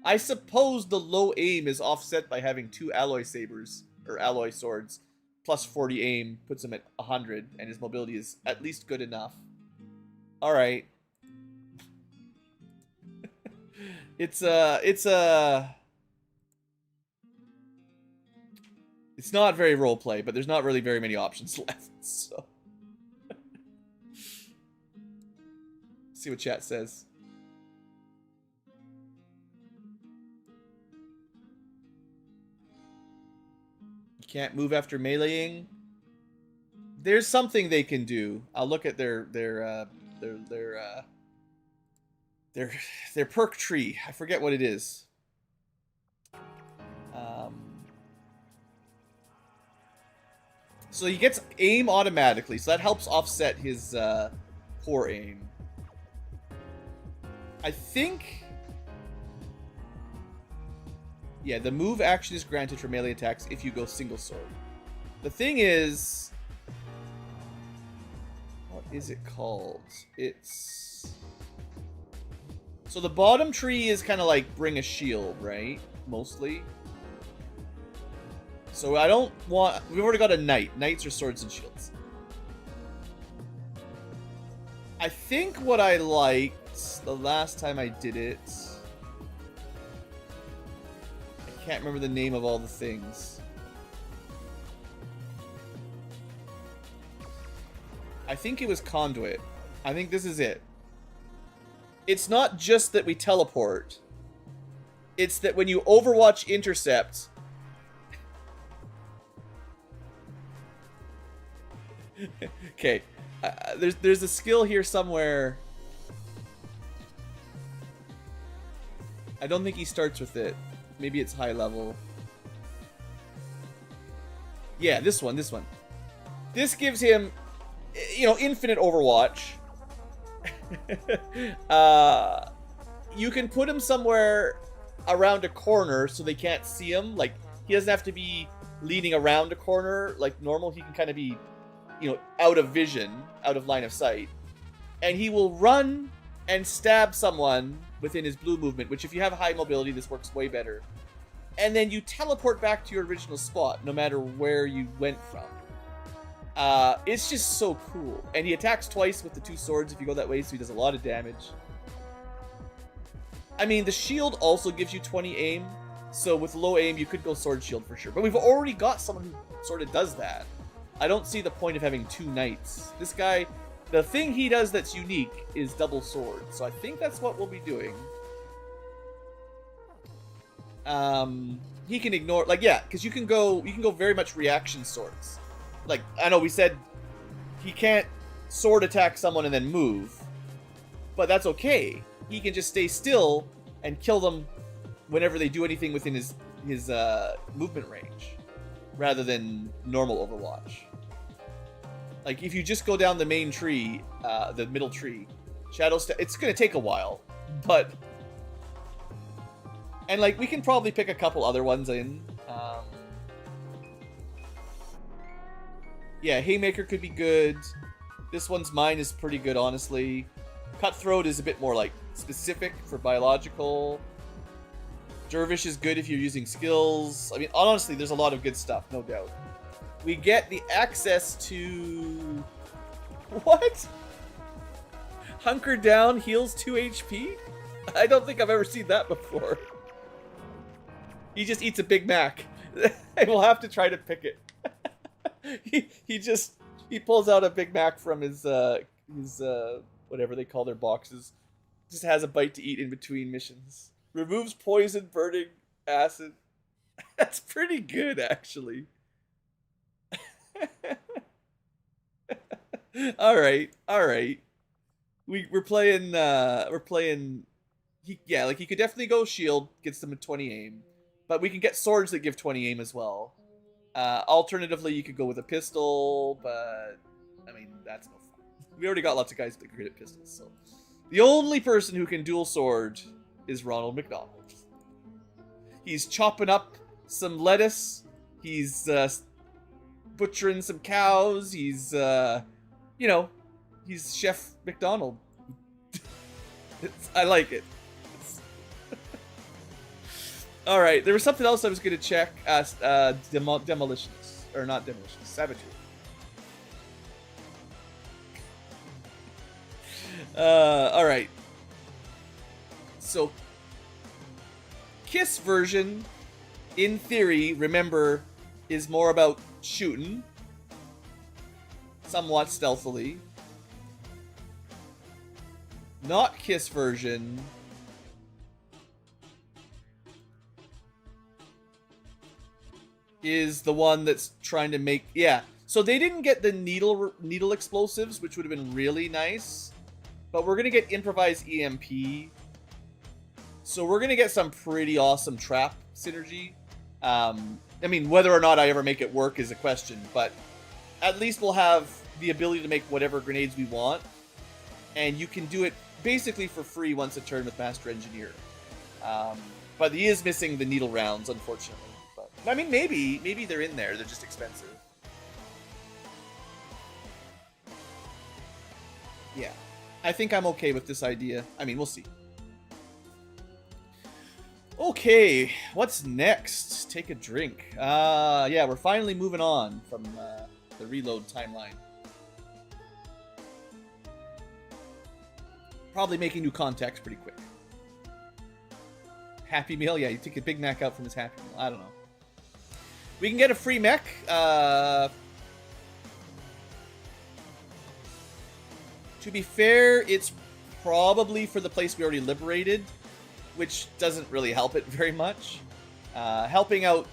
I suppose the low aim is offset by having 2 alloy sabers, or alloy swords, plus 40 aim, puts him at 100, and his mobility is at least good enough. Alright. It's not very roleplay, but there's not really very many options left, so... See what chat says. You can't move after meleeing. There's something they can do. I'll look at their perk tree. I forget what it is. So he gets aim automatically, so that helps offset his poor aim. I think... Yeah, the move action is granted for melee attacks if you go single sword. The thing is... What is it called? It's... So the bottom tree is kind of like bring a shield, right? Mostly. So I don't want... We've already got a knight. Knights are swords and shields. I think what I liked the last time I did it... I can't remember the name of all the things. I think it was Conduit. I think this is it. It's not just that we teleport. It's that when you Overwatch intercept... Okay. There's a skill here somewhere. I don't think he starts with it. Maybe it's high level. Yeah, this one. This gives him, you know, infinite Overwatch. You can put him somewhere around a corner so they can't see him. Like, he doesn't have to be leaning around a corner like normal. He can kind of be, you know, out of vision, out of line of sight. And he will run and stab someone within his blue movement, which if you have high mobility, this works way better. And then you teleport back to your original spot, no matter where you went from. It's just so cool. And he attacks twice with the two swords if you go that way, so he does a lot of damage. I mean, the shield also gives you 20 aim, so with low aim, you could go sword shield for sure. But we've already got someone who sort of does that. I don't see the point of having two knights. This guy, the thing he does that's unique is double sword. So I think that's what we'll be doing. He can ignore, like, yeah, because you can go very much reaction swords. Like, I know we said he can't sword attack someone and then move, but that's okay. He can just stay still and kill them whenever they do anything within his movement range, rather than normal Overwatch. Like, if you just go down the main tree, the middle tree, it's gonna take a while, but... And, like, we can probably pick a couple other ones in. Yeah, Haymaker could be good. This one's mine is pretty good, honestly. Cutthroat is a bit more, like, specific for biological. Dervish is good if you're using skills. I mean, honestly, there's a lot of good stuff, no doubt. We get the access to... What? Hunker down, heals 2 HP? I don't think I've ever seen that before. He just eats a Big Mac. And we'll have to try to pick it. he pulls out a Big Mac from his whatever they call their boxes. Just has a bite to eat in between missions. Removes poison, burning, acid. That's pretty good, actually. all right. We're playing. He could definitely go shield, gets them a 20 aim, but we can get swords that give 20 aim as well. Alternatively, you could go with a pistol, but I mean that's no fun. We already got lots of guys that are good at pistols, so the only person who can dual sword is Ronald McDonald. He's chopping up some lettuce. He's butchering some cows. He's he's Chef McDonald. I like it. All right, there was something else I was going to check. Demolitions, or not demolitions, savagery. All right. So, Kiss version, in theory, remember, is more about shooting, somewhat stealthily. Not Kiss version is the one that's trying to make... Yeah, So they didn't get the needle explosives, which would have been really nice. But we're going to get improvised EMP. So we're going to get some pretty awesome trap synergy. I mean, whether or not I ever make it work is a question. But at least we'll have the ability to make whatever grenades we want. And you can do it basically for free once a turn with Master Engineer. But he is missing the needle rounds, unfortunately. But, I mean, maybe they're in there. They're just expensive. Yeah. I think I'm okay with this idea. I mean, we'll see. Okay, what's next? Take a drink. Yeah, we're finally moving on from the reload timeline. Probably making new contacts pretty quick. Happy Meal? Yeah, you took a Big Mac out from his Happy Meal. I don't know. We can get a free mech. To be fair, it's probably for the place we already liberated, which doesn't really help it very much. Helping out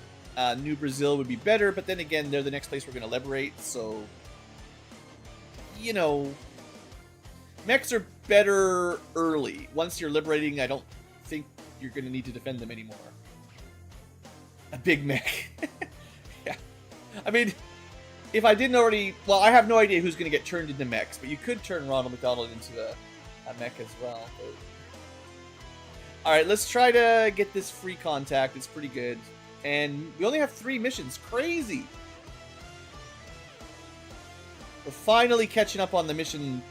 New Brazil would be better, but then again, they're the next place we're going to liberate, so... You know... Mechs are better early. Once you're liberating, I don't think you're going to need to defend them anymore. A big mech. Yeah. I mean, if I didn't already... Well, I have no idea who's going to get turned into mechs, but you could turn Ronald McDonald into a mech as well. Alright, let's try to get this free contact. It's pretty good. And we only have 3 missions. Crazy! We're finally catching up on the mission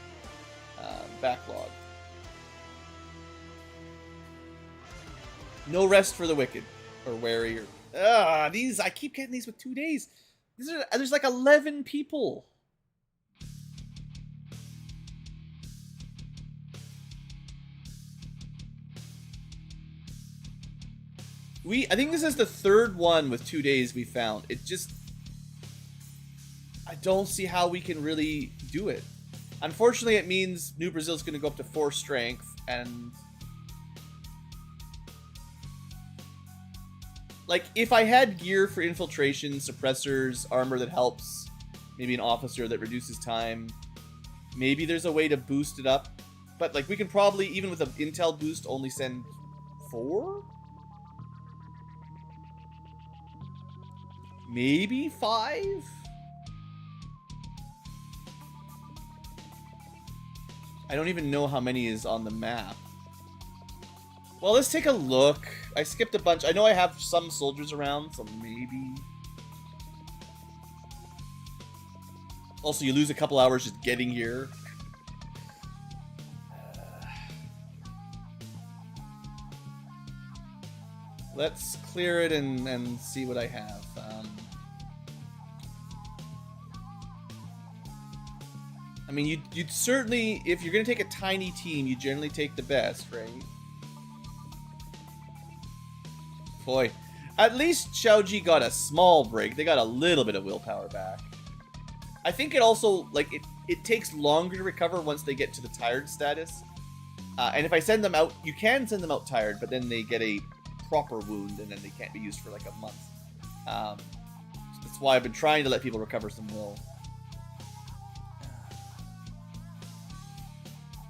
backlog. No rest for the wicked. Or wary. Or... these... I keep getting these with 2 days. There's like 11 people. I think this is the 3rd one with 2 days we found. It just... I don't see how we can really do it. Unfortunately, it means New Brazil's going to go up to 4 strength, and... Like, if I had gear for infiltration, suppressors, armor that helps, maybe an officer that reduces time, maybe there's a way to boost it up. But, like, we can probably, even with an intel boost, only send 4? Maybe 5? I don't even know how many is on the map. Well, let's take a look. I skipped a bunch. I know I have some soldiers around, so maybe... Also, you lose a couple hours just getting here. Let's clear it and see what I have. I mean, you'd certainly, if you're going to take a tiny team, you generally take the best, right? Boy, at least Xiaoji got a small break. They got a little bit of willpower back. I think it also, like, it takes longer to recover once they get to the tired status. And if I send them out, you can send them out tired, but then they get a proper wound, and then they can't be used for like a month. That's why I've been trying to let people recover some will.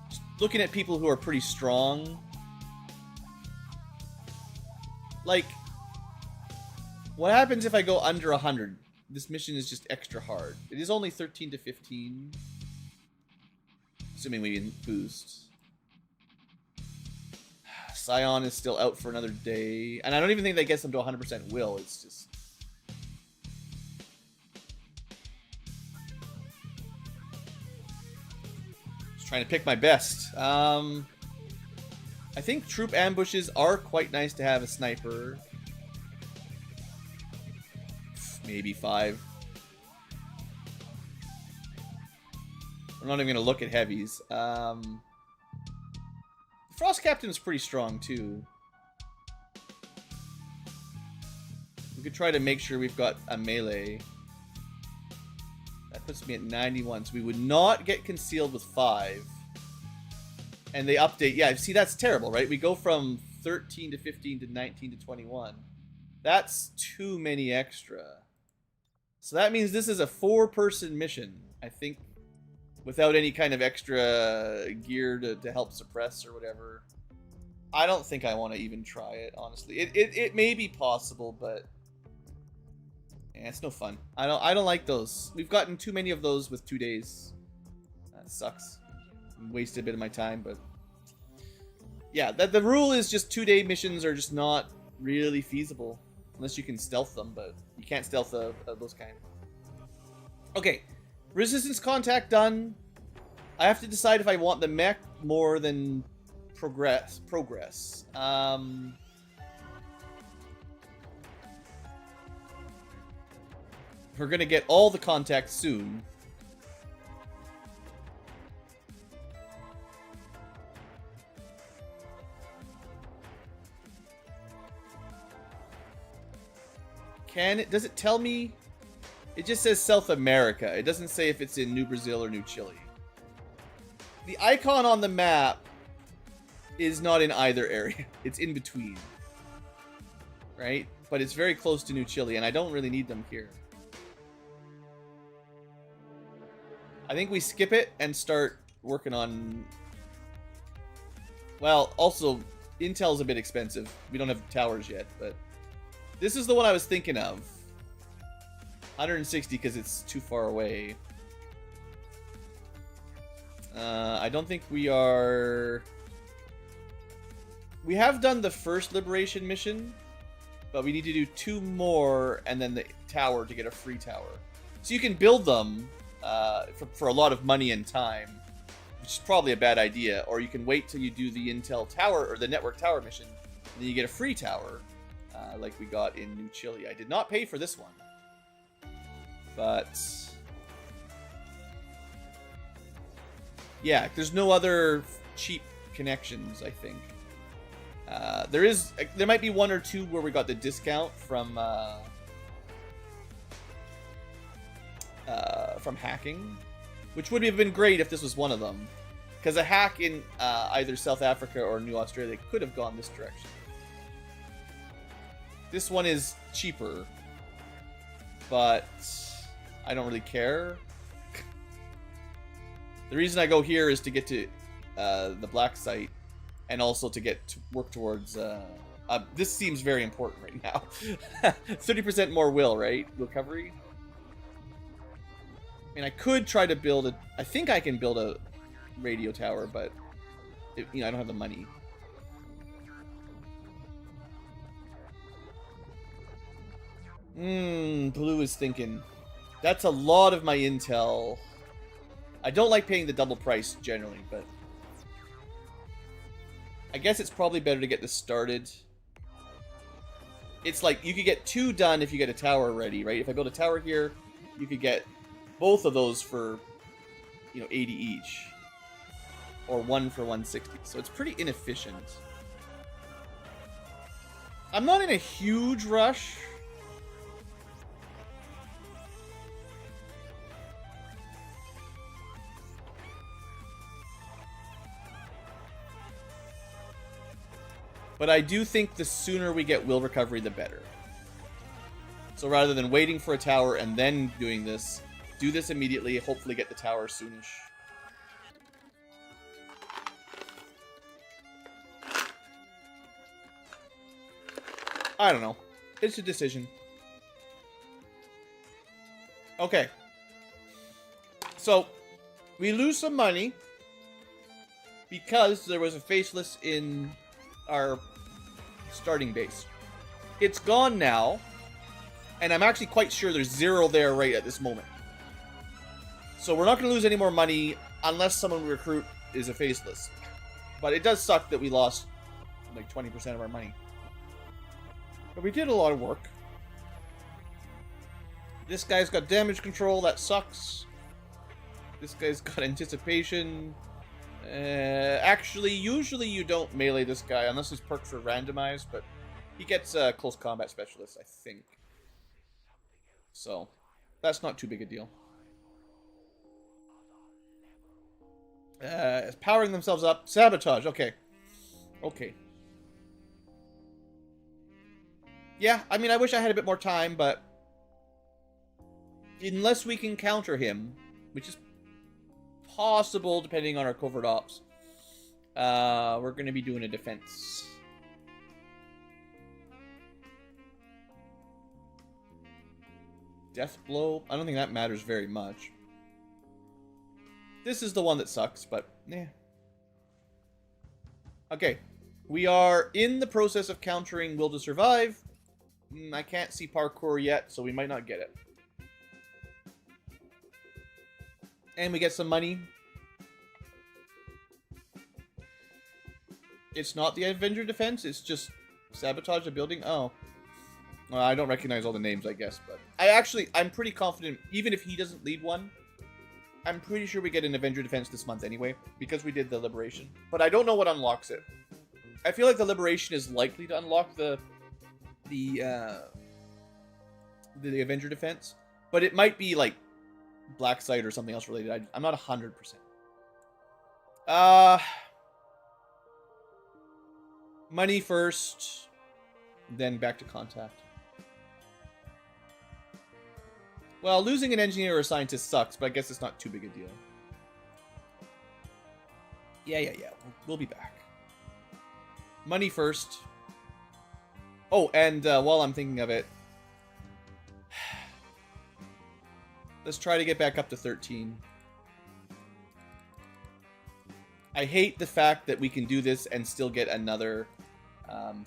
Just looking at people who are pretty strong. Like, what happens if I go under 100? This mission is just extra hard. It is only 13 to 15. Assuming we didn't boost. Scion is still out for another day. And I don't even think that gets them to 100% will. It's just... Just trying to pick my best. I think troop ambushes are quite nice to have a sniper. Maybe 5. I'm not even going to look at heavies. Frost Captain is pretty strong, too. We could try to make sure we've got a melee. That puts me at 91, so we would not get concealed with 5. And they update... Yeah, see, that's terrible, right? We go from 13 to 15 to 19 to 21. That's too many extra. So that means this is a 4-person mission, I think, without any kind of extra gear to help suppress or whatever. I don't think I want to even try it, honestly. It may be possible, but yeah, it's no fun. I don't like those. We've gotten too many of those with 2 days. That sucks. Wasted a bit of my time, but yeah, the rule is just 2-day missions are just not really feasible unless you can stealth them, but you can't stealth those kind. Okay, resistance contact done. I have to decide if I want the mech more than progress. We're gonna get all the contacts soon. Does it tell me? It just says South America. It doesn't say if it's in New Brazil or New Chile. The icon on the map is not in either area. It's in between. Right? But it's very close to New Chile, and I don't really need them here. I think we skip it and start working on... Well, also, Intel's a bit expensive. We don't have towers yet, but... This is the one I was thinking of. 160 because it's too far away. I don't think we are... We have done the first Liberation mission, but we need to do 2 more and then the tower to get a free tower. So you can build them for a lot of money and time, which is probably a bad idea. Or you can wait till you do the Intel tower or the network tower mission, and then you get a free tower. Like we got in New Chile. I did not pay for this one. But... yeah, there's no other cheap connections, I think. There might be 1 or 2 where we got the discount from hacking. Which would have been great if this was one of them. Because a hack in either South Africa or New Australia could have gone this direction. This one is cheaper, but I don't really care. The reason I go here is to get to the black site, and also to get to work towards... this seems very important right now. 30% more will, right? Recovery? I mean, I could try to build a... I think I can build a radio tower, but I don't have the money. Blue is thinking. That's a lot of my intel. I don't like paying the double price generally, but I guess it's probably better to get this started. It's like you could get 2 done if you get a tower ready, right? If I build a tower here, you could get both of those for 80 each, or 1 for 160. So it's pretty inefficient. I'm not in a huge rush. But I do think the sooner we get will recovery, the better. So rather than waiting for a tower and then doing this, do this immediately, hopefully get the tower soonish. I don't know. It's a decision. Okay. So, we lose some money because there was a faceless in our starting base. It's gone now, and I'm actually quite sure there's 0 there right at this moment. So we're not going to lose any more money unless someone we recruit is a faceless. But it does suck that we lost like 20% of our money. But we did a lot of work. This guy's got damage control, that sucks. This guy's got anticipation. Actually, usually you don't melee this guy unless his perks are randomized, but he gets close combat specialist, I think. So, that's not too big a deal. Powering themselves up. Sabotage, okay. Okay. Yeah, I mean, I wish I had a bit more time, but unless we can counter him, which is possible depending on our covert ops, we're going to be doing a defense. Death blow? I don't think that matters very much. This is the one that sucks, but yeah. Okay. We are in the process of countering Will to Survive. I can't see parkour yet, so we might not get it. And we get some money. It's not the Avenger defense, it's just sabotage a building. Oh. Well, I don't recognize all the names, I guess, but I'm pretty confident, even if he doesn't lead one, I'm pretty sure we get an Avenger defense this month anyway, because we did the Liberation. But I don't know what unlocks it. I feel like the Liberation is likely to unlock the Avenger defense, but it might be like Backseat or something else related. I'm not 100%. Money first, then back to contact. Well, losing an engineer or a scientist sucks, but I guess it's not too big a deal. Yeah. We'll be back. Money first. Oh, and while I'm thinking of it, let's try to get back up to 13. I hate the fact that we can do this and still get another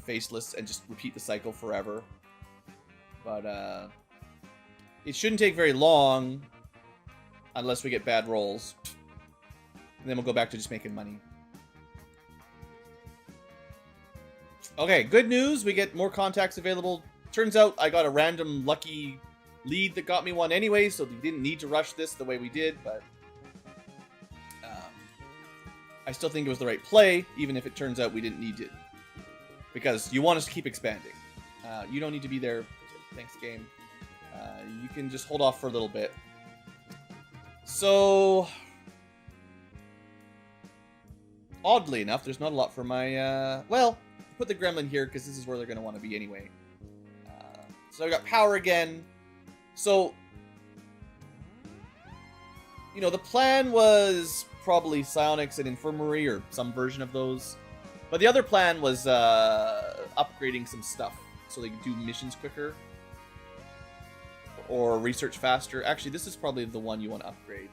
faceless and just repeat the cycle forever. But it shouldn't take very long unless we get bad rolls. And then we'll go back to just making money. Okay, good news. We get more contacts available. Turns out I got a random lucky lead that got me one anyway, so we didn't need to rush this the way we did, but I still think it was the right play, even if it turns out we didn't need it. Because you want us to keep expanding. You don't need to be there. Thanks, game. You can just hold off for a little bit. So, oddly enough, there's not a lot for my, well, put the gremlin here because this is where they're going to want to be anyway. So I got power again. So, you know, the plan was probably psionics and infirmary or some version of those. But the other plan was upgrading some stuff so they could do missions quicker. Or research faster. Actually, this is probably the one you want to upgrade.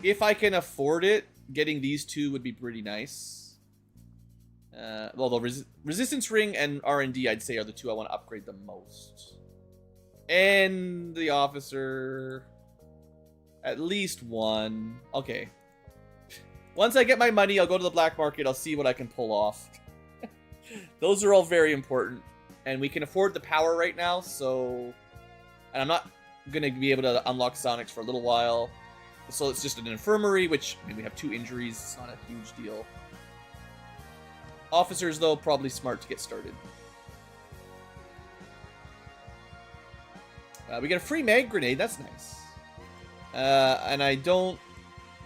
If I can afford it, getting these two would be pretty nice. Well, the resistance ring and R&D, I'd say, are the two I want to upgrade the most. And the officer, at least one. Okay. Once I get my money, I'll go to the black market. I'll see what I can pull off. Those are all very important. And we can afford the power right now, so... And I'm not going to be able to unlock Sonics for a little while. So it's just an infirmary, which, I mean, we have 2 injuries. It's not a huge deal. Officers, though, probably smart to get started. We get a free mag grenade. That's nice. And I don't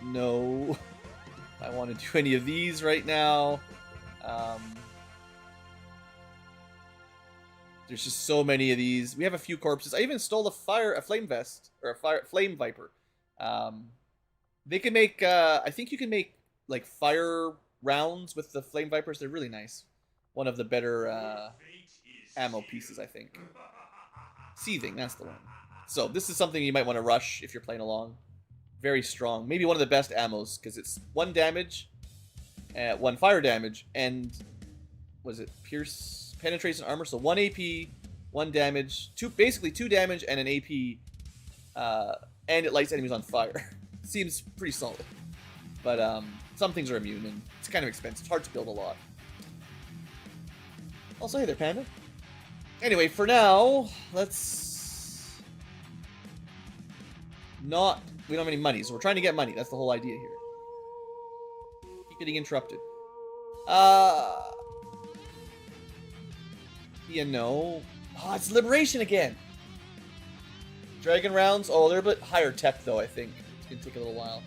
know if I want to do any of these right now. There's just so many of these. We have a few corpses. I even stole a flame vest or a flame viper. They can make. I think you can make like fire rounds with the flame vipers. They're really nice. One of the better ammo pieces, I think. Seething, that's the one. So this is something you might want to rush if you're playing along. Very strong. Maybe one of the best ammos because it's 1 damage, 1 fire damage, and was it pierce? Penetration armor, so 1 AP, 1 damage, basically 2 damage and an AP, and it lights enemies on fire. Seems pretty solid. But some things are immune, and it's kind of expensive. It's hard to build a lot. Also, hey there, Panda. Anyway, for now, let's not... We don't have any money, so we're trying to get money. That's the whole idea here. Keep getting interrupted. You know... Oh, it's Liberation again! Dragon rounds? Oh, they're a bit higher tech, though, I think. It's gonna take a little while.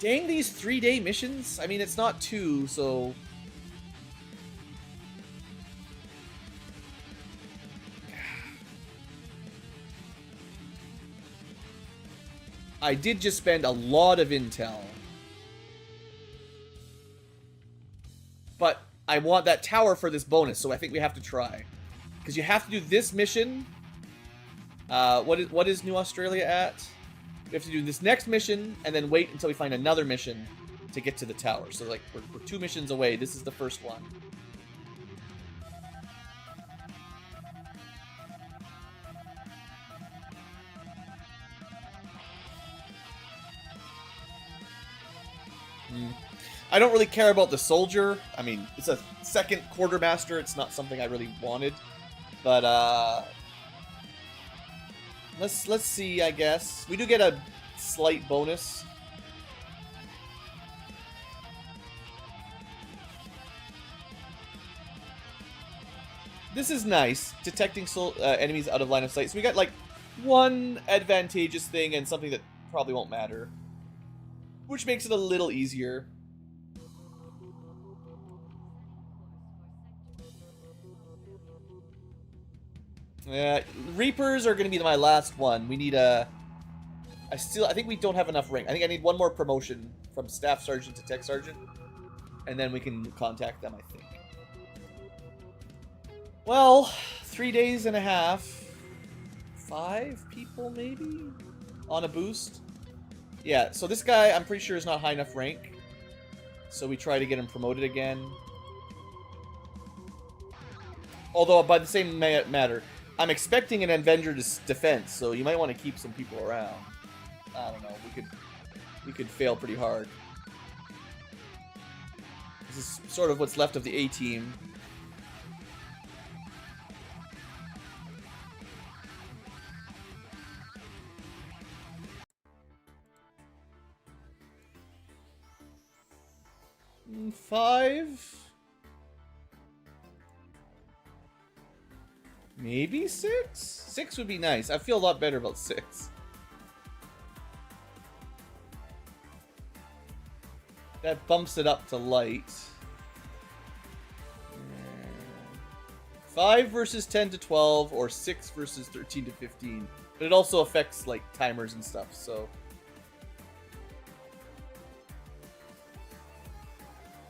Dang these 3-day missions? I mean, it's not 2, so... I did just spend a lot of intel. But I want that tower for this bonus, so I think we have to try. Because you have to do this mission. What is New Australia at? We have to do this next mission, and then wait until we find another mission to get to the tower. So, like, we're 2 missions away. This is the first one. I don't really care about the soldier. I mean, it's a second quartermaster. It's not something I really wanted. But, let's see, I guess. We do get a slight bonus. This is nice. Detecting enemies out of line of sight. So we got, like, one advantageous thing and something that probably won't matter. Which makes it a little easier. Reapers are going to be my last one. We need a... I think we don't have enough rank. I think I need one more promotion from Staff Sergeant to Tech Sergeant. And then we can contact them, I think. Well, 3 days and a half. 5 people, maybe? On a boost? Yeah, so this guy, I'm pretty sure, is not high enough rank. So we try to get him promoted again. Although, by the same matter, I'm expecting an Avenger defense, so you might want to keep some people around. I don't know, we could fail pretty hard. This is sort of what's left of the A-team. Five? Maybe 6? 6 would be nice. I feel a lot better about 6. That bumps it up to light. 5 versus 10 to 12, or 6 versus 13 to 15. But it also affects, like, timers and stuff, so...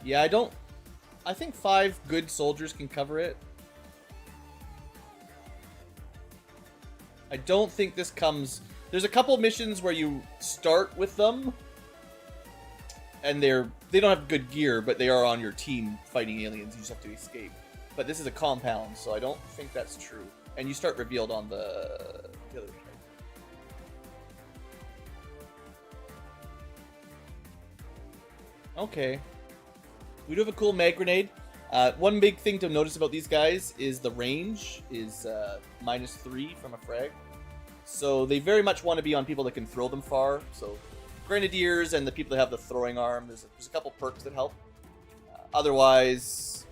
Yeah, I think 5 good soldiers can cover it. I don't think this comes... There's a couple missions where you start with them, and they don't have good gear, but they are on your team fighting aliens. You just have to escape. But this is a compound, so I don't think that's true. And you start revealed on the other side. Okay. We do have a cool mag grenade. One big thing to notice about these guys is the range is -3 from a frag. So they very much want to be on people that can throw them far. So Grenadiers and the people that have the throwing arm, there's a couple perks that help. Otherwise,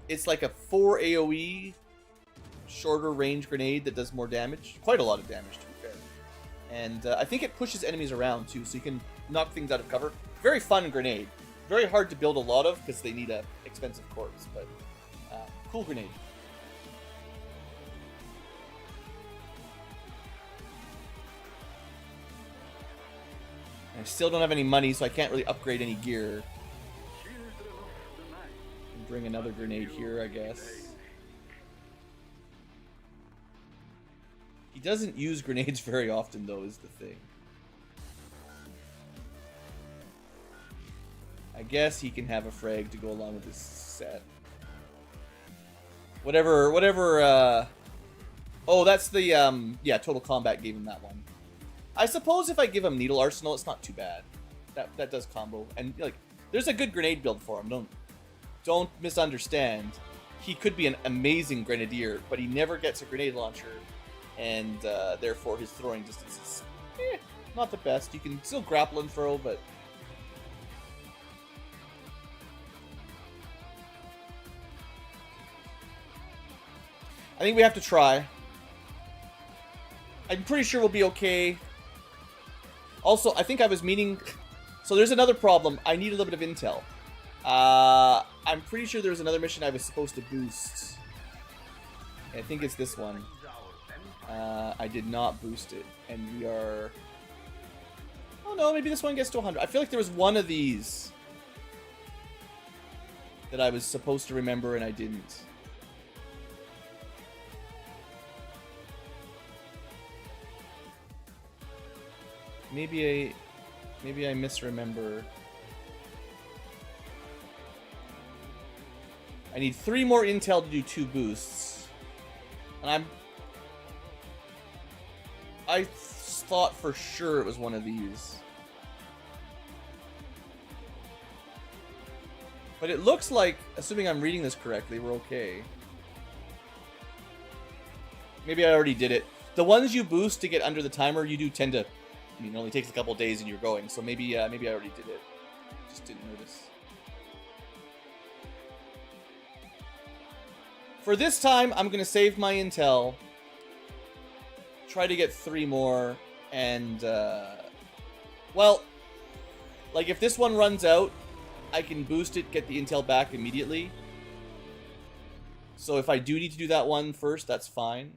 it's like a 4 AoE shorter range grenade that does more damage. Quite a lot of damage, to be fair. And I think it pushes enemies around, too, so you can knock things out of cover. Very fun grenade. Very hard to build a lot of because they need a expensive corpse, but cool grenade. I still don't have any money, so I can't really upgrade any gear. Bring another grenade here, I guess. He doesn't use grenades very often, though, is the thing. I guess he can have a frag to go along with this set. Whatever, oh, that's the, yeah, Total Combat gave him that one. I suppose if I give him Needle Arsenal, it's not too bad. That does combo. And, like, there's a good grenade build for him. Don't misunderstand. He could be an amazing Grenadier, but he never gets a grenade launcher. And, therefore, his throwing distance is, not the best. You can still grapple and throw, but... I think we have to try. I'm pretty sure we'll be okay. Also, I think I was meaning... So there's another problem. I need a little bit of intel. I'm pretty sure there's another mission I was supposed to boost. I think it's this one. I did not boost it. And we are... Oh no, maybe this one gets to 100. I feel like there was one of these that I was supposed to remember and I didn't. Maybe I misremember. I need 3 more intel to do 2 boosts. And I thought for sure it was one of these. But it looks like, assuming I'm reading this correctly, we're okay. Maybe I already did it. The ones you boost to get under the timer, you do tend to... I mean, it only takes a couple days and you're going, so maybe I already did it. Just didn't notice. For this time, I'm going to save my intel. Try to get 3 more, and, well, like, if this one runs out, I can boost it, get the intel back immediately. So if I do need to do that one first, that's fine.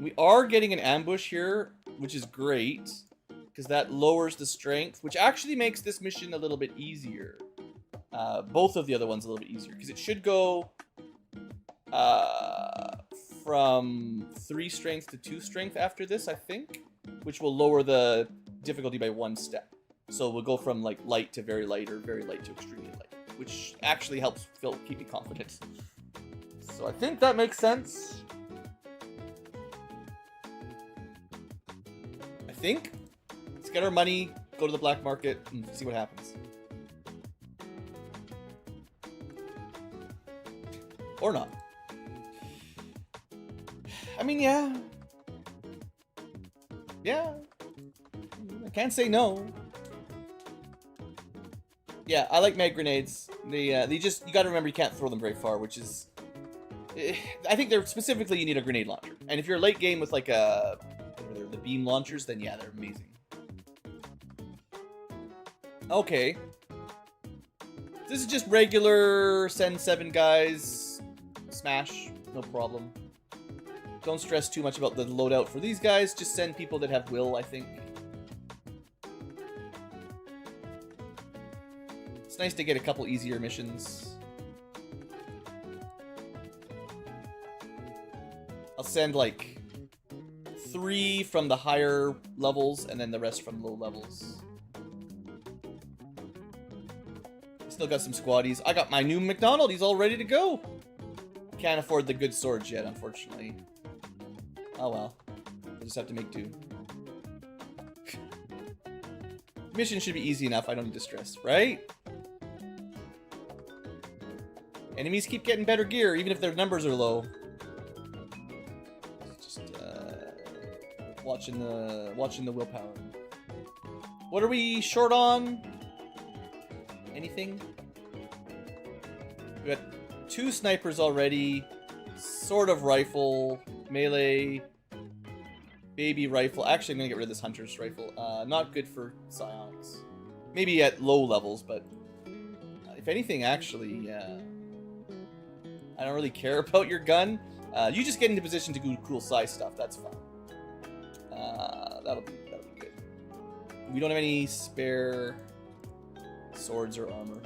We are getting an ambush here, which is great, because that lowers the strength, which actually makes this mission a little bit easier. Both of the other ones a little bit easier, because it should go from 3 strength to 2 strength after this, I think, which will lower the difficulty by 1 step. So we'll go from like light to very light, or very light to extremely light, which actually helps Phil keep me confident. So I think that makes sense. I think. Let's get our money, go to the black market, and see what happens. Or not. I mean, yeah. Yeah. I can't say no. Yeah, I like mag grenades. They just, you gotta remember you can't throw them very far, which is... I think they're specifically, you need a grenade launcher. And if you're late game with like the beam launchers, then yeah, they're amazing. Okay. This is just regular send 7 guys. Smash, no problem. Don't stress too much about the loadout for these guys. Just send people that have will, I think. It's nice to get a couple easier missions. I'll send like 3 from the higher levels and then the rest from low levels. Still got some squaddies. I got my new McDonald. He's all ready to go. Can't afford the good swords yet, unfortunately. Oh well. We'll just have to make do. Mission should be easy enough. I don't need to stress, right? Enemies keep getting better gear, even if their numbers are low. Just watching the willpower. What are we short on? Anything? We got 2 snipers already. Sort of rifle, melee, baby rifle. Actually, I'm gonna get rid of this hunter's rifle. Not good for psionics. Maybe at low levels, but if anything, actually, I don't really care about your gun. You just get into position to do cool psi stuff. That's fine. That'll be good. We don't have any spare swords or armor.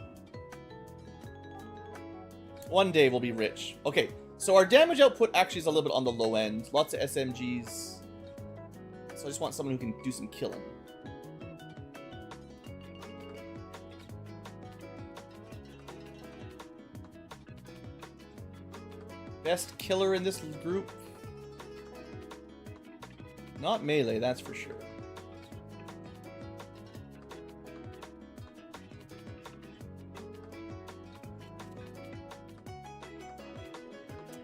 One day we'll be rich. Okay, so our damage output actually is a little bit on the low end. Lots of SMGs. So I just want someone who can do some killing. Best killer in this group? Not melee, that's for sure.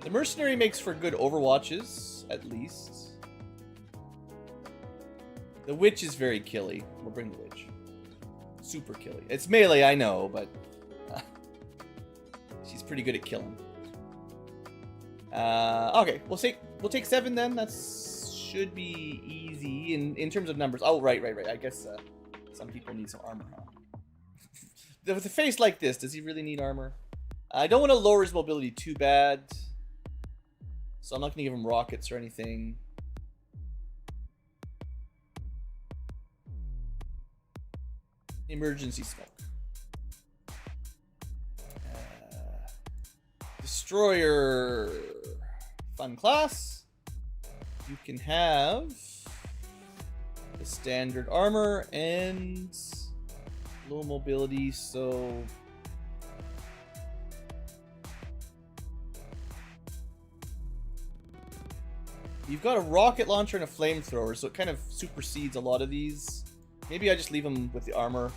The mercenary makes for good overwatches, at least. The witch is very killy. We'll bring the witch. Super killy. It's melee, I know, but she's pretty good at killing. Okay, we'll take 7 then. That should be easy in terms of numbers. Oh, right. I guess some people need some armor, huh? With a face like this, does he really need armor? I don't want to lower his mobility too bad. So I'm not going to give him rockets or anything. Emergency smoke. Destroyer. Fun class. You can have the standard armor and low mobility, so you've got a rocket launcher and a flamethrower, so it kind of supersedes a lot of these. Maybe I just leave them with the armor.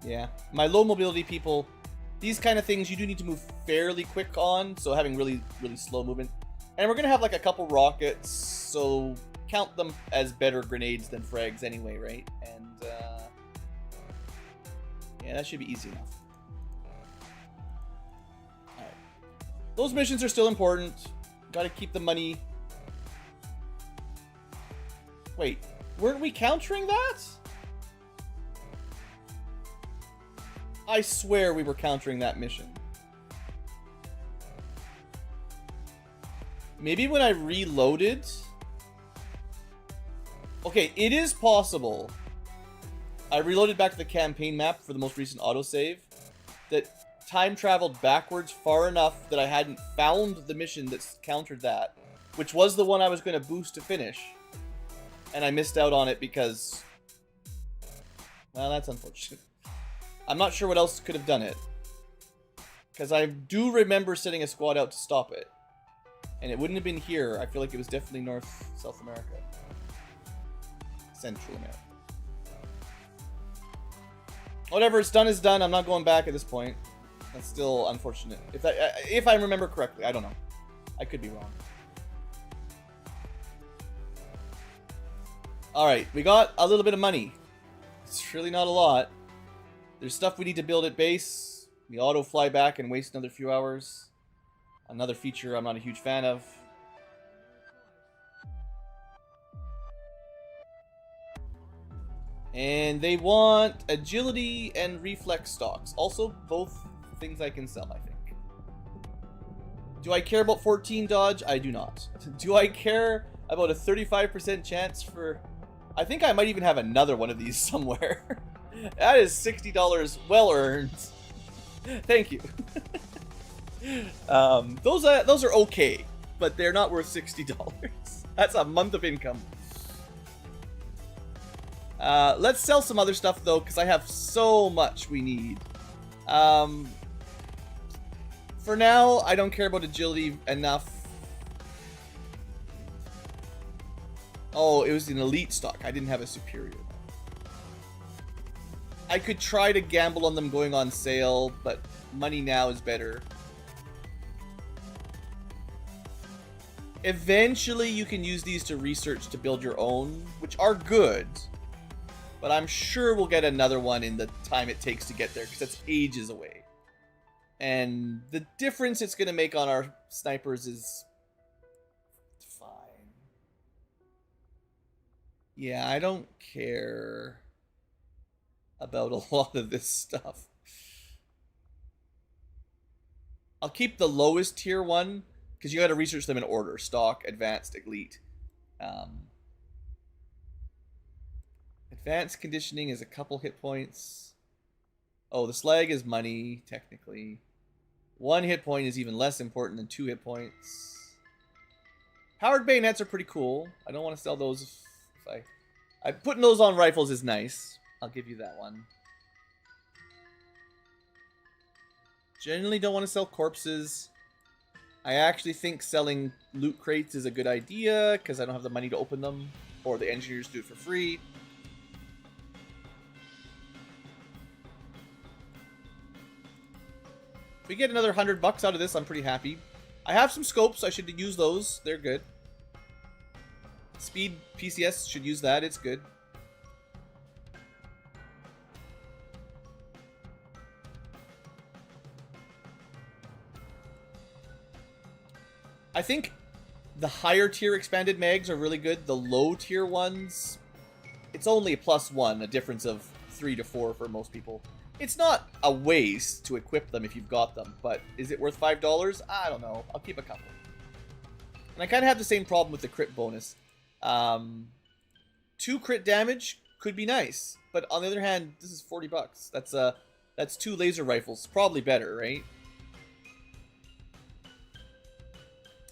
Yeah, my low mobility people, these kind of things you do need to move fairly quick on, so having really slow movement. And we're gonna have like a couple rockets, so count them as better grenades than frags anyway, right? And yeah, that should be easy enough. Alright. Those missions are still important. Gotta keep the money. Wait, weren't we countering that? I swear we were countering that mission. Maybe when I reloaded... Okay, it is possible. I reloaded back to the campaign map for the most recent autosave. That time traveled backwards far enough that I hadn't found the mission that's countered that. Which was the one I was going to boost to finish. And I missed out on it because... Well, that's unfortunate. I'm not sure what else could have done it. Because I do remember sending a squad out to stop it. And it wouldn't have been here. I feel like it was definitely North, South America. Central America. Whatever, it's done is done. I'm not going back at this point. That's still unfortunate. If I remember correctly. I don't know. I could be wrong. Alright, we got a little bit of money. It's really not a lot. There's stuff we need to build at base. We auto fly back and waste another few hours. Another feature I'm not a huge fan of. And they want agility and reflex stocks. Also, both things I can sell, I think. Do I care about 14 dodge? I do not. Do I care about a 35% chance for... I think I might even have another one of these somewhere. That is $60 well earned. Thank you. Those are okay, but they're not worth $60. That's a month of income. Let's sell some other stuff though, because I have so much we need. For now, I don't care about agility enough. Oh, it was an elite stock. I didn't have a superior. I could try to gamble on them going on sale, but money now is better. Eventually, you can use these to research to build your own, which are good. But I'm sure we'll get another one in the time it takes to get there, because that's ages away. And the difference it's going to make on our snipers is fine. Yeah, I don't care about a lot of this stuff. I'll keep the lowest tier one, because you got to research them in order. Stock, advanced, elite. Advanced conditioning is a couple hit points. Oh, the slag is money, technically. 1 hit point is even less important than 2 hit points. Powered bayonets are pretty cool. I don't want to sell those if I putting those on rifles is nice. I'll give you that one. Generally don't want to sell corpses. I actually think selling loot crates is a good idea, because I don't have the money to open them, or the engineers do it for free. If we get another $100 out of this, I'm pretty happy. I have some scopes. I should use those. They're good. Speed PCS should use that. It's good. I think the higher tier expanded mags are really good. The low tier ones, it's only a +1, a difference of 3 to 4 for most people. It's not a waste to equip them if you've got them, but is it worth $5? I don't know. I'll keep a couple. And I kind of have the same problem with the crit bonus. 2 crit damage could be nice, but on the other hand, this is $40. That's 2 laser rifles, probably better, right?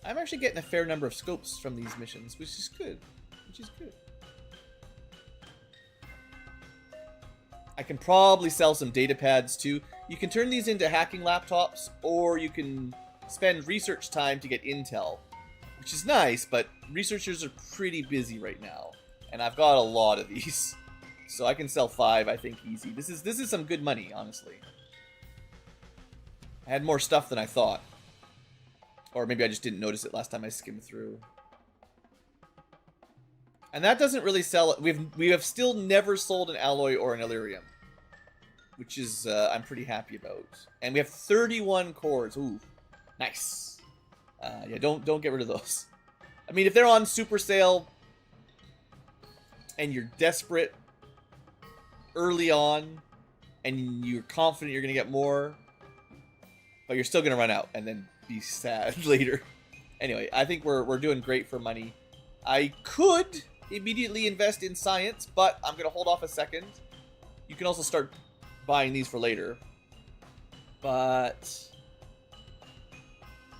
I'm actually getting a fair number of scopes from these missions, which is good. I can probably sell some data pads too. You can turn these into hacking laptops, or you can spend research time to get intel, which is nice, but researchers are pretty busy right now, and I've got a lot of these. So I can sell 5, I think, easy. This is some good money, honestly. I had more stuff than I thought. Or maybe I just didn't notice it last time I skimmed through. And that doesn't really sell it. We have still never sold an alloy or an Illyrium, which is I'm pretty happy about. And we have 31 cores. Ooh, nice. Yeah, don't get rid of those. I mean, if they're on super sale and you're desperate early on and you're confident you're gonna get more, but you're still gonna run out and then be sad later. Anyway, I think we're doing great for money. I could immediately invest in science, but I'm gonna hold off a second. You can also start buying these for later, but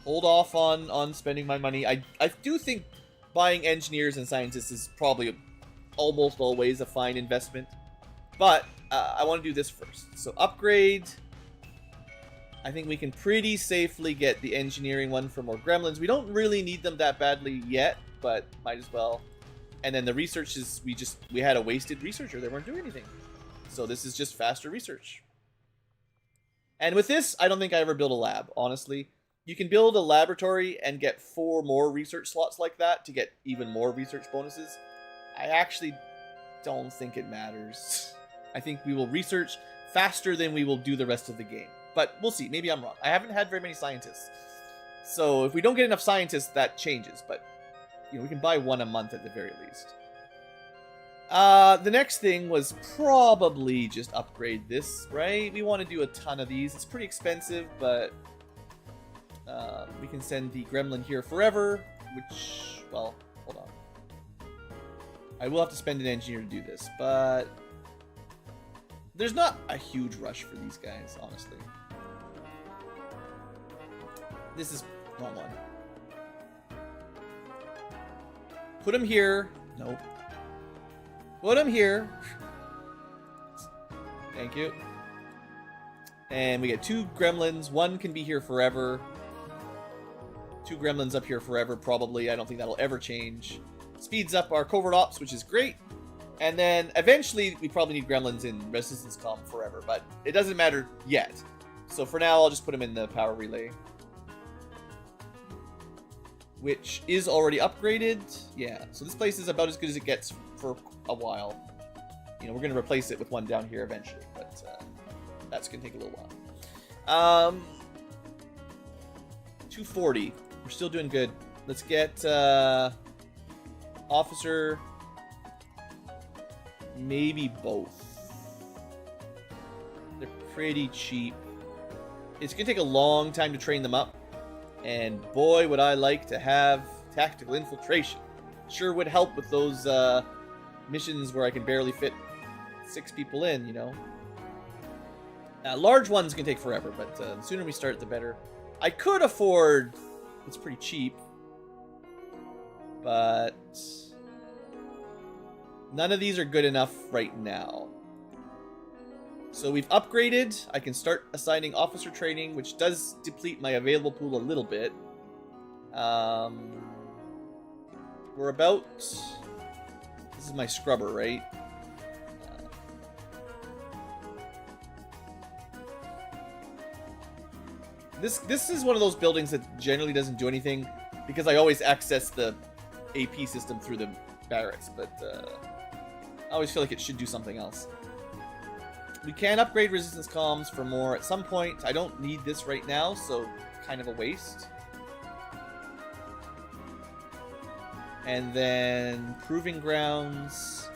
hold off on spending my money. I do think buying engineers and scientists is probably almost always a fine investment, but I want to do this first. So upgrade. I think we can pretty safely get the engineering one for more gremlins. We don't really need them that badly yet, but might as well. And then the research is, we had a wasted researcher. They weren't doing anything. So this is just faster research. And with this, I don't think I ever built a lab, honestly. You can build a laboratory and get 4 more research slots like that to get even more research bonuses. I actually don't think it matters. I think we will research faster than we will do the rest of the game. But we'll see. Maybe I'm wrong. I haven't had very many scientists. So if we don't get enough scientists, that changes. But, you know, we can buy 1 a month at the very least. The next thing was probably just upgrade this, right? We want to do a ton of these. It's pretty expensive, but we can send the gremlin here forever, which, well, hold on. I will have to spend an engineer to do this, but there's not a huge rush for these guys, honestly. This is wrong one. Put him here. Nope. Put him here. Thank you. And we get 2 gremlins. 1 can be here forever. 2 gremlins up here forever, probably. I don't think that'll ever change. Speeds up our covert ops, which is great. And then eventually we probably need gremlins in Resistance Com forever, but it doesn't matter yet. So for now, I'll just put them in the power relay, which is already upgraded. Yeah, so this place is about as good as it gets for a while. You know, we're going to replace it with one down here eventually, but that's going to take a little while. 240. We're still doing good. Let's get officer, maybe both. They're pretty cheap. It's going to take a long time to train them up. And boy, would I like to have tactical infiltration. Sure would help with those missions where I can barely fit 6 people in, you know. Large ones can take forever, but the sooner we start, the better. I could afford... It's pretty cheap. But... none of these are good enough right now. So we've upgraded. I can start assigning officer training, which does deplete my available pool a little bit. We're about... This is my scrubber, right? This is one of those buildings that generally doesn't do anything because I always access the AP system through the barracks, but I always feel like it should do something else. We can upgrade resistance comms for more at some point. I don't need this right now, so kind of a waste. And then proving grounds.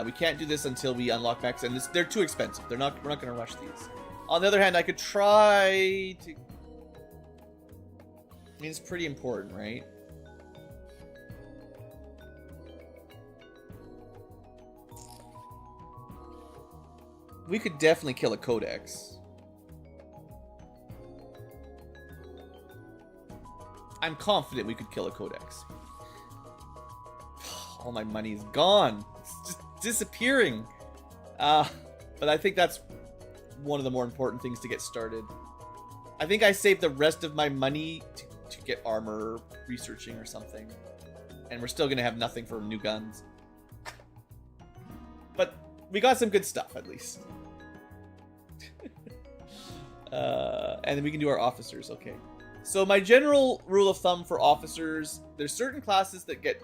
We can't do this until we unlock max, and they're too expensive. We're not going to rush these. On the other hand, I could try to... I mean, it's pretty important, right? We could definitely kill a codex. I'm confident we could kill a codex. All my money's gone. It's just disappearing. But I think that's one of the more important things to get started. I think I saved the rest of my money to get armor researching or something. And we're still going to have nothing for new guns. But we got some good stuff, at least. And then we can do our officers, okay. So my general rule of thumb for officers, there's certain classes that get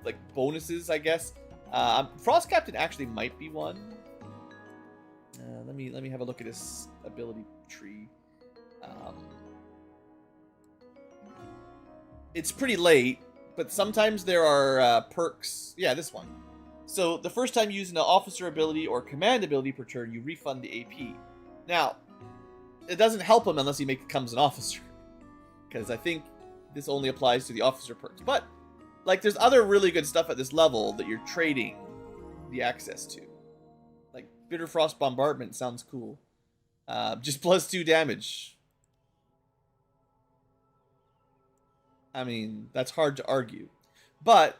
like bonuses, I guess. Frost Captain actually might be one. Let me have a look at his ability tree. It's pretty late, but sometimes there are perks. Yeah, this one. So the first time using an officer ability or command ability per turn, you refund the AP. Now, it doesn't help him unless he becomes an officer, because I think this only applies to the officer perks. But like, there's other really good stuff at this level that you're trading the access to. Like Bitter Frost Bombardment sounds cool. Just +2 damage. I mean, that's hard to argue. But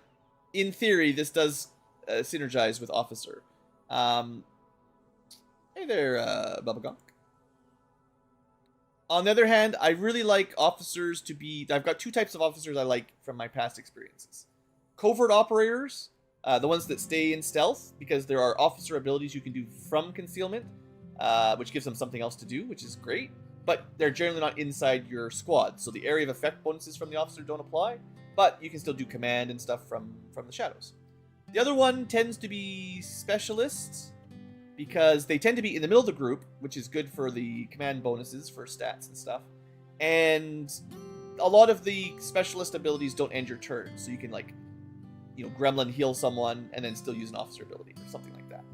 in theory, this does synergize with officer. Hey there, Bubblegum. On the other hand, I really like officers to be... I've got two types of officers I like from my past experiences. Covert operators, the ones that stay in stealth, because there are officer abilities you can do from concealment, which gives them something else to do, which is great. But they're generally not inside your squad, so the area of effect bonuses from the officer don't apply, but you can still do command and stuff from the shadows. The other one tends to be specialists, because they tend to be in the middle of the group, which is good for the command bonuses for stats and stuff. And a lot of the specialist abilities don't end your turn, so you can, like, you know, gremlin heal someone and then still use an officer ability or something like that.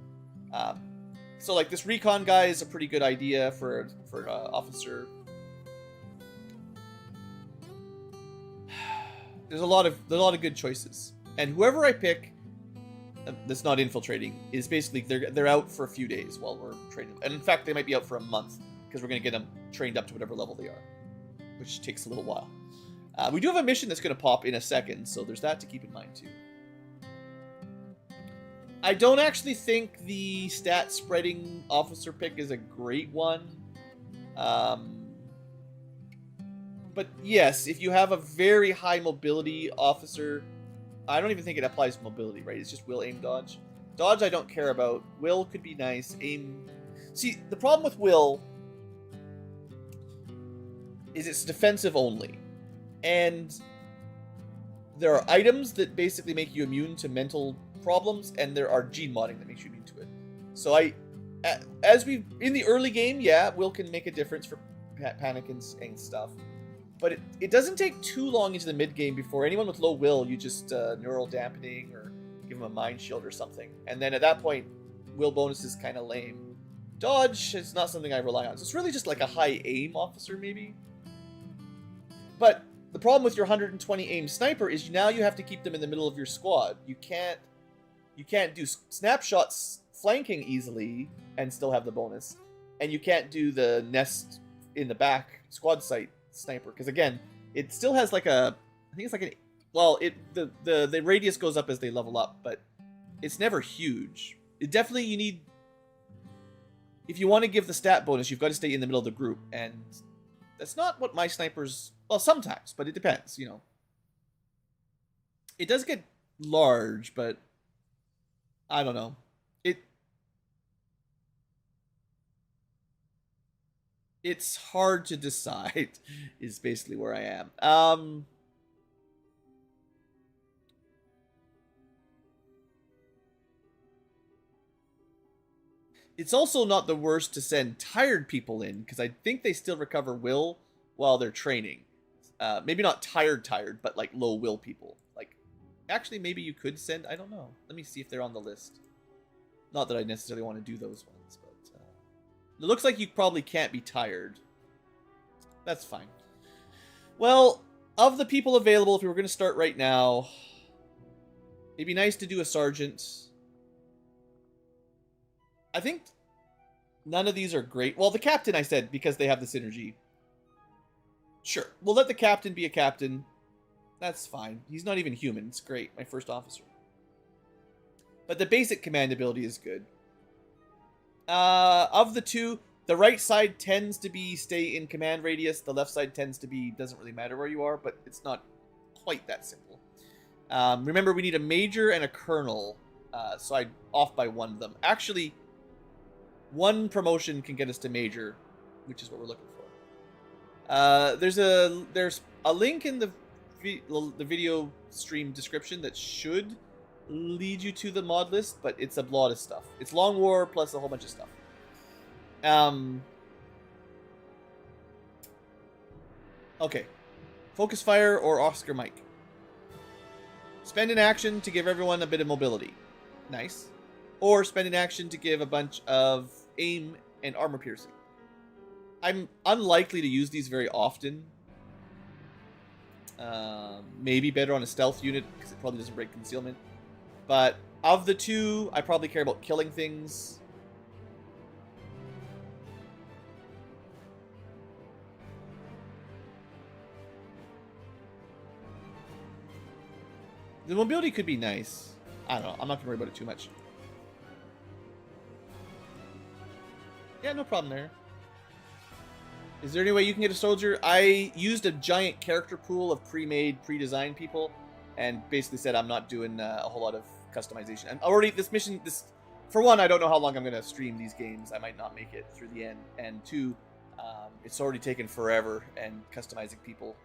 So like this recon guy is a pretty good idea for officer. There's a lot of good choices, and whoever I pick that's not infiltrating is basically they're out for a few days while we're training, and in fact they might be out for a month because we're going to get them trained up to whatever level they are, which takes a little while. We do have a mission that's going to pop in a second, so there's that to keep in mind too. I don't actually think the stat spreading officer pick is a great one. But yes, if you have a very high mobility officer, I don't even think it applies to mobility, right? It's just will, aim, dodge. Dodge I don't care about. Will could be nice. Aim... See, the problem with will is it's defensive only. And there are items that basically make you immune to mental problems, and there are gene modding that makes you immune to it. So in the early game, yeah, will can make a difference for panic and stuff. But it doesn't take too long into the mid-game before anyone with low will, you just neural dampening or give them a mind shield or something. And then at that point, will bonus is kind of lame. Dodge is not something I rely on. So it's really just like a high aim officer, maybe. But the problem with your 120 aim sniper is now you have to keep them in the middle of your squad. You can't do snapshots flanking easily and still have the bonus. And you can't do the nest in the back squad site sniper, because again, it still has like I think it's like an, well, the radius goes up as they level up, but it's never huge. It definitely, you need, if you want to give the stat bonus, you've got to stay in the middle of the group, and that's not what my snipers, well, sometimes, but it depends, you know. It does get large, but I don't know. It's hard to decide, is basically where I am. It's also not the worst to send tired people in, because I think they still recover will while they're training. Maybe not tired, but like low will people. Like, actually, maybe you could send, I don't know. Let me see if they're on the list. Not that I necessarily want to do those ones, but it looks like you probably can't be tired. That's fine. Well, Of the people available, if we were going to start right now, it'd be nice to do a sergeant. I think none of these are great. Well, the captain, I said, because they have the synergy. Sure, we'll let the captain be a captain. That's fine. He's not even human. It's great. My first officer. But the basic command ability is good. Of the two, the right side tends to be stay in command radius. The left side tends to be doesn't really matter where you are, but it's not quite that simple. Remember, we need a major and a colonel, so I off by one of them. Actually, one promotion can get us to major, which is what we're looking for. There's a link in the video stream description that should lead you to the mod list, but it's a lot of stuff. It's Long War plus a whole bunch of stuff. Okay. Focus fire or Oscar Mike. Spend an action to give everyone a bit of mobility. Nice. Or spend an action to give a bunch of aim and armor piercing. I'm unlikely to use these very often. Maybe better on a stealth unit because it probably doesn't break concealment. But of the two, I probably care about killing things. The mobility could be nice. I don't know. I'm not going to worry about it too much. Yeah, no problem there. Is there any way you can get a soldier? I used a giant character pool of pre-made, pre-designed people, and basically said I'm not doing a whole lot of customization. And already this mission, for one, I don't know how long I'm going to stream these games. I might not make it through the end. And two, it's already taken forever, and customizing people,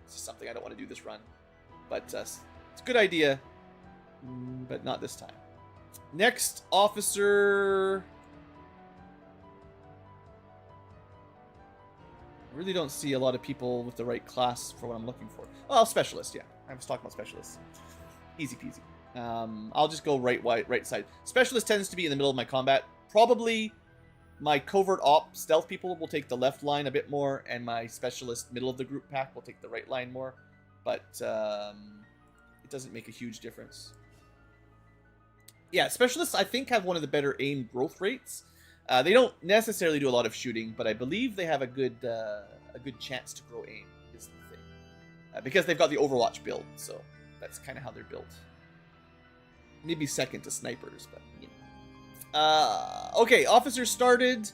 it's just something I don't want to do this run. But it's a good idea, but not this time. Next, officer. I really don't see a lot of people with the right class for what I'm looking for. Well, specialist, yeah. I was talking about specialists. Easy peasy. I'll just go right side. Specialist tends to be in the middle of my combat. Probably my covert op stealth people will take the left line a bit more, and my specialist middle of the group pack will take the right line more. But it doesn't make a huge difference. Yeah, specialists I think have one of the better aim growth rates. They don't necessarily do a lot of shooting, but I believe they have a good chance to grow aim is the thing. Because they've got the Overwatch build, so that's kind of how they're built. Maybe second to snipers, but you know. Okay, officers started.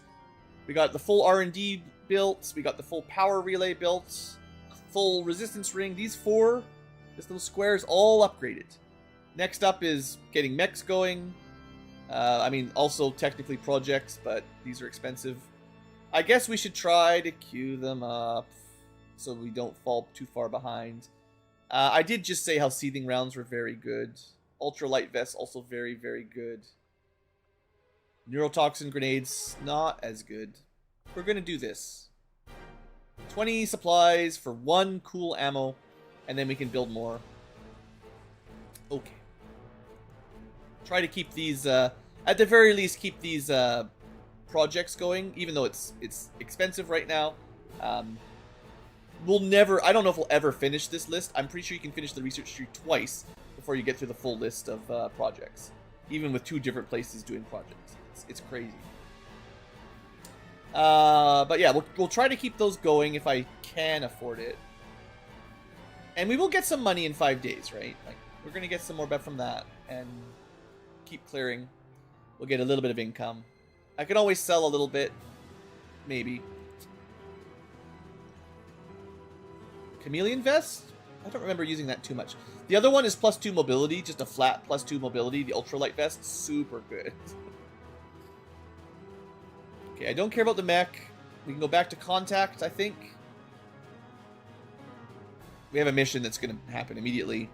We got the full R&D built. We got the full power relay built. Full resistance ring. These four, this little squares, all upgraded. Next up is getting mechs going. I mean, also technically projects, but these are expensive. I guess we should try to queue them up so we don't fall too far behind. I did just say how seething rounds were very good. Ultralight vests also very, very good. Neurotoxin grenades, not as good. We're going to do this. 20 supplies for 1 cool ammo, and then we can build more. Okay. Try to keep these, at the very least, keep these projects going, even though it's expensive right now. We'll never, I don't know if we'll ever finish this list. I'm pretty sure you can finish the research tree twice before you get through the full list of projects, even with 2 different places doing projects. It's crazy. But yeah, we'll try to keep those going if I can afford it. And we will get some money in 5 days, right? Like, we're going to get some more bet from that and keep clearing. We'll get a little bit of income. I can always sell a little bit. Maybe. Chameleon vest? I don't remember using that too much. The other one is +2 mobility, just a flat +2 mobility. The ultralight vest, super good. Okay, I don't care about the mech. We can go back to contact, I think. We have a mission that's going to happen immediately.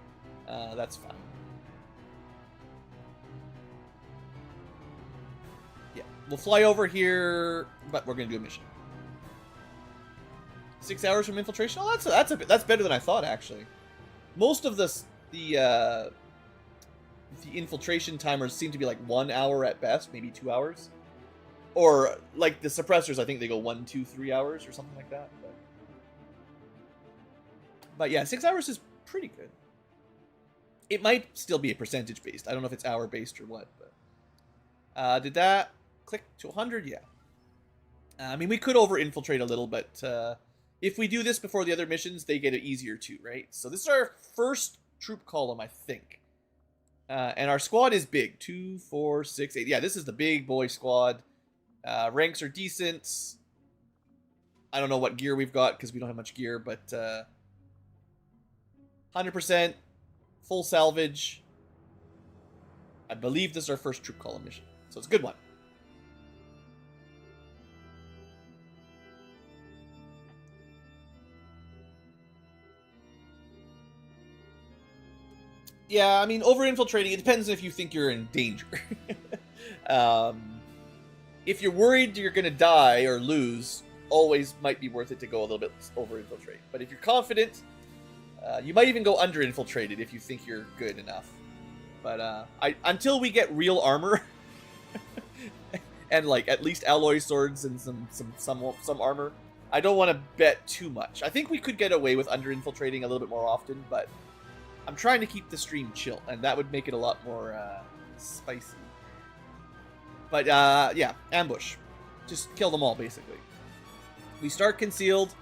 That's fine. Yeah, we'll fly over here, but we're going to do a mission. 6 hours from infiltration? Oh, that's better than I thought, actually. Most of the infiltration timers seem to be like 1 hour at best, maybe 2 hours. Or, like, the suppressors, I think they go 1, 2, 3 hours or something like that. But But yeah, 6 hours is pretty good. It might still be a percentage based. I don't know if it's hour based or what. But did that click to 100? Yeah. I mean, we could over-infiltrate a little, but if we do this before the other missions, they get it easier too, right? So this is our first troop column, I think. And our squad is big. 2, 4, 6, 8. Yeah, this is the big boy squad. Ranks are decent. I don't know what gear we've got because we don't have much gear, but 100% full salvage. I believe this is our first troop column mission, so it's a good one. Yeah, I mean, over-infiltrating, it depends if you think you're in danger. If you're worried you're going to die or lose, always might be worth it to go a little bit over-infiltrate. But if you're confident, you might even go under-infiltrated if you think you're good enough. But until we get real armor, and like at least alloy swords and some armor, I don't want to bet too much. I think we could get away with under-infiltrating a little bit more often, but I'm trying to keep the stream chill, and that would make it a lot more spicy. But yeah, ambush. Just kill them all, basically. We start concealed.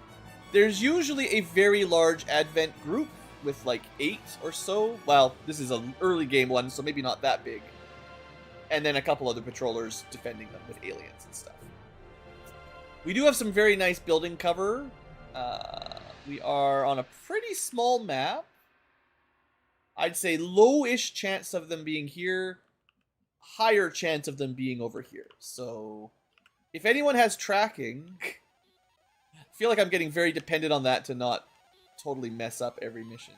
There's usually a very large advent group with like 8 or so. Well, this is an early game one, so maybe not that big. And then a couple other patrollers defending them with aliens and stuff. We do have some very nice building cover. We are on a pretty small map. I'd say low-ish chance of them being here, higher chance of them being over here. So, if anyone has tracking, I feel like I'm getting very dependent on that to not totally mess up every mission.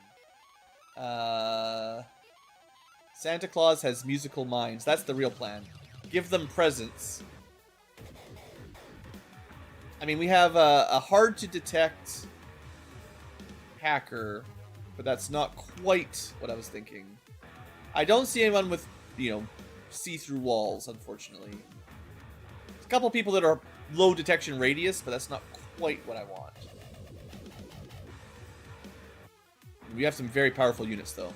Santa Claus has musical minds. That's the real plan. Give them presents. I mean, we have a hard-to-detect hacker, but that's not quite what I was thinking. I don't see anyone with, you know, see-through walls, unfortunately. There's a couple people that are low detection radius, but that's not quite what I want. We have some very powerful units, though.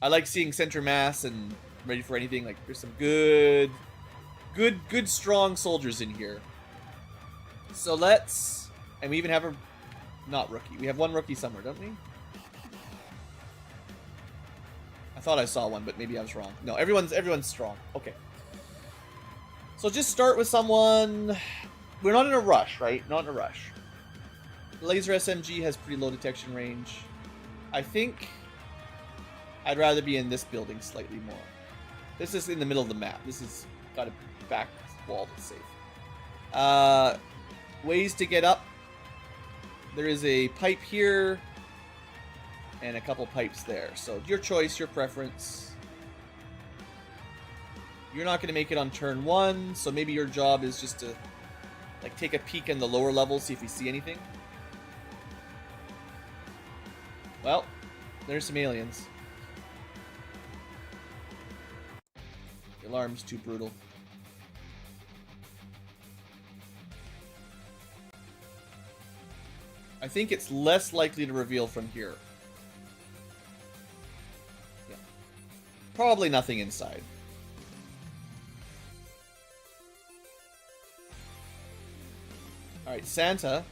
I like seeing center mass and ready for anything. Like, there's some good, strong soldiers in here. So let's... And we even have a... Not rookie. We have one rookie somewhere, don't we? I thought I saw one, but maybe I was wrong. No, everyone's strong. Okay. So just start with someone... We're not in a rush, right? Not in a rush. Laser SMG has pretty low detection range. I think I'd rather be in this building slightly more. This is in the middle of the map. This has got a back wall that's safe. Ways to get up. There is a pipe here and a couple pipes there. So your choice, your preference. You're not going to make it on turn 1, so maybe your job is just to like take a peek in the lower level, see if we see anything. Well, there's some aliens. The alarm's too brutal. I think it's less likely to reveal from here. Yeah. Probably nothing inside. Alright, Santa.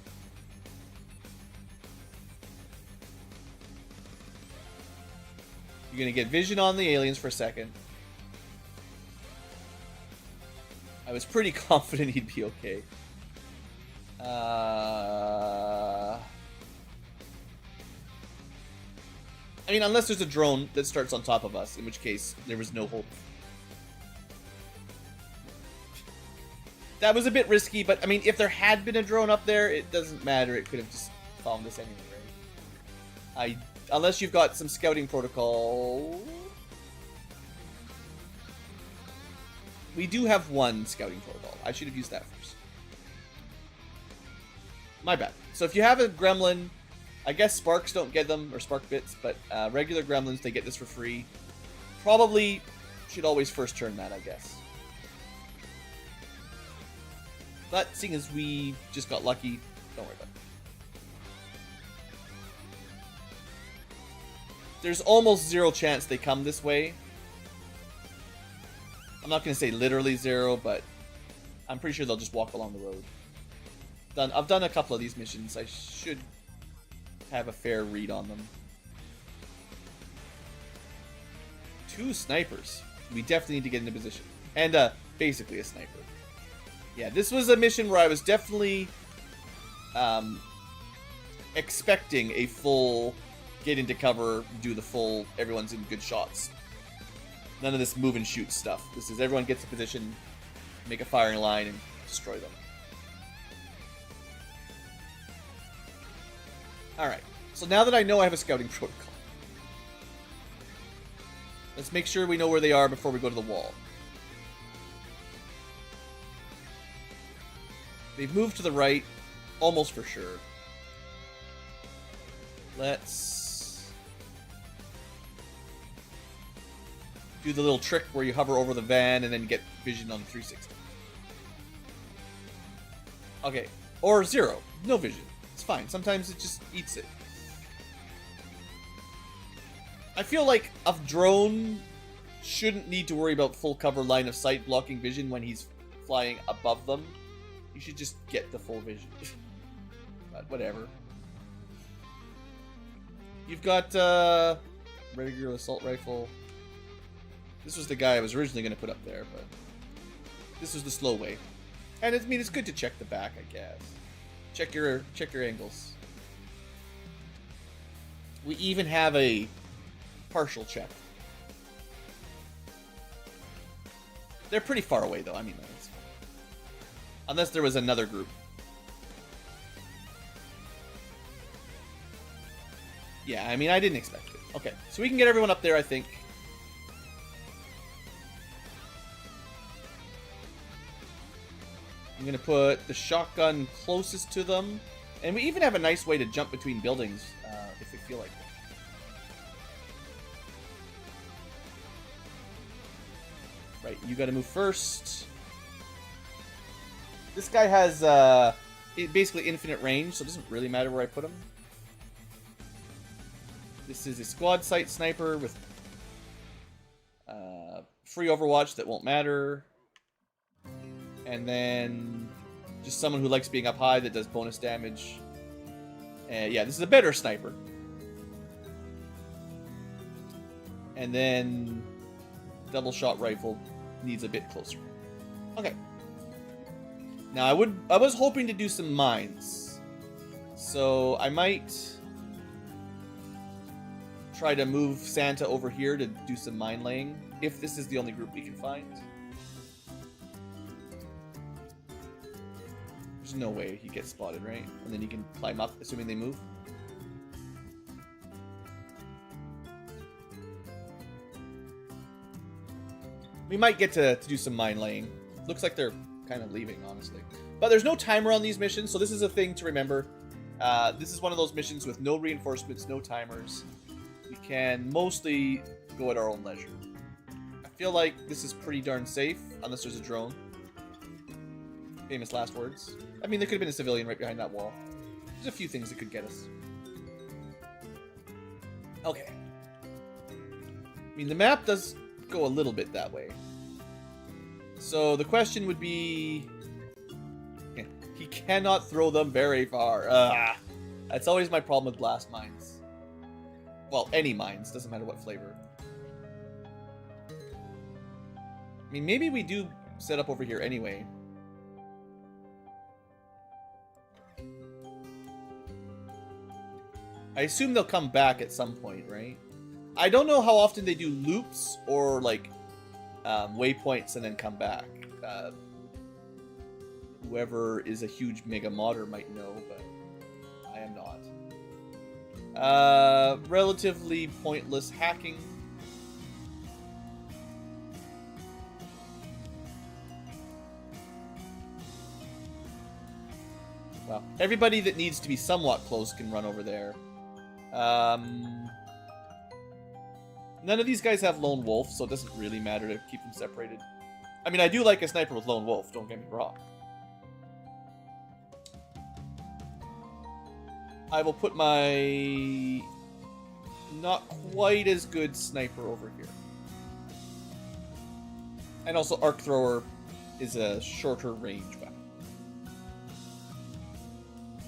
You're gonna get vision on the aliens for a second. I was pretty confident he'd be okay. I mean, unless there's a drone that starts on top of us, in which case there was no hope. That was a bit risky, but I mean, if there had been a drone up there, it doesn't matter. It could have just found us anyway, right? Unless you've got some scouting protocol. We do have one scouting protocol. I should have used that first. My bad. So if you have a gremlin, I guess sparks don't get them, or spark bits, but regular gremlins, they get this for free. Probably should always first turn that, I guess. But seeing as we just got lucky, don't worry about it. there's almost zero chance they come this way. I'm not going to say literally zero, but I'm pretty sure they'll just walk along the road. I've done a couple of these missions. I should have a fair read on them. 2 snipers. We definitely need to get into position. And basically a sniper. Yeah, this was a mission where I was definitely expecting a full get into cover, do the full everyone's in good shots. None of this move and shoot stuff. This is everyone gets a position, make a firing line, and destroy them. Alright, so now that I know I have a scouting protocol, let's make sure we know where they are before we go to the wall. They've moved to the right, almost for sure. Let's do the little trick where you hover over the van and then get vision on 360. Okay, or 0, no vision. It's fine. Sometimes it just eats it. I feel like a drone shouldn't need to worry about full cover line of sight blocking vision when he's flying above them. You should just get the full vision. But whatever. You've got regular assault rifle. This was the guy I was originally going to put up there, but this was the slow way. And I mean, it's good to check the back, I guess. Check your angles. We even have a partial check. They're pretty far away, though. I mean, that's fine. Unless there was another group. Yeah, I mean, I didn't expect it. Okay, so we can get everyone up there, I think. I'm going to put the shotgun closest to them. And we even have a nice way to jump between buildings if we feel like it. Right, you got to move first. This guy has basically infinite range, so it doesn't really matter where I put him. This is a squad sight sniper with free overwatch that won't matter. And then just someone who likes being up high that does bonus damage. Yeah, this is a better sniper. And then double shot rifle needs a bit closer. Okay. Now I was hoping to do some mines. So I might try to move Santa over here to do some mine laying, if this is the only group we can find. There's no way he gets spotted, right? And then he can climb up, assuming they move. We might get to do some mine laying. Looks like they're kind of leaving, honestly. But there's no timer on these missions, so this is a thing to remember. This is one of those missions with no reinforcements, no timers. We can mostly go at our own leisure. I feel like this is pretty darn safe, unless there's a drone. Famous last words. I mean, there could have been a civilian right behind that wall. There's a few things that could get us. Okay. I mean, the map does go a little bit that way. So the question would be... he cannot throw them very far. That's always my problem with blast mines. Well, any mines. Doesn't matter what flavor. I mean, maybe we do set up over here anyway. I assume they'll come back at some point, right? I don't know how often they do loops or, like, waypoints and then come back. Whoever is a huge mega modder might know, but I am not. Relatively pointless hacking. Well, everybody that needs to be somewhat close can run over there. None of these guys have Lone Wolf, so it doesn't really matter to keep them separated. I mean, I do like a sniper with Lone Wolf, don't get me wrong. I will put my not quite as good sniper over here. And also arc thrower is a shorter range weapon.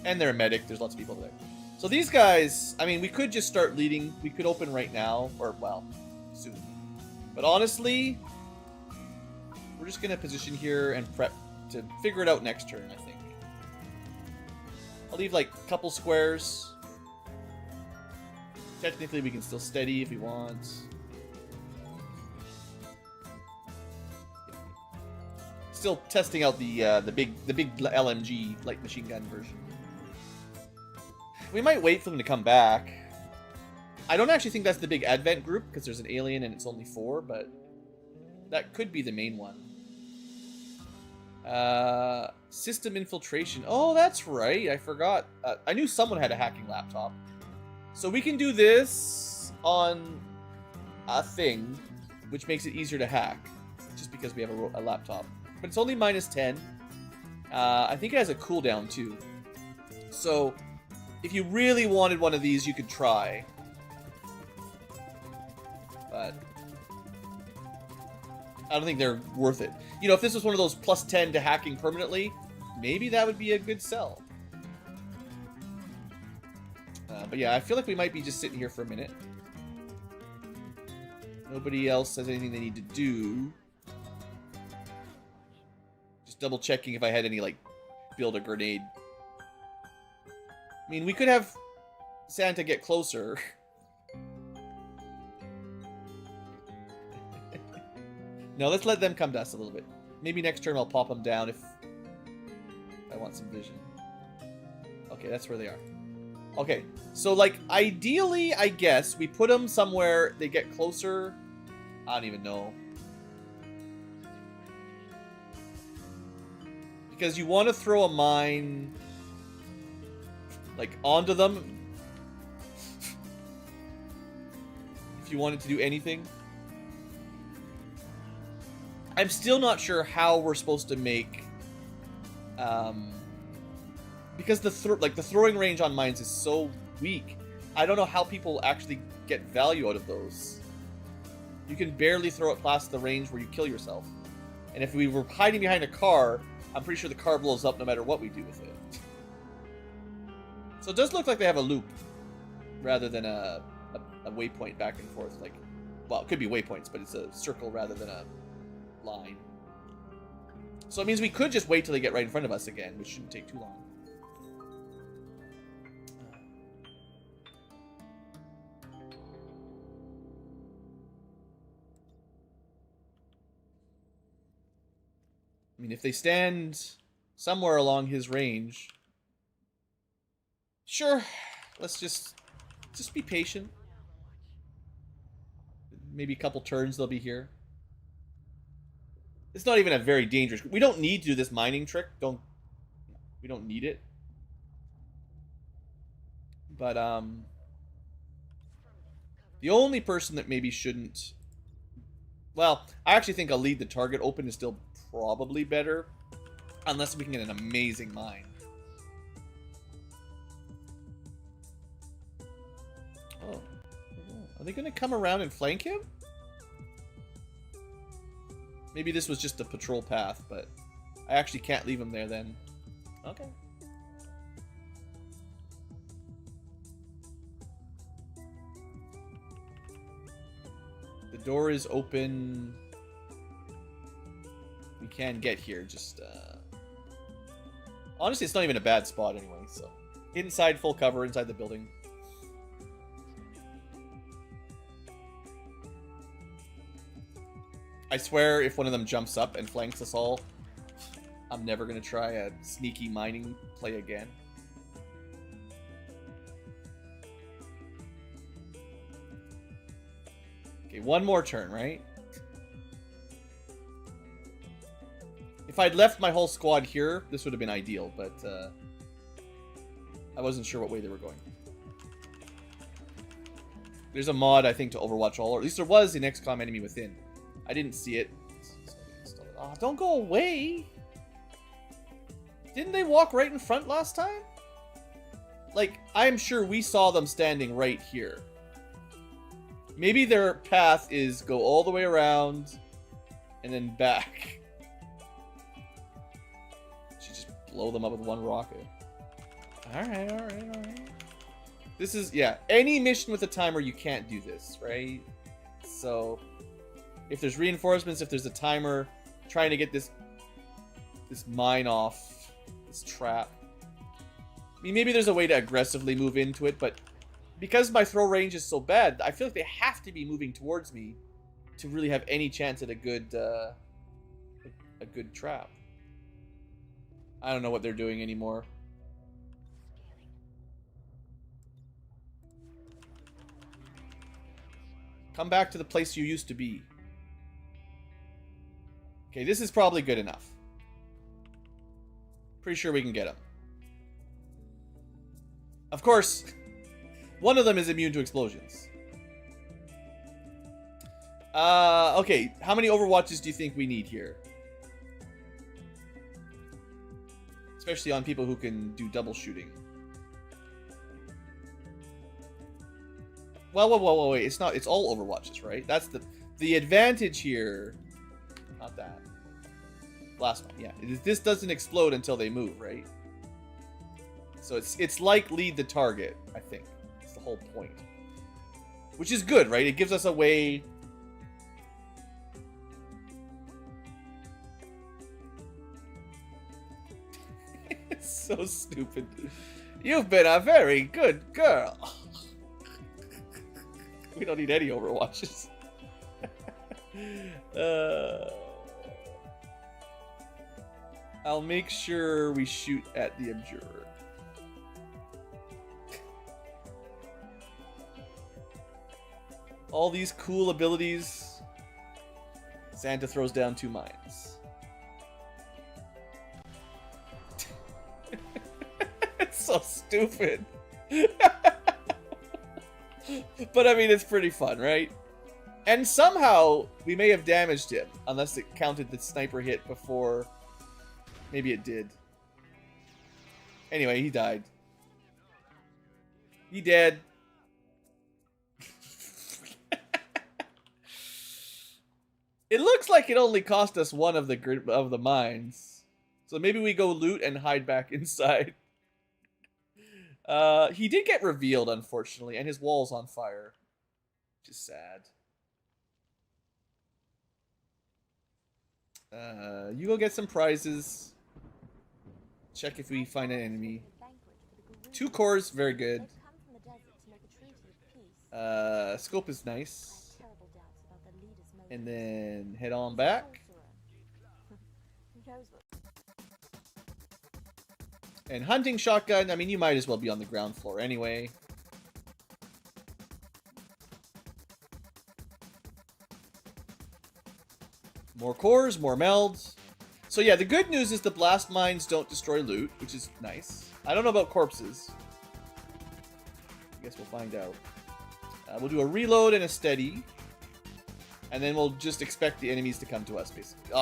And they're a medic, there's lots of people there. So these guys, I mean, we could just start leading. We could open right now, or, well, soon. But honestly, we're just going to position here and prep to figure it out next turn, I think. I'll leave, like, a couple squares. Technically, we can still steady if we want. Still testing out the big LMG light machine gun version. We might wait for them to come back. I don't actually think that's the big advent group because there's an alien and it's only 4, but that could be the main one. System infiltration. Oh, that's right. I forgot. I knew someone had a hacking laptop. So we can do this on a thing, which makes it easier to hack, just because we have a laptop. But it's only -10. I think it has a cooldown too. So if you really wanted one of these, you could try. But I don't think they're worth it. You know, if this was one of those +10 to hacking permanently, maybe that would be a good sell. But yeah, I feel like we might be just sitting here for a minute. Nobody else has anything they need to do. Just double checking if I had any, like, build a grenade. I mean, we could have Santa get closer. No, let's let them come to us a little bit. Maybe next turn I'll pop them down if I want some vision. Okay, that's where they are. Okay, so, like, ideally, I guess, we put them somewhere they get closer. I don't even know. Because you want to throw a mine, like, onto them. If you wanted to do anything. I'm still not sure how we're supposed to make... because the throwing range on mines is so weak. I don't know how people actually get value out of those. You can barely throw it past the range where you kill yourself. And if we were hiding behind a car, I'm pretty sure the car blows up no matter what we do with it. So it does look like they have a loop rather than a waypoint back and forth. Like, well, it could be waypoints, but it's a circle rather than a line. So it means we could just wait till they get right in front of us again, which shouldn't take too long. I mean, if they stand somewhere along his range, sure, let's just be patient. Maybe a couple turns they'll be here. It's not even a very dangerous... We don't need to do this mining trick. We don't need it. But, the only person that maybe shouldn't... Well, I actually think I'll leave the target open is still probably better. Unless we can get an amazing mine. Oh. Are they going to come around and flank him? Maybe this was just a patrol path, but I actually can't leave him there then. Okay. The door is open. We can get here, just... Honestly, it's not even a bad spot anyway, so... Inside full cover, inside the building. I swear, if one of them jumps up and flanks us all, I'm never going to try a sneaky mining play again. Okay, one more turn, right? If I'd left my whole squad here, this would have been ideal, but I wasn't sure what way they were going. There's a mod, I think, to Overwatch All, or at least there was in XCom Enemy Within. I didn't see it. Oh, don't go away! Didn't they walk right in front last time? Like, I'm sure we saw them standing right here. Maybe their path is go all the way around and then back. Should just blow them up with one rocket. Alright, alright, alright. This is, yeah, any mission with a timer, you can't do this, right? So, if there's reinforcements, if there's a timer, trying to get this mine off, this trap. I mean, maybe there's a way to aggressively move into it, but because my throw range is so bad, I feel like they have to be moving towards me to really have any chance at a good trap. I don't know what they're doing anymore. Come back to the place you used to be. Okay, this is probably good enough. Pretty sure we can get him. Of course, one of them is immune to explosions. Okay, how many Overwatches do you think we need here? Especially on people who can do double shooting. Well, wait. It's not. It's all Overwatches, right? That's the advantage here. Not that. Last one, yeah. This doesn't explode until they move, right? So it's like lead the target, I think. That's the whole point. Which is good, right? It gives us a way. It's so stupid. You've been a very good girl. We don't need any Overwatches. I'll make sure we shoot at the Abjurer. All these cool abilities. Santa throws down 2 mines. It's so stupid. But I mean, it's pretty fun, right? And somehow, we may have damaged him. Unless it counted the sniper hit before. Maybe it did. Anyway, he died. He dead. It looks like it only cost us one of the mines. So maybe we go loot and hide back inside. He did get revealed, unfortunately, and his wall's on fire. Which is sad. You go get some prizes. Check if we find an enemy. 2 cores, very good. Scope is nice. And then head on back. And hunting shotgun, I mean, you might as well be on the ground floor anyway. More cores, more melds. So yeah, the good news is the blast mines don't destroy loot, which is nice. I don't know about corpses. I guess we'll find out. We'll do a reload and a steady. And then we'll just expect the enemies to come to us, basically.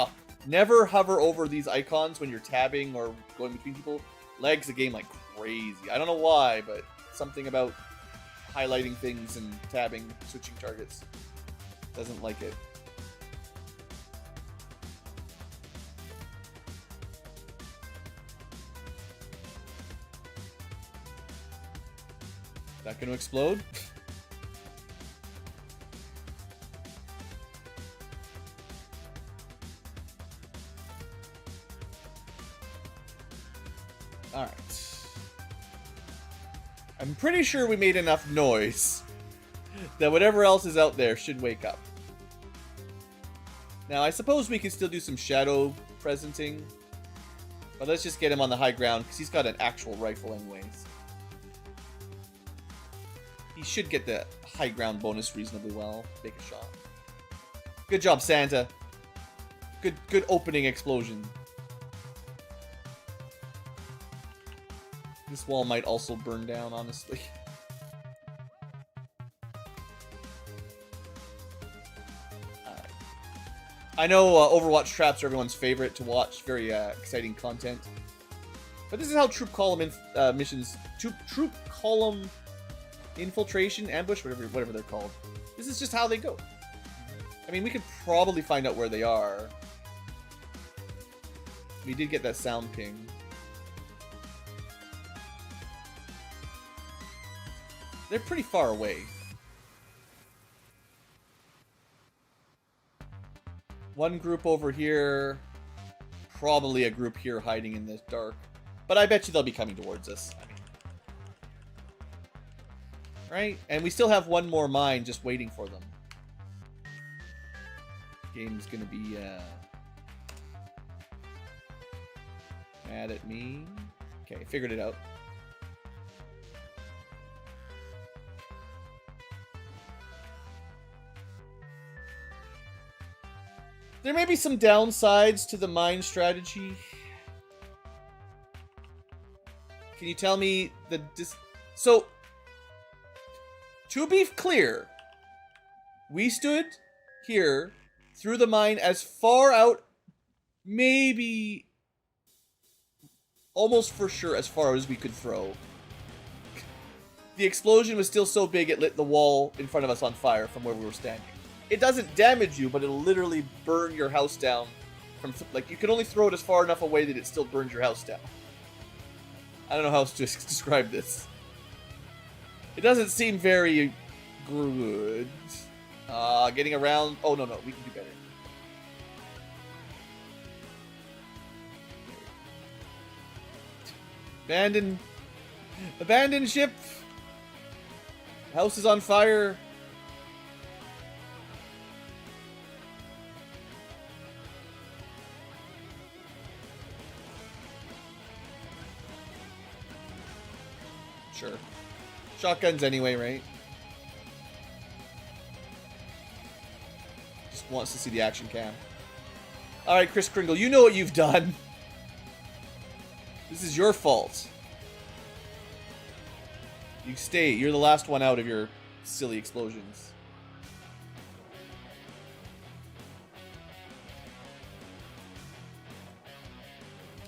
Never hover over these icons when you're tabbing or going between people. Lags the game like crazy. I don't know why, but something about highlighting things and tabbing, switching targets. Doesn't like it. Is that going to explode? Alright. I'm pretty sure we made enough noise that whatever else is out there should wake up. Now, I suppose we can still do some shadow presenting. But let's just get him on the high ground, because he's got an actual rifle anyways. He should get the high ground bonus reasonably well. Take a shot. Good job, Santa. Good opening explosion. This wall might also burn down, honestly. Alright. I know Overwatch traps are everyone's favorite to watch. Very exciting content. But this is how troop column missions... Troop column infiltration, ambush, whatever they're called. This This is just how they go. I mean, we could probably find out where they are. We did get that sound ping. They're pretty far away. One group over here. Probably a group here hiding in the dark. But I bet you they'll be coming towards us. I mean, right? And we still have one more mine just waiting for them. Game's gonna be mad at me. Okay, figured it out. There may be some downsides to the mine strategy. Can you tell me the so to be clear, we stood here through the mine as far out, maybe almost for sure as far as we could throw. The explosion was still so big it lit the wall in front of us on fire from where we were standing. It doesn't damage you, but it'll literally burn your house down. Like, you can only throw it as far enough away that it still burns your house down. I don't know how else to describe this. It doesn't seem very good. Getting around... Oh, no, we can do better. Abandoned ship! House is on fire! Sure. Shotguns anyway, right? Just wants to see the action cam. Alright, Chris Kringle, you know what you've done. This is your fault. You stay. You're the last one out of your silly explosions.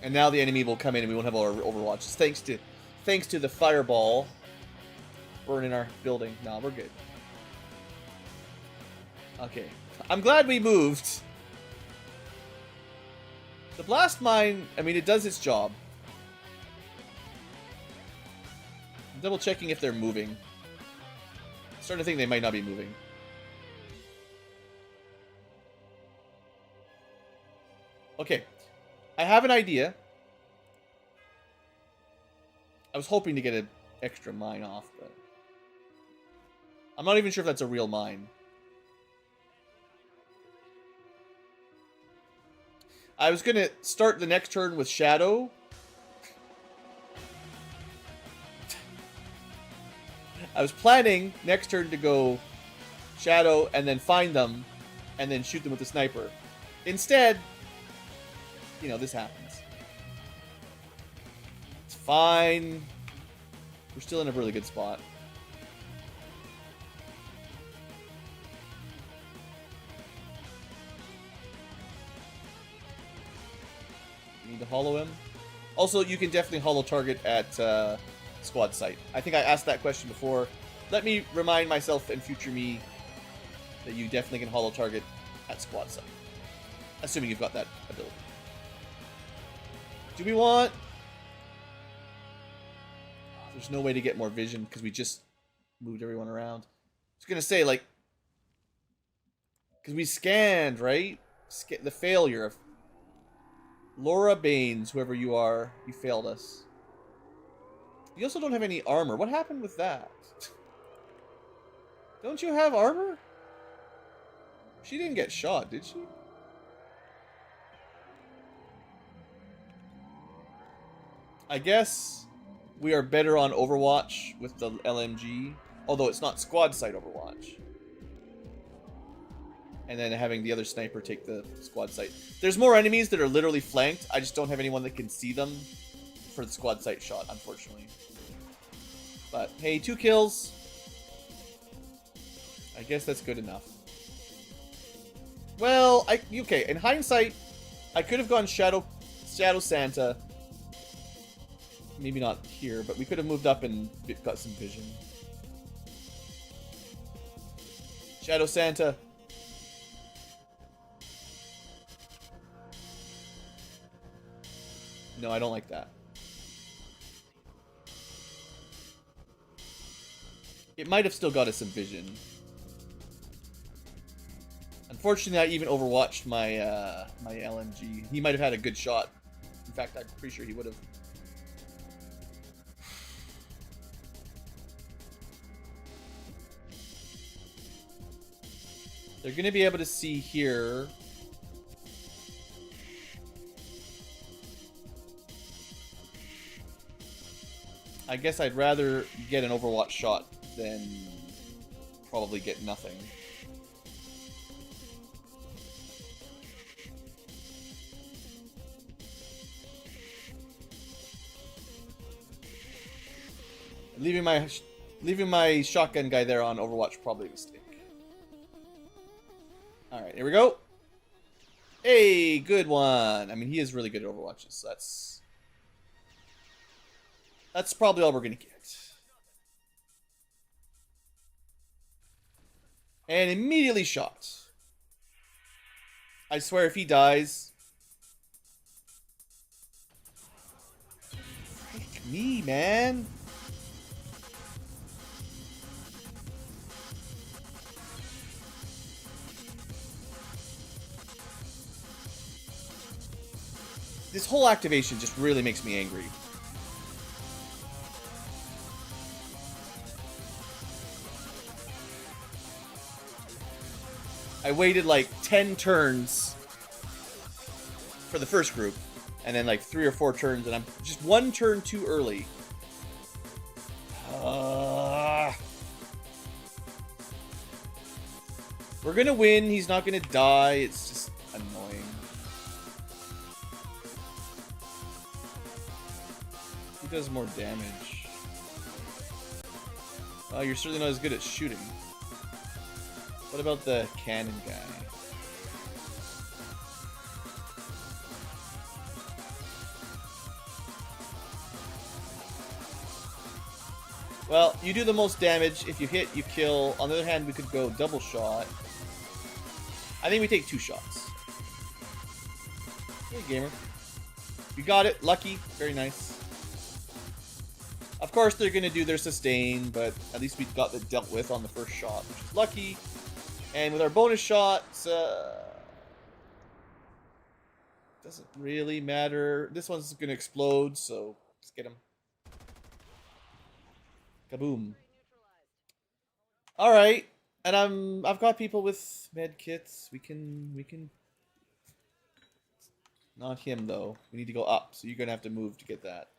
And now the enemy will come in and we won't have all our overwatches. Thanks to the fireball burning our building. Nah, we're good. Okay. I'm glad we moved. The blast mine, I mean, it does its job. I'm double checking if they're moving. I'm starting to think they might not be moving. Okay. I have an idea. I was hoping to get an extra mine off, but... I'm not even sure if that's a real mine. I was going to start the next turn with Shadow. I was planning next turn to go Shadow and then find them and then shoot them with the sniper. Instead, you know, this happens. It's fine. We're still in a really good spot. You need to hollow him. Also, you can definitely hollow target at squad site. I think I asked that question before. Let me remind myself and future me that you definitely can hollow target at squad site. Assuming you've got that ability. Do we want... There's no way to get more vision because we just moved everyone around. I was going to say, like... Because we scanned, right? The failure of... Laura Baines, whoever you are, you failed us. You also don't have any armor. What happened with that? Don't you have armor? She didn't get shot, did she? I guess we are better on Overwatch with the LMG, although it's not squad site Overwatch. And then having the other sniper take the squad site. There's more enemies that are literally flanked. I just don't have anyone that can see them for the squad site shot, unfortunately. But hey, 2 kills. I guess that's good enough. Well, okay, in hindsight, I could have gone Shadow Santa. Maybe not here, but we could have moved up and got some vision. Shadow Santa. No, I don't like that. It might have still got us some vision. Unfortunately, I even overwatched my my LMG. He might have had a good shot. In fact, I'm pretty sure he would have. They're going to be able to see here. I guess I'd rather get an Overwatch shot than probably get nothing. Leaving my shotgun guy there on Overwatch probably a mistake. All right, here we go. Hey, good one. I mean, he is really good at Overwatches, so that's probably all we're gonna get. And immediately shot. I swear, if he dies, frick me, man. This whole activation just really makes me angry. I waited like 10 turns for the first group, and then like 3 or 4 turns, and I'm just 1 turn too early. We're gonna win. He's not gonna die. It's just annoying. Who does more damage? Oh, you're certainly not as good at shooting. What about the cannon guy? Well, you do the most damage. If you hit, you kill. On the other hand, we could go double shot. I think we take 2 shots. Hey, gamer. You got it. Lucky. Very nice. Of course, they're going to do their sustain, but at least we got it dealt with on the first shot, which is lucky. And with our bonus shots, doesn't really matter. This one's going to explode, so let's get him. Kaboom. All right, and I've got people with med kits. We can. Not him though. We need to go up, so you're going to have to move to get that.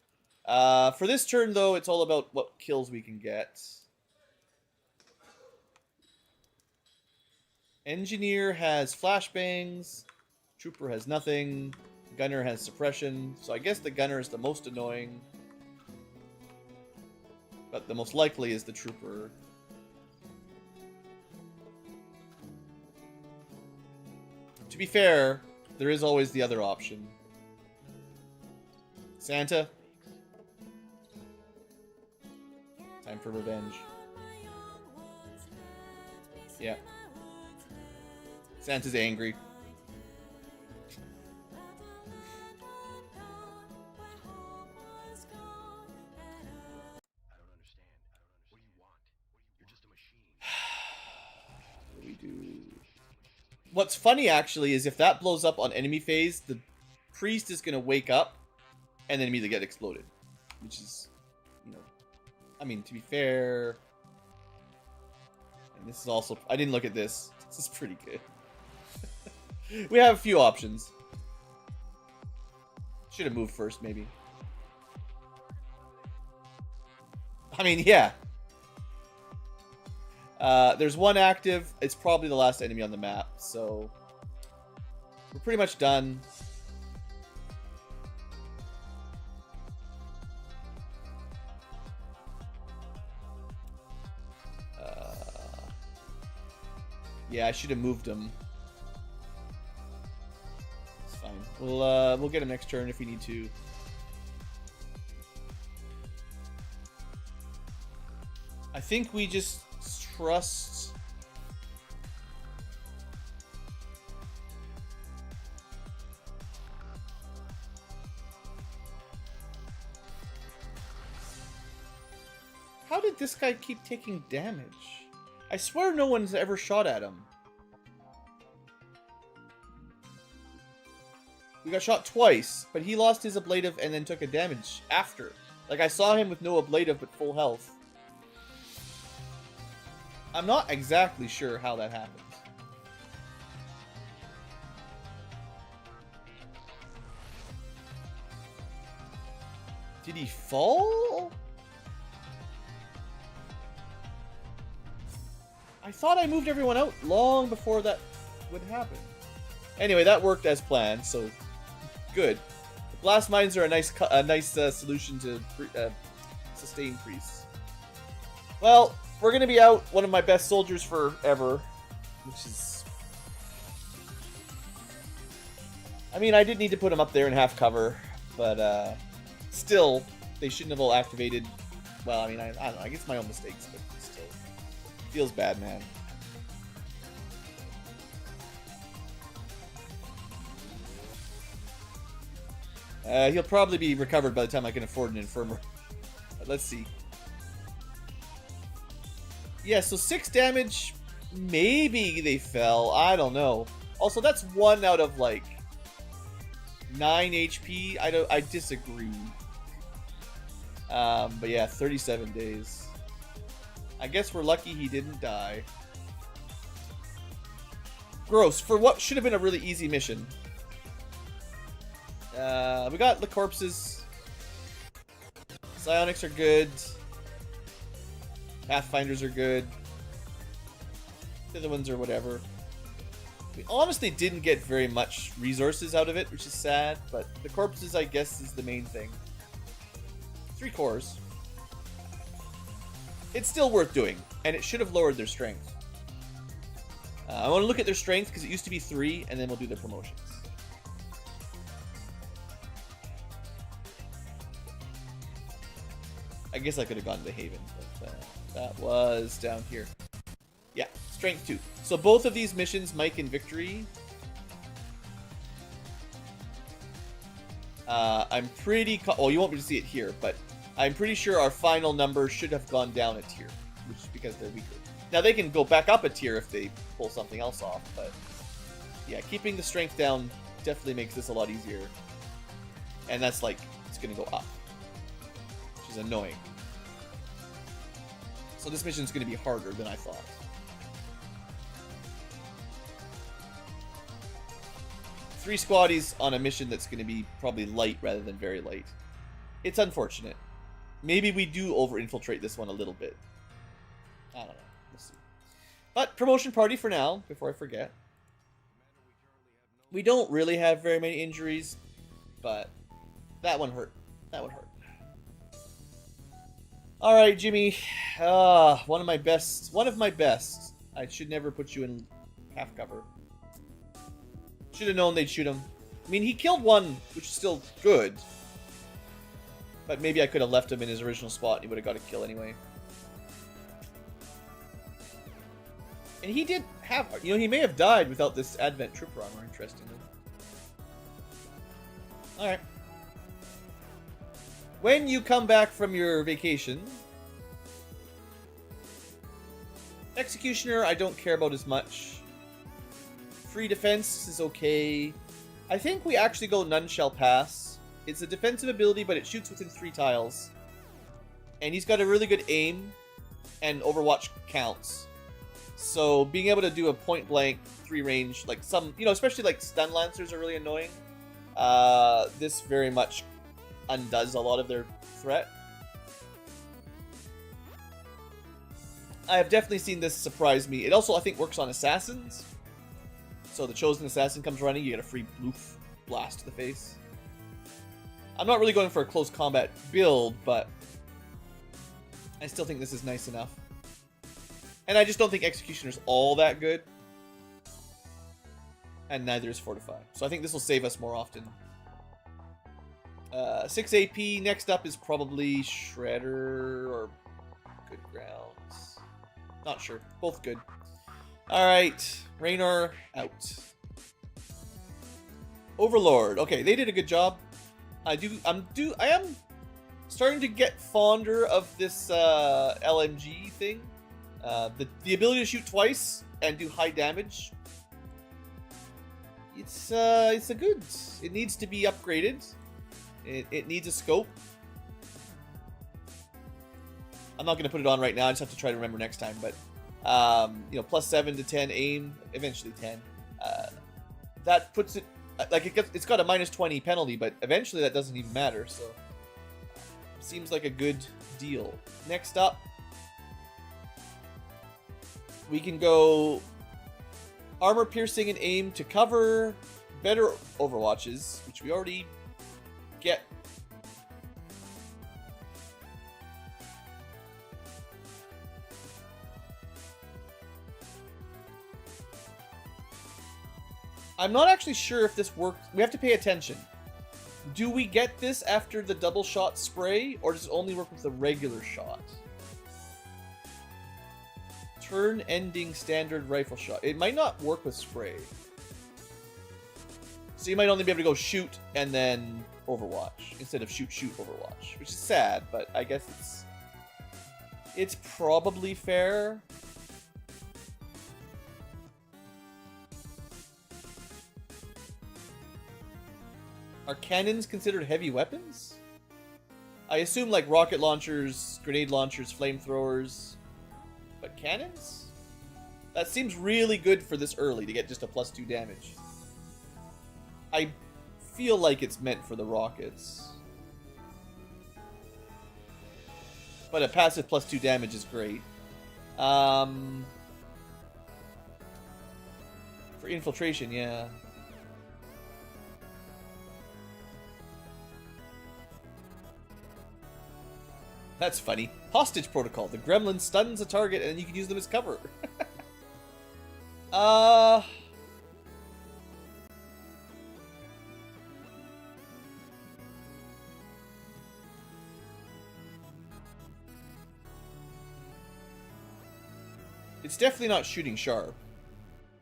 For this turn, though, it's all about what kills we can get. Engineer has flashbangs. Trooper has nothing. Gunner has suppression. So I guess the gunner is the most annoying. But the most likely is the trooper. To be fair, there is always the other option. Santa. Time for revenge. Yeah. Santa's angry. What do we do? What's funny, actually, is if that blows up on enemy phase, the priest is going to wake up and then immediately get exploded. Which is, you know... I mean, to be fair... And this is also... I didn't look at this. This is pretty good. We have a few options. Should have moved first, maybe. I mean, yeah. There's one active. It's probably the last enemy on the map, so... We're pretty much done. Yeah, I should have moved him. It's fine. We'll get him next turn if we need to. I think we just trust How did this guy keep taking damage? I swear no one's ever shot at him. We got shot twice, but he lost his ablative and then took a damage after. Like, I saw him with no ablative but full health. I'm not exactly sure how that happens. Did he fall? I thought I moved everyone out long before that would happen. Anyway, that worked as planned, so good. The blast mines are a nice solution to sustain priests. Well, we're gonna be out one of my best soldiers forever, which is... I mean, I did need to put him up there in half cover, but still, they shouldn't have all activated. Well, I mean, I don't know. I guess my own mistakes, but still, feels bad, man. He'll probably be recovered by the time I can afford an infirmary. But let's see. Yeah, so 6 damage. Maybe they fell. I don't know. Also, that's 1 out of like 9 HP. I disagree. But yeah, 37 days. I guess we're lucky he didn't die. Gross. For what should have been a really easy mission. We got the corpses. Psionics are good. Pathfinders are good. The other ones are whatever. We honestly didn't get very much resources out of it, which is sad, but the corpses, I guess, is the main thing. 3 cores. It's still worth doing, and it should have lowered their strength. I want to look at their strength, because it used to be 3, and then we'll do their promotions. I guess I could have gone to the Haven, but that was down here. Yeah, strength 2. So both of these missions, Mike and Victory, I'm pretty... well, you won't be able to see it here, but I'm pretty sure our final number should have gone down a tier, which is because they're weaker. Now, they can go back up a tier if they pull something else off, but yeah, keeping the strength down definitely makes this a lot easier. And that's like, it's going to go up, which is annoying. So this mission is going to be harder than I thought. Three squaddies on a mission that's going to be probably light rather than very light. It's unfortunate. Maybe we do over-infiltrate this one a little bit. I don't know. We'll see. But promotion party for now, before I forget. We don't really have very many injuries, but that one hurt. That one hurt. Alright, Jimmy. One of my best. One of my best. I should never put you in half cover. Should have known they'd shoot him. I mean, he killed one, which is still good. But maybe I could have left him in his original spot and he would have got a kill anyway. And he did have... You know, he may have died without this Advent Trooper armor, interestingly. Alright. When you come back from your vacation... Executioner, I don't care about as much. Free defense is okay. I think we actually go None Shall Pass. It's a defensive ability, but it shoots within 3 tiles. And he's got a really good aim, and Overwatch counts. So being able to do a point blank 3 range, like some, you know, especially like stun lancers are really annoying. This very much undoes a lot of their threat. I have definitely seen this surprise me. It also, I think, works on assassins. So the Chosen Assassin comes running, you get a free bloof blast to the face. I'm not really going for a close combat build, but I still think this is nice enough. And I just don't think Executioner's all that good. And neither is Fortify. So I think this will save us more often. 6 AP. Next up is probably Shredder or Good Grounds. Not sure. Both good. Alright. Raynor out. Overlord. Okay, they did a good job. I am starting to get fonder of this LMG thing. The ability to shoot twice and do high damage. It's a good. It needs to be upgraded. It needs a scope. I'm not going to put it on right now. I just have to try to remember next time. But you know, +7 to 10 aim, eventually 10. That puts it like it's got a -20 penalty, but eventually that doesn't even matter. So seems like a good deal. Next up, we can go armor piercing and aim to cover, better overwatches, which we already get. I'm not actually sure if this works. We have to pay attention. Do we get this after the double shot spray, or does it only work with the regular shot? Turn ending standard rifle shot. It might not work with spray. So you might only be able to go shoot and then overwatch instead of shoot overwatch, which is sad, but I guess it's probably fair. Are cannons considered heavy weapons? I assume like rocket launchers, grenade launchers, flamethrowers, but cannons? That seems really good for this early to get just a +2 damage. I feel like it's meant for the rockets. But a passive +2 damage is great. For infiltration, yeah. That's funny. Hostage protocol. The gremlin stuns a target and you can use them as cover. It's definitely not shooting sharp,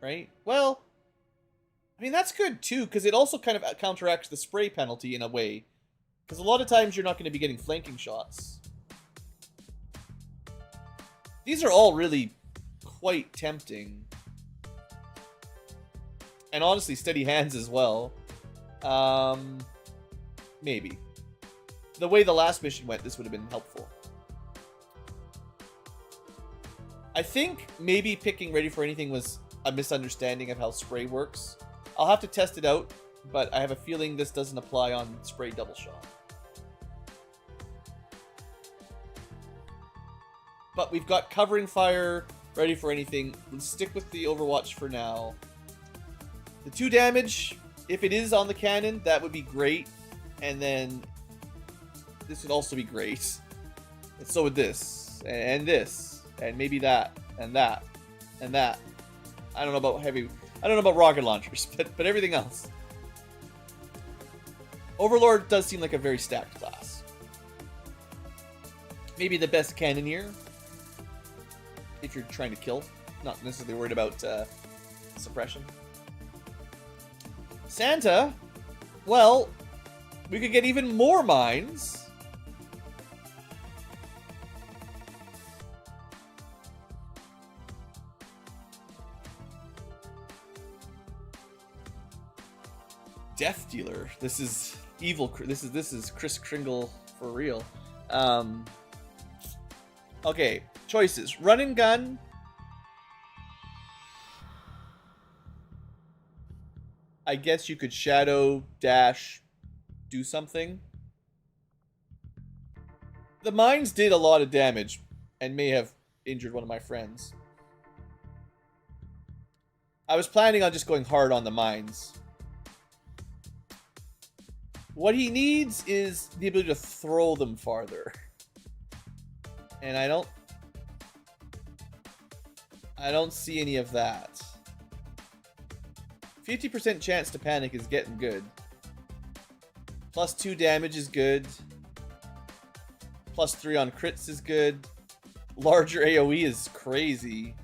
right? Well, I mean, that's good too, because it also kind of counteracts the spray penalty in a way. Because a lot of times you're not going to be getting flanking shots. These are all really quite tempting. And honestly, steady hands as well. Maybe. The way the last mission went, this would have been helpful. I think maybe picking Ready for Anything was a misunderstanding of how spray works. I'll have to test it out, but I have a feeling this doesn't apply on spray double shot. But we've got covering fire, Ready for Anything. Let's stick with the Overwatch for now. The 2 damage, if it is on the cannon, that would be great. And then this would also be great. And so would this, and this, and maybe that, and that, and that. I don't know about heavy. I don't know about rocket launchers, but everything else. Overlord does seem like a very stacked class. Maybe the best cannoneer. If you're trying to kill, not necessarily worried about suppression. Santa, well, we could get even more mines. Death Dealer. This is evil. This is Chris Kringle for real. Okay. Choices. Run and gun. I guess you could shadow, dash, do something. The mines did a lot of damage and may have injured one of my friends. I was planning on just going hard on the mines. What he needs is the ability to throw them farther. And I don't see any of that. 50% chance to panic is getting good. +2 damage is good. +3 on crits is good. Larger AoE is crazy.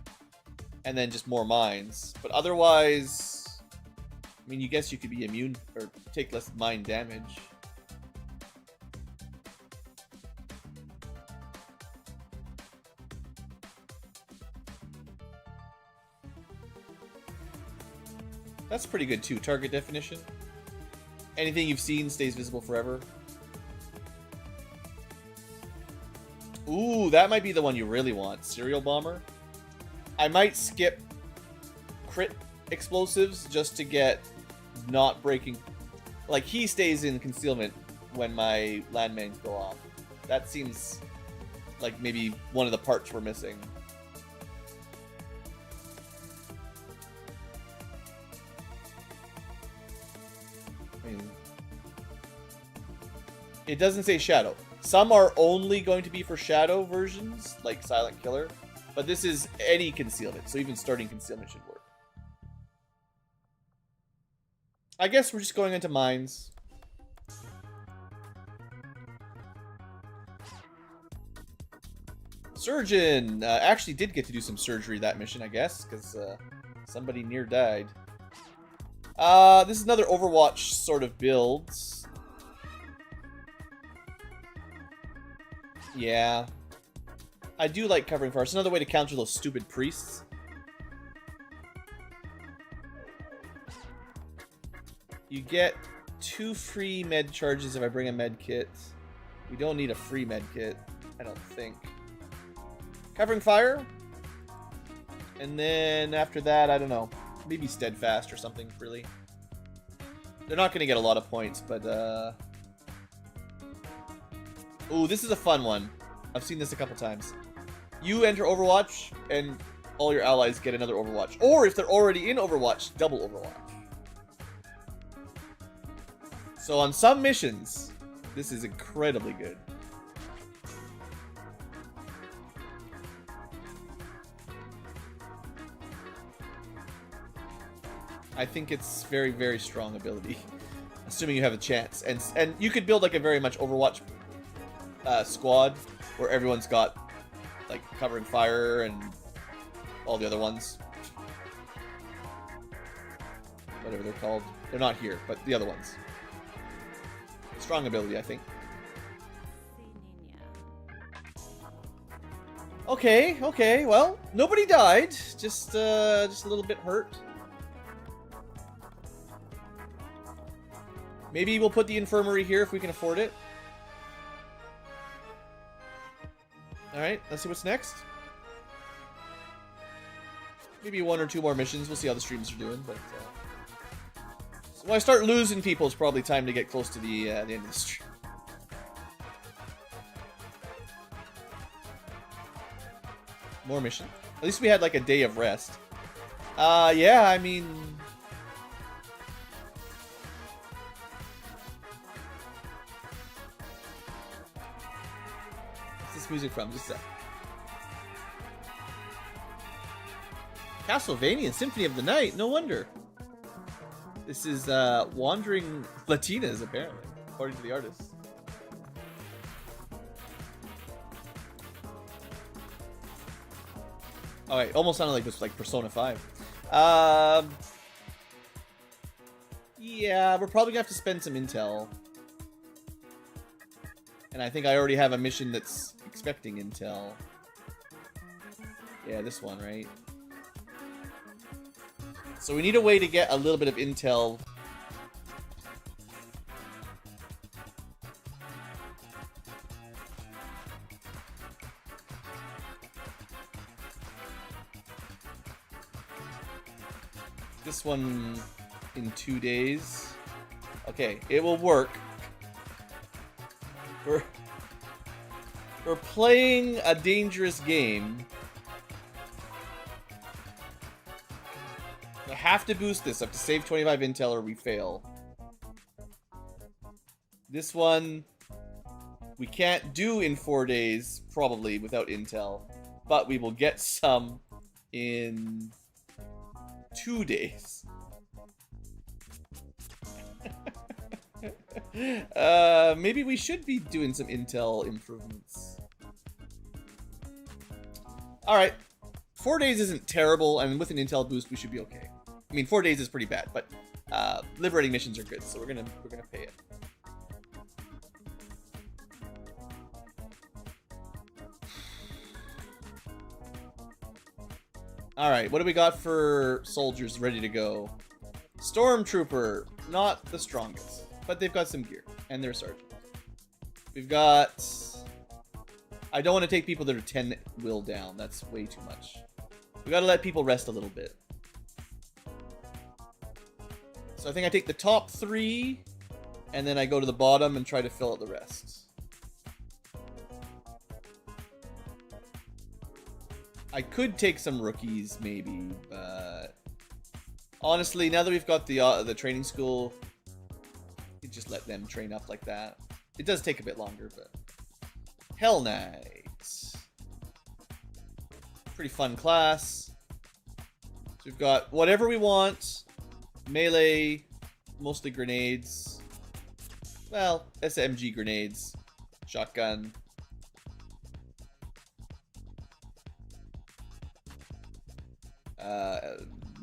And then just more mines. But otherwise, I mean, you guess you could be immune or take less mine damage. That's pretty good too. Target definition. Anything you've seen stays visible forever. Ooh, that might be the one you really want. Serial bomber. I might skip crit explosives just to get not breaking. Like, he stays in concealment when my landmines go off. That seems like maybe one of the parts we're missing. I mean, it doesn't say shadow. Some are only going to be for shadow versions, like Silent Killer, but this is any concealment, so even starting concealment should work. I guess we're just going into mines. Surgeon! Actually did get to do some surgery that mission, I guess, because somebody near died. This is another Overwatch sort of build. Yeah. I do like covering fire. It's another way to counter those stupid priests. You get 2 free med charges if I bring a med kit. We don't need a free med kit, I don't think. Covering fire. And then after that, I don't know. Maybe steadfast or something, really. They're not going to get a lot of points, but ooh, this is a fun one. I've seen this a couple times. You enter Overwatch, and all your allies get another Overwatch. Or if they're already in Overwatch, double Overwatch. So on some missions, this is incredibly good. I think it's very, very strong ability. Assuming you have a chance. And you could build like a very much Overwatch squad where everyone's got like covering fire and all the other ones. Whatever they're called. They're not here, but the other ones. Strong ability, I think. Okay, okay, well, nobody died. Just a little bit hurt. Maybe we'll put the infirmary here if we can afford it. Alright, let's see what's next. Maybe 1 or 2 more missions. We'll see how the streams are doing, but so when I start losing people, it's probably time to get close to the end of the stream. More mission. At least we had like a day of rest. Yeah, I mean, what's this music from? Just a Castlevania Symphony of the Night. No wonder. This is Wandering Latinas, apparently, according to the artist. Oh, wait, almost sounded like this was like Persona 5. Yeah, we're probably gonna have to spend some intel. And I think I already have a mission that's expecting intel. Yeah, this one, right? So we need a way to get a little bit of intel. This one in 2 days. Okay, it will work. We're playing a dangerous game. I have to boost this. I have to save 25 intel or we fail. This one we can't do in 4 days, probably, without intel. But we will get some in 2 days. Maybe we should be doing some intel improvements. Alright. 4 days isn't terrible, and with an intel boost we should be okay. I mean, 4 days is pretty bad, but liberating missions are good, so we're gonna pay it. Alright, what do we got for soldiers ready to go? Stormtrooper, not the strongest, but they've got some gear, and they're sergeant. We've got... I don't want to take people that are 10 will down. That's way too much. We got to let people rest a little bit. So I think I take the top 3, and then I go to the bottom and try to fill out the rest. I could take some rookies, maybe, but... Honestly, now that we've got the training school, you just let them train up like that. It does take a bit longer, but... Hell Knight. Pretty fun class. So we've got whatever we want. Melee, mostly grenades. Well, SMG grenades. Shotgun.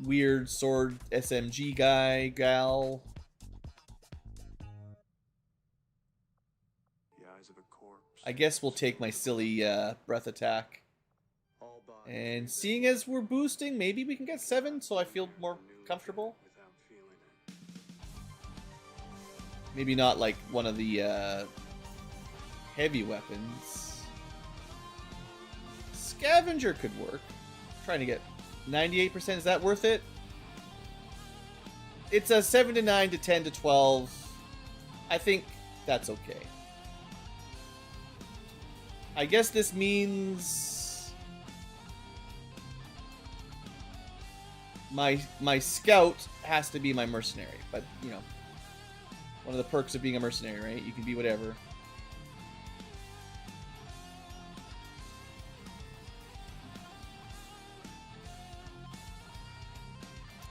Weird sword SMG guy, gal. I guess we'll take my silly breath attack. And seeing as we're boosting, maybe we can get 7, so I feel more comfortable. Maybe not like one of the heavy weapons. Scavenger could work. I'm trying to get 98%. Is that worth it? It's a 7 to 9 to 10 to 12. I think that's okay. I guess this means my scout has to be my mercenary, but you know, one of the perks of being a mercenary, right? You can be whatever.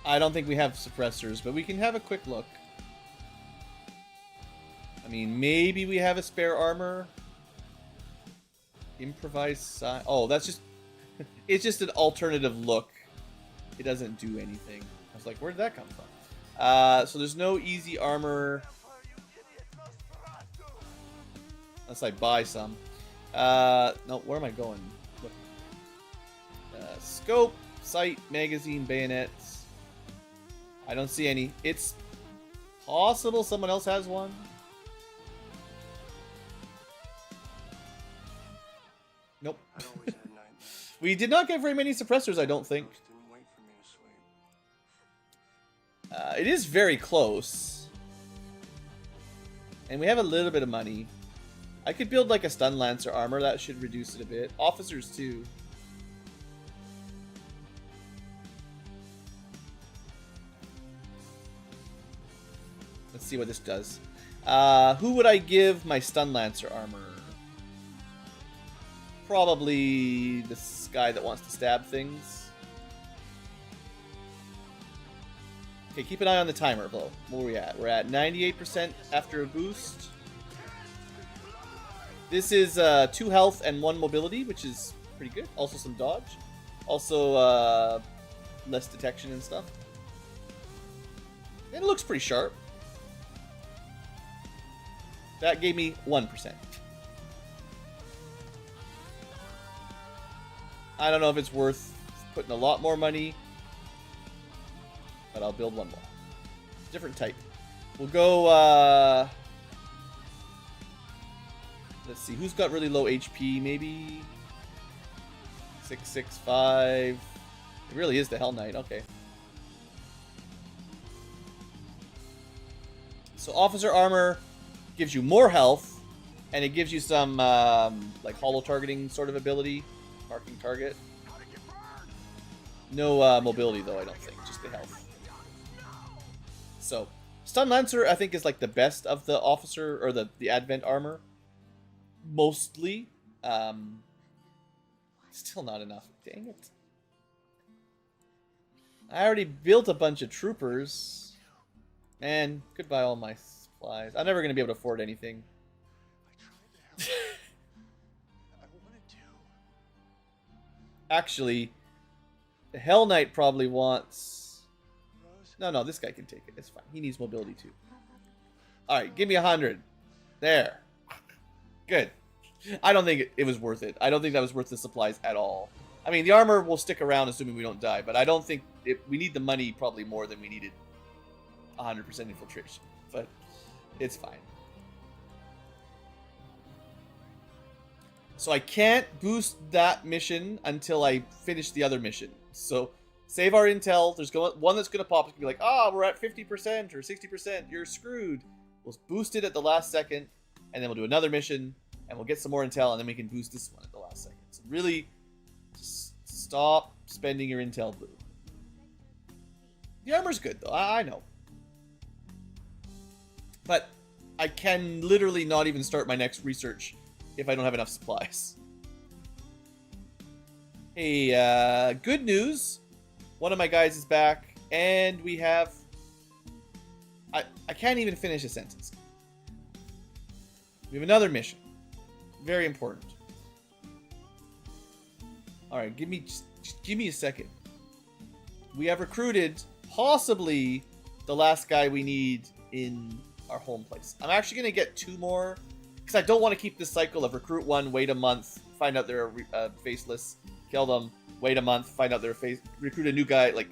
I don't think we have suppressors, but we can have a quick look. I mean, maybe we have a spare armor. Improvised sign. Oh, that's just... it's just an alternative look. It doesn't do anything. I was like, where did that come from? So there's no easy armor. Unless I buy some. No, where am I going? Scope, sight, magazine, bayonets. I don't see any. It's possible someone else has one. Nope. We did not get very many suppressors, I don't think. It is very close. And we have a little bit of money. I could build like a stun lancer armor. That should reduce it a bit. Officers too. Let's see what this does. Who would I give my stun lancer armor? Probably this guy that wants to stab things. Okay, keep an eye on the timer, though. Where are we at? We're at 98% after a boost. This is 2 health and 1 mobility, which is pretty good. Also some dodge. Also less detection and stuff. And it looks pretty sharp. That gave me 1%. I don't know if it's worth putting a lot more money, but I'll build one more. Different type. We'll go, let's see, who's got really low HP? Maybe 665. It really is the Hell Knight, okay. So officer armor gives you more health, and it gives you some, like, holo targeting sort of ability. Marking target. No mobility, though, I don't think. Just the health. So, Stun Lancer, I think, is like the best of the officer, or the Advent armor. Mostly. Still not enough. Dang it. I already built a bunch of troopers. Man, goodbye all my supplies. I'm never going to be able to afford anything. Actually, the Hell Knight probably wants... No, this guy can take it. It's fine. He needs mobility too. Alright, give me 100. There. Good. I don't think it was worth it. I don't think that was worth the supplies at all. I mean, the armor will stick around assuming we don't die, but I don't think... we need the money probably more than we needed 100% infiltration, but it's fine. So I can't boost that mission until I finish the other mission. So save our intel. There's one that's going to pop. It's going to be like, ah, we're at 50% or 60%. You're screwed. We'll boost it at the last second, and then we'll do another mission, and we'll get some more intel, and then we can boost this one at the last second. So really, just stop spending your intel blue. The armor's good, though. I know. But I can literally not even start my next research if I don't have enough supplies. Hey, good news. One of my guys is back, and we have... I can't even finish a sentence. We have another mission. Very important. Alright, just give me a second. We have recruited possibly the last guy we need in our home place. I'm actually going to get 2 more, because I don't want to keep this cycle of recruit 1, wait a month, find out they're faceless, kill them, wait a month, find out they're recruit a new guy. Like,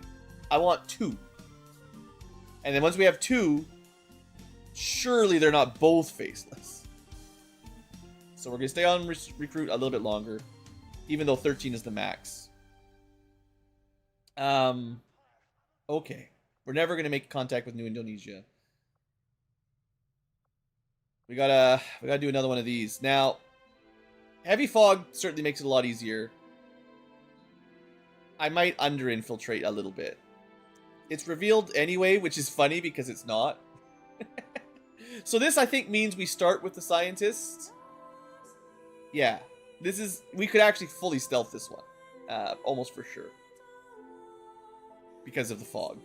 I want 2. And then once we have 2, surely they're not both faceless. So we're going to stay on recruit a little bit longer, even though 13 is the max. Okay. We're never going to make contact with New Indonesia. We gotta do another one of these. Now, heavy fog certainly makes it a lot easier. I might under-infiltrate a little bit. It's revealed anyway, which is funny because it's not. So this, I think, means we start with the scientists. Yeah. We could actually fully stealth this one. Almost for sure. Because of the fog.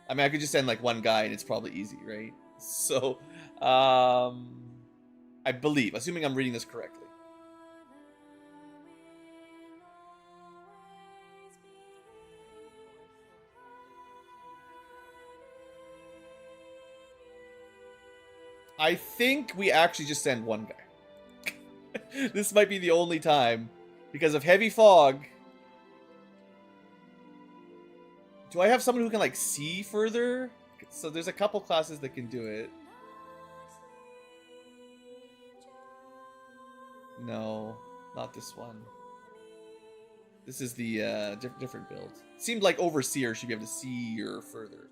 I mean, I could just send like one guy and it's probably easy, right? So, I believe, assuming I'm reading this correctly. I think we actually just send one guy. This might be the only time because of heavy fog. Do I have someone who can like see further? So there's a couple classes that can do it. No, not this one. This is the different build. Seemed like Overseer should be able to see or further.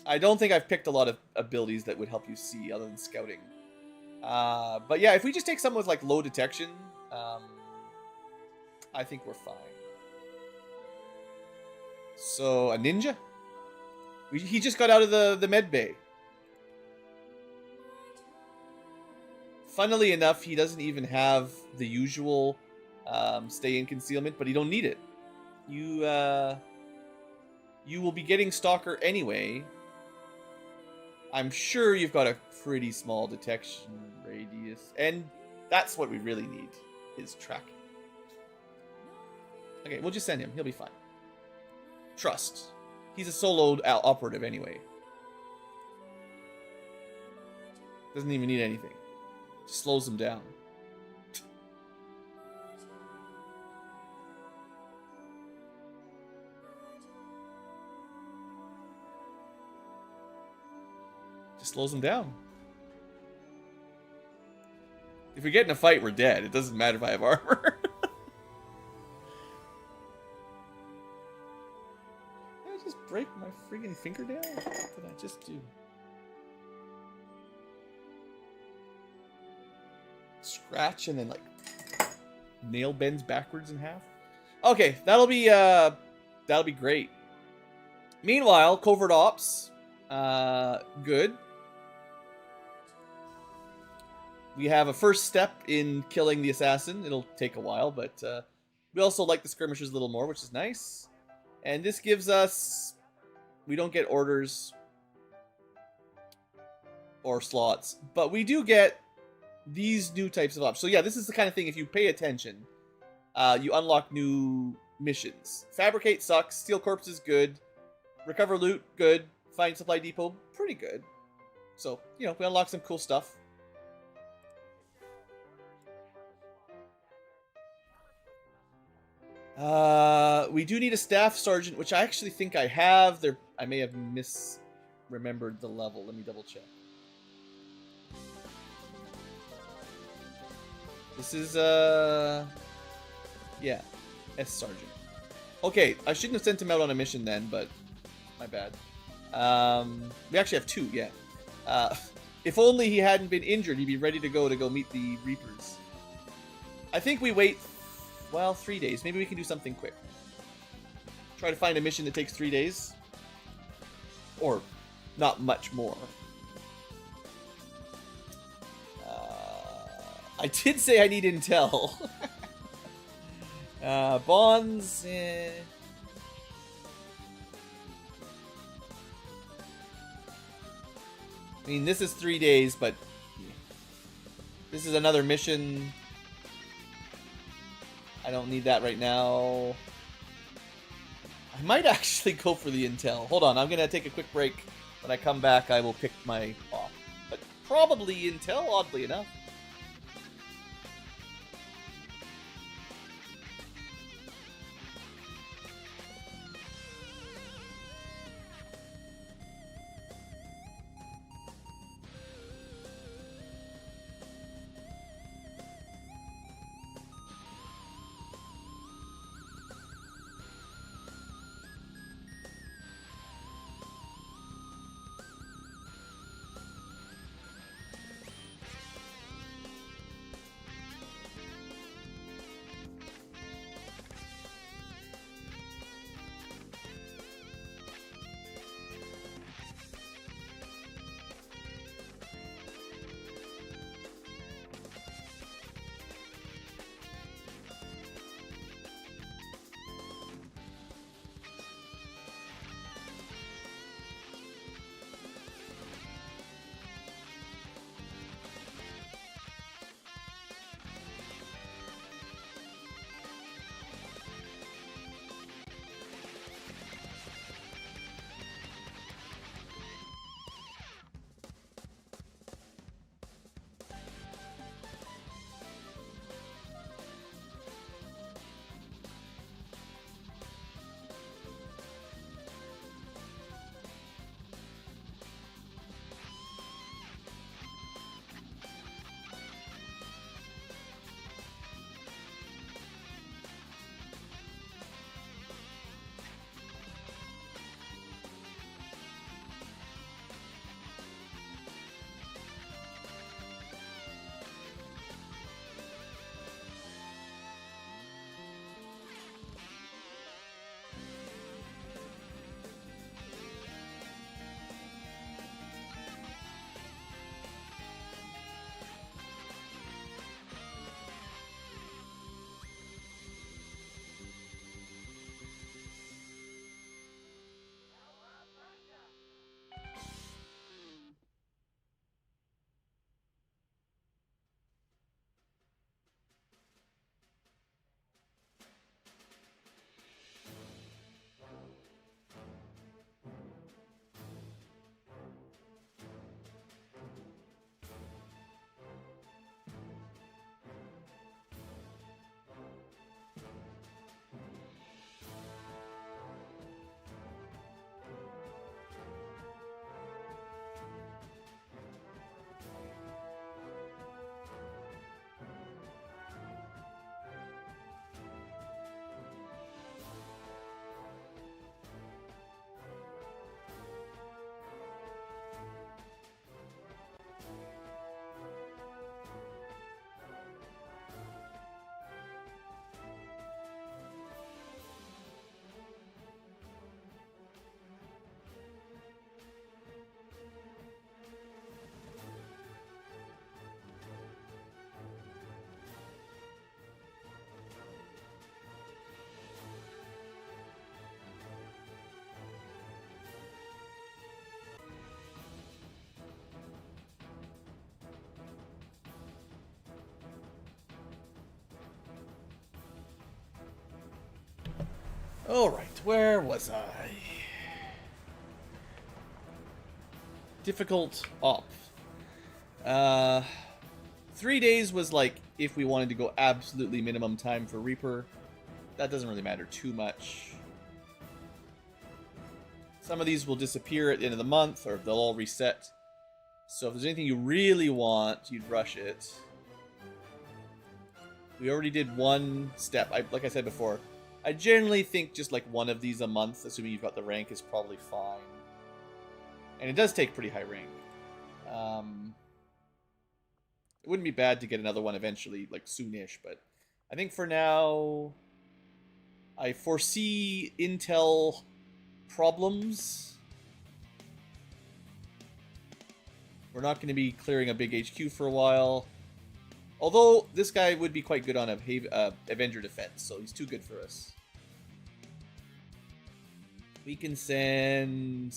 I don't think I've picked a lot of abilities that would help you see other than scouting. But yeah, if we just take someone with like low detection, I think we're fine. So, a ninja? He just got out of the med bay. Funnily enough, he doesn't even have the usual stay in concealment, but he don't need it. You will be getting Stalker anyway. I'm sure you've got a pretty small detection radius, and that's what we really need, is tracking. Okay, we'll just send him. He'll be fine. Trust. He's a soloed operative anyway. Doesn't even need anything. Just slows him down. Just slows him down. If we get in a fight, we're dead. It doesn't matter if I have armor. Did I just break my freaking fingernail? What did I just do? Scratch and then like nail bends backwards in half. Okay, that'll be great. Meanwhile, covert ops, good. We have a first step in killing the assassin. It'll take a while, but we also like the skirmishers a little more, which is nice. And this gives us... We don't get orders or slots, but we do get these new types of ops. So yeah, this is the kind of thing, if you pay attention, you unlock new missions. Fabricate sucks. Steal corpses, good. Recover loot, good. Find supply depot, pretty good. So, you know, we unlock some cool stuff. We do need a staff sergeant, which I actually think I have. I may have misremembered the level. Let me double check. This is yeah, S sergeant. Okay, I shouldn't have sent him out on a mission then, but my bad. We actually have 2, yeah. If only he hadn't been injured, he'd be ready to go meet the Reapers. I think we wait, well, 3 days. Maybe we can do something quick. Try to find a mission that takes 3 days. Or not much more. I did say I need intel. Bonds, I mean, this is 3 days, but this is another mission. I don't need that right now. I might actually go for the intel. Hold on, I'm gonna take a quick break. When I come back, I will pick my off. But probably intel, oddly enough. Alright, where was I? Difficult op. 3 days was like if we wanted to go absolutely minimum time for Reaper. that doesn't really matter too much. Some of these will disappear at the end of the month, or they'll all reset. So if there's anything you really want, you'd rush it. We already did one step. Like I said before, I generally think just like one of these a month, assuming you've got the rank, is probably fine. And it does take pretty high rank. It wouldn't be bad to get another one eventually, like soonish, but I think for now, I foresee Intel problems. We're not going to be clearing a big HQ for a while. Although, this guy would be quite good on a Avenger defense, so he's too good for us. We can send...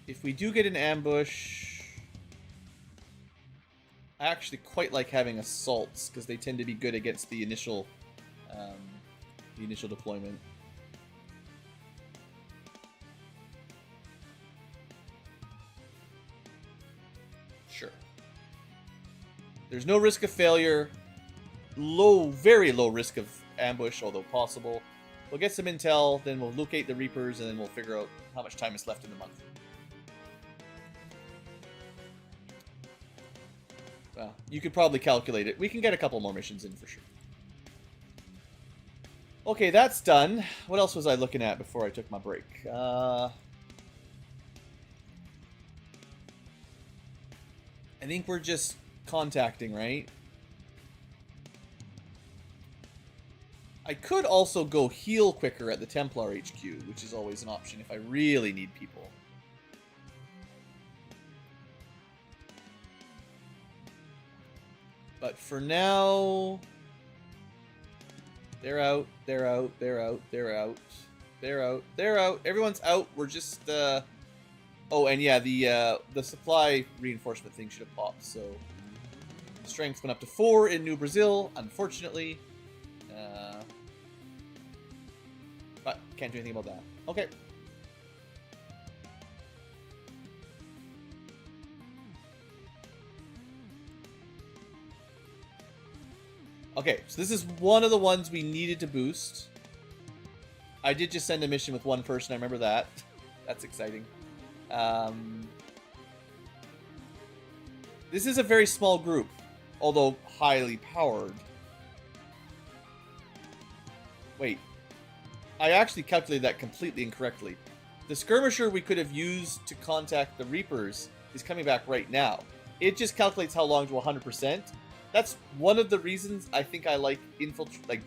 If we do get an ambush, I actually quite like having assaults because they tend to be good against the initial deployment. Sure. There's no risk of failure. Very low risk of ambush, although possible. We'll get some intel, then we'll locate the Reapers, and then we'll figure out how much time is left in the month. Well, you could probably calculate it. We can get a couple more missions in for sure. Okay, that's done. What else was I looking at before I took my break? I think we're just contacting, right? I could also go heal quicker at the Templar HQ, which is always an option if I really need people. But for now, they're out, they're out, they're out, they're out, they're out, they're out. Everyone's out. We're just, oh, and yeah, the supply reinforcement thing should have popped, so strength went up to 4 in New Brazil, unfortunately. But can't do anything about that. Okay. Okay, so this is one of the ones we needed to boost. I did just send a mission with one person, I remember that. That's exciting. This is a very small group, although highly powered. Wait. I actually calculated that completely incorrectly. The skirmisher we could have used to contact the Reapers is coming back right now. It just calculates how long to 100%. That's one of the reasons I think I like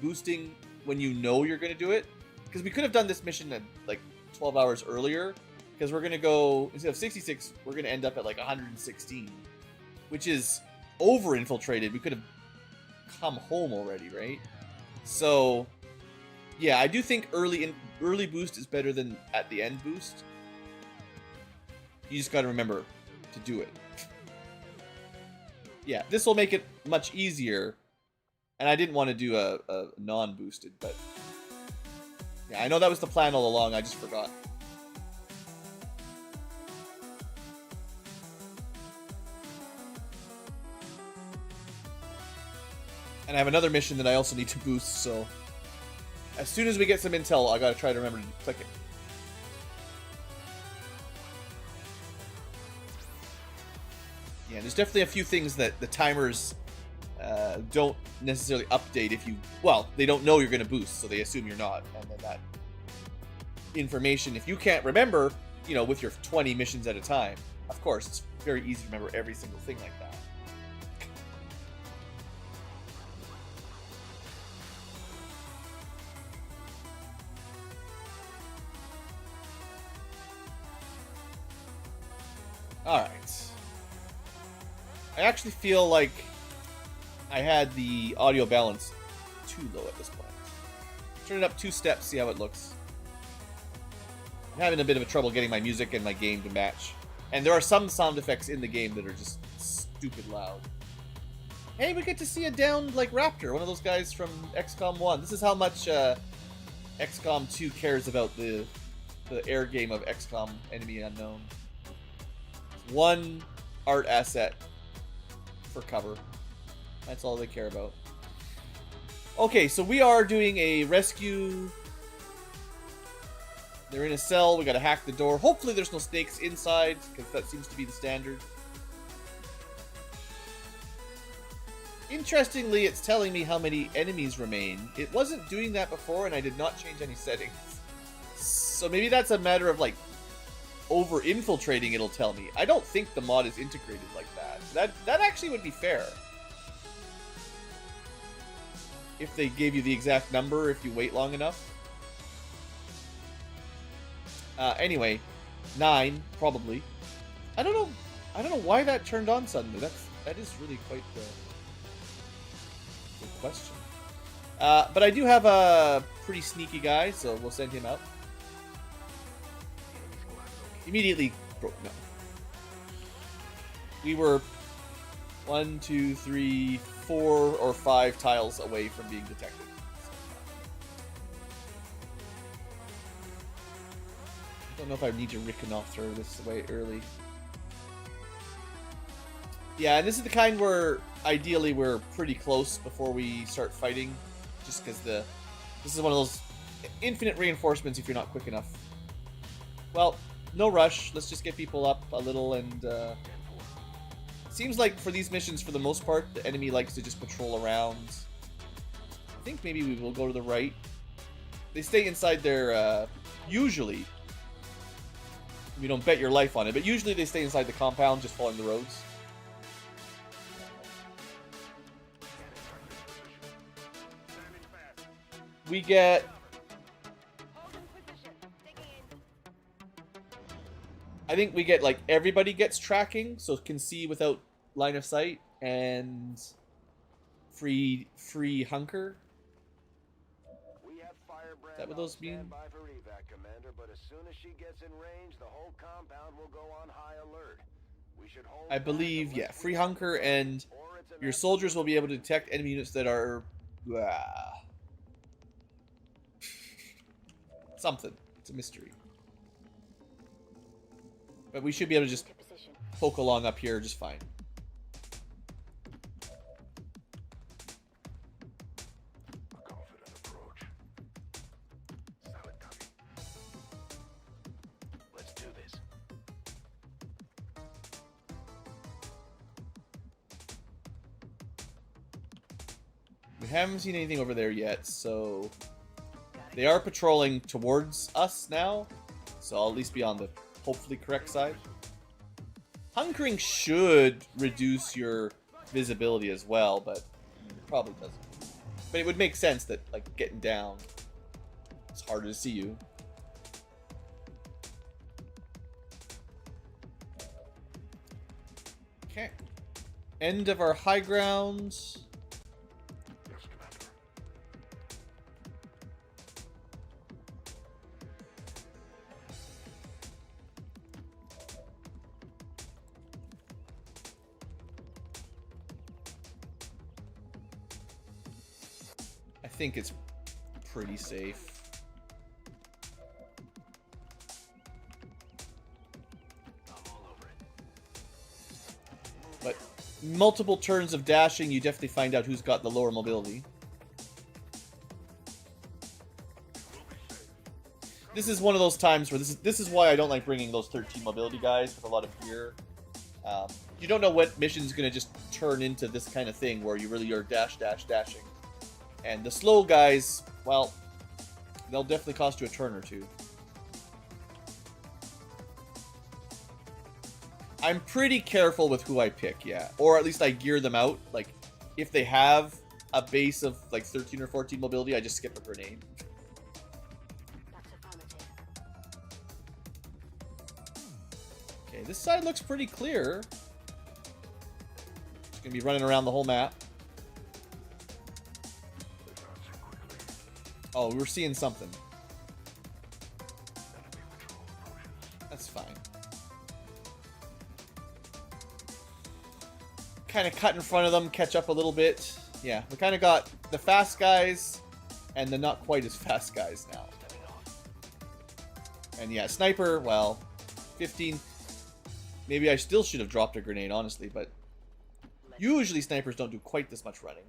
boosting when you know you're going to do it. Because we could have done this mission at like 12 hours earlier. Because we're going to go, instead of 66, we're going to end up at like 116. Which is over-infiltrated. We could have come home already, right? So, yeah, I do think early boost is better than at the end boost. You just got to remember to do it. Yeah, this will make it much easier. And I didn't want to do a non-boosted, but... yeah, I know that was the plan all along, I just forgot. And I have another mission that I also need to boost, so... as soon as we get some intel, I gotta try to remember to click it. Yeah, there's definitely a few things that the timers don't necessarily update if you... well, they don't know you're going to boost, so they assume you're not. And then that information, if you can't remember, you know, with your 20 missions at a time, of course, it's very easy to remember every single thing like that. Alright. I actually feel like I had the audio balance too low at this point. Turn it up 2 steps, see how it looks. I'm having a bit of a trouble getting my music and my game to match. And there are some sound effects in the game that are just stupid loud. Hey, we get to see a downed, like, raptor, one of those guys from XCom 1. This is how much XCom 2 cares about the air game of XCom Enemy Unknown. one art asset for cover. That's all they care about. Okay, so we are doing a rescue. They're in a cell. We gotta hack the door. Hopefully there's no snakes inside, because that seems to be the standard. Interestingly, it's telling me how many enemies remain. It wasn't doing that before, and I did not change any settings. So maybe that's a matter of, like, over-infiltrating, it'll tell me. I don't think the mod is integrated like that. That actually would be fair. If they gave you the exact number if you wait long enough. Anyway, 9, probably. I don't know why that turned on suddenly. That is really quite the good question. But I do have a pretty sneaky guy, so we'll send him out. Immediately broke. No. We were 1, 2, 3, 4 or 5 tiles away from being detected. I don't know if I need to reconnoiter this way early. Yeah, and this is the kind where ideally we're pretty close before we start fighting, just because this is one of those infinite reinforcements if you're not quick enough. Well, no rush. Let's just get people up a little, and seems like for these missions, for the most part, the enemy likes to just patrol around. I think maybe we will go to the right. They stay inside their, usually, you don't bet your life on it, but usually they stay inside the compound, just following the roads. We get... I think we get, like, everybody gets tracking, so can see without line of sight, and free hunker. Is that what those mean? For evac, Commander, but as soon as she gets in range, the whole compound will go on high alert. We should hold I believe, yeah, free hunker, and your soldiers will be able to detect enemy units that are... something. It's a mystery. But we should be able to just poke along up here just fine. Confident approach. Solid copy. Let's do this. We haven't seen anything over there yet, so they are patrolling towards us now, so I'll at least be on the hopefully correct side. Hunkering should reduce your visibility as well, but it probably doesn't. But it would make sense that, like, getting down, it's harder to see you. Okay. End of our high ground. I think it's pretty safe. But multiple turns of dashing, you definitely find out who's got the lower mobility. This is one of those times where this is why I don't like bringing those 13 mobility guys with a lot of gear. You don't know what mission's going to just turn into this kind of thing where you really are dashing. And the slow guys, well, they'll definitely cost you a turn or two. I'm pretty careful with who I pick, yeah. Or at least I gear them out. Like, if they have a base of, like, 13 or 14 mobility, I just skip a grenade. Okay, this side looks pretty clear. It's going to be running around the whole map. Oh, we're seeing something. That's fine. Kind of cut in front of them, catch up a little bit. Yeah, we kind of got the fast guys and the not quite as fast guys now. And yeah, sniper, well, 15. Maybe I still should have dropped a grenade, honestly, but usually snipers don't do quite this much running.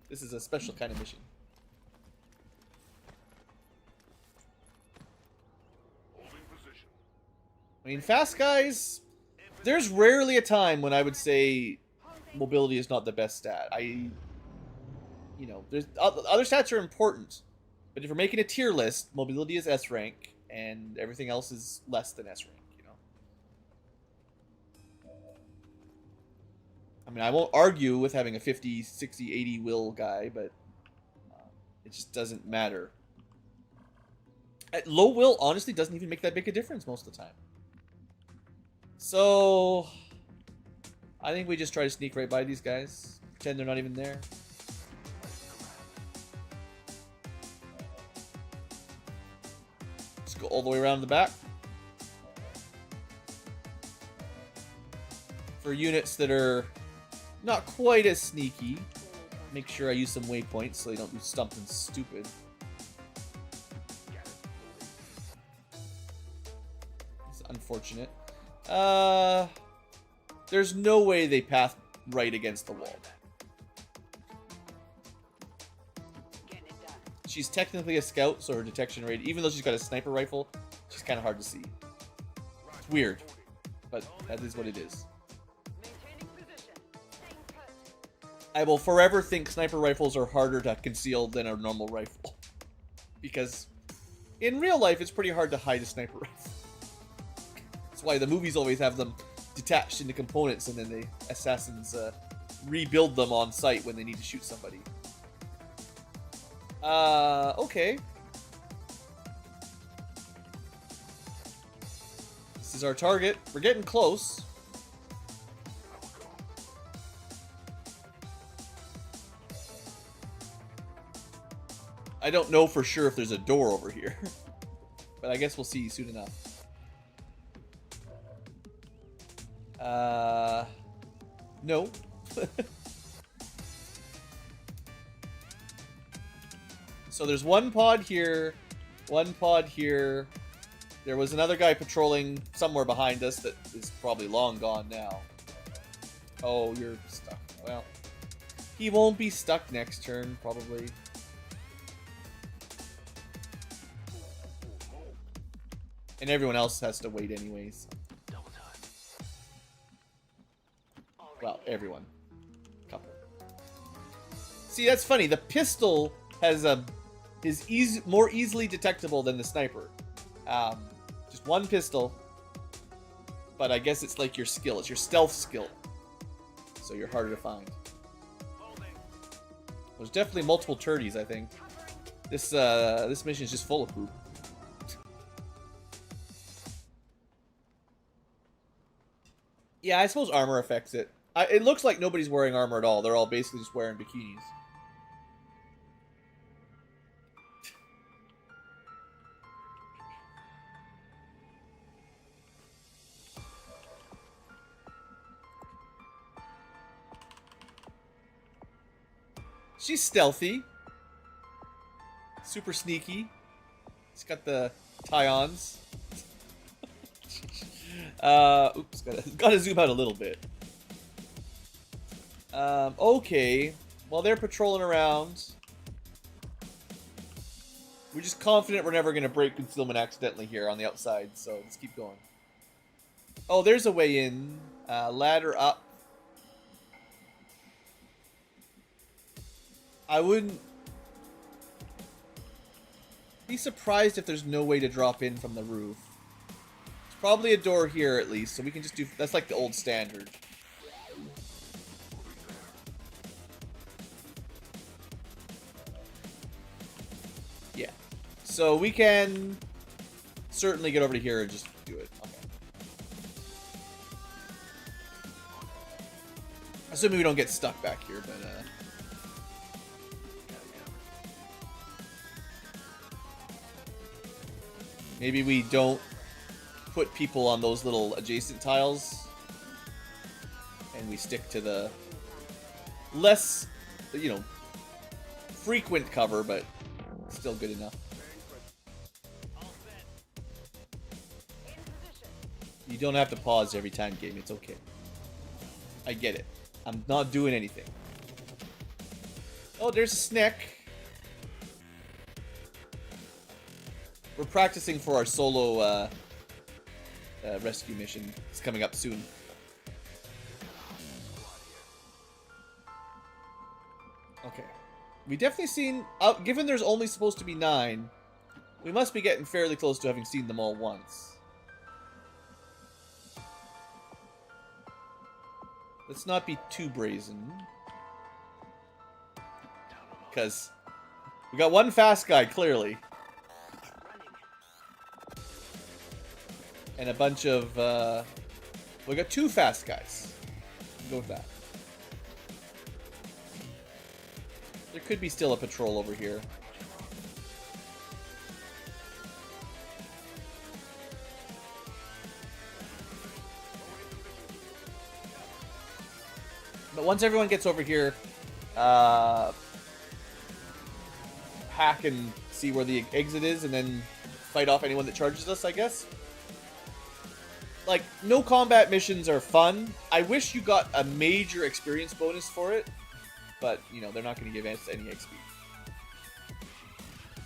This is a special kind of mission. I mean, fast guys, there's rarely a time when I would say mobility is not the best stat. You know, there's other stats are important, but if you're making a tier list, mobility is S rank, and everything else is less than S rank. You know, I mean, I won't argue with having a 50, 60, 80 will guy, but it just doesn't matter. At low will, honestly, doesn't even make that big a difference most of the time. So, I think we just try to sneak right by these guys. Pretend they're not even there. Just go all the way around the back. For units that are not quite as sneaky, make sure I use some waypoints so they don't do something stupid. It's unfortunate. There's no way they path right against the wall. She's technically a scout, so her detection rate, even though she's got a sniper rifle, she's kind of hard to see. It's weird, but that is what it is. I will forever think sniper rifles are harder to conceal than a normal rifle. Because in real life, it's pretty hard to hide a sniper rifle. That's why the movies always have them detached into components, and then the assassins rebuild them on site when they need to shoot somebody. Okay. This is our target. We're getting close. I don't know for sure if there's a door over here, but I guess we'll see soon enough. No. So there's one pod here, one pod here. There was another guy patrolling somewhere behind us that is probably long gone now. Oh, you're stuck. Well, he won't be stuck next turn, probably. And everyone else has to wait anyways. Well, everyone. Couple. See, that's funny. The pistol has is more easily detectable than the sniper. Just one pistol. But I guess it's like your skill. It's your stealth skill. So you're harder to find. There's definitely multiple turdies, I think. This mission is just full of poop. Yeah, I suppose armor affects it. It looks like nobody's wearing armor at all. They're all basically just wearing bikinis. She's stealthy. Super sneaky. She's got the tie-ons. Oops, gotta zoom out a little bit. Okay. While they're patrolling around, we're just confident we're never gonna break concealment accidentally here on the outside, so let's keep going. Oh, there's a way in. Ladder up. I wouldn't be surprised if there's no way to drop in from the roof. There's probably a door here at least, so we can just do... That's like the old standard. Yeah. So we can certainly get over to here and just do it. Okay. Assuming we don't get stuck back here, but... Maybe we don't put people on those little adjacent tiles, and we stick to the less, you know, frequent cover, but still good enough. You don't have to pause every time, game. It's okay. I get it. I'm not doing anything. Oh, there's a snack. We're practicing for our solo rescue mission. It's coming up soon. Okay. We definitely seen... given there's only supposed to be 9, we must be getting fairly close to having seen them all once. Let's not be too brazen. Because we got one fast guy, clearly. And a bunch of... we got 2 fast guys. Go with that. There could be still a patrol over here. But once everyone gets over here, hack and see where the exit is, and then fight off anyone that charges us, I guess. Like, no combat missions are fun. I wish you got a major experience bonus for it, but, you know, they're not going to give us any XP.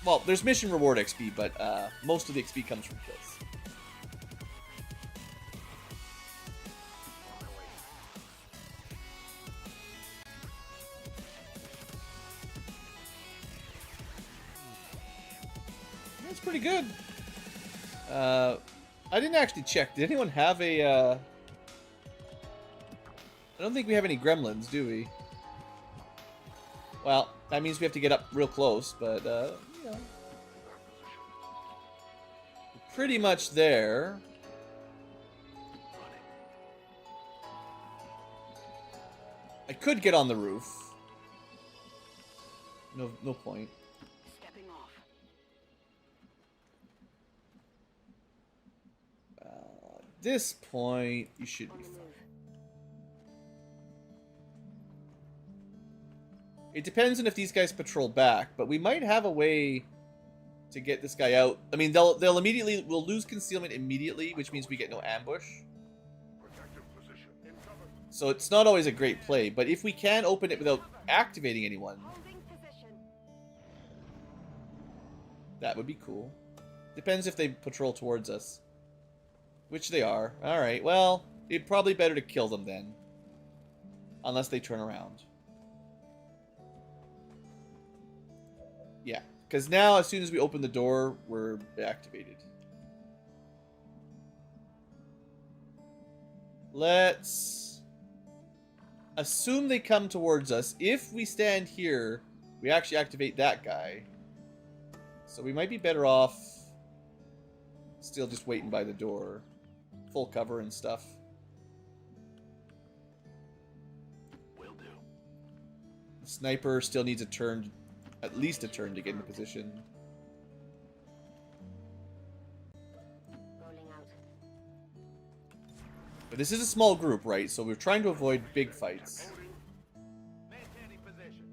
Well, there's mission reward XP, but most of the XP comes from kills. That's pretty good. I didn't actually check. Did anyone have a... I don't think we have any gremlins, do we? Well, that means we have to get up real close, but, you know. We're pretty much there. I could get on the roof. No point. Stepping off. At this point, you should be fine. It depends on if these guys patrol back, but we might have a way to get this guy out. I mean, we'll lose concealment immediately, which means we get no ambush. So it's not always a great play, but if we can open it without activating anyone, that would be cool. Depends if they patrol towards us. Which they are. Alright, well, it'd probably better to kill them then. Unless they turn around. Yeah, because now as soon as we open the door, we're activated. Let's assume they come towards us. If we stand here, we actually activate that guy. So we might be better off still just waiting by the door. Full cover and stuff. Will do. The sniper still needs a turn, at least a turn to get into position. Rolling out. But this is a small group, right? So we're trying to avoid big fights. Maintaining position.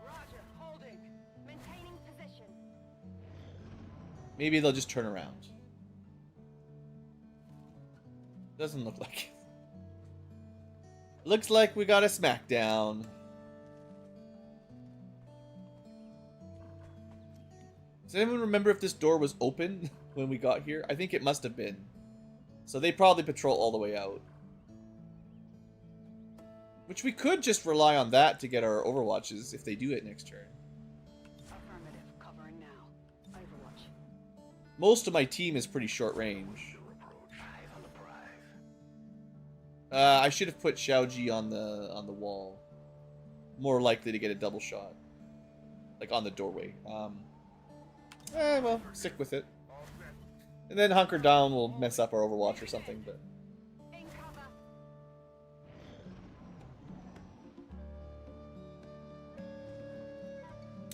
Roger, holding. Maintaining position. Maybe they'll just turn around. Doesn't look like it. Looks like we got a smackdown. Does anyone remember if this door was open when we got here? I think it must have been. So they probably patrol all the way out. Which we could just rely on that to get our overwatches if they do it next turn. Affirmative. Covering now. Overwatch. Most of my team is pretty short range. I should have put Xiaoji on the wall. More likely to get a double shot. Like on the doorway. Well, stick with it. And then hunker down will mess up our overwatch or something, but... In cover.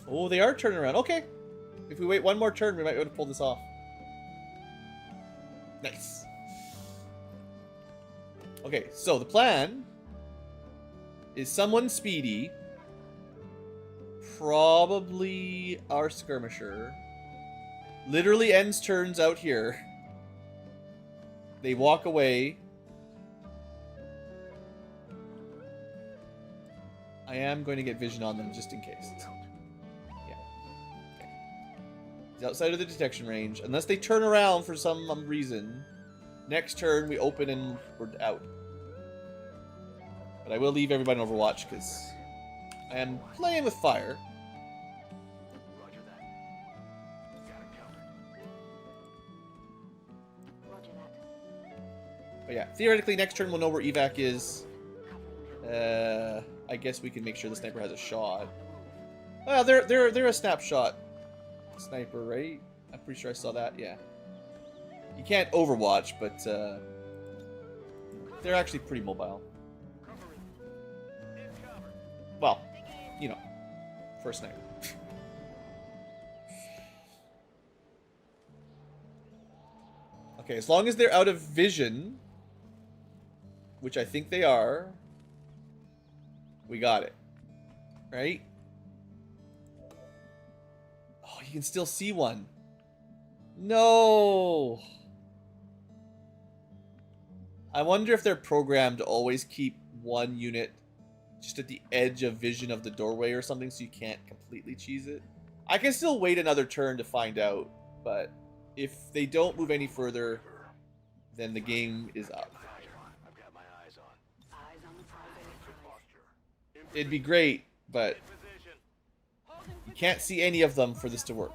Oh, they are turning around. Okay. If we wait one more turn, we might be able to pull this off. Nice. Okay, so the plan is someone speedy, probably our skirmisher, literally ends turns out here. They walk away, I am going to get vision on them just in case. Yeah. Okay. He's outside of the detection range. Unless they turn around for some reason. Next turn, we open and we're out. But I will leave everybody on Overwatch because I am playing with fire. Roger that. Got it covered. Roger that. But yeah, theoretically, next turn we'll know where evac is. I guess we can make sure the sniper has a shot. Well, they're a snapshot sniper, right? I'm pretty sure I saw that. Yeah. You can't Overwatch, but they're actually pretty mobile. Well, you know, for a sniper. Okay, as long as they're out of vision, which I think they are, we got it. Right? Oh, you can still see one. No! I wonder if they're programmed to always keep one unit just at the edge of vision of the doorway or something so you can't completely cheese it. I can still wait another turn to find out, but if they don't move any further, then the game is up. I've got my eyes on. Eyes on the prize. It'd be great, but Holding you can't see any of them for this to work.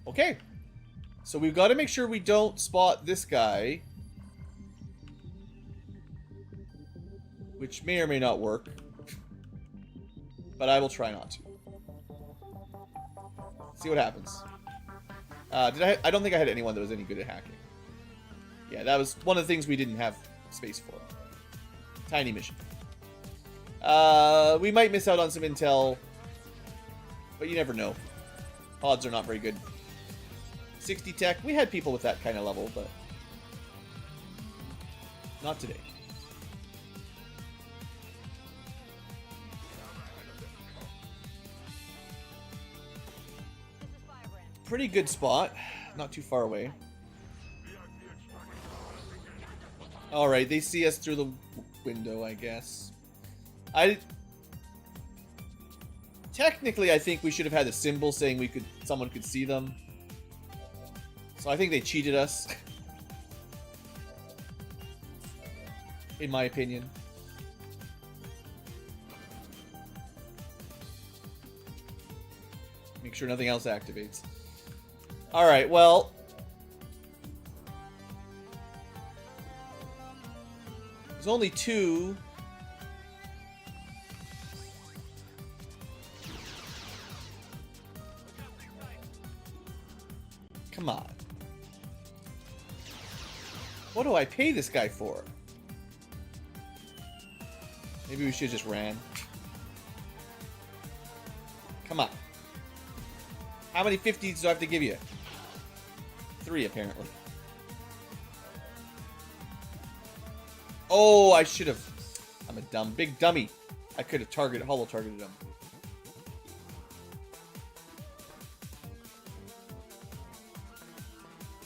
holding. Okay. So we've got to make sure we don't spot this guy. Which may or may not work. But I will try not to. See what happens. I don't think I had anyone that was any good at hacking. Yeah, that was one of the things we didn't have space for. Tiny mission. We might miss out on some intel. But you never know. Odds are not very good. 60 tech. We had people with that kind of level, but not today. This is Firebrand. Pretty good spot. Not too far away. Alright, they see us through the window, I guess. Technically, I think we should have had a symbol saying someone could see them. So I think they cheated us. In my opinion. Make sure nothing else activates. Alright, well. There's only two. Come on. What do I pay this guy for? Maybe we should just ran. Come on. How many 50s do I have to give you? 3, apparently. Oh, I should have. I'm a big dummy. I could have hollow targeted him.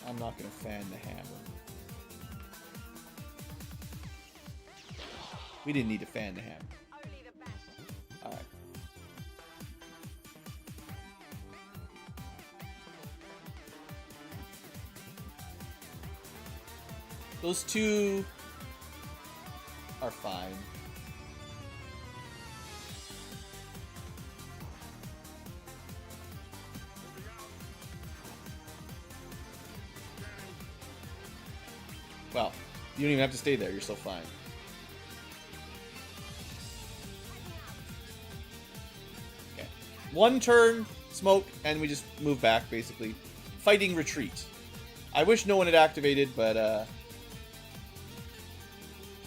I'm not going to fan the hammer. We didn't need to fan the hammer. Only the best. Alright. Those two are fine. Well, you don't even have to stay there. You're still fine. Okay. One turn, smoke, and we just move back, basically. Fighting retreat. I wish no one had activated, but,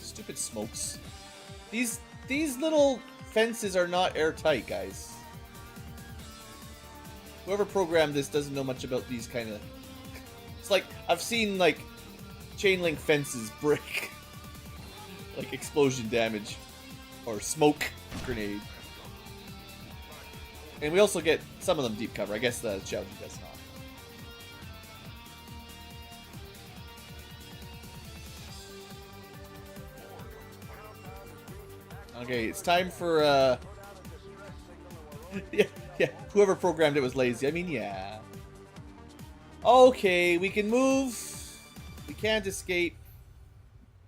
stupid smokes. These little fences are not airtight, guys. Whoever programmed this doesn't know much about these kind of... It's like, I've seen, like, chain link fences break. Like explosion damage. Or smoke grenade. And we also get some of them deep cover. I guess the shouting does not. Okay, it's time for yeah, whoever programmed it was lazy. I mean, yeah. Okay, we can move. We can't escape.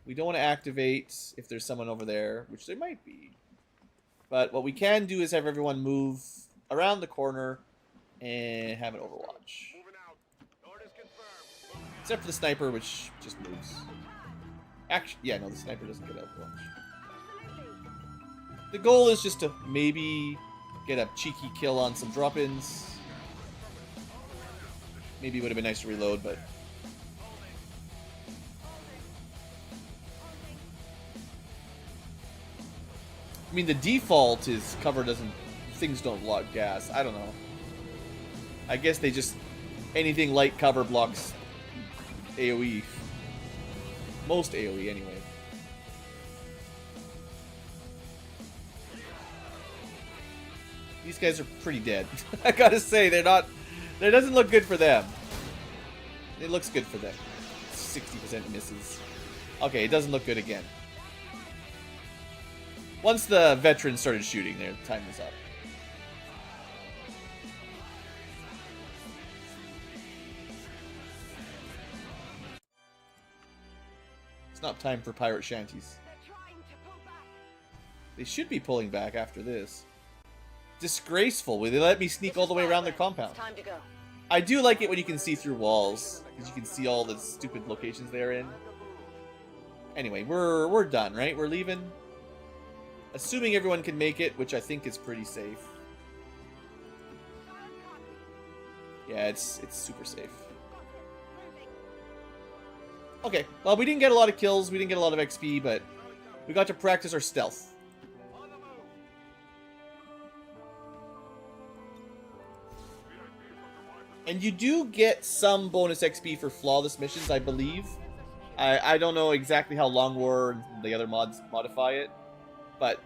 We don't want to activate if there's someone over there, which there might be. But what we can do is have everyone move around the corner and have an overwatch. Except for the sniper, which just moves. Actually, yeah, no, the sniper doesn't get overwatch. The goal is just to maybe get a cheeky kill on some drop-ins. Maybe it would have been nice to reload, but... I mean, the default is cover doesn't... Things don't block gas. I don't know. I guess they just... Anything light cover blocks AoE. Most AoE, anyway. These guys are pretty dead. I gotta say, they're not... It doesn't look good for them. It looks good for them. 60% misses. Okay, it doesn't look good again. Once the veterans started shooting, their time was up. It's not time for pirate shanties. They're trying to pull back. They should be pulling back after this. Disgraceful. Will they let me sneak all the way around their compound? It's time to go. I do like it when you can see through walls, because you can see all the stupid locations they're in. Anyway, we're done, right? We're leaving. Assuming everyone can make it, which I think is pretty safe. Yeah, it's super safe. Okay, well, we didn't get a lot of kills, we didn't get a lot of XP, but we got to practice our stealth. And you do get some bonus XP for flawless missions, I believe. I don't know exactly how Long War and the other mods modify it, but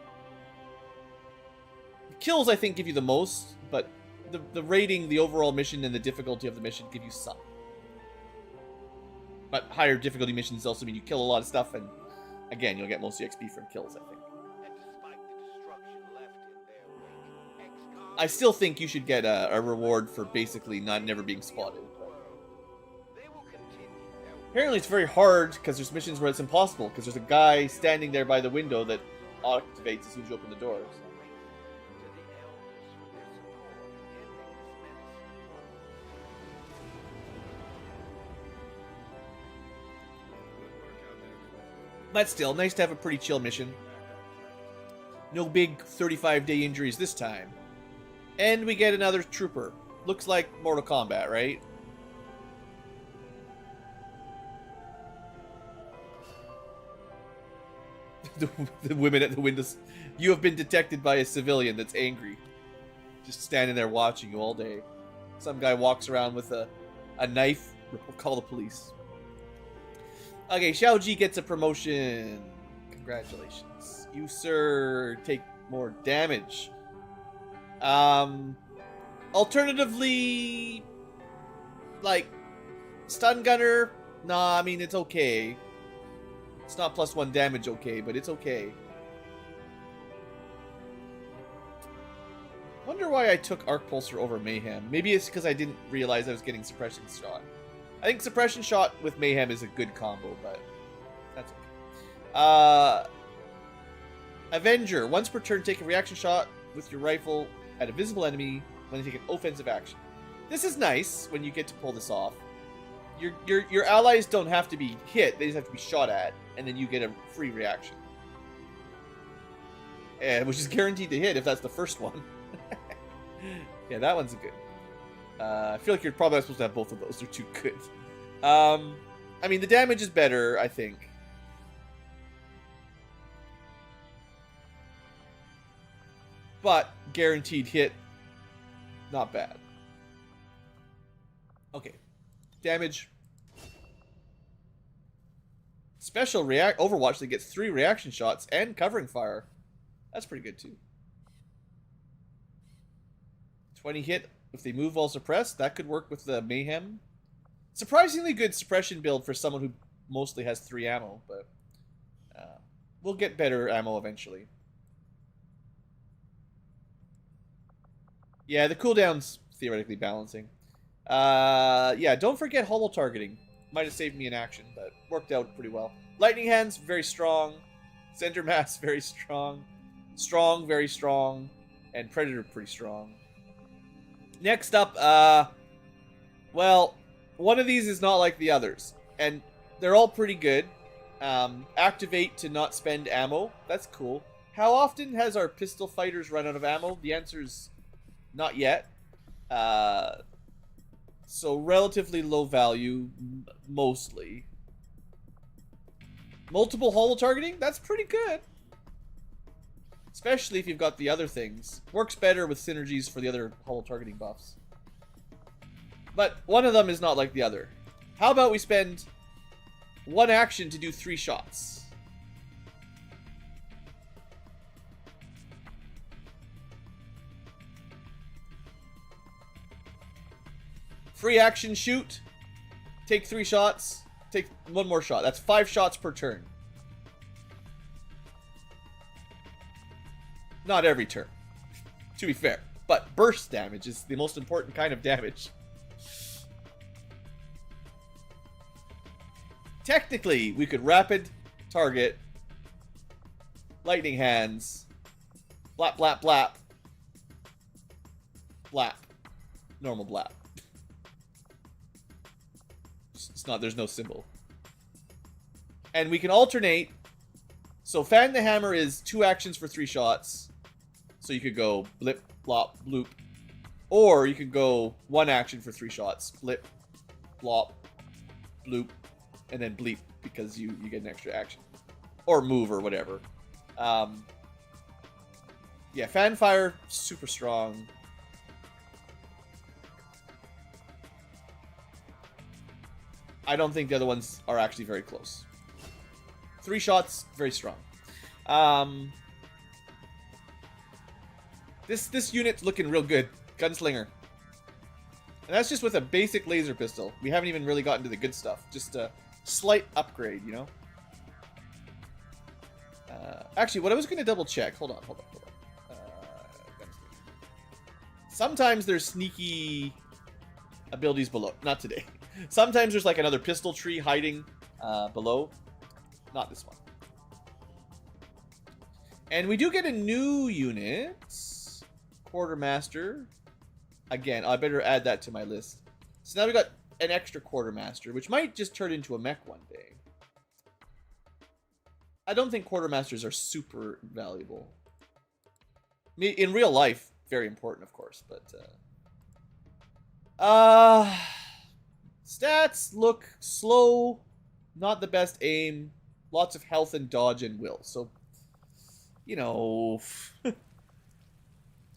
kills, I think, give you the most, but the rating, the overall mission, and the difficulty of the mission give you some. But higher difficulty missions also mean you kill a lot of stuff, and again, you'll get most of the XP from kills, I think. I still think you should get a reward for basically never being spotted. Apparently it's very hard, because there's missions where it's impossible, because there's a guy standing there by the window that activates as soon as you open the door. So. But still, nice to have a pretty chill mission. No big 35-day injuries this time. And we get another trooper. Looks like Mortal Kombat, right? the women at the windows. You have been detected by a civilian that's angry. Just standing there watching you all day. Some guy walks around with a knife. We'll call the police. Okay, Xiaoji gets a promotion. Congratulations. You, sir, take more damage. Alternatively, like, stun gunner. Nah, I mean, it's okay. It's not +1 damage okay, but it's okay. Wonder why I took Arc Pulsar over Mayhem. Maybe it's because I didn't realize I was getting Suppression Shot. I think Suppression Shot with Mayhem is a good combo, but that's okay. Avenger. Once per turn, take a reaction shot with your rifle at a visible enemy when they take an offensive action. This is nice when you get to pull this off. Your allies don't have to be hit, they just have to be shot at, and then you get a free reaction. Which is guaranteed to hit if that's the first one. Yeah, that one's good. I feel like you're probably not supposed to have both of those, they're too good. I mean, the damage is better, I think. But guaranteed hit, not bad. Okay. Damage. Special Overwatch that gets 3 reaction shots and covering fire. That's pretty good too. 20 hit if they move while suppressed. That could work with the Mayhem. Surprisingly good suppression build for someone who mostly has 3 ammo, but we'll get better ammo eventually. Yeah, the cooldown's theoretically balancing. Yeah, don't forget hollow targeting. Might have saved me an action, but worked out pretty well. Lightning Hands, very strong. Center Mass, very strong. Strong, very strong. And Predator, pretty strong. Next up, well, one of these is not like the others. And they're all pretty good. Activate to not spend ammo. That's cool. How often has our pistol fighters run out of ammo? The answer is not yet. So relatively low value, mostly. Multiple holo targeting? That's pretty good. Especially if you've got the other things. Works better with synergies for the other holo targeting buffs. But one of them is not like the other. How about we spend one action to do 3 shots? Free action shoot. Take 3 shots. Take 1 more shot. That's 5 shots per turn. Not every turn, to be fair. But burst damage is the most important kind of damage. Technically, we could rapid target, lightning hands, blap, blap, blap, blap, normal blap. It's not, there's no symbol. And we can alternate. So fan the hammer is 2 actions for 3 shots. So you could go blip, blop, bloop. Or you could go 1 action for 3 shots. Blip, blop, bloop, and then bleep because you get an extra action. Or move or whatever. Yeah, fan fire, super strong. I don't think the other ones are actually very close. 3 shots, very strong. This unit's looking real good. Gunslinger. And that's just with a basic laser pistol. We haven't even really gotten to the good stuff. Just a slight upgrade, you know? Actually, what I was going to double check. Hold on. Sometimes there's sneaky abilities below. Not today. Sometimes there's like another pistol tree hiding below. Not this one. And we do get a new unit. Quartermaster. Again, I better add that to my list. So now we got an extra quartermaster, which might just turn into a mech one day. I don't think quartermasters are super valuable. In real life, very important, of course, but stats look slow, not the best aim, lots of health and dodge and will. So, you know,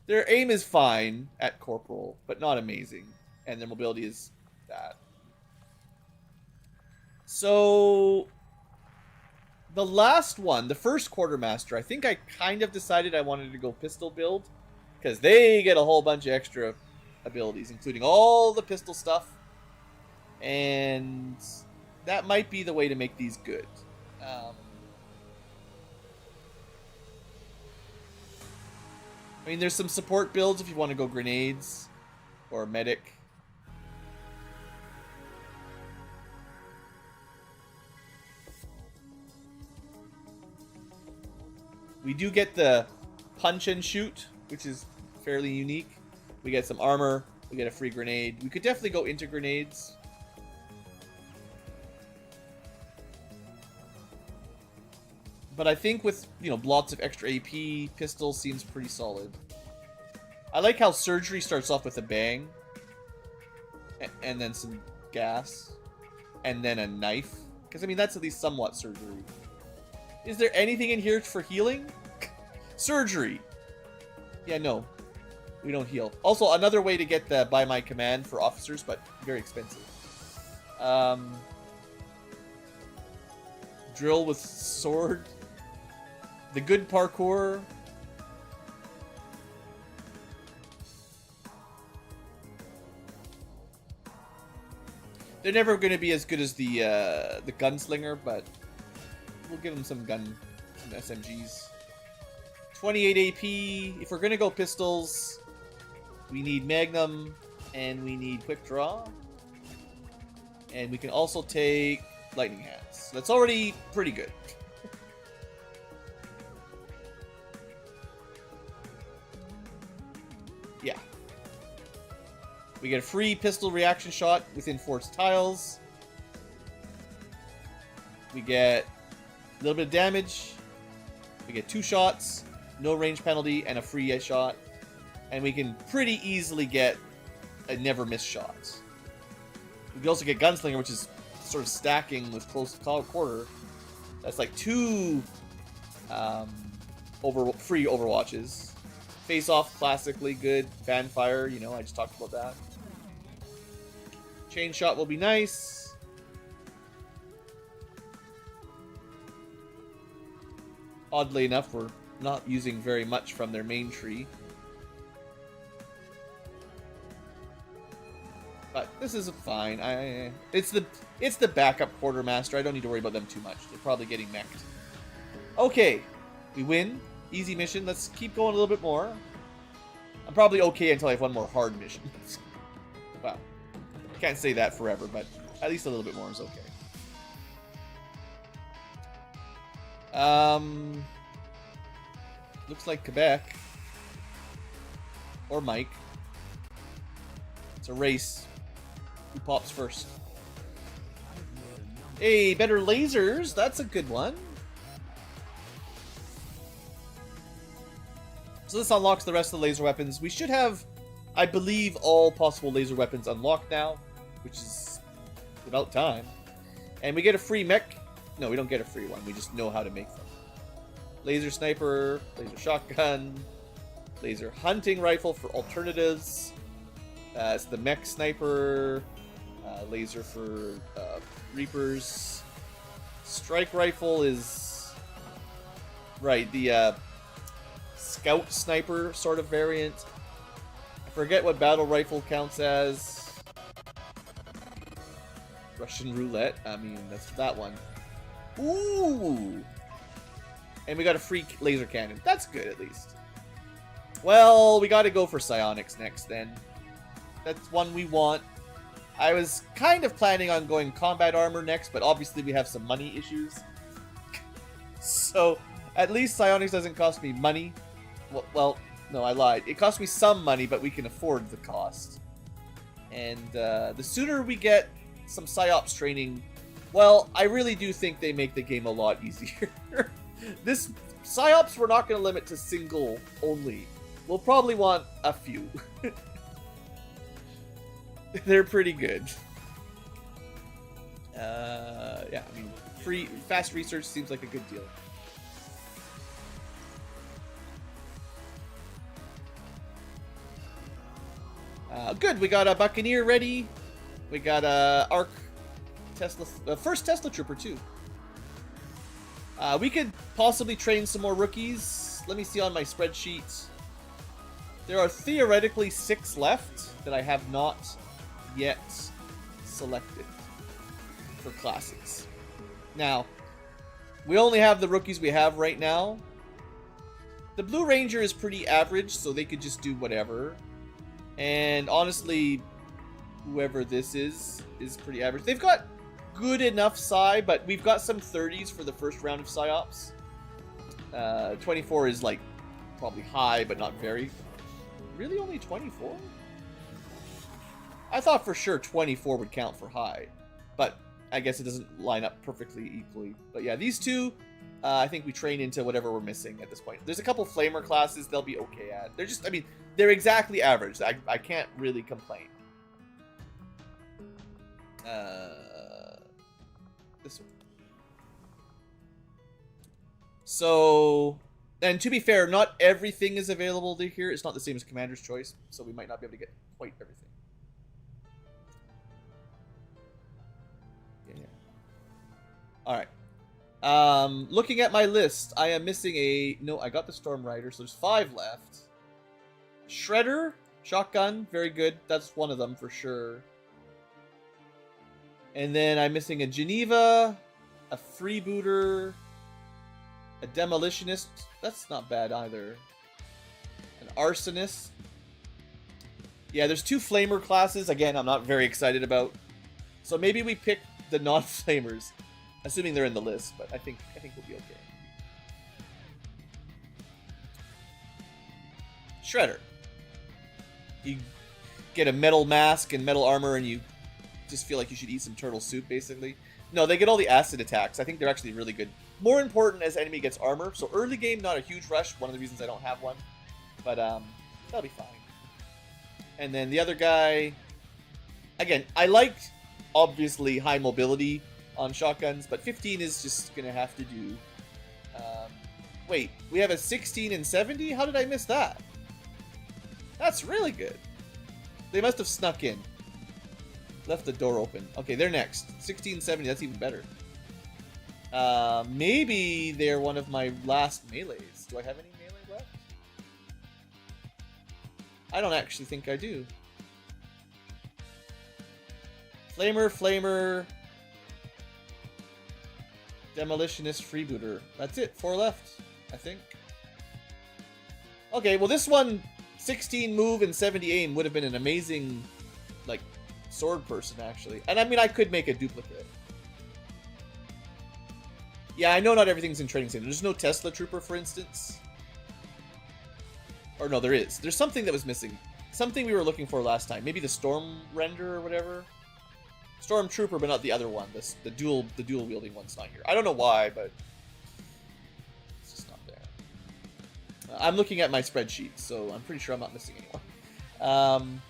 their aim is fine at corporal, but not amazing, and their mobility is bad. So the last one, the first quartermaster, I think I kind of decided I wanted to go pistol build because they get a whole bunch of extra abilities, including all the pistol stuff. And that might be the way to make these good. I mean, there's some support builds if you want to go grenades or medic. We do get the punch and shoot, which is fairly unique. We get some armor. We get a free grenade. We could definitely go into grenades. But I think with, you know, lots of extra AP, pistol seems pretty solid. I like how surgery starts off with a bang. And then some gas. And then a knife. Because, I mean, that's at least somewhat surgery. Is there anything in here for healing? Surgery. Yeah, no. We don't heal. Also, another way to get the by my command for officers, but very expensive. Drill with sword. The good parkour. They're never going to be as good as the gunslinger, but we'll give them some SMGs. 28 AP. If we're going to go pistols, We need Magnum, and we need Quick Draw. And we can also take Lightning Hands. That's already pretty good. Yeah. We get a free pistol reaction shot within forced tiles. We get a little bit of damage. We get 2 shots, no range penalty, and a free shot. And we can pretty easily get a never miss shot. We can also get Gunslinger, which is sort of stacking with close quarter. That's like 2 free Overwatches. Face Off, classically good. Fanfire, you know, I just talked about that. Chain Shot will be nice. Oddly enough, we're not using very much from their main tree. But this is fine. It's the backup quartermaster. I don't need to worry about them too much. They're probably getting mech'd. Okay, we win. Easy mission. Let's keep going a little bit more. I'm probably okay until I have one more hard mission. Well, can't say that forever, but at least a little bit more is okay. Looks like Quebec or Mike. It's a race. Who pops first? Hey, better lasers. That's a good one. So this unlocks the rest of the laser weapons. We should have, I believe, all possible laser weapons unlocked now, which is about time. And we get a free mech. No, we don't get a free one. We just know how to make them. Laser sniper, laser shotgun, laser hunting rifle for alternatives. It's the mech sniper, laser for reapers. Strike rifle is right, the scout sniper sort of variant. I forget what battle rifle counts as. Russian roulette. I mean, that's that one. Ooh! And we got a free laser cannon. That's good, at least. Well, we gotta go for psionics next, then. That's one we want. I was kind of planning on going combat armor next, but obviously we have some money issues. So, at least psionics doesn't cost me money. Well, no, I lied. It costs me some money, but we can afford the cost. And the sooner we get some PsyOps training, well, I really do think they make the game a lot easier. This PsyOps, we're not going to limit to single only. We'll probably want a few. They're pretty good. Yeah, I mean, fast research seems like a good deal. Good, we got a Buccaneer ready. We got a Arc Tesla, first Tesla Trooper too. We could possibly train some more rookies. Let me see on my spreadsheet. There are theoretically 6 left that I have not yet selected for classes. Now, we only have the rookies we have right now. The Blue Ranger is pretty average, so they could just do whatever. And honestly, whoever this is pretty average. They've got good enough Psi, but we've got some 30s for the first round of PsyOps. 24 is like probably high, but not very. Really, only 24? I thought for sure 24 would count for high, but I guess it doesn't line up perfectly equally. But yeah, these two, I think we train into whatever we're missing at this point. There's a couple Flamer classes they'll be okay at. They're just, I mean, they're exactly average. I can't really complain. This one. So, and to be fair, not everything is available to here. It's not the same as Commander's Choice, so we might not be able to get quite everything. Yeah. All right. Looking at my list, I am missing a... No, I got the Storm Rider, so there's 5 left. Shredder, shotgun, very good. That's one of them for sure. And then I'm missing a Geneva, a Freebooter, a Demolitionist. That's not bad either. An Arsonist. Yeah, there's 2 flamer classes. Again, I'm not very excited about. So maybe we pick the non-flamers, assuming they're in the list. But I think we'll be okay. Shredder. You get a metal mask and metal armor, and you just feel like you should eat some turtle soup, basically. No, they get all the acid attacks. I think they're actually really good. More important as enemy gets armor. So early game, not a huge rush. One of the reasons I don't have one. But that'll be fine. And then the other guy... Again, I liked, obviously, high mobility on shotguns. But 15 is just going to have to do. Wait, we have a 16 and 70? How did I miss that? That's really good. They must have snuck in. Left the door open. Okay, they're next. 1670, that's even better. Maybe they're one of my last melees. Do I have any melee left? I don't actually think I do. Flamer. Demolitionist, freebooter. That's it. 4 left, I think. Okay, well this one, 16 move and 70 aim would have been an amazing, like, sword person, actually. And I mean, I could make a duplicate. Yeah, I know not everything's in Training Center. There's no Tesla Trooper, for instance. Or no, there is. There's something that was missing. Something we were looking for last time. Maybe the Storm Render or whatever. Storm Trooper, but not the other one. The dual wielding one's not here. I don't know why, but it's just not there. I'm looking at my spreadsheet, so I'm pretty sure I'm not missing anyone.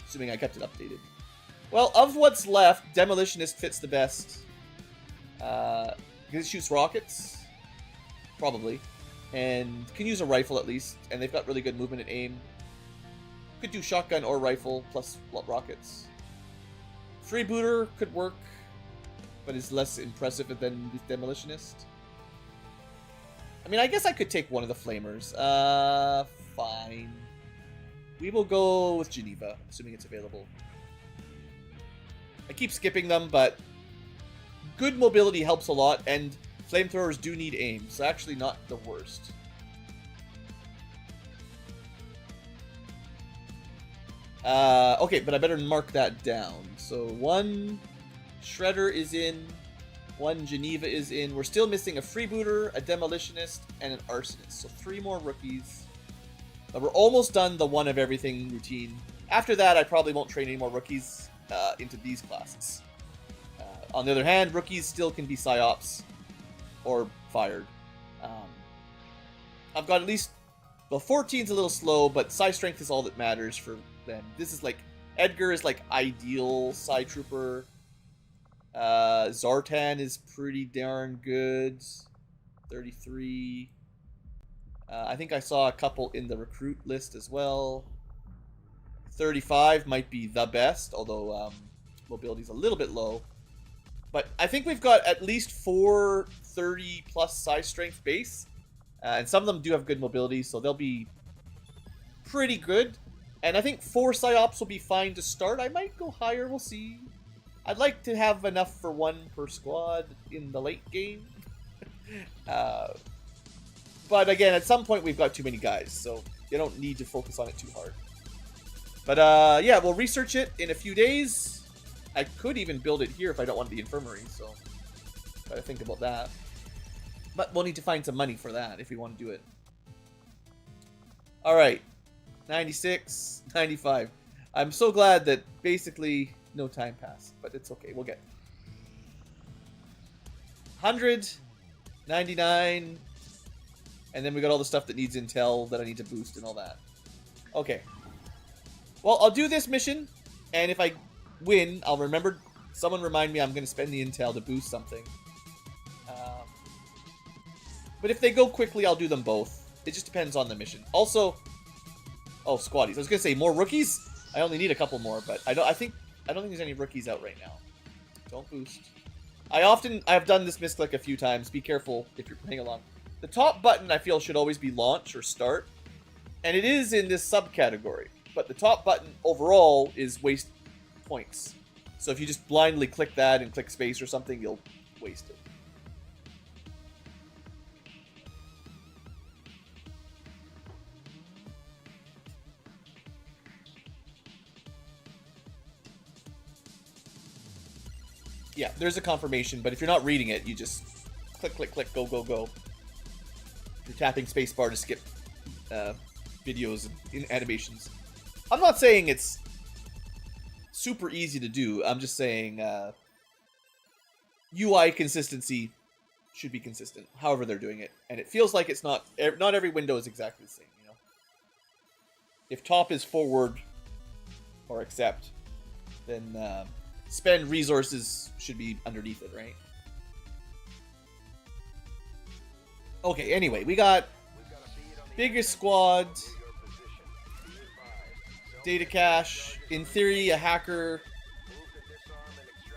Assuming I kept it updated. Well, of what's left, Demolitionist fits the best. Because it shoots rockets, probably, and can use a rifle at least, and they've got really good movement and aim. Could do shotgun or rifle plus rockets. Freebooter could work, but is less impressive than the Demolitionist. I mean, I guess I could take one of the flamers. Fine. We will go with Geneva, assuming it's available. I keep skipping them, but good mobility helps a lot, and flamethrowers do need aim, so actually not the worst. Okay, but I better mark that down. So 1 Shredder is in, 1 Geneva is in. We're still missing a freebooter, a demolitionist, and an arsonist. So 3 more rookies. But we're almost done the one of everything routine. After that, I probably won't train any more rookies into these classes. On the other hand, rookies still can be psyops or fired. I've got at least... Well, 14's a little slow, but psi strength is all that matters for them. This is like... Edgar is like ideal psi trooper. Zartan is pretty darn good. 33. I think I saw a couple in the recruit list as well. 35 might be the best, although mobility's a little bit low. But I think we've got at least 4 30 plus size strength base. And some of them do have good mobility, so they'll be pretty good. And I think 4 psyops will be fine to start. I might go higher, we'll see. I'd like to have enough for 1 per squad in the late game. But again, at some point we've got too many guys, so you don't need to focus on it too hard. But yeah, we'll research it in a few days. I could even build it here if I don't want the infirmary, so gotta think about that. But we'll need to find some money for that if we want to do it. Alright. 96, 95. I'm so glad that basically no time passed, but it's okay, we'll get it. 100, 99, and then we got all the stuff that needs intel that I need to boost and all that. Okay. Well, I'll do this mission, and if I win, I'll remember, someone remind me I'm going to spend the intel to boost something. But if they go quickly, I'll do them both. It just depends on the mission. Also, oh, squaddies. I was going to say more rookies. I only need a couple more, but I don't think there's any rookies out right now. Don't boost. I've done this misclick a few times. Be careful if you're playing along. The top button I feel should always be launch or start, and it is in this subcategory. But the top button overall is waste points. So if you just blindly click that and click space or something, you'll waste it. Yeah, there's a confirmation, but if you're not reading it, you just click, click, click, go, go, go. You're tapping spacebar to skip videos and animations. I'm not saying it's super easy to do. I'm just saying UI consistency should be consistent, however they're doing it. And it feels like it's not every window is exactly the same, you know? If top is forward or accept, then spend resources should be underneath it, right? Okay, anyway, we got biggest squad, data cache, in theory a hacker.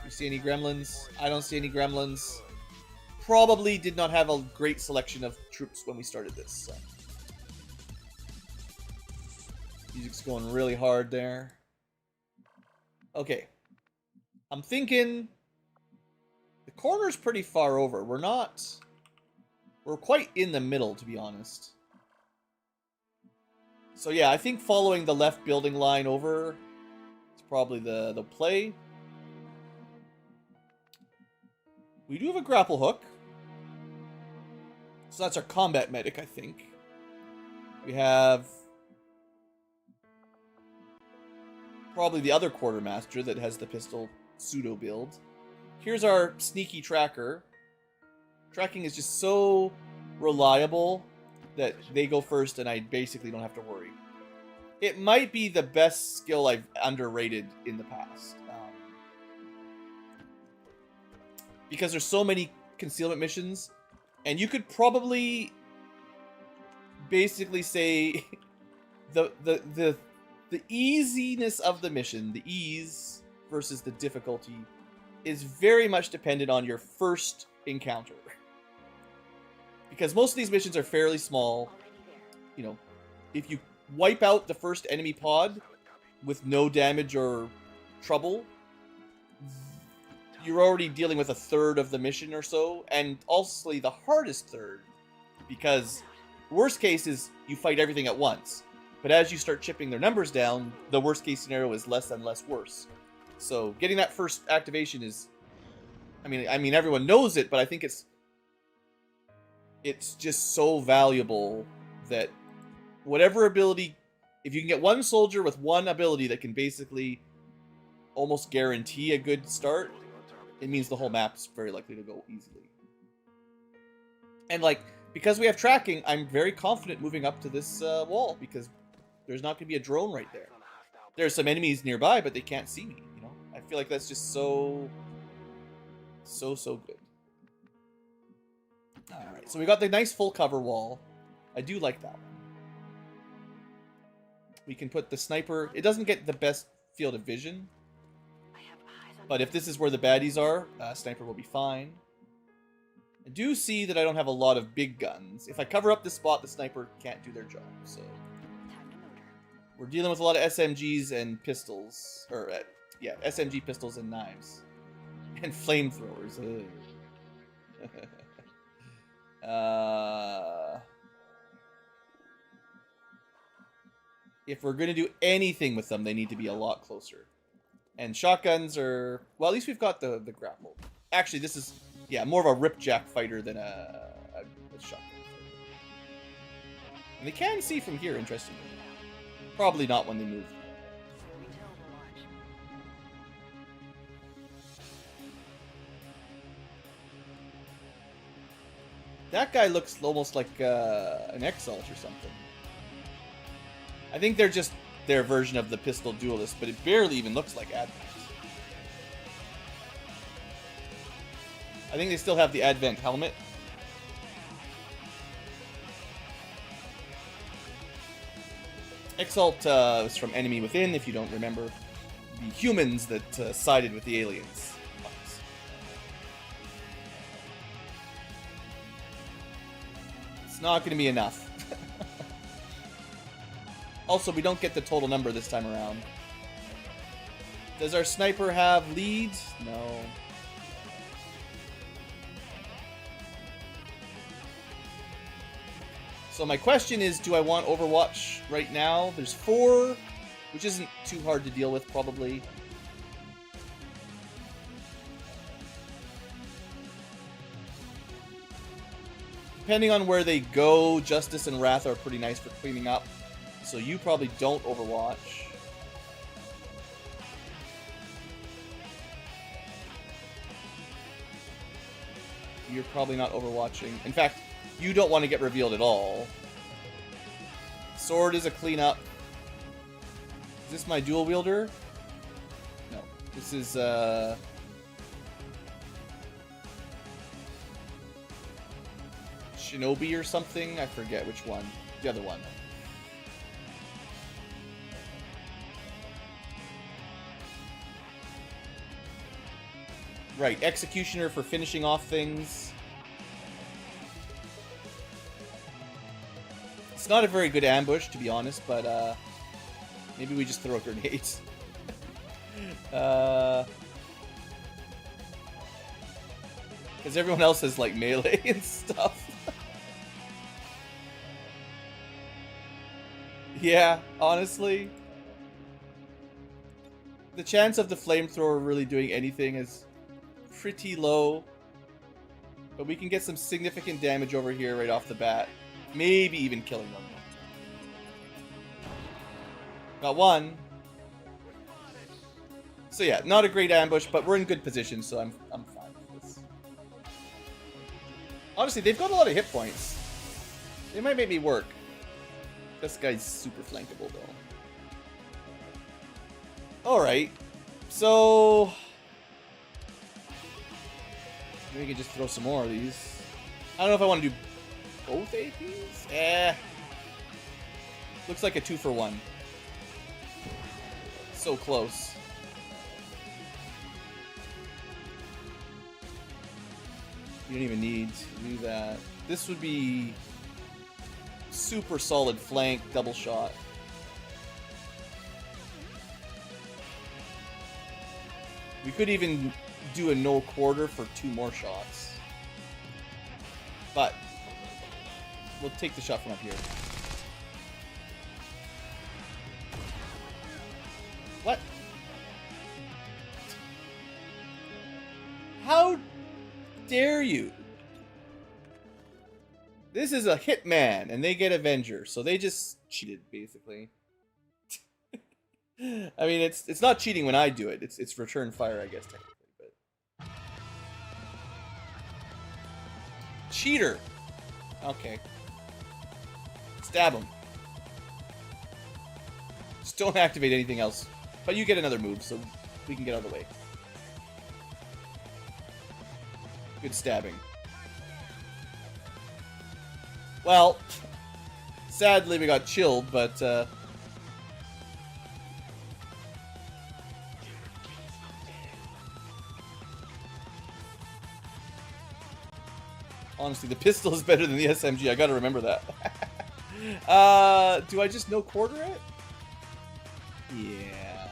You see any gremlins? I don't see any gremlins. Probably did not have a great selection of troops when we started this. So. Music's going really hard there. Okay. I'm thinking the corner's pretty far over. We're quite in the middle, to be honest. So yeah, I think following the left building line over is probably the play. We do have a grapple hook. So that's our combat medic, I think. We have probably the other quartermaster that has the pistol pseudo build. Here's our sneaky tracker. Tracking is just so reliable that they go first and I basically don't have to worry. It might be the best skill I've underrated in the past. Because there's so many concealment missions, and you could probably basically say the easiness of the mission, the ease versus the difficulty, is very much dependent on your first encounter. Because most of these missions are fairly small. You know, if you wipe out the first enemy pod with no damage or trouble, you're already dealing with a third of the mission or so, and also the hardest third, because worst case is you fight everything at once. But as you start chipping their numbers down, the worst case scenario is less and less worse. So getting that first activation is, I mean everyone knows it, but I think it's just so valuable that whatever ability, if you can get one soldier with one ability that can basically almost guarantee a good start, it means the whole map's very likely to go easily. And like, because we have tracking, I'm very confident moving up to this wall, because there's not going to be a drone right there. There's some enemies nearby, but they can't see me, you know? I feel like that's just so good. Alright, so we got the nice full cover wall. I do like that one. We can put the sniper. It doesn't get the best field of vision, but if this is where the baddies are, sniper will be fine. I do see that I don't have a lot of big guns. If I cover up this spot, the sniper can't do their job. So we're dealing with a lot of SMGs and pistols, or yeah, SMG pistols and knives and flamethrowers. If we're going to do anything with them, they need to be a lot closer. And shotguns are... Well, at least we've got the grapple. Actually, this is, yeah, more of a ripjack fighter than a shotgun fighter. And they can see from here, interestingly. Probably not when they move. That guy looks almost like an X-Alt or something. I think they're just their version of the pistol duelist, but it barely even looks like Advent. I think they still have the Advent helmet. X-Alt is from Enemy Within, if you don't remember. The humans that sided with the aliens. It's not going to be enough. Also, we don't get the total number this time around. Does our sniper have lead? No. So my question is, do I want Overwatch right now? There's 4, which isn't too hard to deal with, probably. depending on where they go, Justice and Wrath are pretty nice for cleaning up. So you probably don't Overwatch. You're probably not Overwatching. In fact, you don't want to get revealed at all. Sword is a cleanup. Is this my dual wielder? No. This is, Shinobi or something? I forget which one. The other one. Right, Executioner for finishing off things. It's not a very good ambush, to be honest, but maybe we just throw grenades. Because everyone else has, like, melee and stuff. Yeah, honestly. The chance of the flamethrower really doing anything is pretty low. But we can get some significant damage over here right off the bat. Maybe even killing them. Got one. So yeah, not a great ambush, but we're in good position, so I'm fine with this. Honestly, they've got a lot of hit points. They might make me work. This guy's super flankable, though. Alright. So... maybe we can just throw some more of these. I don't know if I want to do both APs? Looks like a 2-for-1. So close. You don't even need to do that. This would be super solid flank, double shot. We could even do a no quarter for 2 more shots. But we'll take the shot from up here. What? How dare you? This is a hitman, and they get Avenger, so they just cheated, basically. I mean, it's not cheating when I do it. It's return fire, I guess, technically. But cheater. Okay. Stab him. Just don't activate anything else. But you get another move, so we can get out of the way. Good stabbing. Well, sadly we got chilled, but honestly, the pistol is better than the SMG. I gotta remember that. Do I just no quarter it? Yeah.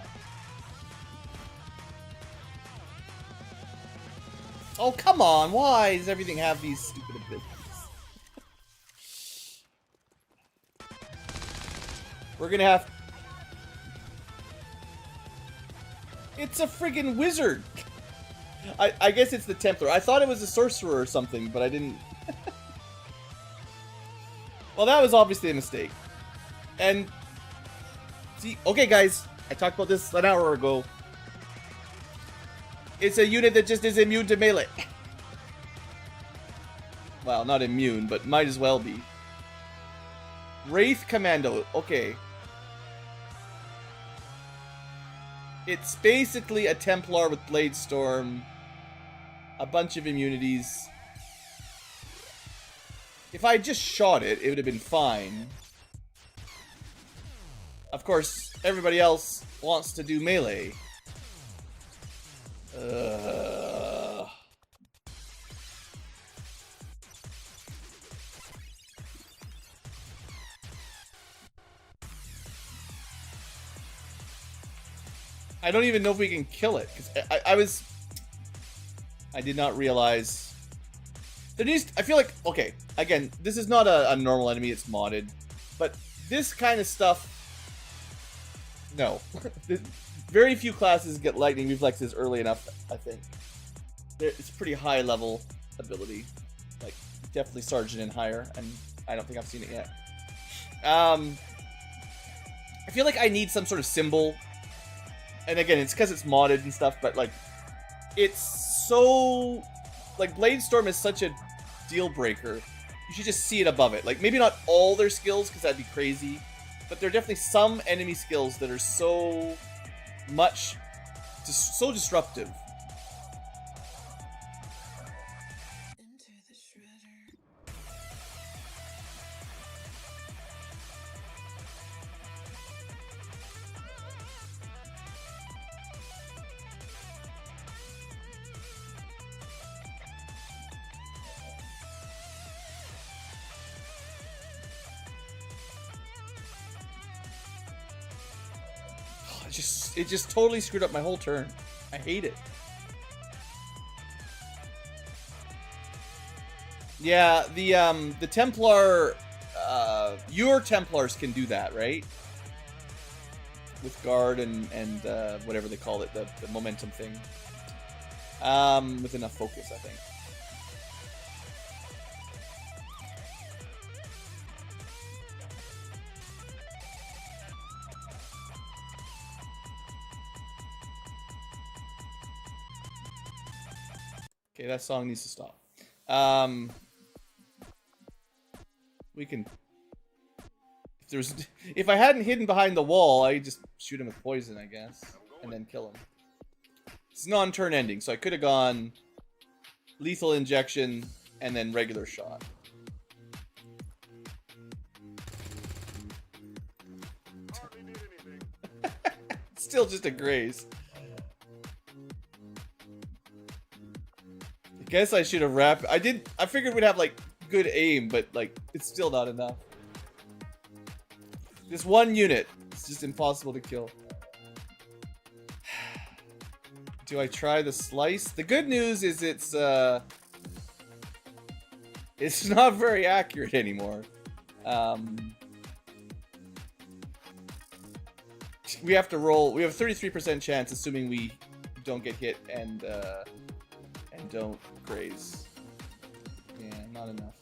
Oh, come on. Why does everything have these stupid abilities? We're gonna have... It's a friggin' wizard! I guess it's the Templar. I thought it was a sorcerer or something, but I didn't... Well, that was obviously a mistake. And... see, okay guys, I talked about this an hour ago. It's a unit that just is immune to melee. Well, not immune, but might as well be. Wraith Commando, okay. It's basically a Templar with Blade Storm, a bunch of immunities. If I just shot it, it would have been fine. Of course, everybody else wants to do melee. I don't even know if we can kill it, because I did not realize. There needs, I feel like, okay, again, this is not a normal enemy, it's modded, but this kind of stuff, no. Very few classes get lightning reflexes early enough, I think. It's pretty high level ability. Like, Definitely Sergeant and higher, and I don't think I've seen it yet. I feel like I need some sort of symbol. And again, it's because it's modded and stuff, but like, it's so... Like, Bladestorm is such a deal breaker. You should just see it above it. Like, maybe not all their skills, because that'd be crazy. But there are definitely some enemy skills that are so much... so disruptive. It just totally screwed up my whole turn. I hate it. Yeah, the Templar, your Templars can do that, right? With guard and whatever they call it, the momentum thing. With enough focus, I think. Okay, that song needs to stop. We can... If I hadn't hidden behind the wall, I'd just shoot him with poison, I guess. And then kill him. It's non-turn ending, so I could have gone... lethal injection, and then regular shot. Still just a graze. I guess I should have wrapped. I figured we'd have like good aim, but like it's still not enough. This one unit is just impossible to kill. Do I try the slice? The good news is it's not very accurate anymore. We have to roll. We have a 33% chance, assuming we don't get hit and don't graze. Yeah, not enough.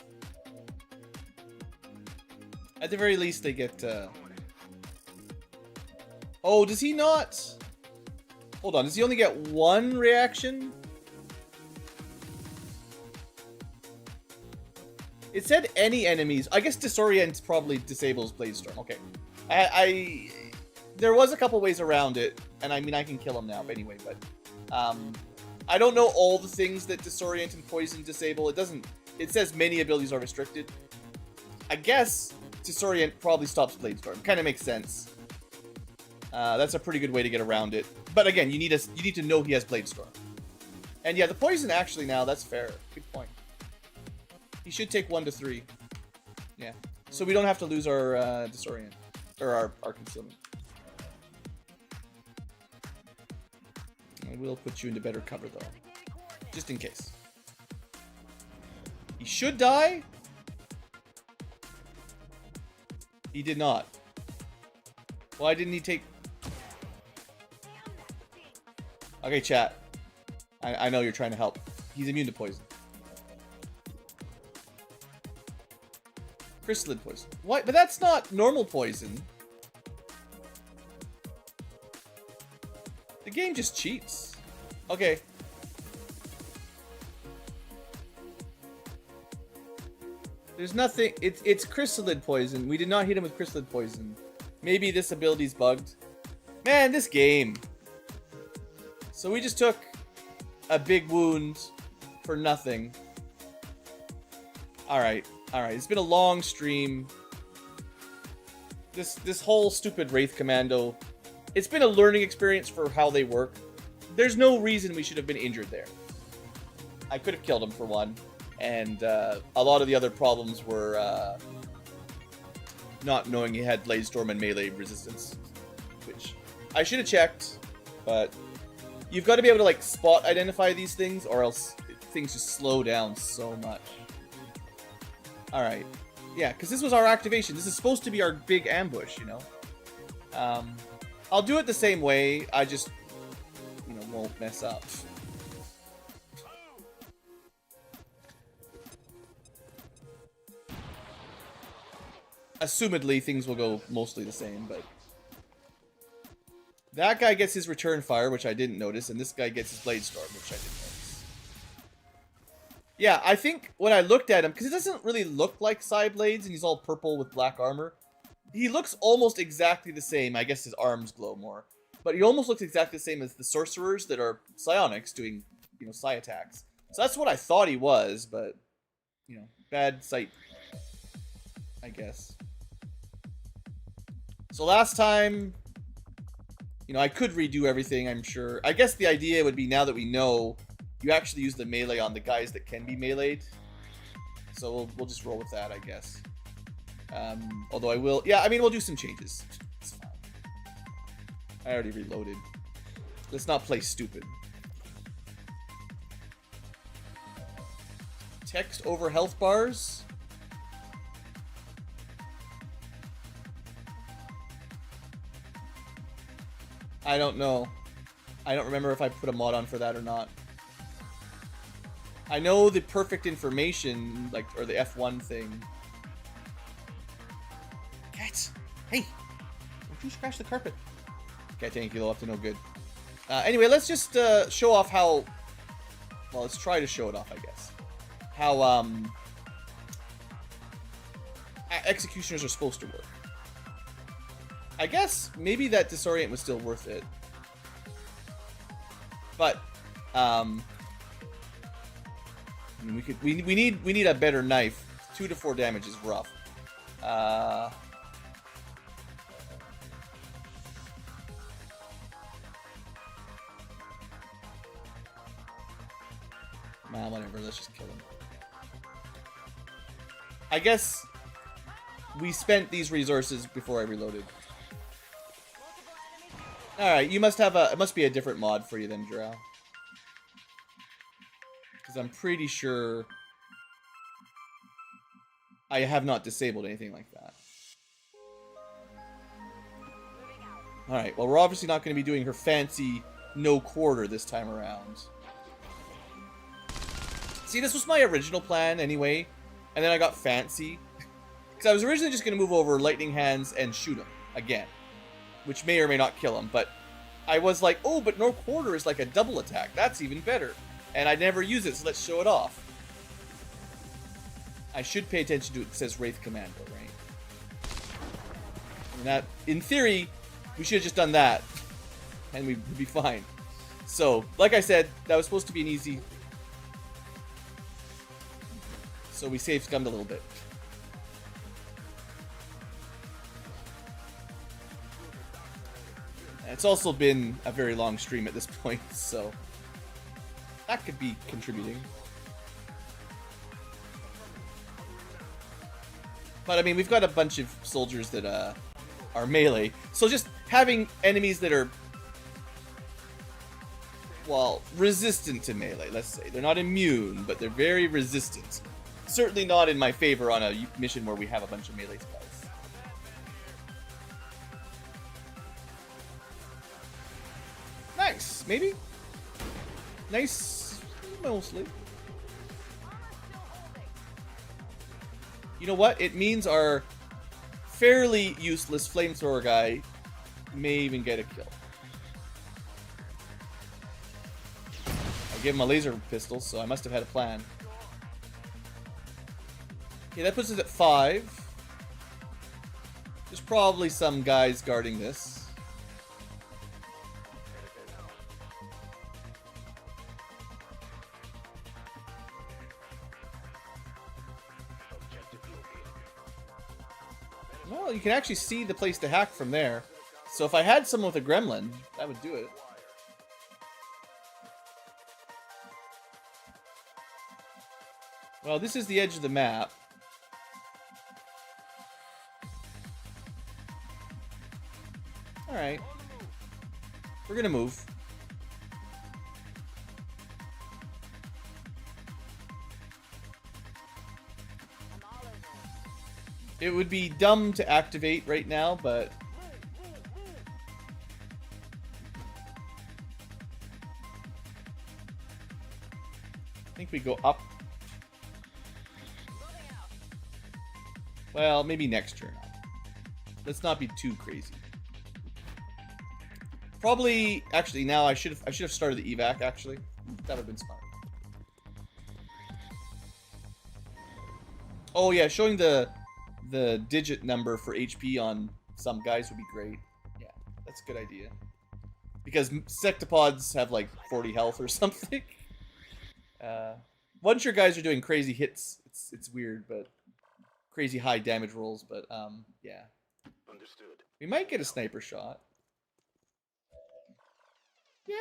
At the very least, they get. Oh, does he not? Hold on. Does he only get one reaction? It said any enemies. I guess disorient probably disables Bladestorm. Okay. There was a couple ways around it, and I mean I can kill him now anyway, but I don't know all the things that disorient and poison disable. It doesn't. It says many abilities are restricted. I guess disorient probably stops Bladestorm. Kind of makes sense. That's a pretty good way to get around it. But again, you need to know he has Bladestorm. And yeah, the poison actually now, that's fair. Good point. He should take 1 to 3. Yeah. So we don't have to lose our disorient or our concealment. I will put you into better cover, though. Just in case. He should die. He did not. Why didn't he take... Okay, chat. I know you're trying to help. He's immune to poison. Crystalline poison. What? But that's not normal poison. The game just cheats. Okay. There's nothing. It's crystalline poison. We did not hit him with crystalline poison. Maybe this ability's bugged. Man, this game. So we just took a big wound for nothing. Alright. Alright. It's been a long stream. This whole stupid Wraith Commando. It's been a learning experience for how they work. There's no reason we should have been injured there. I could have killed him for one. And a lot of the other problems were not knowing he had Bladestorm and melee resistance. Which I should have checked. But you've got to be able to like spot identify these things, or else things just slow down so much. Alright. Yeah, because this was our activation. This is supposed to be our big ambush, you know? I'll do it the same way. I just, you know, won't mess up. assumedly things will go mostly the same, but that guy gets his return fire, which I didn't notice, and this guy gets his blade storm, which I didn't notice. Yeah, I think when I looked at him, because it doesn't really look like side blades, and he's all purple with black armor. He looks almost exactly the same. I guess his arms glow more, but he almost looks exactly the same as the sorcerers that are psionics doing, you know, psi attacks. So that's what I thought he was, but you know, bad sight, I guess. So last time, you know, I could redo everything, I'm sure. I guess the idea would be, now that we know, you actually use the melee on the guys that can be meleeed. So we'll just roll with that, I guess. Although I will... Yeah, I mean, we'll do some changes. It's fine. I already reloaded. Let's not play stupid. Text over health bars. I don't know. I don't remember if I put a mod on for that or not. I know the perfect information, like, or the F1 thing. Cats! Hey! Don't you scratch the carpet. Cat Ankylo up to no good. Anyway, let's just show off how... Well, let's try to show it off, I guess. How, executioners are supposed to work. I guess maybe that disorient was still worth it. But, I mean, we need a better knife. 2 to 4 damage is rough. Nah, whatever, let's just kill him. I guess we spent these resources before I reloaded. Alright, you must have it must be a different mod for you then, Drow. Because I'm pretty sure I have not disabled anything like that. Alright, well, we're obviously not going to be doing her fancy no quarter this time around. See, this was my original plan anyway, and then I got fancy. Because I was originally just going to move over lightning hands and shoot him again, which may or may not kill him, but I was like, oh, but no quarter is like a double attack. That's even better. And I never use it, so let's show it off. I should pay attention to it. It says Wraith Commando, right? And that, in theory, we should have just done that, and we'd be fine. So, like I said, that was supposed to be an easy... So we save scummed a little bit. It's also been a very long stream at this point, so that could be contributing. But I mean, we've got a bunch of soldiers that are melee, so just having enemies that are, well, resistant to melee, let's say. They're not immune, but they're very resistant. Certainly not in my favor on a mission where we have a bunch of melee spells. Nice, maybe? Nice, mostly. You know what? It means our fairly useless flamethrower guy may even get a kill. I gave him a laser pistol, so I must have had a plan. Okay, that puts us at 5. There's probably some guys guarding this. Well, you can actually see the place to hack from there. So if I had someone with a gremlin, that would do it. Well, this is the edge of the map. Alright. We're gonna move. It would be dumb to activate right now, but... I think we go up. Well, maybe next turn. let's not be too crazy. Probably, actually, now I should have started the evac. Actually, that would have been smart. Oh yeah, showing the digit number for HP on some guys would be great. Yeah, that's a good idea. Because sectopods have like 40 health or something. Once your guys are doing crazy hits, it's weird, but crazy high damage rolls. But yeah, Understood. we might get a sniper shot. Yeah.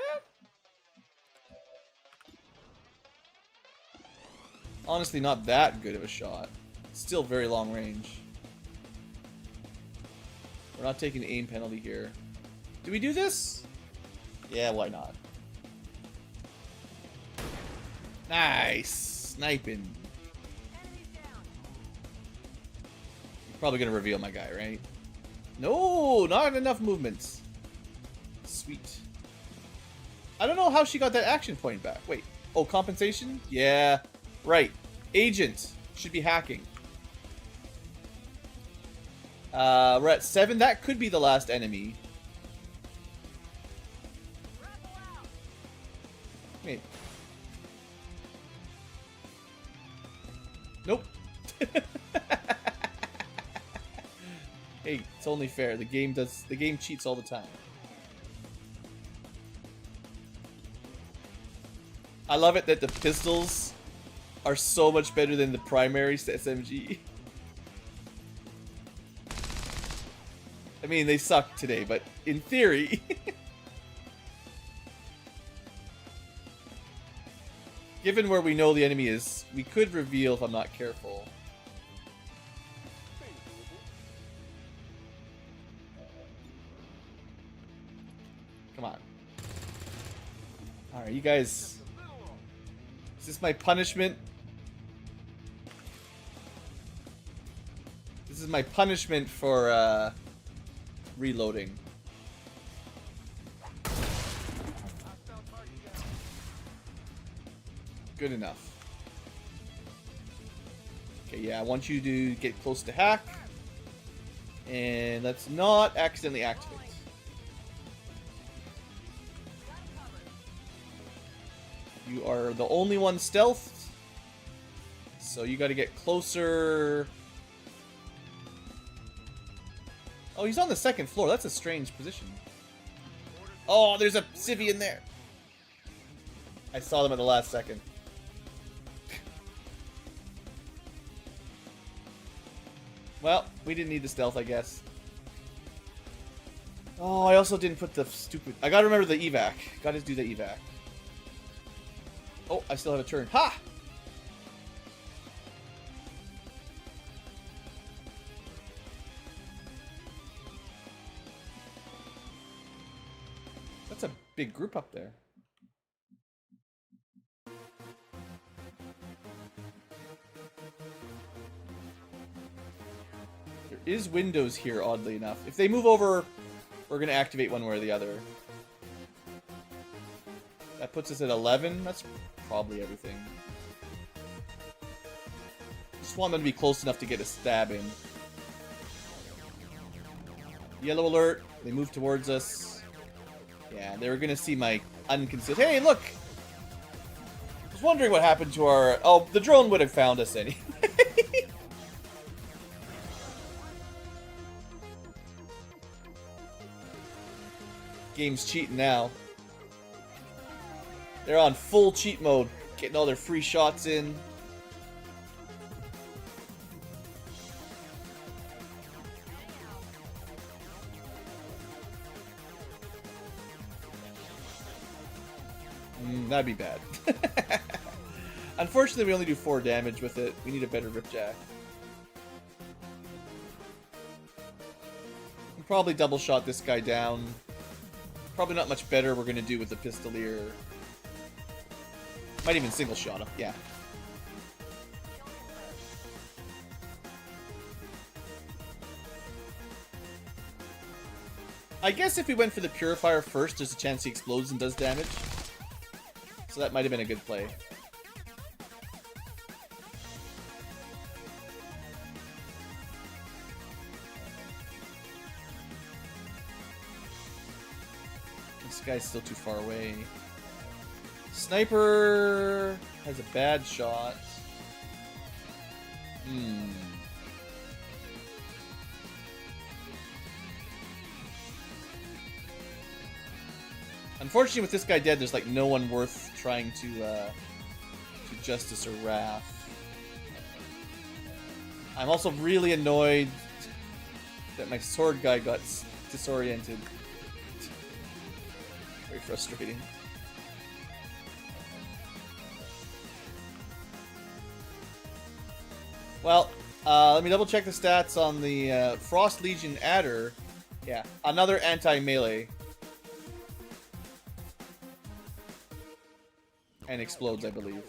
Honestly, not that good of a shot. Still very long range. We're not taking the aim penalty here. Do we do this? Yeah, why not? Nice! Sniping. You're probably gonna reveal my guy, right? No, not enough movements. Sweet. I don't know how she got that action point back. Wait. Oh, compensation? Yeah. Right. Agent. Should be hacking. We're at 7. That could be the last enemy. Wait. Nope. Hey, it's only fair. The game cheats all the time. I love it that the pistols are so much better than the primary SMG. I mean, they suck today, but in theory... Given where we know the enemy is, we could reveal if I'm not careful. Come on. Alright, you guys... Is this my punishment? This is my punishment for, reloading. Good enough. Okay, yeah, I want you to get close to hack. And let's not accidentally activate. You are the only one stealthed. So you gotta get closer. Oh, he's on the second floor. That's a strange position. Oh, there's a civvy in there. I saw them at the last second. Well, we didn't need the stealth, I guess. Oh, I also didn't put the stupid... I gotta remember the evac. Gotta do the evac. Oh, I still have a turn. Ha! That's a big group up there. There is windows here, oddly enough. If they move over, we're going to activate one way or the other. That puts us at 11. That's probably everything. Just want them to be close enough to get a stab in. Yellow alert. They move towards us. Yeah, they were going to see my unconsistent... Hey, look! I was wondering what happened to our... Oh, the drone would have found us anyway. Game's cheating now. They're on full cheat mode, getting all their free shots in. That'd be bad. Unfortunately, we only do 4 damage with it. We need a better ripjack. We'll probably double shot this guy down. Probably not much better we're going to do with the pistolier. Might even single shot him, yeah. I guess if we went for the purifier first, there's a chance he explodes and does damage. So that might have been a good play. guy's still too far away. Sniper has a bad shot. Unfortunately, with this guy dead, there's like no one worth trying to justice or wrath. I'm also really annoyed that my sword guy got disoriented. Very frustrating. Well, let me double check the stats on the Frost Legion Adder. Yeah, another anti-melee. And explodes, I believe.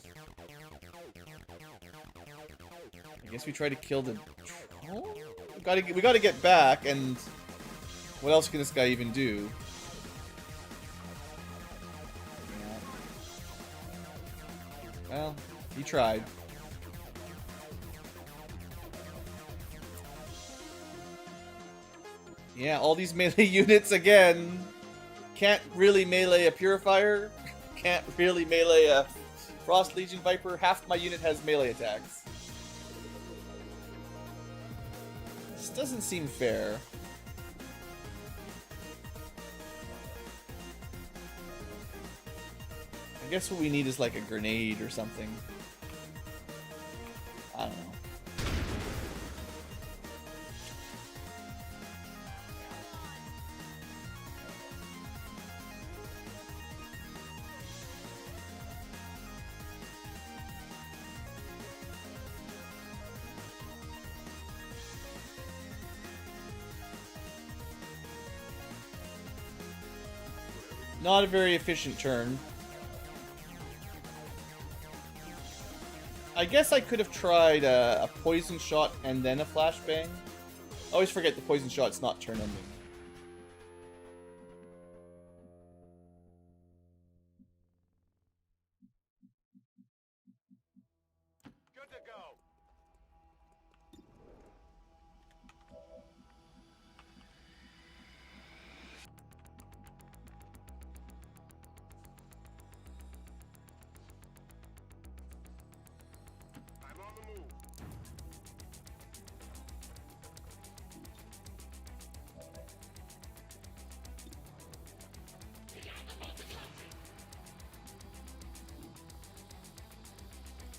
I guess we try to kill the troll? We gotta get back, and what else can this guy even do? Yeah. Well, he tried. Yeah, all these melee units again. Can't really melee a Purifier. Can't really melee a Frost Legion Viper. Half my unit has melee attacks. This doesn't seem fair. I guess what we need is like a grenade or something. I don't know. Not a very efficient turn. I guess I could have tried a poison shot and then a flashbang. I always forget the poison shot's not turn ending. Good to go. I'm on the move.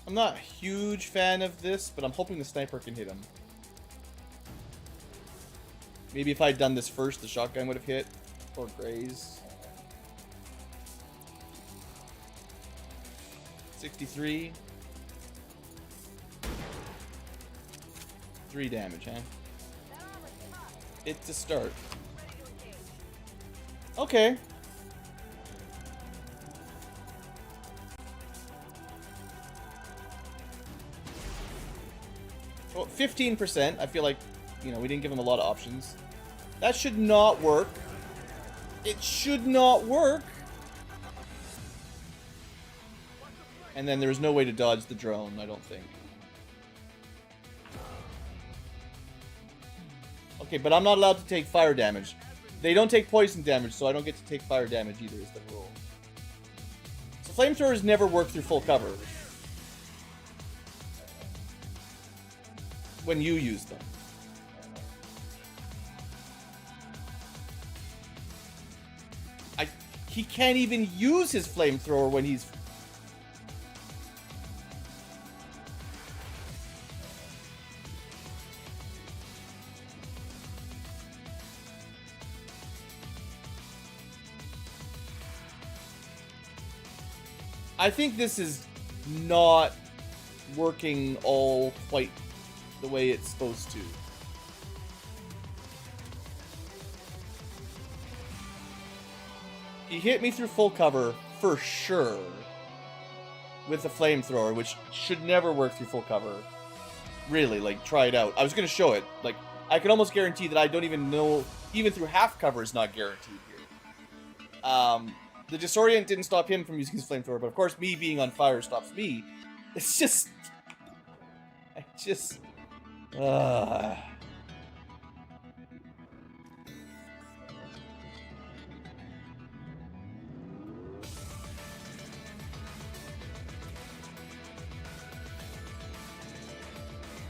I'm not a huge fan of this, but I'm hoping the sniper can hit him. Maybe if I'd done this first, the shotgun would have hit. Or graze. 63. 3 damage, huh? It's a start. Okay. Well, 15%. I feel like, you know, we didn't give him a lot of options. That should not work. It should not work. And then there's no way to dodge the drone, I don't think. Okay, but I'm not allowed to take fire damage. They don't take poison damage, so I don't get to take fire damage either, is the rule. So flamethrowers never work through full cover. When you use them. He can't even use his flamethrower when he's... I think this is not working all quite the way it's supposed to. He hit me through full cover for sure with the flamethrower, which should never work through full cover. Really, like, try it out. I was going to show it. Like, I can almost guarantee that I don't even know, even through half cover is not guaranteed here. The disorient didn't stop him from using his flamethrower, but of course me being on fire stops me. It's just...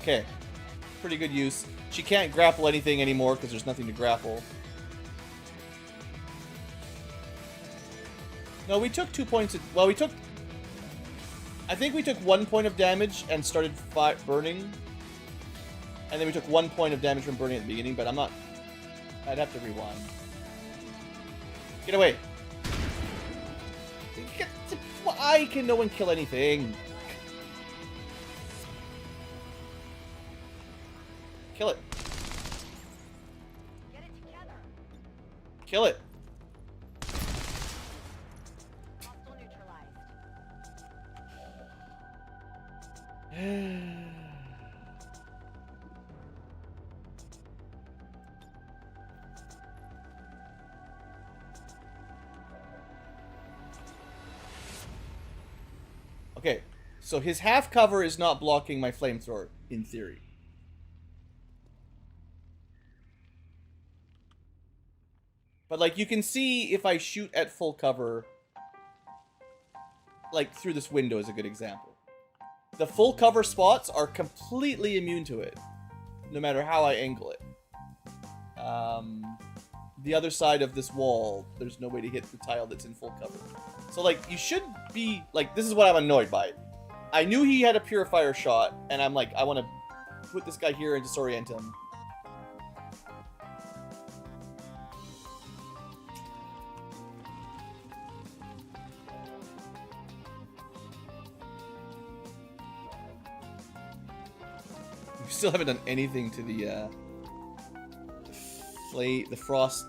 Okay. Pretty good use. She can't grapple anything anymore because there's nothing to grapple. No, we took 2 points. Well, we took... I think we took 1 point of damage and started burning. And then we took 1 point of damage from burning at the beginning, but I'm not... I'd have to rewind. Get away. Why can no one kill anything? Kill it. Get it together. Kill it. Hostile neutralized. Okay, so his half cover is not blocking my flamethrower, in theory. But, like, you can see if I shoot at full cover, like, through this window is a good example. The full cover spots are completely immune to it, no matter how I angle it. The other side of this wall, there's no way to hit the tile that's in full cover. So, like, you should be, like, this is what I'm annoyed by. I knew he had a purifier shot, and I'm like, I want to put this guy here and disorient him. We still haven't done anything to the frost,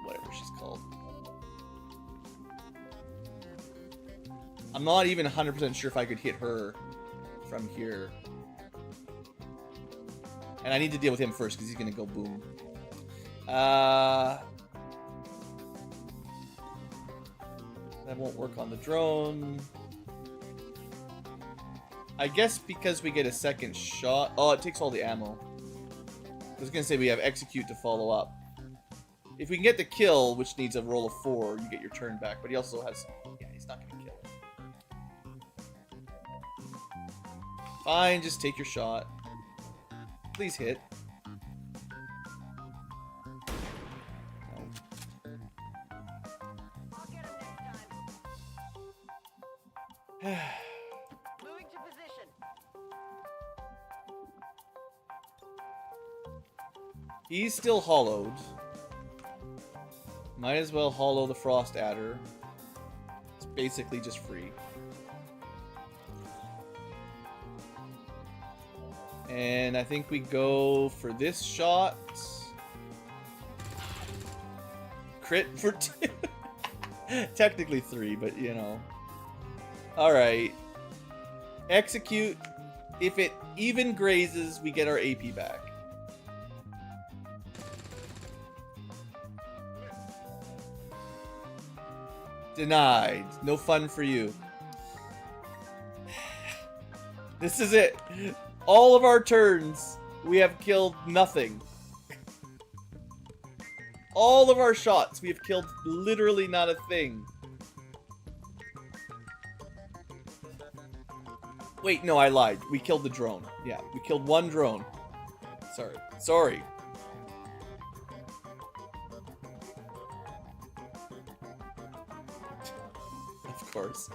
whatever she's called. I'm not even 100% sure if I could hit her from here. And I need to deal with him first because he's going to go boom. That won't work on the drone. I guess because we get a second shot... Oh, it takes all the ammo. I was going to say we have execute to follow up. If we can get the kill, which needs a roll of 4, you get your turn back. But he also has... Yeah, he's not going to kill it. Fine, just take your shot. Please hit. I'll get him next time. No. Moving to position. He's still hollowed. Might as well hollow the frost adder. It's basically just free. And I think we go for this shot. Crit for 2. Technically 3, but you know. Alright. Execute. If it even grazes, we get our AP back. Denied. No fun for you. This is it. All of our turns, we have killed nothing. All of our shots, we have killed literally not a thing. Wait, no, I lied. We killed the drone. Yeah, we killed one drone. Sorry. Of course.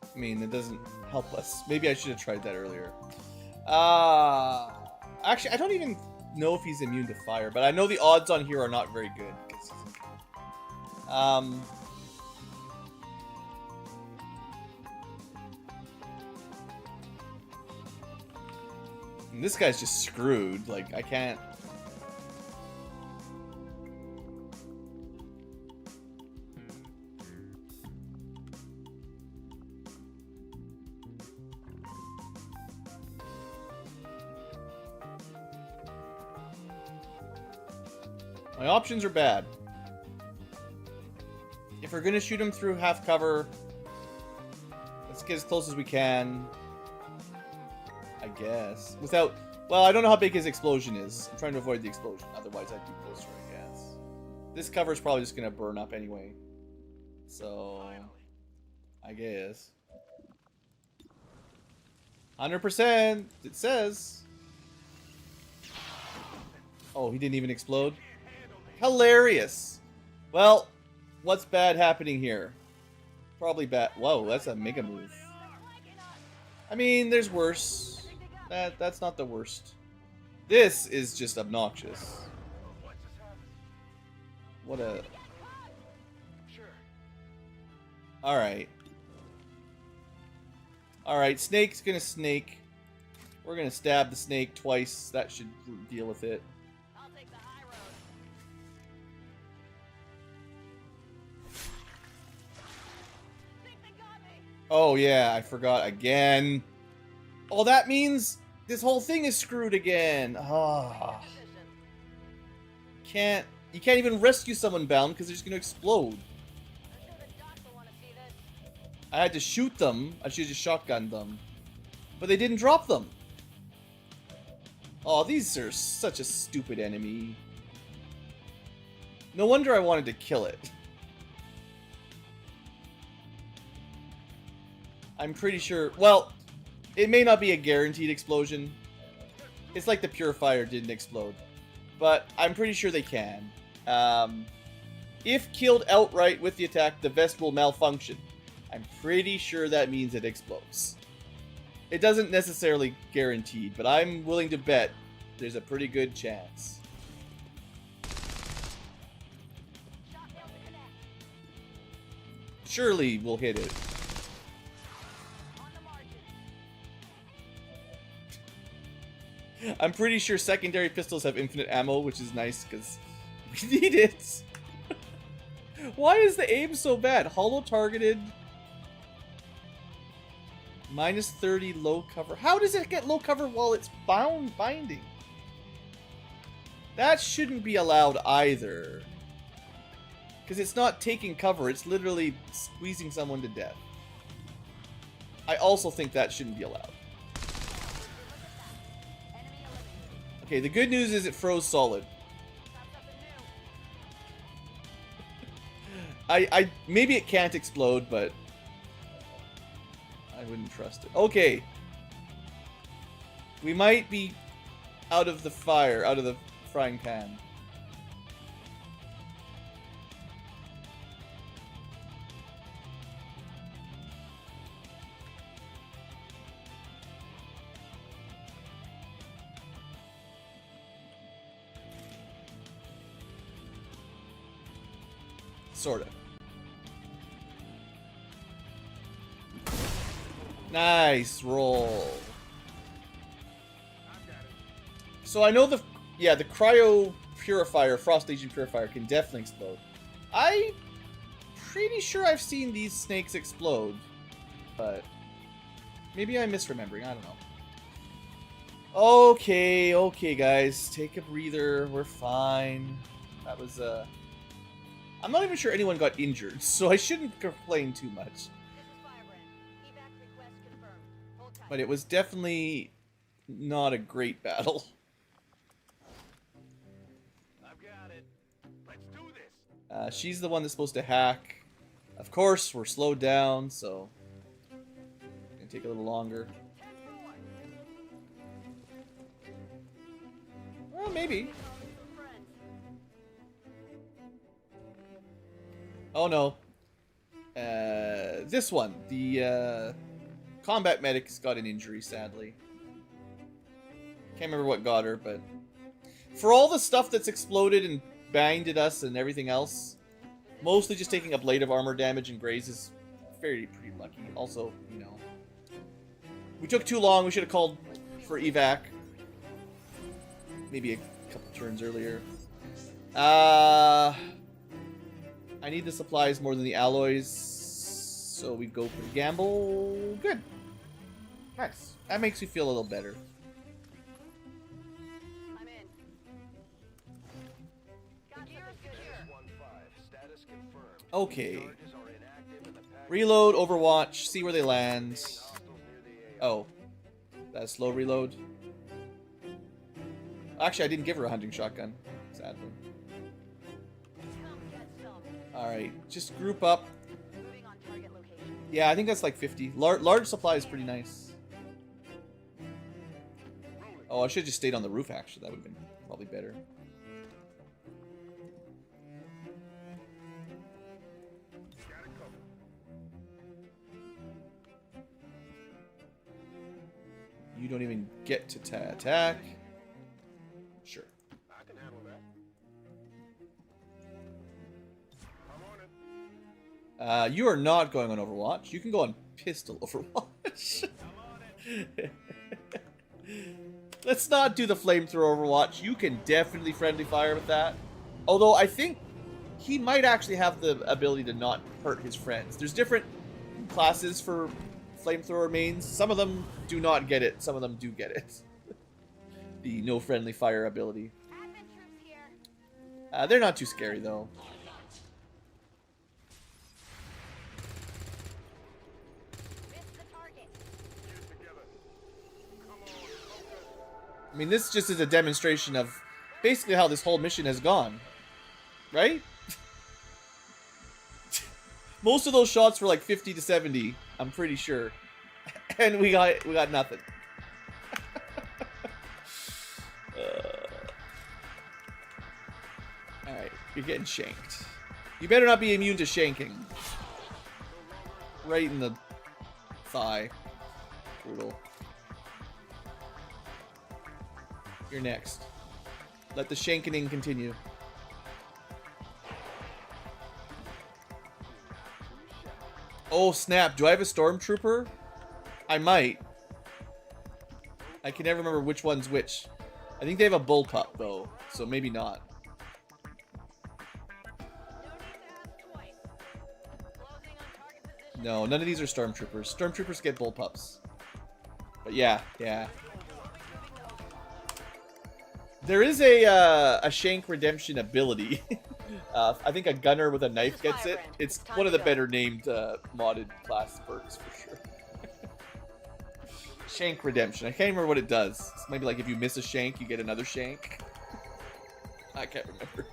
I mean, it doesn't help us. Maybe I should have tried that earlier. Actually, I don't even know if he's immune to fire, but I know the odds on here are not very good. And this guy's just screwed. Like, I can't... My options are bad. If we're gonna shoot him through half cover, let's get as close as we can. I guess. Without... Well, I don't know how big his explosion is. I'm trying to avoid the explosion. Otherwise, I'd be closer, I guess. This cover is probably just going to burn up anyway. So... I guess. 100%! It says. Oh, he didn't even explode? Hilarious! Well, what's bad happening here? Probably bad. Whoa, that's a mega move. I mean, there's worse. That's not the worst. This is just obnoxious. What a... Alright. Alright, snake's gonna snake. We're gonna stab the snake twice. That should deal with it. I'll take the high road. Think they got me. Oh yeah, I forgot again. Oh, that means this whole thing is screwed again. Ah. Position. You can't even rescue someone bound because they're just gonna explode. I'm sure the docs will want to see this. I had to shoot them. I should have just shotgunned them. But they didn't drop them. Oh, these are such a stupid enemy. No wonder I wanted to kill it. I'm pretty sure... Well, it may not be a guaranteed explosion. It's like the purifier didn't explode. But I'm pretty sure they can. If killed outright with the attack, the vest will malfunction. I'm pretty sure that means it explodes. It doesn't necessarily guaranteed, but I'm willing to bet there's a pretty good chance. Shot failed to connect. Surely we'll hit it. On the margin. I'm pretty sure secondary pistols have infinite ammo, which is nice because we need it. Why is the aim so bad? Hollow targeted. Minus 30 low cover. How does it get low cover while it's binding? That shouldn't be allowed either. Because it's not taking cover, it's literally squeezing someone to death. I also think that shouldn't be allowed. Enemy eliminated. Okay, the good news is it froze solid. Found something new. I maybe it can't explode, but I wouldn't trust it. Okay. We might be out of the fire, out of the frying pan. Sort of. Nice roll. So I know the cryo purifier, frost agent purifier can definitely explode. I'm pretty sure I've seen these snakes explode, but maybe I'm misremembering. I don't know. Okay, guys, take a breather. We're fine. That was I'm not even sure anyone got injured, so I shouldn't complain too much. This is Firebrand. Evac request confirmed. Hold tight. But it was definitely not a great battle. I've got it. Let's do this. She's the one that's supposed to hack. Of course, we're slowed down, so it's gonna take a little longer. Well, maybe. Friends. Oh no. This one, the combat medic's got an injury, sadly. Can't remember what got her, but for all the stuff that's exploded and banged at us and everything else, mostly just taking a blade of armor damage and graze is pretty lucky. Also, you know, we took too long. We should have called for evac. Maybe a couple turns earlier. I need the supplies more than the alloys, so we go for the gamble. Good. Nice. That makes me feel a little better. I'm in. Got gear secure. 1-5. Status confirmed. Okay. Charges are inactive and the package Reload, Overwatch, see where they land. Oh, that's slow reload. Actually, I didn't give her a hunting shotgun, sadly. Alright, just group up. Moving on target location. Yeah, I think that's like 50. Large supply is pretty nice. Oh, I should have just stayed on the roof, actually. That would have been probably better. You don't even get to attack. Sure. I can handle that. I'm on it. You are not going on Overwatch. You can go on Pistol Overwatch. Let's not do the flamethrower Overwatch. You can definitely friendly fire with that. Although I think he might actually have the ability to not hurt his friends. There's different classes for flamethrower mains. Some of them do not get it. Some of them do get it. The no friendly fire ability. Advent troops here. They're not too scary though. Missed the target. Get together. Come on, focus. I mean, this just is a demonstration of basically how this whole mission has gone. Right? Most of those shots were like 50 to 70, I'm pretty sure. And we got nothing. Alright, you're getting shanked. You better not be immune to shanking. Right in the thigh. Brutal. You're next. Let the shankening continue. Oh snap, do I have a stormtrooper? I might. I can never remember which one's which. I think they have a bullpup though, so maybe not. No, none of these are stormtroopers. Stormtroopers get bullpups. But yeah. There is a shank redemption ability. I think a gunner with a knife gets it. It's one of the better named modded class perks for sure. Shank redemption. I can't remember what it does. It's maybe like if you miss a shank, you get another shank. I can't remember.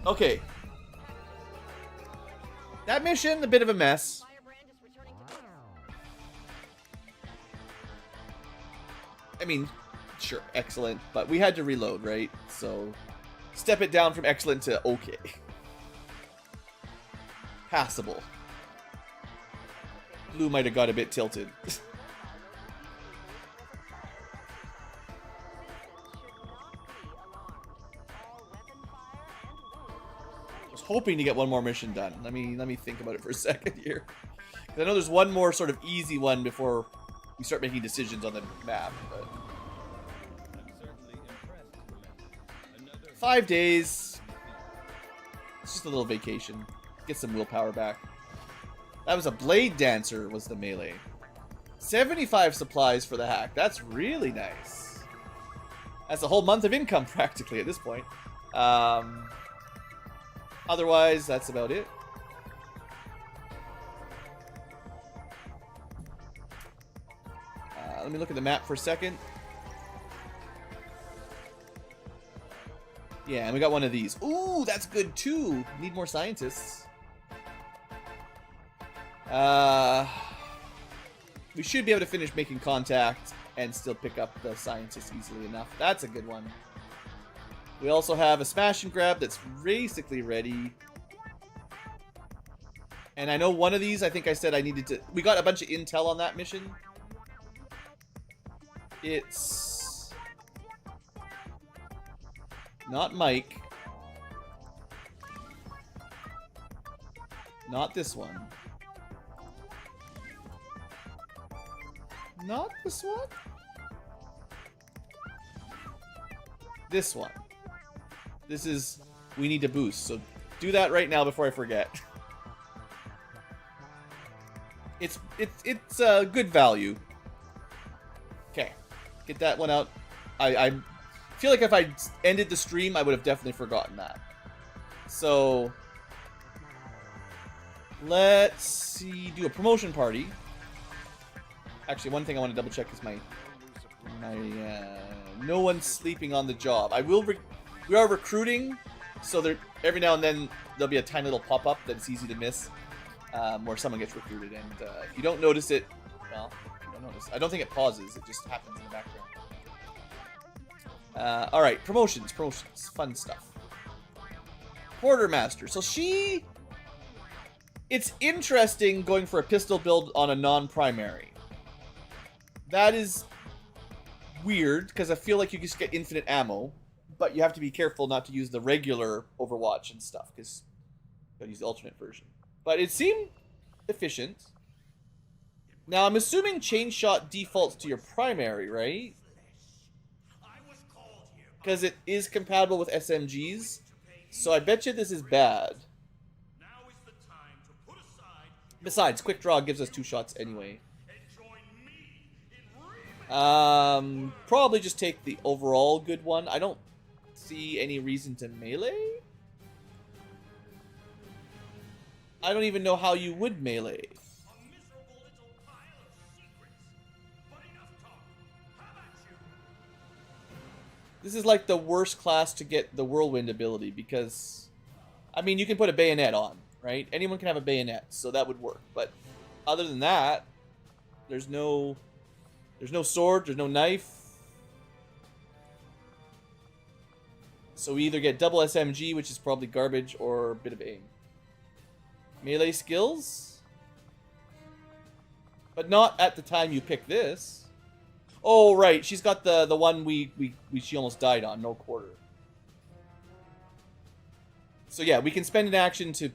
Okay. That mission, a bit of a mess. Firebrand is returning to base. I mean, sure, excellent, but we had to reload, right? So, step it down from excellent to okay. Passable. Blue might have got a bit tilted. I was hoping to get one more mission done. Let me think about it for a second here. 'Cause I know there's one more sort of easy one before we start making decisions on the map, but... 5 days. It's just a little vacation. Get some willpower back. That was a blade dancer, was the melee. 75 supplies for the hack. That's really nice. That's a whole month of income practically at this point. Otherwise, that's about it. Let me look at the map for a second. Yeah, and we got one of these. Ooh, that's good too. Need more scientists. We should be able to finish making contact and still pick up the scientists easily enough. That's a good one. We also have a smash and grab that's basically ready. And I know one of these, I think I said I needed to... We got a bunch of intel on that mission. It's... not Mike. Not this one. Not this one? This one. This is... we need to boost, so do that right now before I forget. It's good value. Okay, get that one out. I feel like if I ended the stream, I would have definitely forgotten that. So, Let's see. Do a promotion party. Actually, one thing I want to double check is my no one's sleeping on the job. We are recruiting, so there every now and then there'll be a tiny little pop up that's easy to miss, where someone gets recruited, and if you don't notice it, well, you don't notice. I don't think it pauses. It just happens in the background. All right, promotions, fun stuff. Quartermaster. So it's interesting going for a pistol build on a non-primary. That is weird, because I feel like you just get infinite ammo, but you have to be careful not to use the regular Overwatch and stuff, because you gotta use the alternate version. But it seemed efficient. Now, I'm assuming chain shot defaults to your primary, right? Because it is compatible with SMGs, so I bet you this is bad. Besides, quick draw gives us 2 shots anyway. Probably just take the overall good one. I don't see any reason to melee. I don't even know how you would melee. This is like the worst class to get the whirlwind ability, because, I mean, you can put a bayonet on, right? Anyone can have a bayonet, so that would work. But other than that, there's no sword, there's no knife. So we either get double SMG, which is probably garbage, or a bit of aim. Melee skills? But not at the time you pick this. Oh, right, she's got the one she almost died on, no quarter. So yeah, we can spend an action to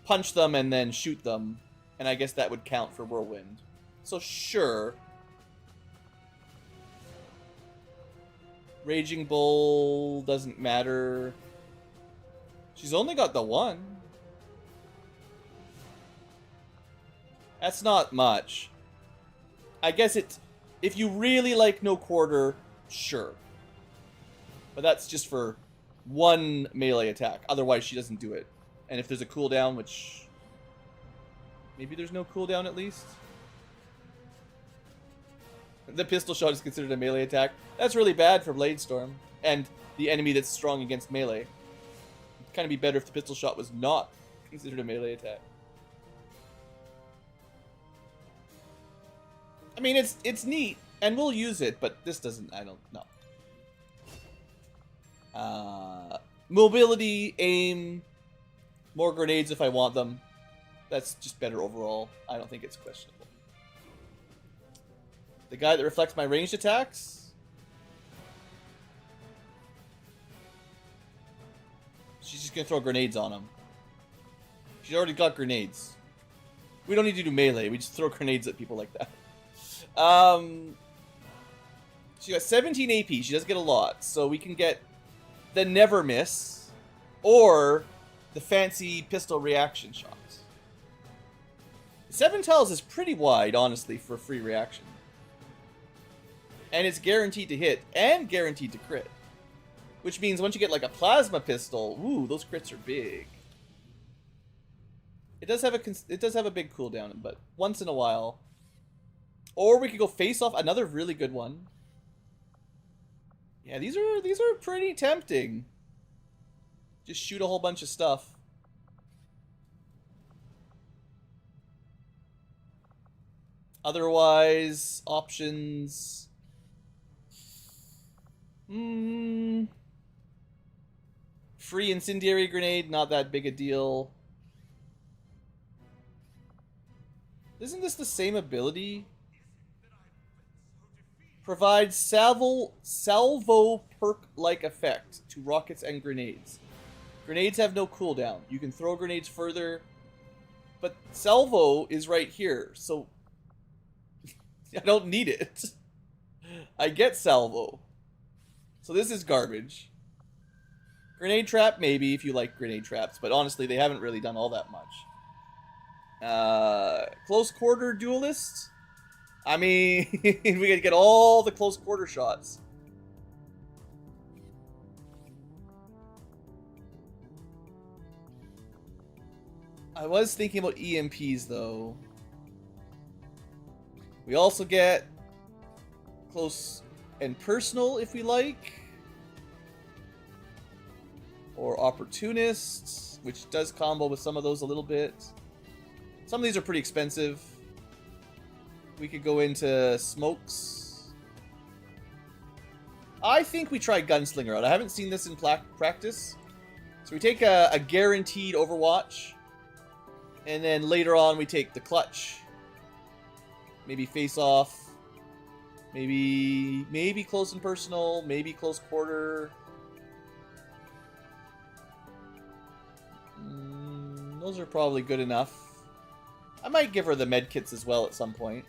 punch them and then shoot them, and I guess that would count for whirlwind. So sure. Raging Bull doesn't matter. She's only got the one. That's not much. I guess it's, if you really like no quarter, sure. But that's just for one melee attack. Otherwise, she doesn't do it. And if there's a cooldown, which maybe there's no cooldown at least. The pistol shot is considered a melee attack. That's really bad for Bladestorm and the enemy that's strong against melee. It'd kind of be better if the pistol shot was not considered a melee attack. I mean, it's neat, and we'll use it, but this doesn't, I don't know. Mobility, aim, more grenades if I want them. That's just better overall. I don't think it's questionable. The guy that reflects my ranged attacks? She's just gonna throw grenades on him. She's already got grenades. We don't need to do melee, we just throw grenades at people like that. She got 17 AP. She does get a lot. So we can get the never miss or the fancy pistol reaction shots. 7 tiles is pretty wide, honestly, for a free reaction. And it's guaranteed to hit and guaranteed to crit. Which means once you get like a plasma pistol, ooh, those crits are big. It does have a big cooldown, but once in a while. Or we could go face off, another really good one. Yeah, these are pretty tempting. Just shoot a whole bunch of stuff. Otherwise, options. Free incendiary grenade, not that big a deal. Isn't this the same ability? Provides salvo perk-like effect to rockets and grenades. Grenades have no cooldown. You can throw grenades further, but salvo is right here, so I don't need it. I get salvo. So this is garbage. Grenade trap, maybe, if you like grenade traps, but honestly, they haven't really done all that much. Close quarter duelist? I mean, we could get all the close quarter shots. I was thinking about EMPs though. We also get close and personal if we like. Or opportunists, which does combo with some of those a little bit. Some of these are pretty expensive. We could go into smokes. I think we try Gunslinger out. I haven't seen this in practice. So we take a guaranteed Overwatch. And then later on we take the clutch. Maybe face off. Maybe close and personal. Maybe close quarter. Those are probably good enough. I might give her the medkits as well at some point.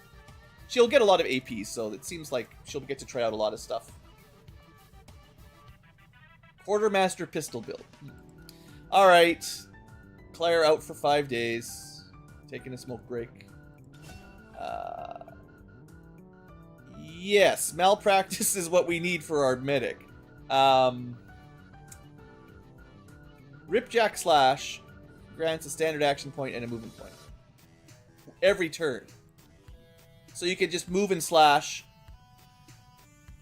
She'll get a lot of AP, so it seems like she'll get to try out a lot of stuff. Quartermaster pistol build. Alright. Claire out for 5 days. Taking a smoke break. Yes, malpractice is what we need for our medic. Ripjack Slash grants a standard action point and a movement point. Every turn. So you can just move and slash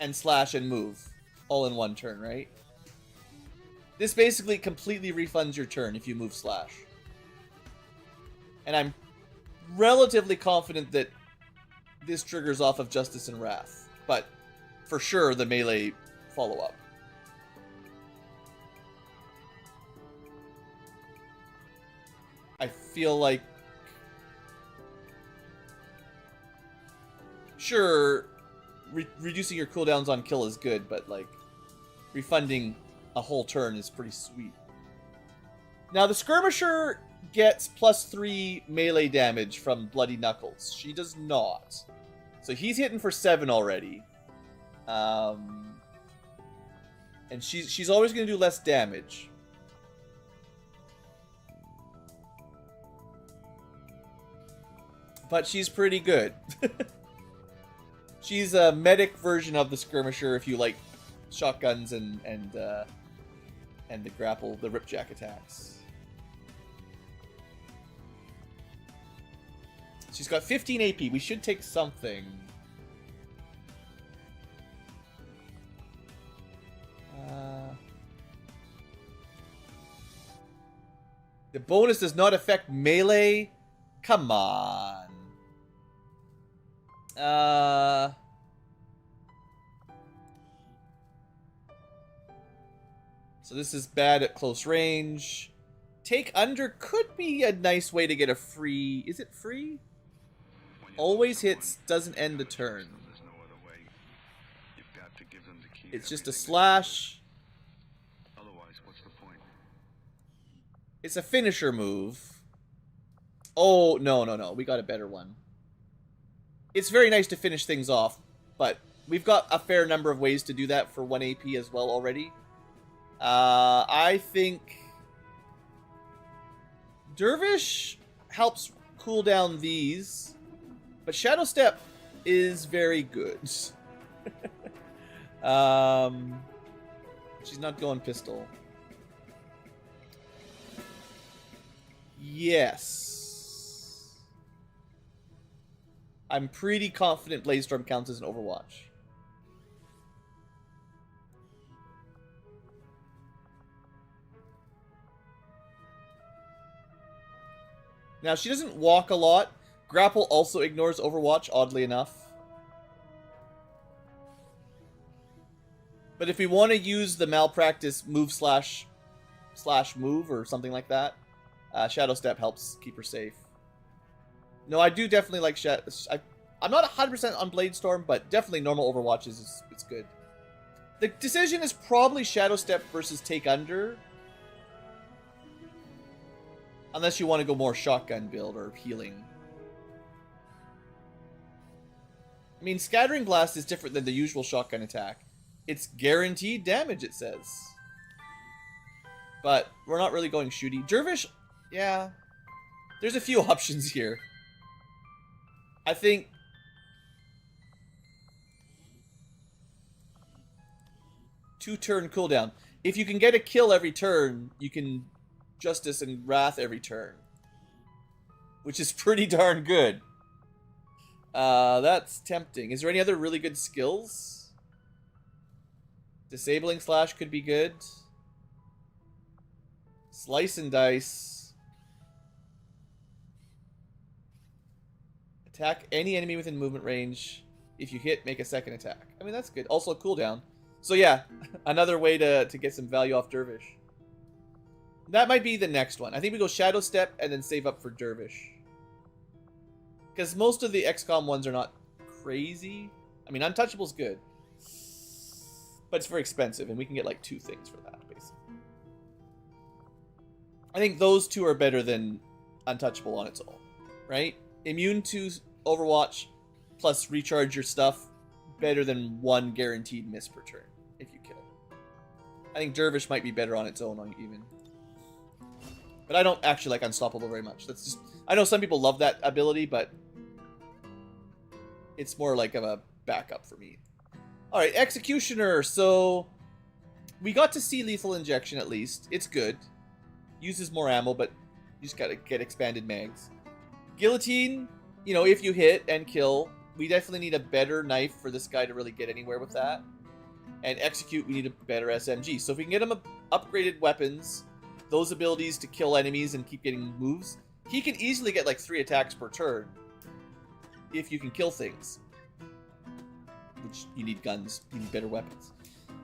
and move. All in one turn, right? This basically completely refunds your turn if you move slash. And I'm relatively confident that this triggers off of Justice and Wrath. But for sure the melee follow-up. I feel like... Sure, reducing your cooldowns on kill is good, but like, refunding a whole turn is pretty sweet. Now the Skirmisher gets +3 melee damage from Bloody Knuckles. She does not. So he's hitting for 7 already. And she's always going to do less damage. But she's pretty good. She's a medic version of the Skirmisher if you like shotguns and the grapple, the ripjack attacks. She's got 15 AP. We should take something. The bonus does not affect melee. Come on. So this is bad at close range. Take under could be a nice way to get a free... Is it free? Always hits, doesn't end the turn. It's just a slash. Otherwise, what's the point? It's a finisher move. Oh, no. We got a better one. It's very nice to finish things off, but we've got a fair number of ways to do that for 1 AP as well already. I think Dervish helps cool down these, but Shadow Step is very good. She's not going pistol. Yes. I'm pretty confident Blazestorm counts as an Overwatch. Now, she doesn't walk a lot. Grapple also ignores Overwatch, oddly enough. But if we want to use the malpractice move slash move or something like that, Shadow Step helps keep her safe. No, I do definitely like I'm not 100% on Bladestorm, but definitely normal Overwatch it's good. The decision is probably Shadow Step versus Take Under. Unless you want to go more shotgun build or healing. I mean, Scattering Blast is different than the usual shotgun attack. It's guaranteed damage, it says. But we're not really going shooty. Dervish, yeah. There's a few options here. I think... two-turn cooldown. If you can get a kill every turn, you can Justice and Wrath every turn. which is pretty darn good. That's tempting. Is there any other really good skills? Disabling slash could be good. Slice and dice. Attack any enemy within movement range. If you hit, make a second attack. I mean, that's good. Also a cooldown. So yeah, another way to get some value off Dervish. That might be the next one. I think we go Shadow Step and then save up for Dervish. Because most of the XCOM ones are not crazy. I mean, Untouchable's good. But it's very expensive, and we can get like 2 things for that, basically. I think those 2 are better than Untouchable on its own, right? Immune to Overwatch plus recharge your stuff, better than 1 guaranteed miss per turn if you kill. I think Dervish might be better on its own, even. But I don't actually like Unstoppable very much. That's just, I know some people love that ability, but it's more like of a backup for me. Alright, Executioner. So, we got to see Lethal Injection at least. It's good. Uses more ammo, but you just gotta get expanded mags. Guillotine, you know, if you hit and kill, we definitely need a better knife for this guy to really get anywhere with that. And Execute, we need a better SMG. So if we can get him upgraded weapons, those abilities to kill enemies and keep getting moves, he can easily get like 3 attacks per turn if you can kill things. Which, you need guns, you need better weapons.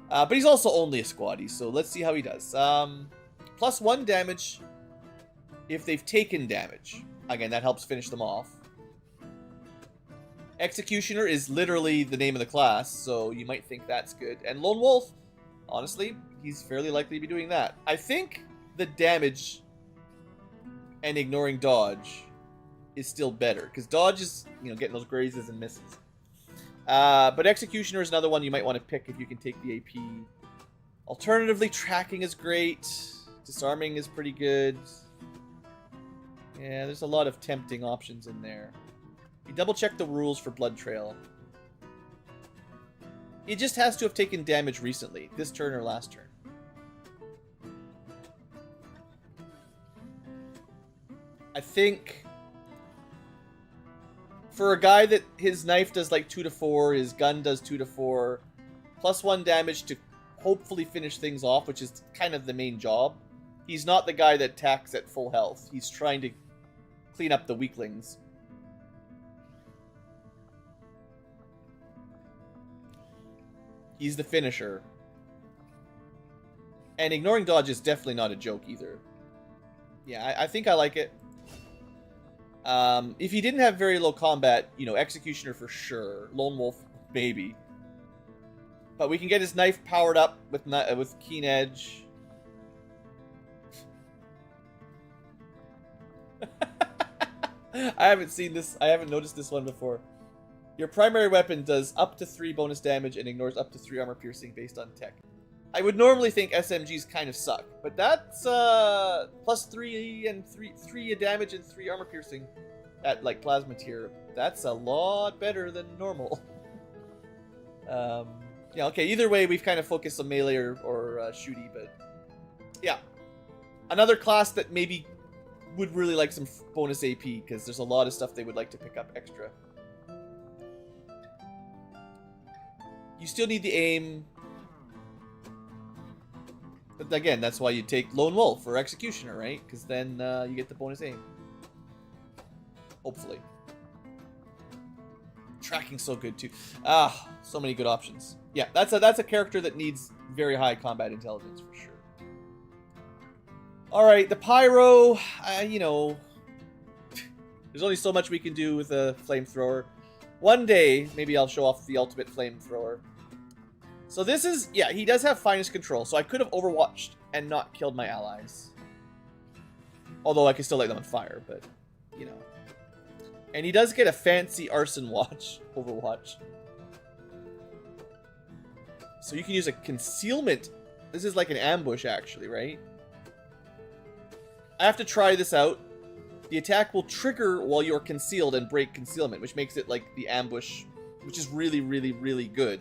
But he's also only a squaddy, so let's see how he does. +1 damage if they've taken damage. Again, that helps finish them off. Executioner is literally the name of the class, so you might think that's good. And Lone Wolf, honestly, he's fairly likely to be doing that. I think the damage and ignoring dodge is still better, because dodge is, you know, getting those grazes and misses. But Executioner is another one you might want to pick if you can take the AP. Alternatively, tracking is great. Disarming is pretty good. Yeah, there's a lot of tempting options in there. You double check the rules for Blood Trail. He just has to have taken damage recently, this turn or last turn. I think for a guy that his knife does like 2 to 4, his gun does 2 to 4, +1 damage to hopefully finish things off, which is kind of the main job. He's not the guy that attacks at full health. He's trying to clean up the weaklings. He's the finisher. And ignoring dodge is definitely not a joke either. Yeah, I think I like it. If he didn't have very low combat, you know, Executioner for sure. Lone Wolf, maybe. But we can get his knife powered up with Keen Edge. I haven't seen this. I haven't noticed this one before. Your primary weapon does up to 3 bonus damage and ignores up to 3 armor piercing based on tech. I would normally think SMGs kind of suck, but that's +3 and 3 damage and 3 armor piercing at like plasma tier. That's a lot better than normal. Yeah, okay. Either way, we've kind of focused on melee or shooty, but yeah, another class that maybe would really like some bonus AP because there's a lot of stuff they would like to pick up extra. You still need the aim. But again, that's why you take Lone Wolf or Executioner, right? Because then you get the bonus aim. Hopefully. Tracking's so good too. Ah, so many good options. Yeah, that's a character that needs very high combat intelligence for sure. All right, the Pyro. You know, there's only so much we can do with a flamethrower. One day, maybe I'll show off the ultimate flamethrower. So this is, yeah, he does have finest control, so I could have overwatched and not killed my allies. Although I can still light them on fire, but, you know. And he does get a fancy arson watch, overwatch. So you can use a concealment. This is like an ambush, actually, right? I have to try this out. The attack will trigger while you're concealed and break concealment, which makes it like the ambush, which is really, really, really good.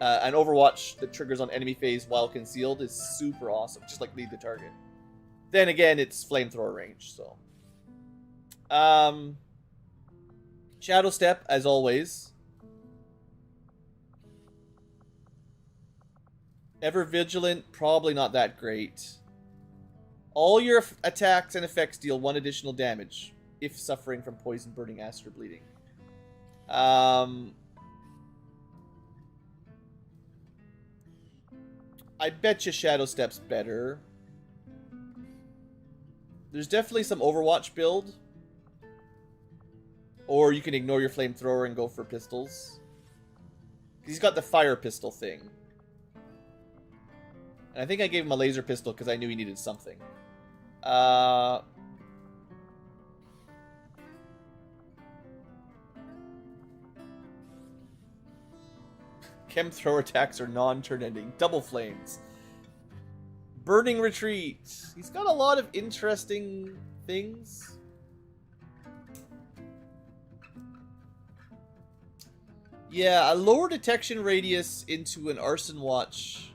An Overwatch that triggers on enemy phase while concealed is super awesome. Just like lead the target. Then again, it's flamethrower range, so Shadow Step, as always. Ever Vigilant, probably not that great. All your attacks and effects deal 1 additional damage if suffering from poison, burning, acid, or bleeding. I bet you Shadow Step's better. There's definitely some Overwatch build. Or you can ignore your flamethrower and go for pistols. He's got the fire pistol thing. And I think I gave him a laser pistol because I knew he needed something. Chem thrower attacks are non-turn ending. Double flames. Burning retreat. He's got a lot of interesting things. Yeah, a lower detection radius into an arson watch.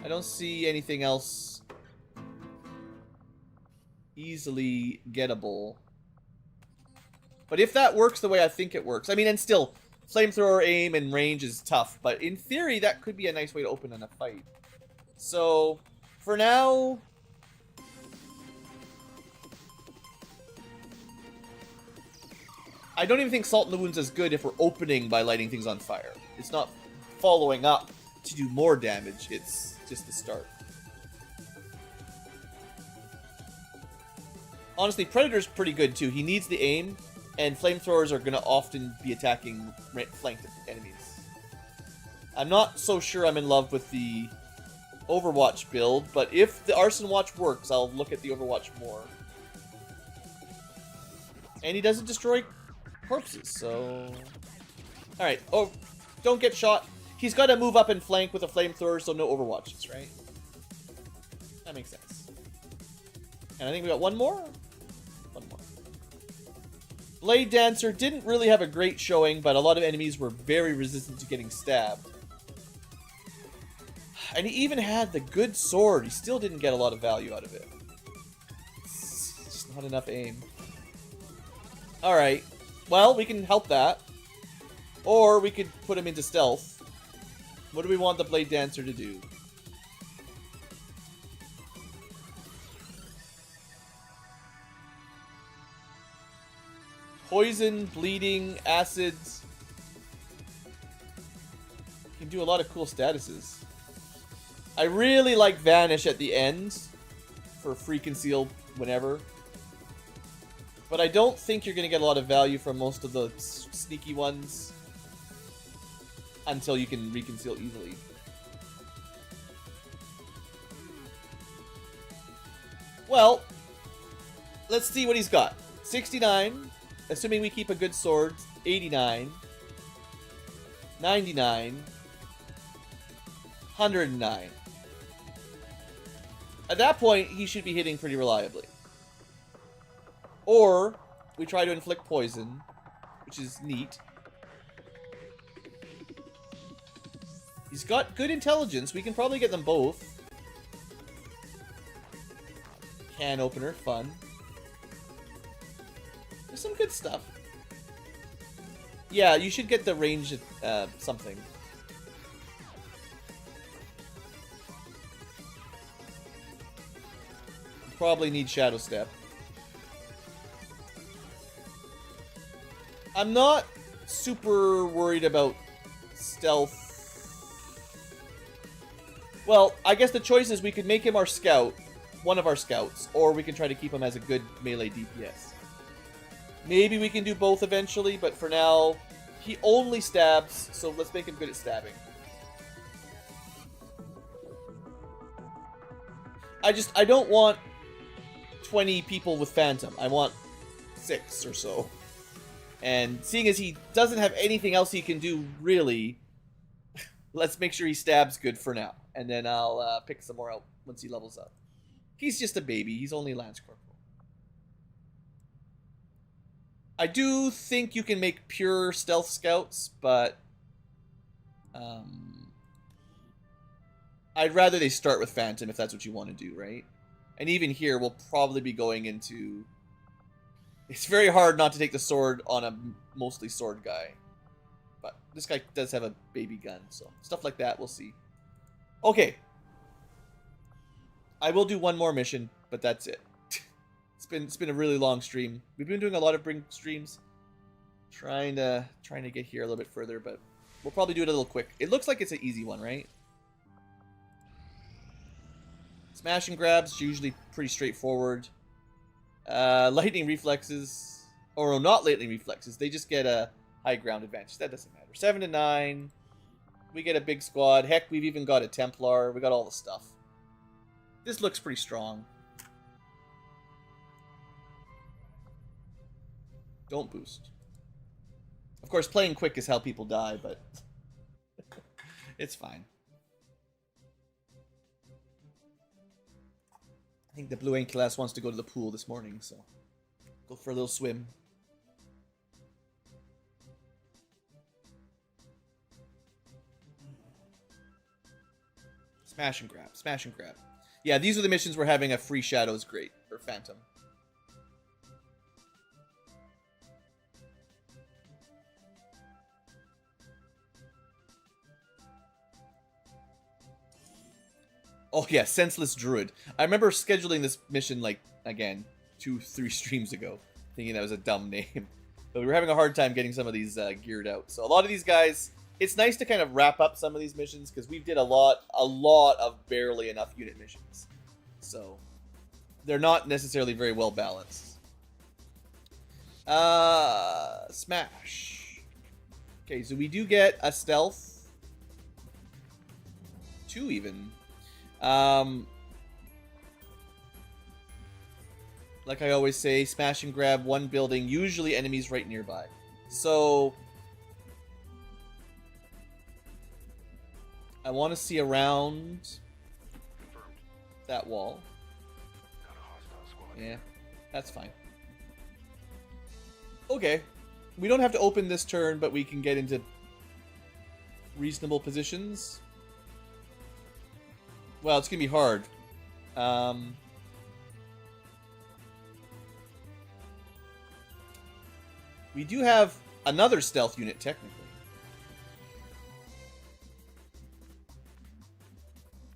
I don't see anything else easily gettable. But if that works the way I think it works, I mean, and still, flamethrower aim and range is tough, but in theory, that could be a nice way to open in a fight. So, for now, I don't even think Salt in the Wound's as good if we're opening by lighting things on fire. It's not following up to do more damage, it's just the start. Honestly, Predator's pretty good too. He needs the aim, and flamethrowers are going to often be attacking flanked enemies. I'm not so sure I'm in love with the Overwatch build, but if the Arson Watch works, I'll look at the Overwatch more. And he doesn't destroy corpses, so... Alright, oh, don't get shot. He's got to move up and flank with a flamethrower, so no Overwatches, right? That makes sense. And I think we got one more? One more. Blade Dancer didn't really have a great showing, but a lot of enemies were very resistant to getting stabbed. And he even had the good sword. He still didn't get a lot of value out of it. It's just not enough aim. Alright. Well, we can help that. Or we could put him into stealth. What do we want the Blade Dancer to do? Poison, bleeding, acids. You can do a lot of cool statuses. I really like Vanish at the end for free conceal whenever. But I don't think you're going to get a lot of value from most of the sneaky ones until you can reconceal easily. Well, let's see what he's got. 69, assuming we keep a good sword. 89, 99, 109. At that point, he should be hitting pretty reliably. Or, we try to inflict poison, which is neat. He's got good intelligence. We can probably get them both. Can opener, fun. There's some good stuff. Yeah, you should get the range something. You probably need Shadow Step. I'm not super worried about stealth. Well, I guess the choice is we could make him our scout, one of our scouts, or we can try to keep him as a good melee DPS. Maybe we can do both eventually, but for now, he only stabs, so let's make him good at stabbing. I don't want 20 people with Phantom. I want 6 or so. And seeing as he doesn't have anything else he can do, really, let's make sure he stabs good for now. And then I'll pick some more out once he levels up. He's just a baby. He's only Lance Corporal. I do think you can make pure stealth scouts, but I'd rather they start with Phantom if that's what you want to do, right? And even here, we'll probably be going into... It's very hard not to take the sword on a mostly sword guy. But this guy does have a baby gun, so stuff like that, we'll see. Okay. I will do one more mission, but that's it. It's been a really long stream. We've been doing a lot of Brink streams. Trying to get here a little bit further, but we'll probably do it a little quick. It looks like it's an easy one, right? Smash and grabs, usually pretty straightforward. Lightning reflexes, or not lightning reflexes, they just get a high ground advantage. That doesn't matter. 7 to 9. We get a big squad. Heck, we've even got a Templar. We got all the stuff. This looks pretty strong. Don't boost. Of course, playing quick is how people die, but it's fine. I think the blue Ankylo wants to go to the pool this morning, so go for a little swim. Smash and grab, smash and grab. Yeah, these are the missions where having a free shadow is great, or phantom. Oh yeah, Senseless Druid. I remember scheduling this mission, like, again, 2-3 streams ago, thinking that was a dumb name. But we were having a hard time getting some of these geared out. So a lot of these guys, it's nice to kind of wrap up some of these missions, because we did a lot of barely enough unit missions. So they're not necessarily very well balanced. Smash. Okay, so we do get a stealth. 2 even. Like I always say, smash and grab one building, usually enemies right nearby. So I want to see around that wall. Yeah, that's fine. Okay, we don't have to open this turn, but we can get into reasonable positions. Well, it's gonna be hard. We do have another stealth unit, technically.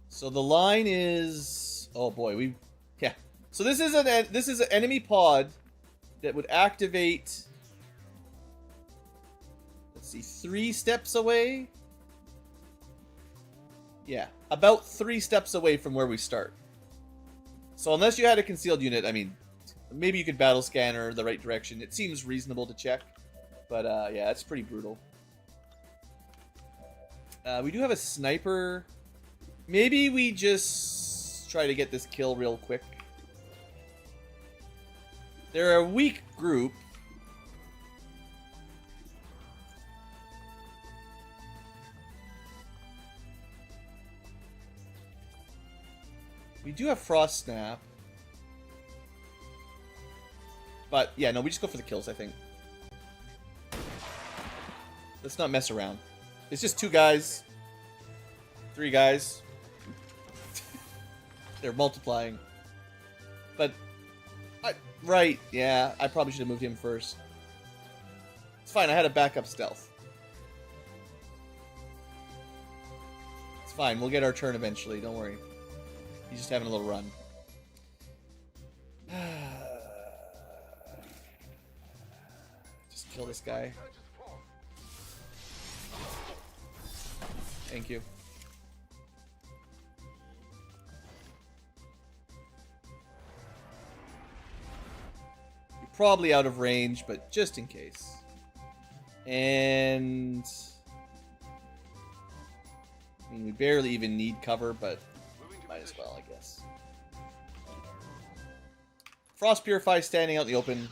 So the line is... Oh boy, yeah. So this is an enemy pod that would activate... Let's see, 3 steps away? Yeah, about 3 steps away from where we start. So unless you had a concealed unit, I mean, maybe you could battle scanner the right direction. It seems reasonable to check. But yeah, it's pretty brutal. We do have a sniper. Maybe we just try to get this kill real quick. They're a weak group. We do have Frost Snap. But, yeah, no, we just go for the kills, I think. Let's not mess around. It's just 2 guys. 3 guys. They're multiplying. But, right, yeah, I probably should have moved him first. It's fine, I had a backup stealth. It's fine, we'll get our turn eventually, don't worry. He's just having a little run. Just kill this guy. Thank you. You're probably out of range, but just in case. And... I mean, we barely even need cover, but... might as well, I guess. Frost Purify standing out in the open.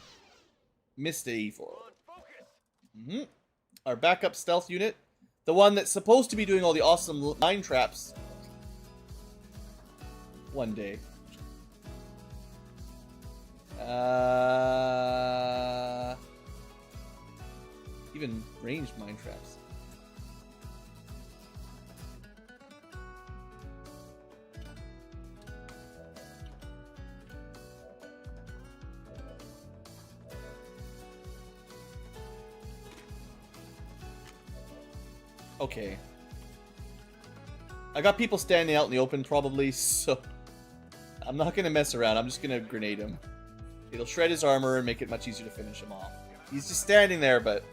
Missed the E4. Our backup stealth unit. The one that's supposed to be doing all the awesome mine traps. One day. Even ranged mine traps. Okay. I got people standing out in the open probably, so I'm not gonna mess around. I'm just gonna grenade him. It'll shred his armor and make it much easier to finish him off. He's just standing there, but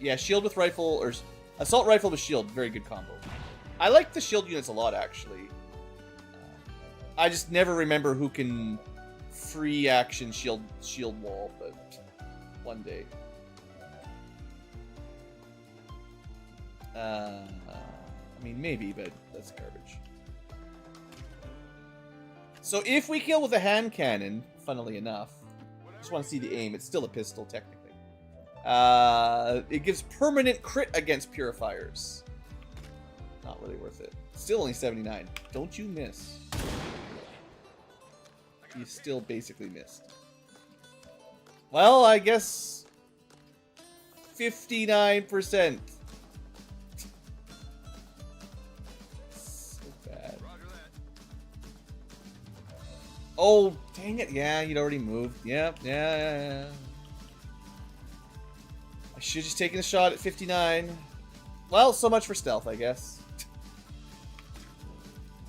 yeah, shield with rifle or assault rifle with shield, very good combo. I like the shield units a lot, actually. I just never remember who can free action shield wall, but one day. I mean, maybe, but that's garbage. So if we kill with a hand cannon, funnily enough, I just want to see the aim. It's still a pistol, technically. It gives permanent crit against purifiers. Not really worth it. Still only 79. Don't you miss. You still basically missed. Well, I guess 59%. So bad. Oh, dang it. Yeah, you'd already moved. Yep, yeah. I should have just taken a shot at 59. Well, so much for stealth, I guess.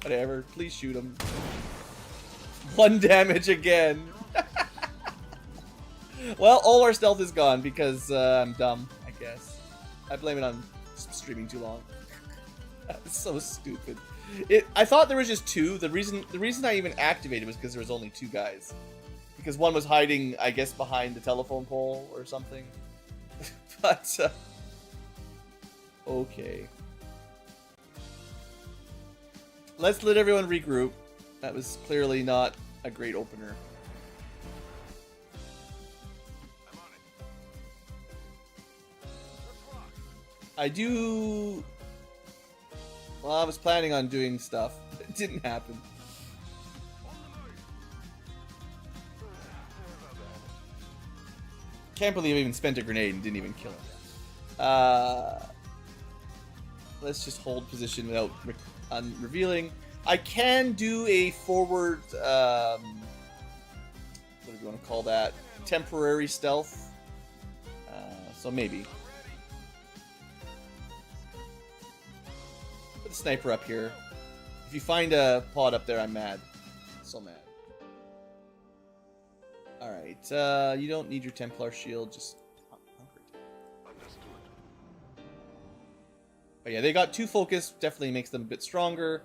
Whatever. Please shoot him. 1 damage again. Well, all our stealth is gone because I'm dumb, I guess. I blame it on streaming too long. That's so stupid. I thought there was just 2. The reason I even activated was because there was only 2 guys. Because one was hiding, I guess, behind the telephone pole or something. But okay. Let's let everyone regroup. That was clearly not a great opener. I do... Well, I was planning on doing stuff. It didn't happen. Can't believe I even spent a grenade and didn't even kill him. Let's just hold position without revealing. I can do a forward, what do you want to call that? Temporary stealth. So maybe. Put the sniper up here. If you find a pod up there, I'm mad. So mad. Alright, you don't need your Templar shield, just hunker down. But yeah, they got 2 focus, definitely makes them a bit stronger.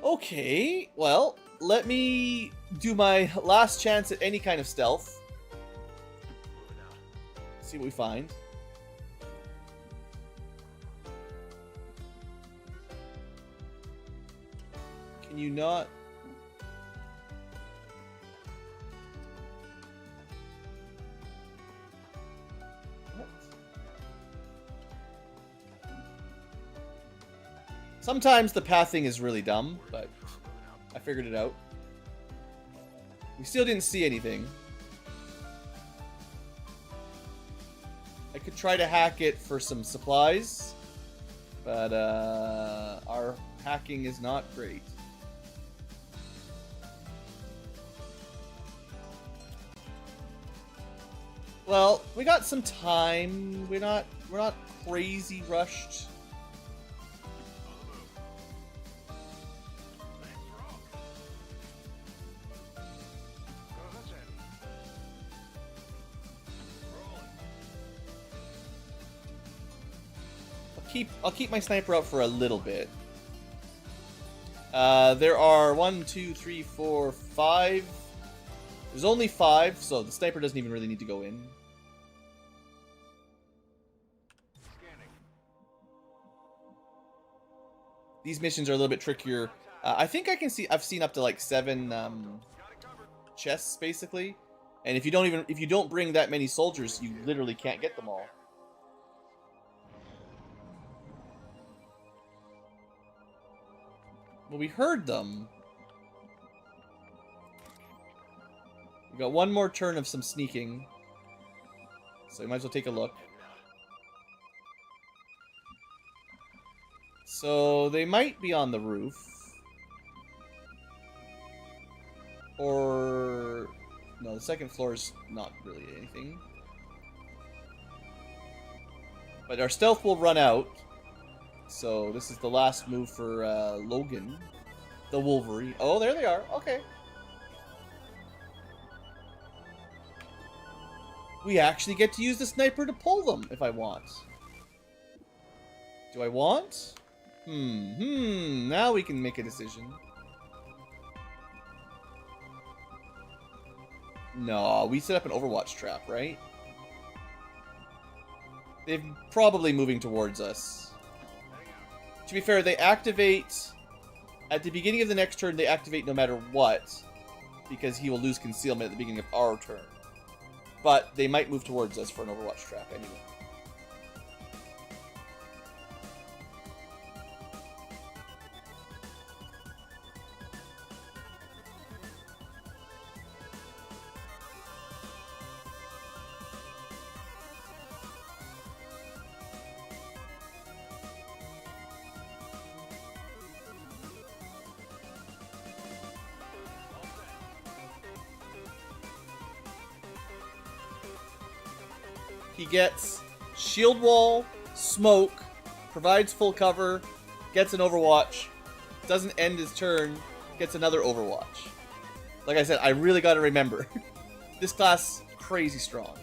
Okay, well, let me do my last chance at any kind of stealth. See what we find. Can you not... What? Sometimes the pathing is really dumb, but I figured it out. We still didn't see anything. I could try to hack it for some supplies, but our hacking is not great. Well, we got some time. We're not crazy rushed. I'll keep my sniper out for a little bit. There are 1, 2, 3, 4, 5. There's only 5, so the sniper doesn't even really need to go in. These missions are a little bit trickier. I think I can see. I've seen up to like 7 chests basically, and if you don't bring that many soldiers, you literally can't get them all. Well, we heard them. We got 1 more turn of some sneaking, so we might as well take a look. So they might be on the roof, or no, the second floor is not really anything. But our stealth will run out. So this is the last move for Logan. The Wolverine. Oh, there they are. Okay. We actually get to use the sniper to pull them if I want. Do I want? Now we can make a decision. No, we set up an Overwatch trap, right? They're probably moving towards us. To be fair, they activate... At the beginning of the next turn, they activate no matter what. Because he will lose concealment at the beginning of our turn. But they might move towards us for an Overwatch trap anyway. He gets shield wall, smoke, provides full cover, gets an Overwatch, doesn't end his turn, gets another Overwatch. Like I said, I really got to remember. This class, crazy strong.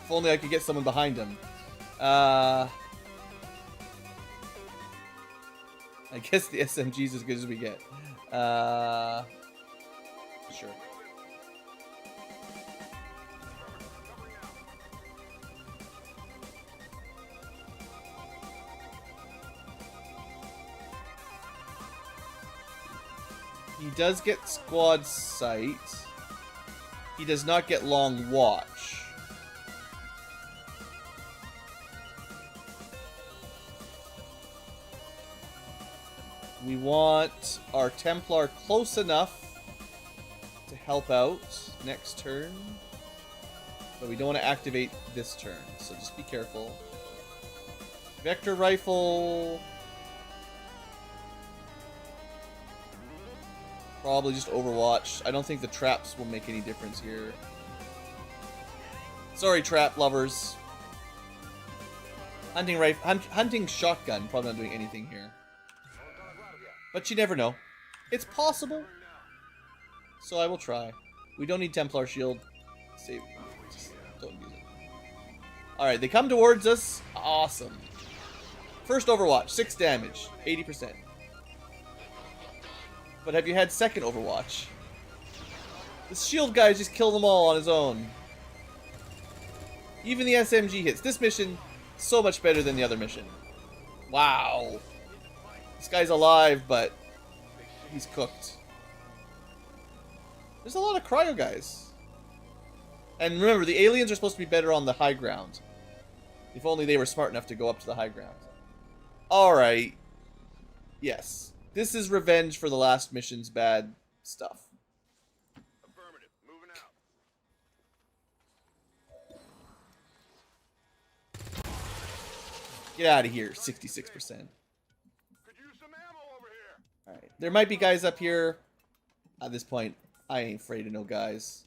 If only I could get someone behind him. I guess the SMG is as good as we get. Sure. He does get squad sight. He does not get long watch. We want our Templar close enough to help out next turn, but we don't want to activate this turn, so just be careful. Vector rifle, probably just Overwatch. I don't think the traps will make any difference here. Sorry, trap lovers. Hunting shotgun, probably not doing anything here, but you never know. It's possible. So I will try. We don't need Templar shield. Save. Just don't use it. Alright, they come towards us. Awesome. First Overwatch, 6 damage, 80%. But have you had second Overwatch? This shield guy just killed them all on his own. Even the SMG hits. This mission, so much better than the other mission. Wow. This guy's alive, but he's cooked. There's a lot of cryo guys. And remember, the aliens are supposed to be better on the high ground. If only they were smart enough to go up to the high ground. Alright. Yes. This is revenge for the last mission's bad stuff. Affirmative. Moving out. Get out of here, 66%. Could use some ammo over here. Alright. There might be guys up here. At this point, I ain't afraid of no guys.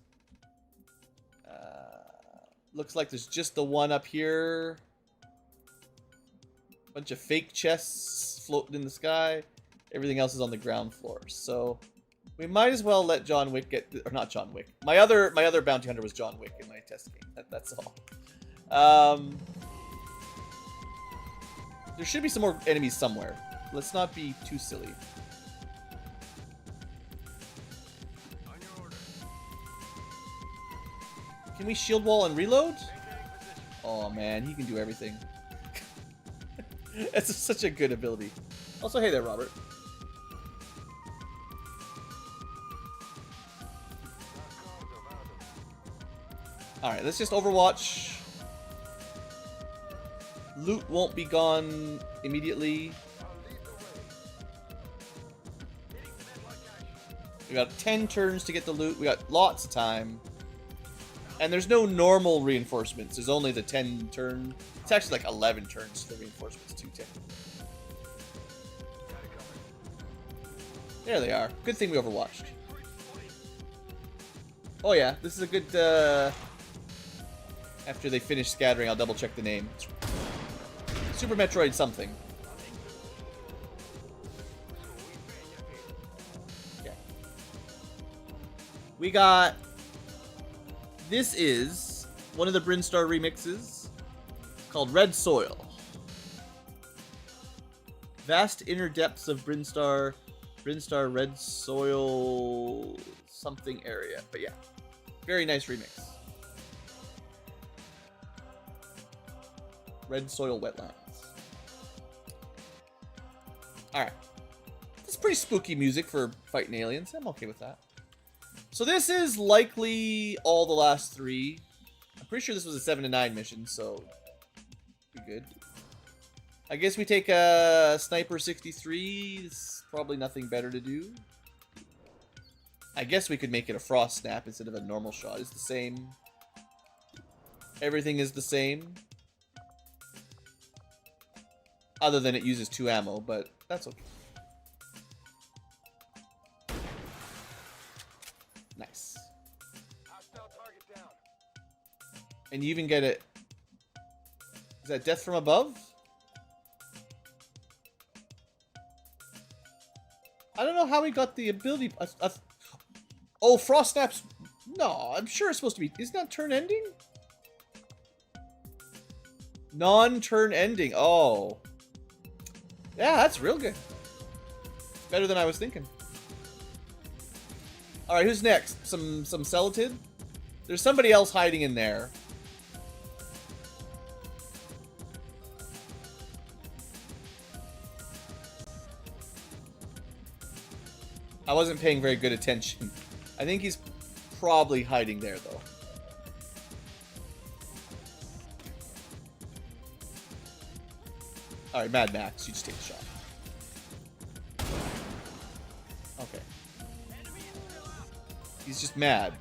Looks like there's just the one up here. Bunch of fake chests floating in the sky. Everything else is on the ground floor. So we might as well let John Wick get, or not John Wick. My other bounty hunter was John Wick in my test game. That's all. There should be some more enemies somewhere. Let's not be too silly. Can we shield wall and reload? Oh man, he can do everything. That's such a good ability. Also, hey there, Robert. Alright, let's just Overwatch. Loot won't be gone immediately. We got 10 turns to get the loot. We got lots of time. And there's no normal reinforcements. There's only the 10 turn. It's actually like 11 turns for reinforcements, 210. There they are. Good thing we overwatched. Oh yeah, this is a good, after they finish scattering, I'll double check the name. Super Metroid something. Okay. We got... This is one of the Brinstar remixes called Red Soil. Vast inner depths of Brinstar Red Soil something area. But yeah, very nice remix. Red Soil Wetlands. Alright. This is pretty spooky music for fighting aliens. I'm okay with that. So this is likely all the last three. I'm pretty sure this was a 7 to 9 mission, so be good. I guess we take a Sniper 63. It's probably nothing better to do. I guess we could make it a Frost Snap instead of a normal shot. It's the same. Everything is the same. Other than it uses 2 ammo, but that's okay. Nice. Hostile target down. And you even get it. Is that death from above? I don't know how he got the ability. Oh, Frost Snaps. No, I'm sure it's supposed to be. Isn't that turn ending? Non-turn ending. Oh. Yeah, that's real good. Better than I was thinking. Alright, who's next? Some Celatid? There's somebody else hiding in there. I wasn't paying very good attention. I think he's probably hiding there, though. Alright, Mad Max, you just take a shot. Okay. He's just mad.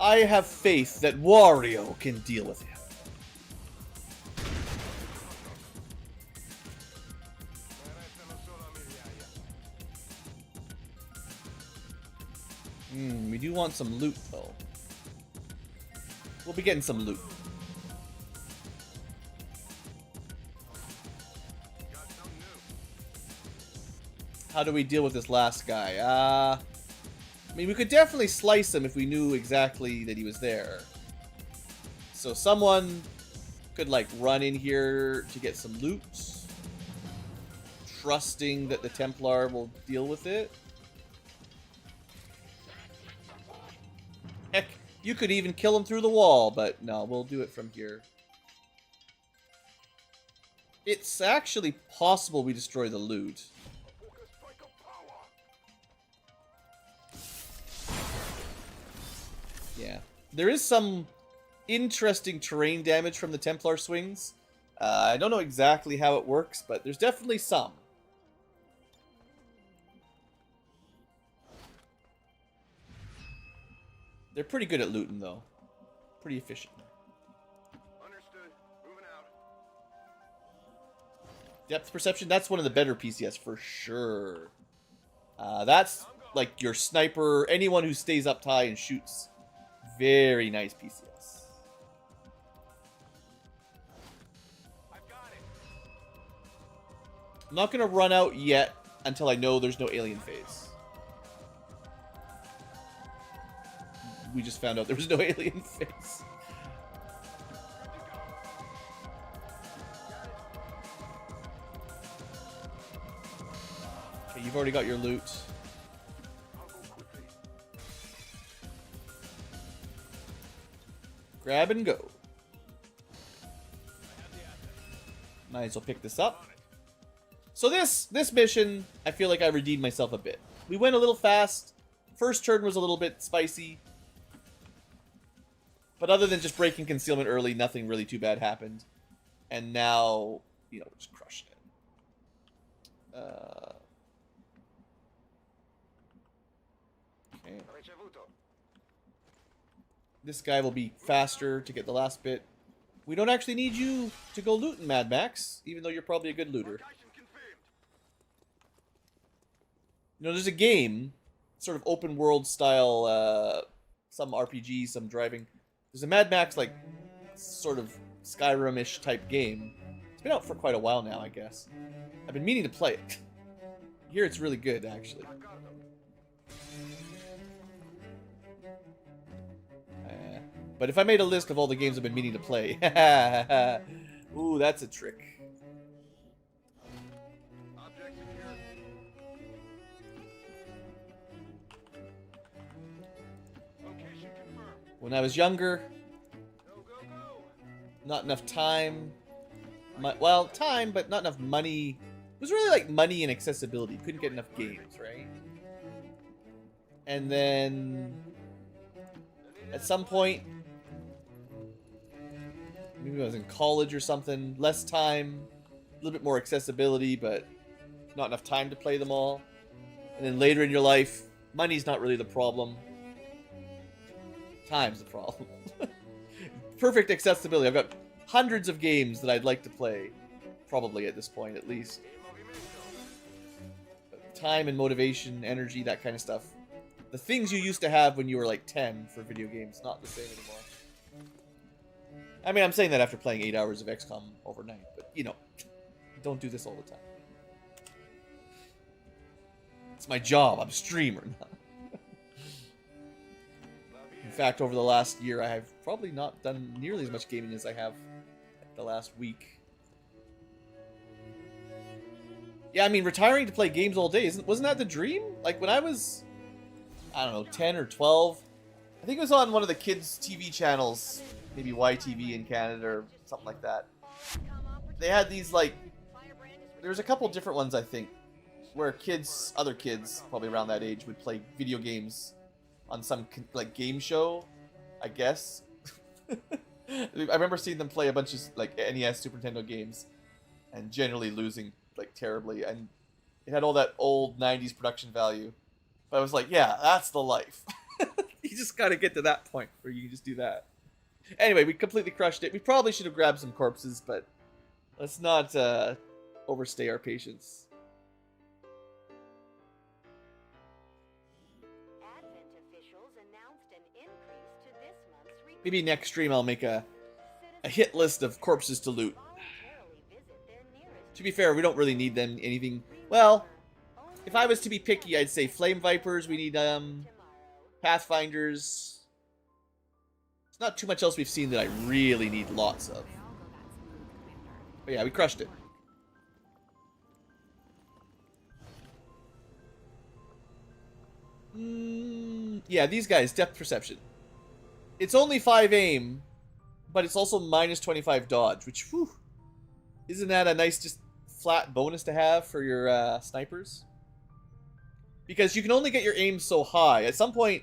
I have faith that Wario can deal with him. We do want some loot, though. We'll be getting some loot. How do we deal with this last guy? I mean, we could definitely slice him if we knew exactly that he was there. So someone could, like, run in here to get some loot, trusting that the Templar will deal with it. Heck, you could even kill him through the wall, but no, we'll do it from here. It's actually possible we destroy the loot. Yeah. There is some interesting terrain damage from the Templar swings. I don't know exactly how it works, but there's definitely some. They're pretty good at looting, though. Pretty efficient. Understood. Moving out. Depth perception, that's one of the better PCS for sure. That's like your sniper, anyone who stays up high and shoots. Very nice PCS. I've got it. I'm not going to run out yet until I know there's no alien phase. We just found out there was no alien phase. Okay, you've already got your loot. I'll go quickly. Grab and go. Might as well pick this up. So this mission, I feel like I redeemed myself a bit. We went a little fast. First turn was a little bit spicy. But other than just breaking concealment early, nothing really too bad happened. And now, you know, just crushing it. Okay. This guy will be faster to get the last bit. We don't actually need you to go looting, Mad Max, even though you're probably a good looter. You know, there's a game, sort of open world style, some RPG, some driving. There's a Mad Max like sort of Skyrim-ish type game. It's been out for quite a while now, I guess. I've been meaning to play it. I hear it's really good, actually. But if I made a list of all the games I've been meaning to play, ooh, that's a trick. When I was younger, not enough time. Well, time, but not enough money. It was really like money and accessibility. Couldn't get enough games, right? And then at some point, maybe I was in college or something, less time, a little bit more accessibility, but not enough time to play them all. And then later in your life, money's not really the problem. Time's the problem. Perfect accessibility. I've got hundreds of games that I'd like to play, probably at this point at least. But time and motivation, energy, that kind of stuff. The things you used to have when you were like 10 for video games, not the same anymore. I mean, I'm saying that after playing 8 hours of XCom overnight, but you know, don't do this all the time. It's my job. I'm a streamer now. In fact, over the last year, I have probably not done nearly as much gaming as I have the last week. Yeah, I mean, retiring to play games all day, wasn't that the dream? Like, when I was, I don't know, 10 or 12, I think it was on one of the kids' TV channels, maybe YTV in Canada or something like that. They had these, like, there was a couple different ones, I think, where kids, other kids, probably around that age, would play video games on some, like, game show, I guess. I remember seeing them play a bunch of, like, NES, Super Nintendo games, and generally losing, like, terribly, and it had all that old 90s production value. But I was like, yeah, that's the life. You just gotta get to that point where you can just do that. Anyway, we completely crushed it. We probably should have grabbed some corpses, but let's not overstay our patience. Maybe next stream I'll make a hit list of corpses to loot. To be fair, we don't really need them anything. Well, if I was to be picky, I'd say Flame Vipers, we need Pathfinders. There's not too much else we've seen that I really need lots of. But yeah, we crushed it. Yeah, these guys, depth perception. It's only 5 aim, but it's also minus 25 dodge, which, whew, isn't that a nice, just flat bonus to have for your snipers? Because you can only get your aim so high. At some point,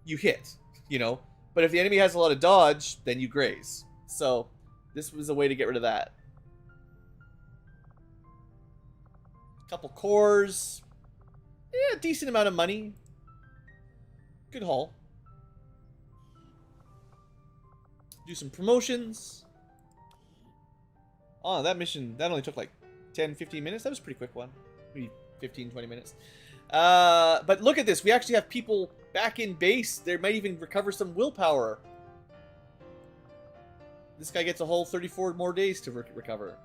you hit, you know? But if the enemy has a lot of dodge, then you graze. So, this was a way to get rid of that. Couple cores. Yeah, decent amount of money. Good haul. Do some promotions. Oh, that mission, that only took like 10, 15 minutes. That was a pretty quick one. Maybe 15, 20 minutes. But look at this. We actually have people back in base. They might even recover some willpower. This guy gets a whole 34 more days to recover.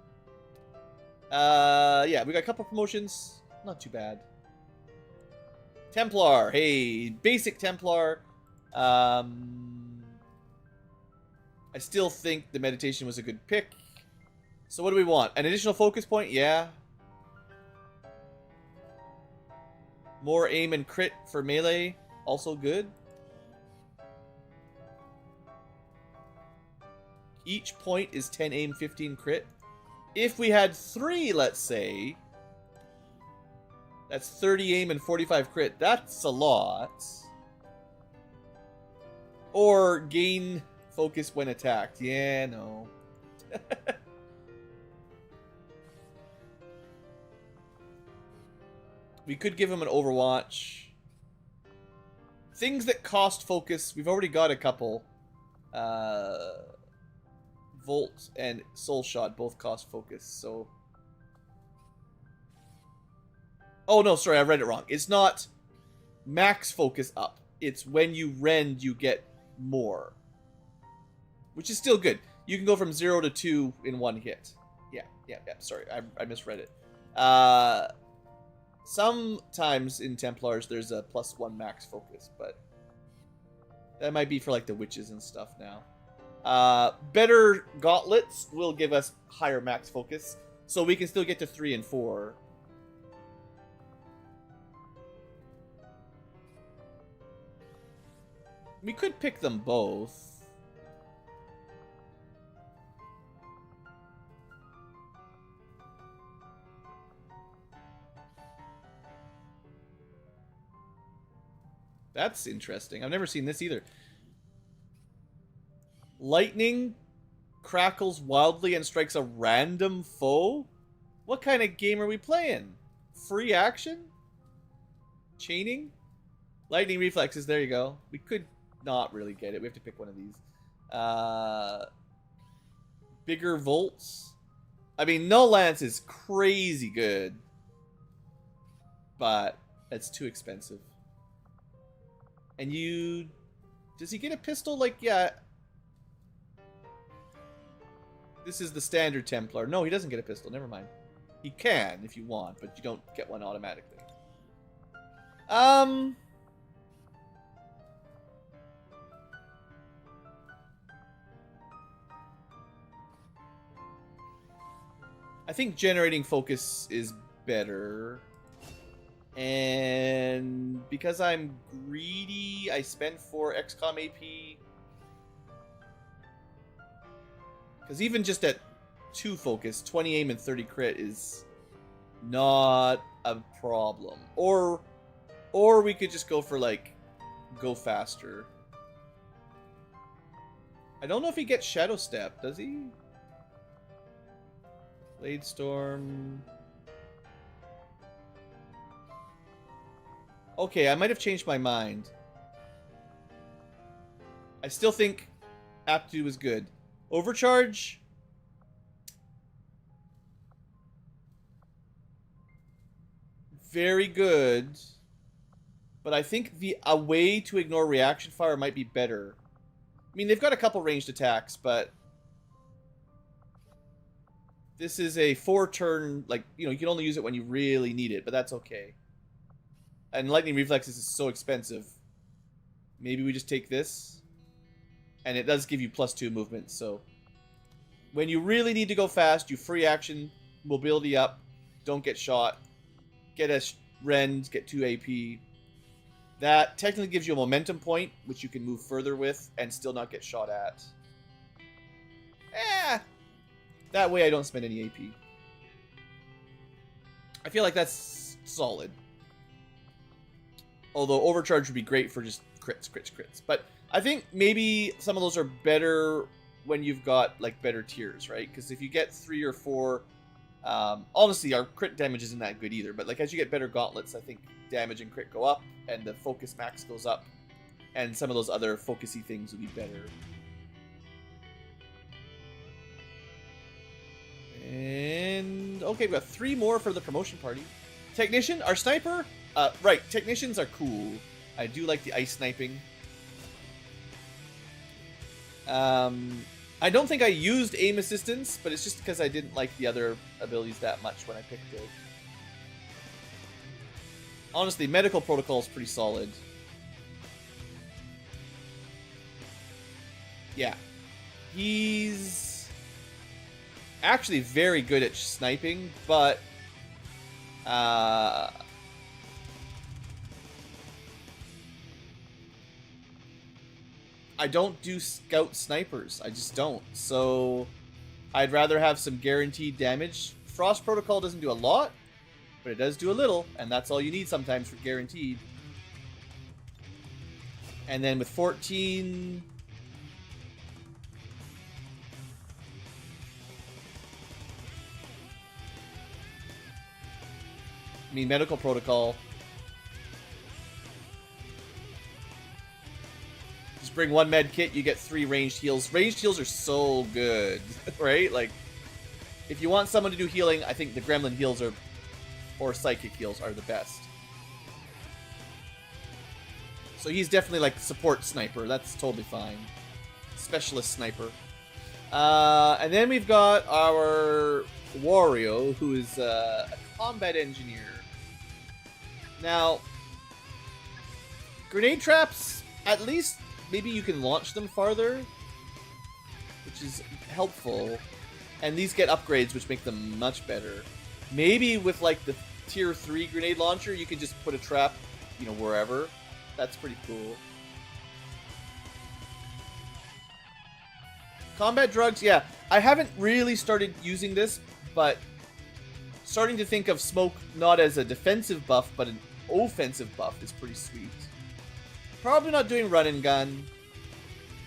Yeah, we got a couple promotions. Not too bad. Templar. Hey, basic Templar. I still think the meditation was a good pick. So what do we want? An additional focus point? Yeah. More aim and crit for melee. Also good. Each point is 10 aim, 15 crit. If we had 3, let's say, that's 30 aim and 45 crit. That's a lot. Or gain focus when attacked. Yeah, no. We could give him an Overwatch. Things that cost focus. We've already got a couple. Volt and Soul Shot both cost focus, so... Oh, no, sorry, I read it wrong. It's not max focus up. It's when you rend, you get more. Which is still good. You can go from 0 to 2 in one hit. Yeah. Sorry, I misread it. Sometimes in Templars, there's a +1 max focus, but that might be for like the witches and stuff now. Better gauntlets will give us higher max focus, so we can still get to 3 and 4. We could pick them both. That's interesting. I've never seen this either. Lightning crackles wildly and strikes a random foe? What kind of game are we playing? Free action? Chaining? Lightning reflexes, there you go. We could not really get it. We have to pick one of these. Bigger volts? I mean, no lance is crazy good. But it's too expensive. And you... Does he get a pistol? Like, yeah. This is the standard Templar. No, he doesn't get a pistol. Never mind. He can if you want, but you don't get one automatically. I think generating focus is better. And because I'm greedy, I spend 4 XCom AP. Because even just at 2 focus, 20 aim and 30 crit is not a problem. Or we could just go for, like, go faster. I don't know if he gets Shadow Step, does he? Blade Storm... Okay, I might have changed my mind. I still think Aptitude was good. Overcharge? Very good. But I think a way to ignore reaction fire might be better. I mean, they've got a couple ranged attacks, but... This is a 4-turn, like, you know, you can only use it when you really need it, but that's okay. And Lightning Reflexes is so expensive. Maybe we just take this. And it does give you +2 movement, so... When you really need to go fast, you free action, mobility up, don't get shot, get a rend, get 2 AP. That technically gives you a momentum point, which you can move further with, and still not get shot at. That way I don't spend any AP. I feel like that's solid. Although Overcharge would be great for just crits. But I think maybe some of those are better when you've got, like, better tiers, right? Because if you get 3 or 4... honestly, our crit damage isn't that good either. But, like, as you get better gauntlets, I think damage and crit go up. And the focus max goes up. And some of those other focusy things would be better. And... okay, we got 3 more for the promotion party. Technician, our sniper... right, technicians are cool. I do like the ice sniping. I don't think I used aim assistance, but it's just because I didn't like the other abilities that much when I picked it. Honestly, medical protocol is pretty solid. Yeah. He's actually very good at sniping, but... I don't do scout snipers. I just don't. So I'd rather have some guaranteed damage. Frost Protocol doesn't do a lot, but it does do a little, and that's all you need sometimes for guaranteed. And then with 14... I mean, Medical Protocol... bring 1 med kit, you get 3 ranged heals. Ranged heals are so good, right? Like, if you want someone to do healing, I think the Gremlin heals or psychic heals are the best. So he's definitely like support sniper. That's totally fine. Specialist sniper. And then we've got our Wario, who is a combat engineer. Now, grenade traps, at least maybe you can launch them farther, which is helpful. And these get upgrades, which make them much better. Maybe with like the tier 3 grenade launcher, you could just put a trap, you know, wherever. That's pretty cool. Combat drugs, yeah. I haven't really started using this, but starting to think of smoke not as a defensive buff, but an offensive buff is pretty sweet. Probably not doing run and gun.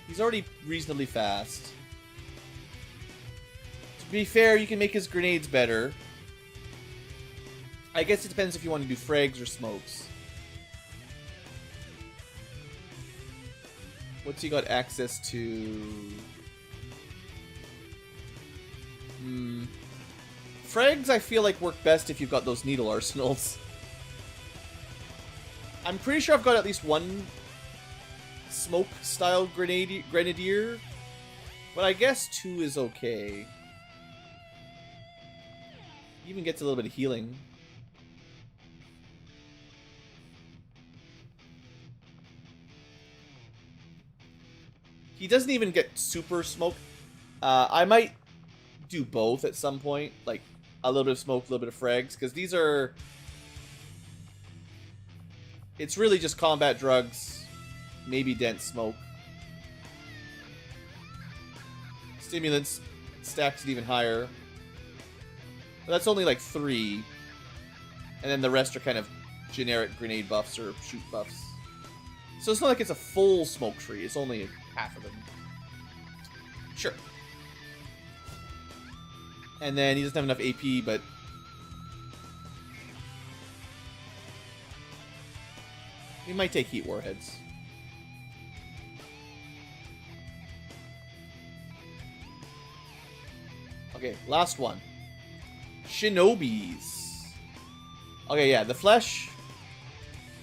He's already reasonably fast. To be fair, you can make his grenades better. I guess it depends if you want to do frags or smokes. What's he got access to? Frags, I feel like work best if you've got those needle arsenals. I'm pretty sure I've got at least one smoke-style grenadier, but I guess 2 is okay. He even gets a little bit of healing. He doesn't even get super smoke. I might do both at some point, like a little bit of smoke, a little bit of frags, because these are... It's really just combat drugs, maybe dense smoke. Stimulants stacks it even higher. But that's only like 3. And then the rest are kind of generic grenade buffs or shoot buffs. So it's not like it's a full smoke tree, it's only half of them. Sure. And then he doesn't have enough AP, but... he might take heat warheads. Okay, last one. Shinobis. Okay, yeah, the flesh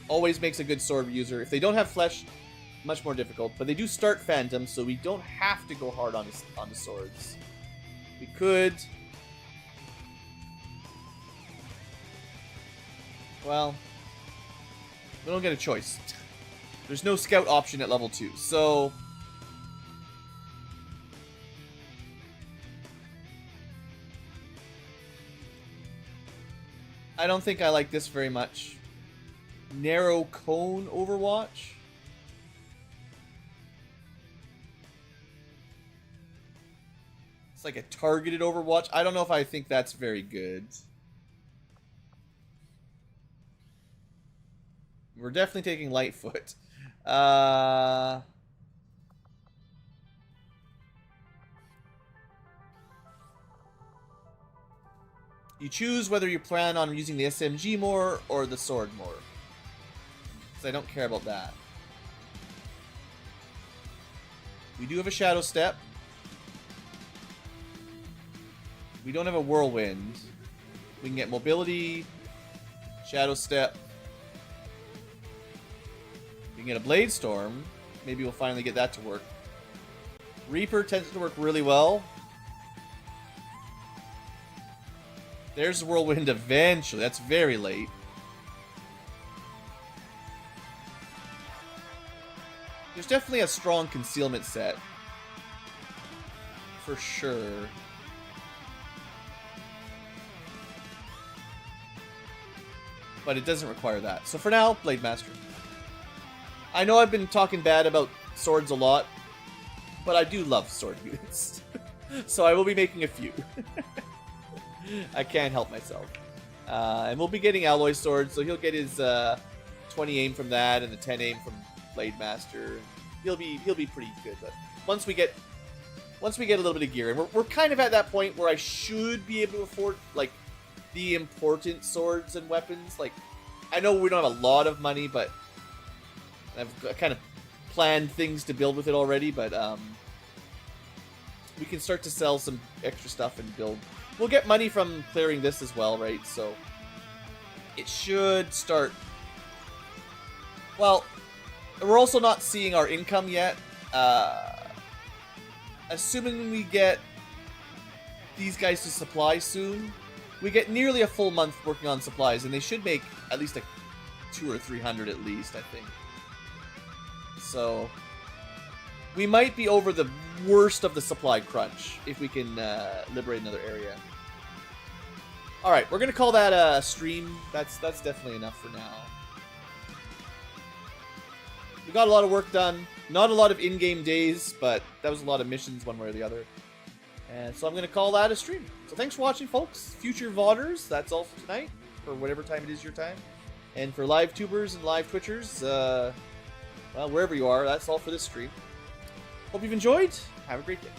always makes a good sword user. If they don't have flesh, much more difficult. But they do start phantom, so we don't have to go hard on the swords. We could... well, we don't get a choice. There's no scout option at level 2, so... I don't think I like this very much. Narrow cone Overwatch. It's like a targeted Overwatch. I don't know if I think that's very good. We're definitely taking Lightfoot. You choose whether you plan on using the SMG more or the sword more. Because I don't care about that. We do have a Shadow Step. We don't have a Whirlwind. We can get Mobility, Shadow Step. We can get a Blade Storm. Maybe we'll finally get that to work. Reaper tends to work really well. There's Whirlwind eventually. That's very late. There's definitely a strong concealment set. For sure. But it doesn't require that. So for now, Blade Master. I know I've been talking bad about swords a lot, but I do love sword units. So I will be making a few. I can't help myself. And we'll be getting alloy swords, so he'll get his 20 aim from that and the 10 aim from Blade Master. He'll be pretty good. But once we get a little bit of gear, and we're kind of at that point where I should be able to afford like the important swords and weapons. Like, I know we don't have a lot of money, but I've kind of planned things to build with it already. But we can start to sell some extra stuff and build. We'll get money from clearing this as well, right? So it should start... well, We're also not seeing our income yet. Assuming we get these guys to supply soon, we get nearly a full month working on supplies, and they should make at least 200 or 300 at least, I think. So we might be over the worst of the supply crunch if we can liberate another area. All right, we're gonna call that a stream. That's definitely enough for now. We got a lot of work done. Not a lot of in-game days, but that was a lot of missions one way or the other. And so I'm going to call that a stream. So thanks for watching, folks. Future VODers, that's all for tonight, or whatever time it is your time. And for live tubers and live twitchers, well, wherever you are, that's all for this stream. Hope you've enjoyed. Have a great day.